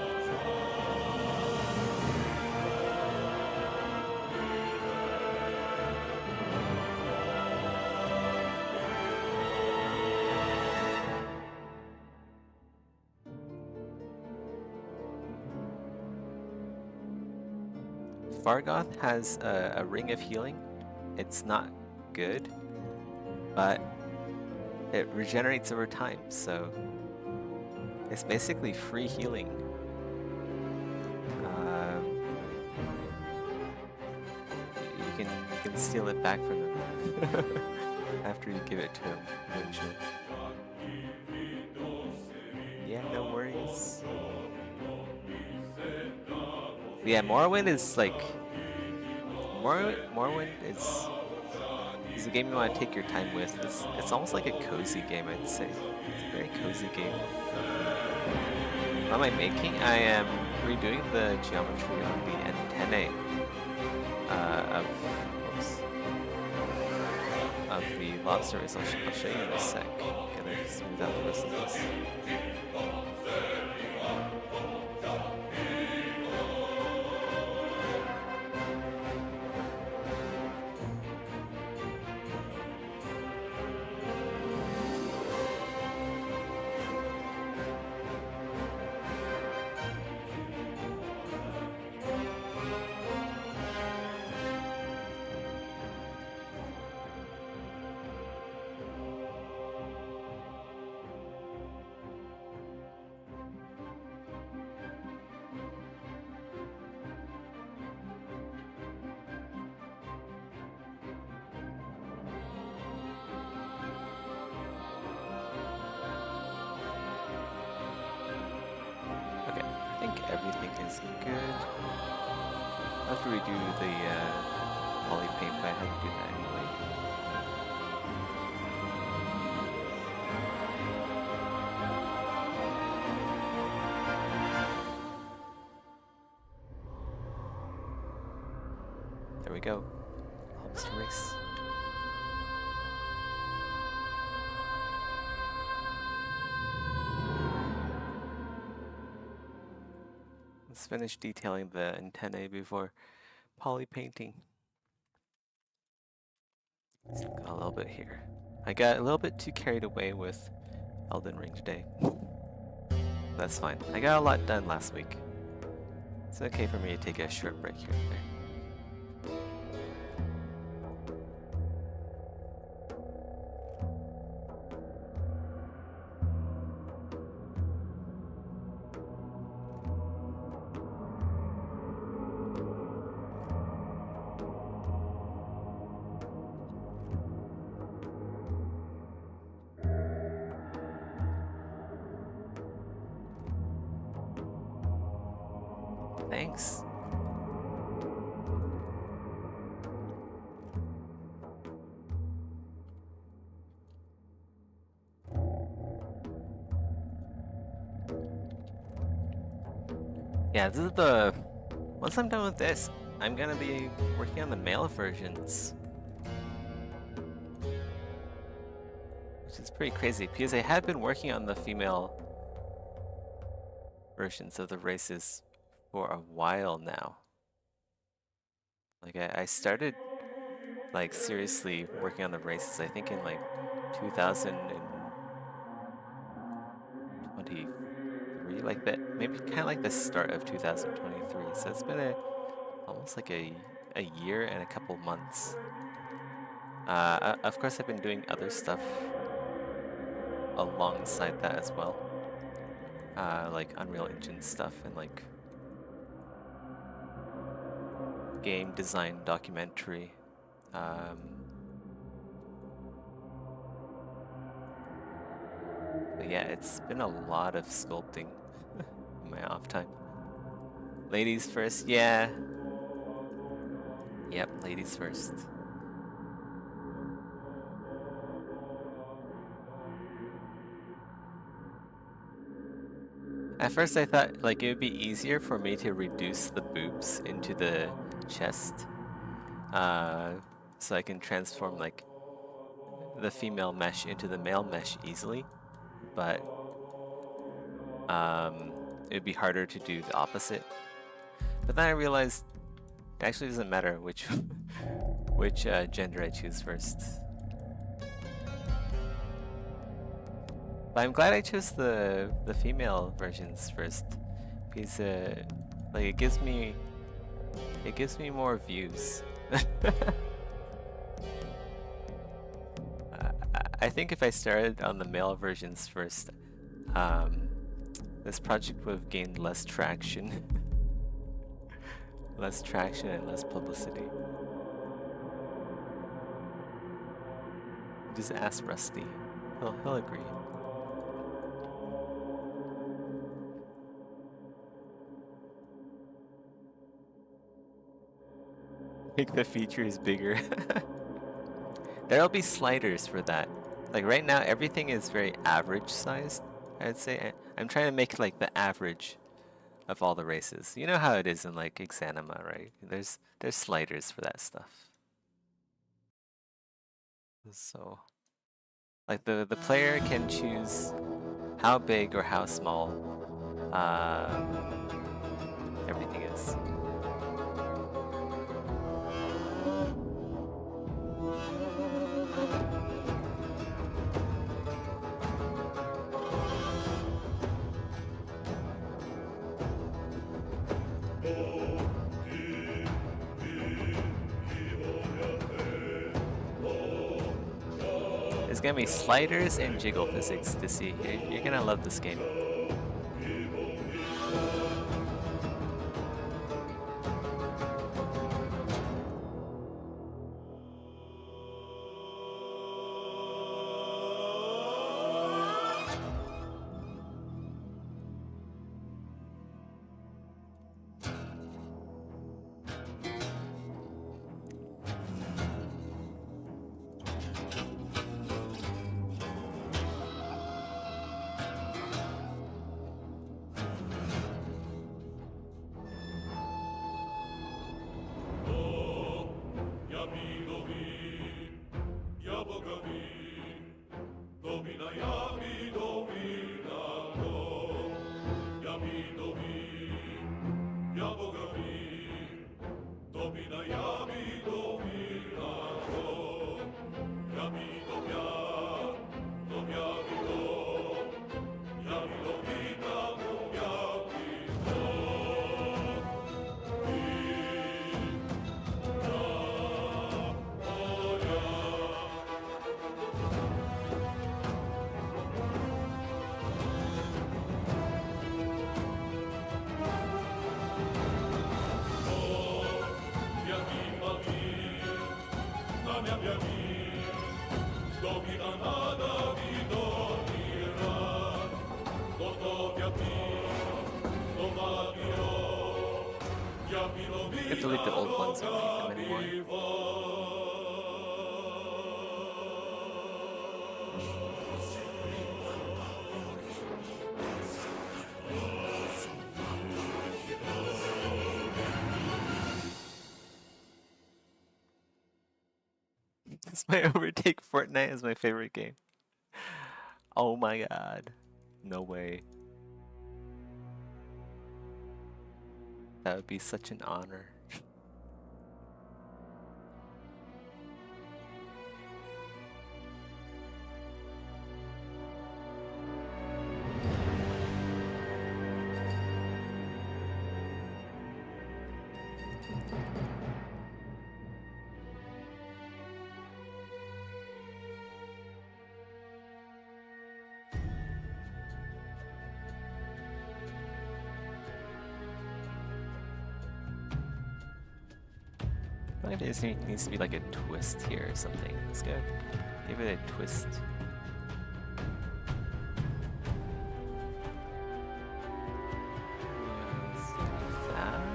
Vargoth has a ring of healing. It's not good, but it regenerates over time, so it's basically free healing. You can steal it back from him after you give it to him eventually. Yeah, no worries. Yeah, Morrowind is like Morrowind is a game you want to take your time with. It's almost like a cozy game, I'd say. It's a very cozy game. What am I making? I am redoing the geometry on the antennae of the lobster rays. I'll show you in a sec. Gonna smooth out the rest of this. Everything is good. I'll have to redo the poly paint, but I had to do that anyway. There we go. Lobster race. Let's finish detailing the antennae before poly painting. Got a little bit here. I got a little bit too carried away with Elden Ring today. That's fine. I got a lot done last week. It's okay for me to take a short break here and there. Thanks. Yeah, this is the... Once I'm done with this, I'm gonna be working on the male versions. Which is pretty crazy, because I have been working on the female versions of the races for a while now. Like, I started, like, seriously working on the races, I think in, like, 2023, like that, maybe kind of like the start of 2023. So it's been almost like a year and a couple months. Of course, I've been doing other stuff alongside that as well. Like Unreal Engine stuff and like game design documentary. But yeah, it's been a lot of sculpting in my off time. Ladies first, yeah. Yep, ladies first. At first I thought like it would be easier for me to reduce the boobs into the chest. So I can transform like the female mesh into the male mesh easily. But it would be harder to do the opposite. But then I realized it actually doesn't matter which gender I choose first. But I'm glad I chose the female versions first, because like it gives me more views. I think if I started on the male versions first, this project would have gained less traction. Less traction and less publicity. Just ask Rusty. He'll agree. Make the features bigger. There'll be sliders for that. Like right now, everything is very average sized, I'd say. I'm trying to make like the average of all the races. You know how it is in like Exanima, right? There's sliders for that stuff. So like the player can choose how big or how small everything is. There's gonna be sliders and jiggle physics to see. You're gonna love this game. You have to delete the old ones, I don't need them anymore. This might overtake Fortnite as my favorite game. Oh my god. No way. That would be such an honor. There needs to be like a twist here or something. Let's go. Give it a twist. Yes, that.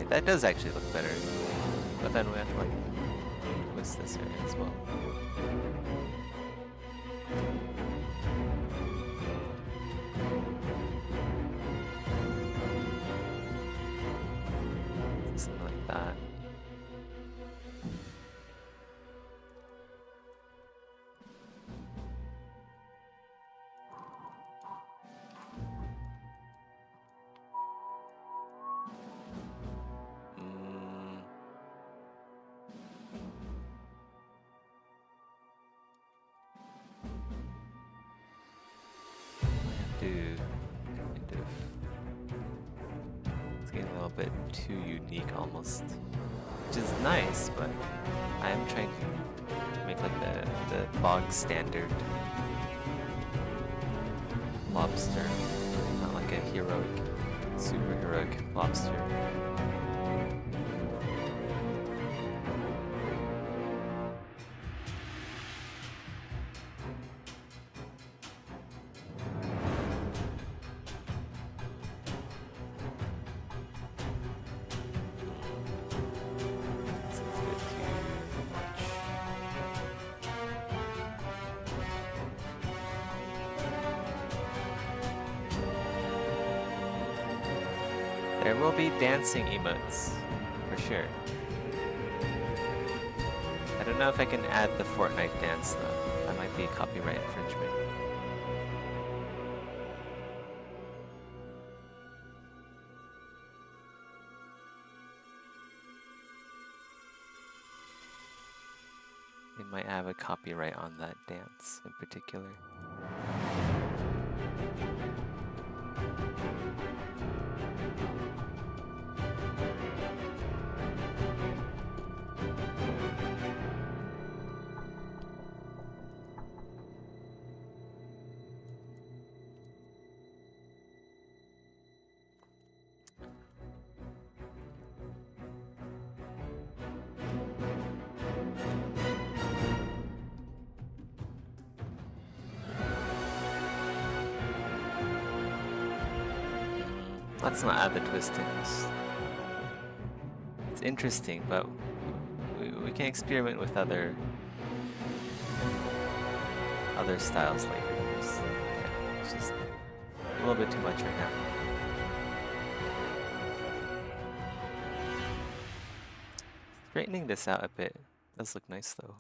that does actually look better. But then we have to like twist this area as well. Something like that. It's getting a little bit too unique almost, which is nice, but I am trying to make like the bog standard lobster, not like a heroic, super heroic lobster. There will be dancing emotes, for sure. I don't know if I can add the Fortnite dance though. That might be copyright infringement. They might have a copyright on that dance in particular. Let's not add the twistings. It's interesting, but we can experiment with other styles later. It's just a little bit too much right now. Straightening this out a bit does look nice though.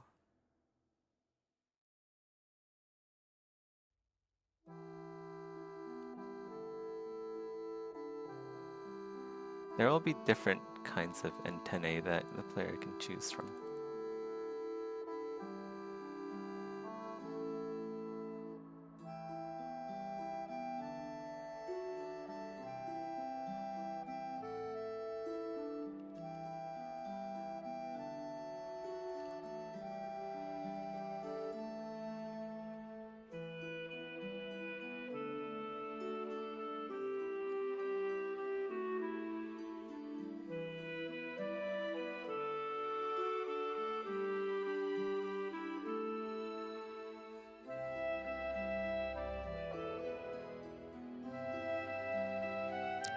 There will be different kinds of antennae that the player can choose from.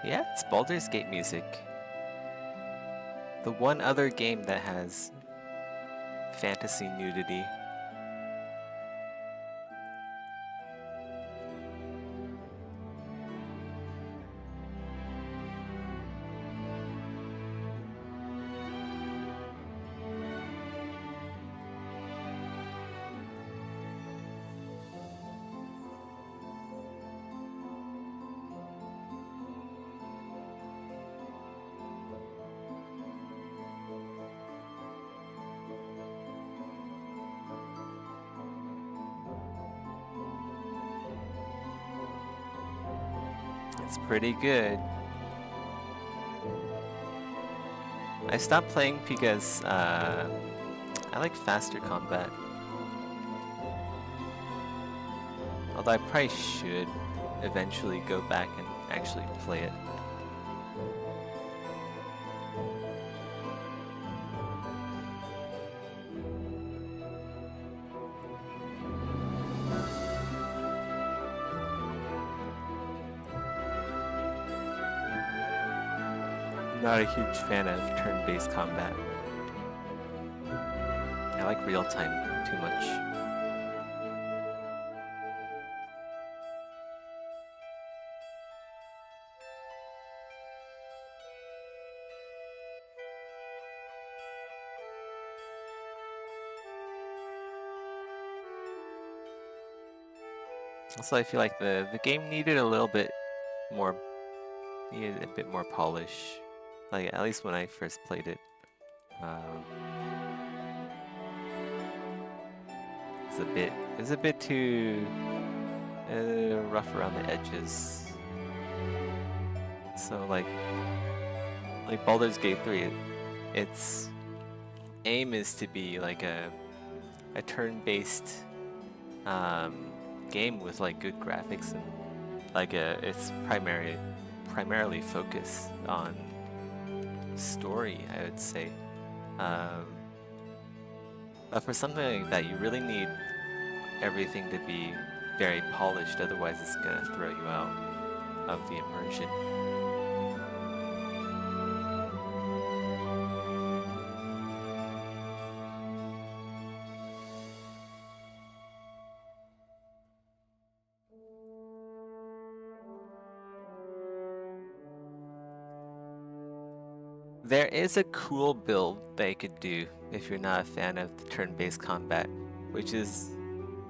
Yeah, it's Baldur's Gate music. The one other game that has fantasy nudity. It's pretty good. I stopped playing because I like faster combat. Although I probably should eventually go back and actually play it. I'm not a huge fan of turn-based combat. I like real-time too much. Also, I feel like the game needed a little bit more, needed a bit more polish. Like, at least when I first played it. It was a bit too rough around the edges. So like Baldur's Gate 3, its aim is to be like a turn-based game with like good graphics and like it's primarily focused on story, I would say. But for something like that, you really need everything to be very polished, otherwise it's gonna throw you out of the immersion. There is a cool build that you could do if you're not a fan of the turn-based combat, which is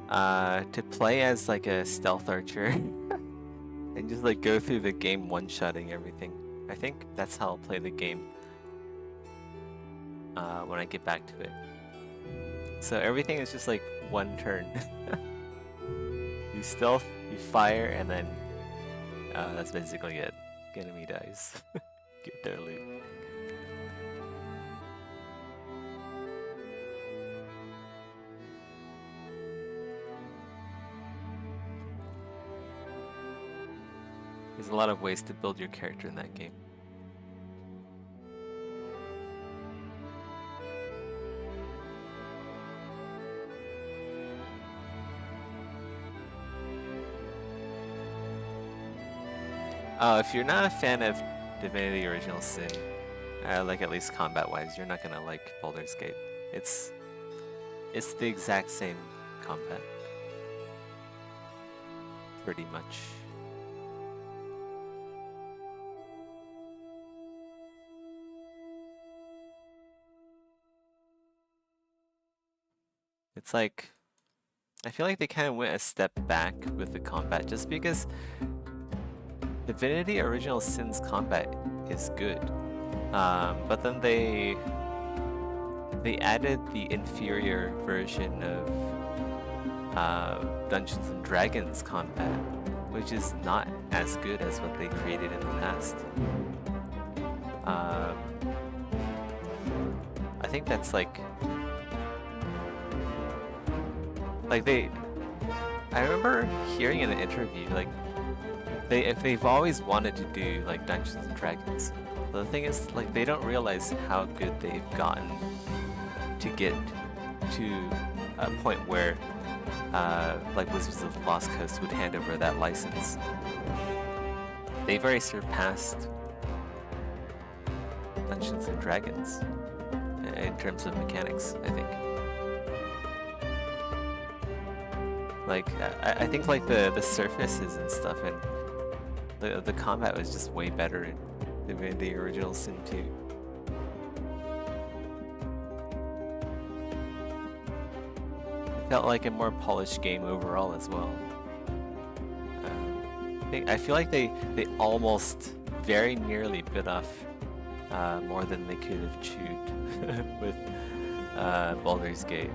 to play as like a stealth archer and just like go through the game one-shotting everything. I think that's how I'll play the game when I get back to it. So everything is just like one turn. You stealth, you fire, and then that's basically it. Enemy dies. Get their loot. There's a lot of ways to build your character in that game. If you're not a fan of Divinity Original Sin, like at least combat-wise, you're not gonna like Baldur's Gate. It's the exact same combat, pretty much. It's like, I feel like they kind of went a step back with the combat just because Divinity Original Sin's combat is good. But then they added the inferior version of Dungeons and Dragons combat, which is not as good as what they created in the past. I think that's like I remember hearing in an interview, like, they've always wanted to do, like, Dungeons and Dragons. But the thing is, like, they don't realize how good they've gotten to get to a point where, like, Wizards of the Lost Coast would hand over that license. They've already surpassed Dungeons and Dragons in terms of mechanics, I think. Like, I think like the surfaces and stuff and the combat was just way better in the original Sin 2. It felt like a more polished game overall as well. I feel like they almost very nearly bit off more than they could have chewed with Baldur's Gate.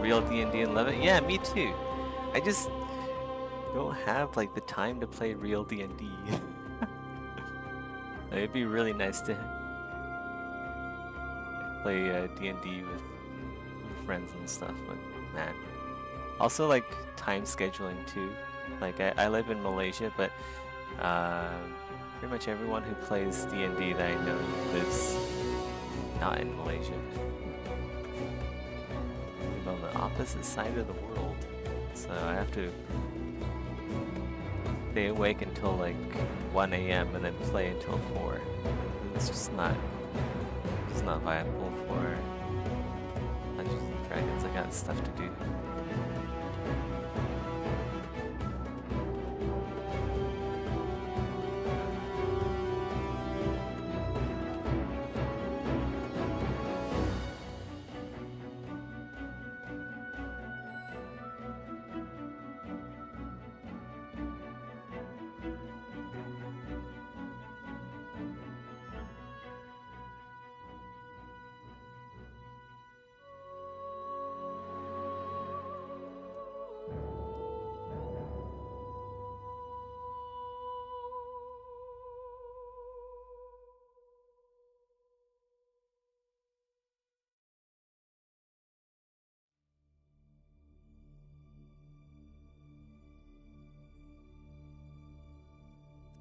Real D&D and love it? Yeah, me too. I just don't have like the time to play real D&D. It'd be really nice to play D&D with friends and stuff, but man, Also like time scheduling too. Like I live in Malaysia, but pretty much everyone who plays D&D that I know lives not in Malaysia. Live on the opposite side of the world. So I have to stay awake until like 1 a.m. and then play until 4. It's just not viable for Dungeons and Dragons. I got stuff to do.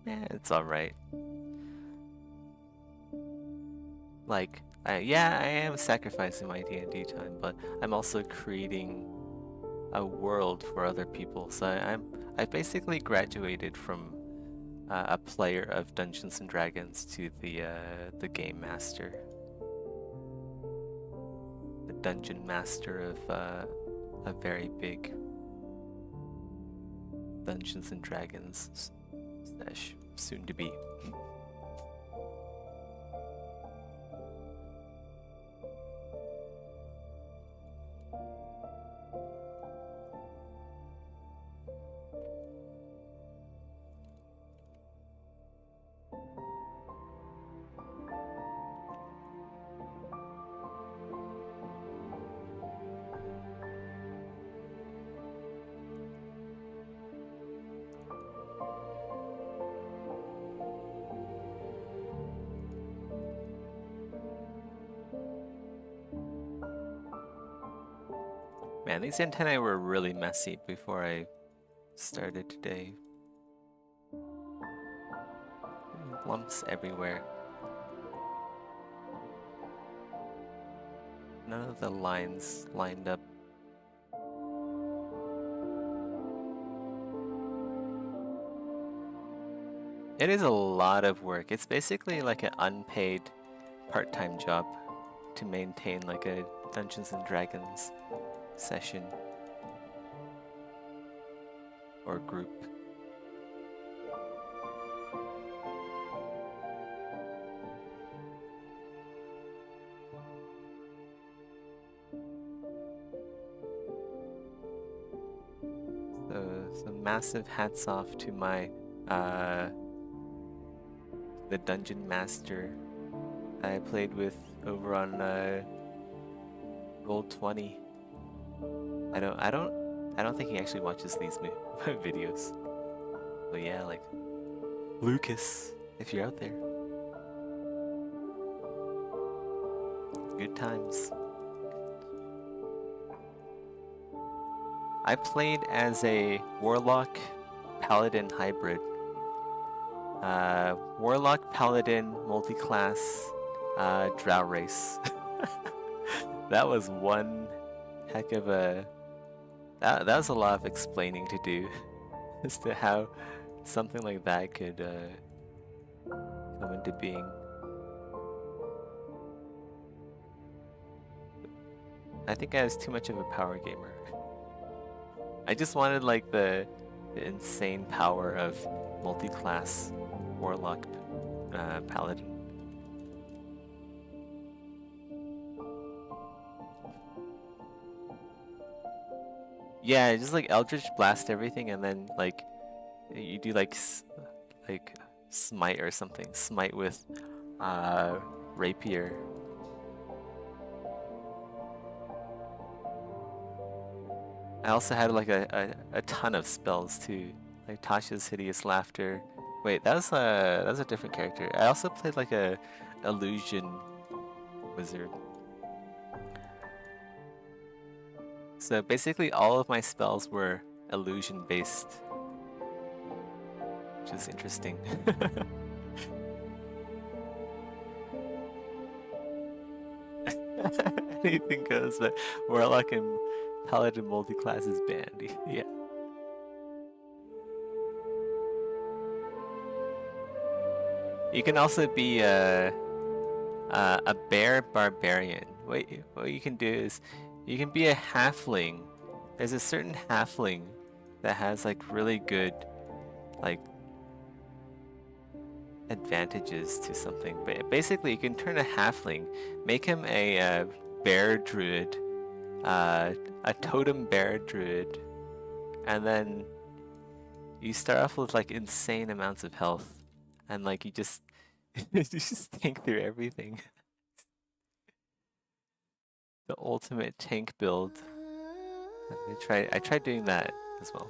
Yeah, it's alright. Like, yeah, I am sacrificing my D&D time, but I'm also creating a world for other people. So I basically graduated from a player of Dungeons and Dragons to the game master, the dungeon master of a very big Dungeons and Dragons soon to be. Man, these antennae were really messy before I started today. Lumps everywhere. None of the lines lined up. It is a lot of work. It's basically like an unpaid part-time job to maintain like a Dungeons and Dragons session or group. So massive hats off to my the dungeon master I played with over on Roll20. I don't think he actually watches these videos. But yeah, like Lucas, if you're out there. Good times. I played as a Warlock Paladin hybrid. Warlock Paladin multi-class drow race. That was one heck of a... That was a lot of explaining to do as to how something like that could come into being. I think I was too much of a power gamer. I just wanted like the insane power of multi-class Warlock Paladin. Yeah, just like Eldritch Blast everything, and then like you do like smite or something. Smite with rapier. I also had like a ton of spells too, like Tasha's Hideous Laughter. Wait, that was a different character. I also played like a illusion wizard. So basically all of my spells were illusion based, which is interesting. Anything goes, but Warlock and Paladin multi-class is banned. Yeah. You can also be a bear barbarian. What you can do is you can be a halfling. There's a certain halfling that has like really good like advantages to something. But basically, you can turn a halfling, make him a bear druid, a totem bear druid, and then you start off with like insane amounts of health, and like you just you just tank through everything. The ultimate tank build. I tried doing that as well.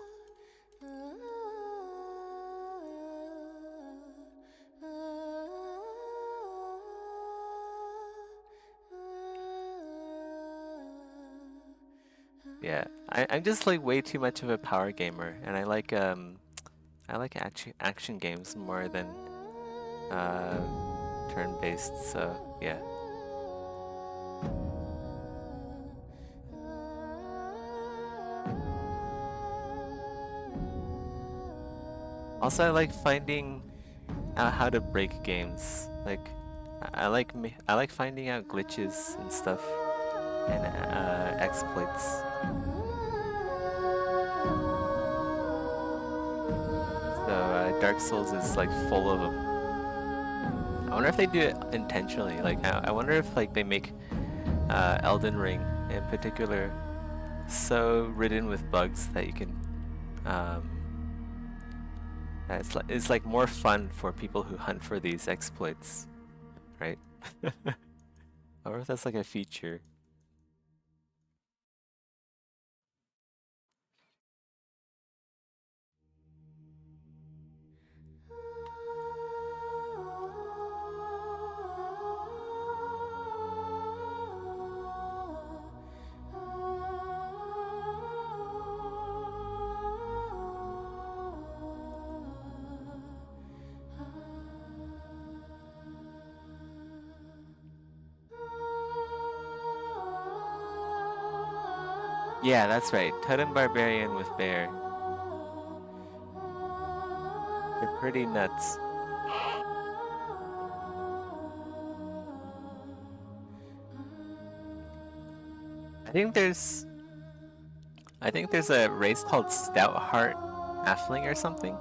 Yeah, I'm just like way too much of a power gamer, and I like action games more than turn-based. So yeah. Also, I like finding out how to break games. Like, I like finding out glitches and stuff, and exploits. So Dark Souls is like full of them. I wonder if they do it intentionally. Like, I wonder if like they make Elden Ring in particular so ridden with bugs that you can it's like more fun for people who hunt for these exploits, right? I wonder if that's like a feature. Yeah, that's right. Totem Barbarian with Bear. They're pretty nuts. I think there's a race called Stoutheart Halfling or something,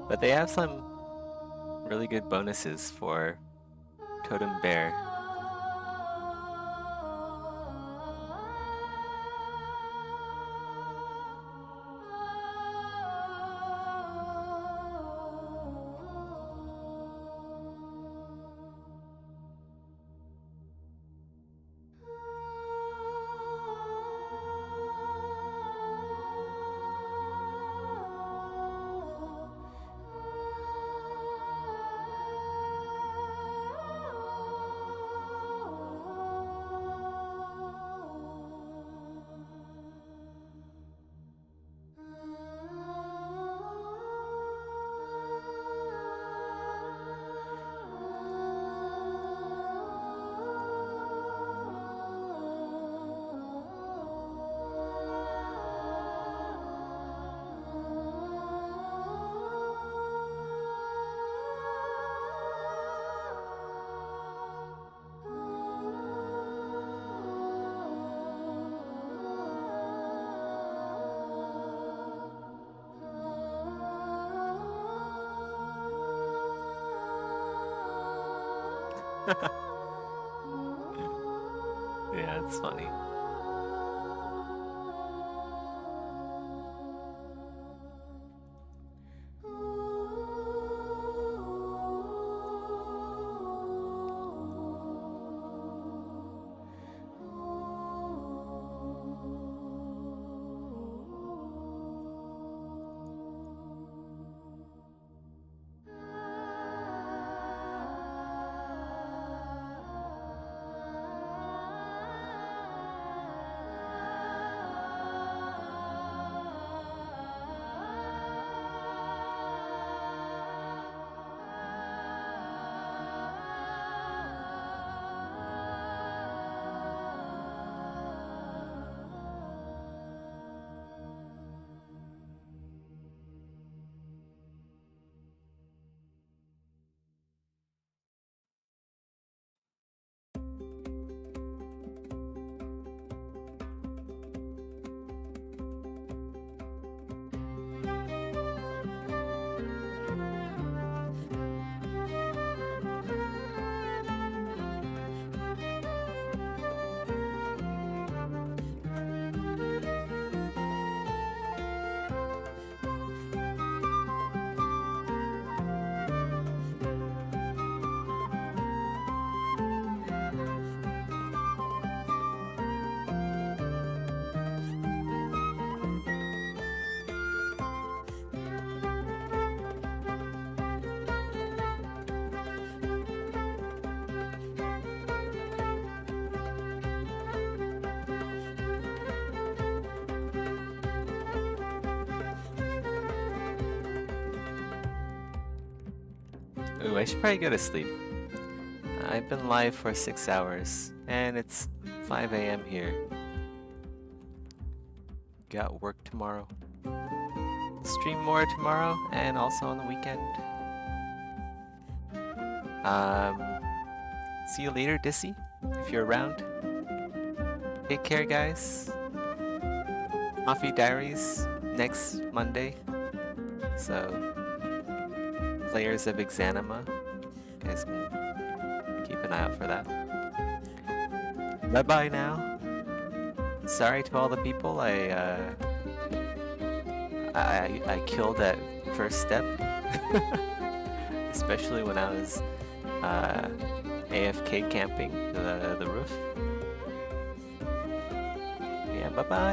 but they have some really good bonuses for Totem Bear. Yeah, it's funny. Ooh, I should probably go to sleep. I've been live for 6 hours, and it's 5 a.m. here. Got work tomorrow. Stream more tomorrow, and also on the weekend. See you later, Dissy, if you're around. Take care, guys. Coffee Diaries next Monday. So, Players of Exanima, you guys can keep an eye out for that. Bye bye now. Sorry to all the people I killed at first step, especially when I was AFK camping the roof. Yeah, bye bye.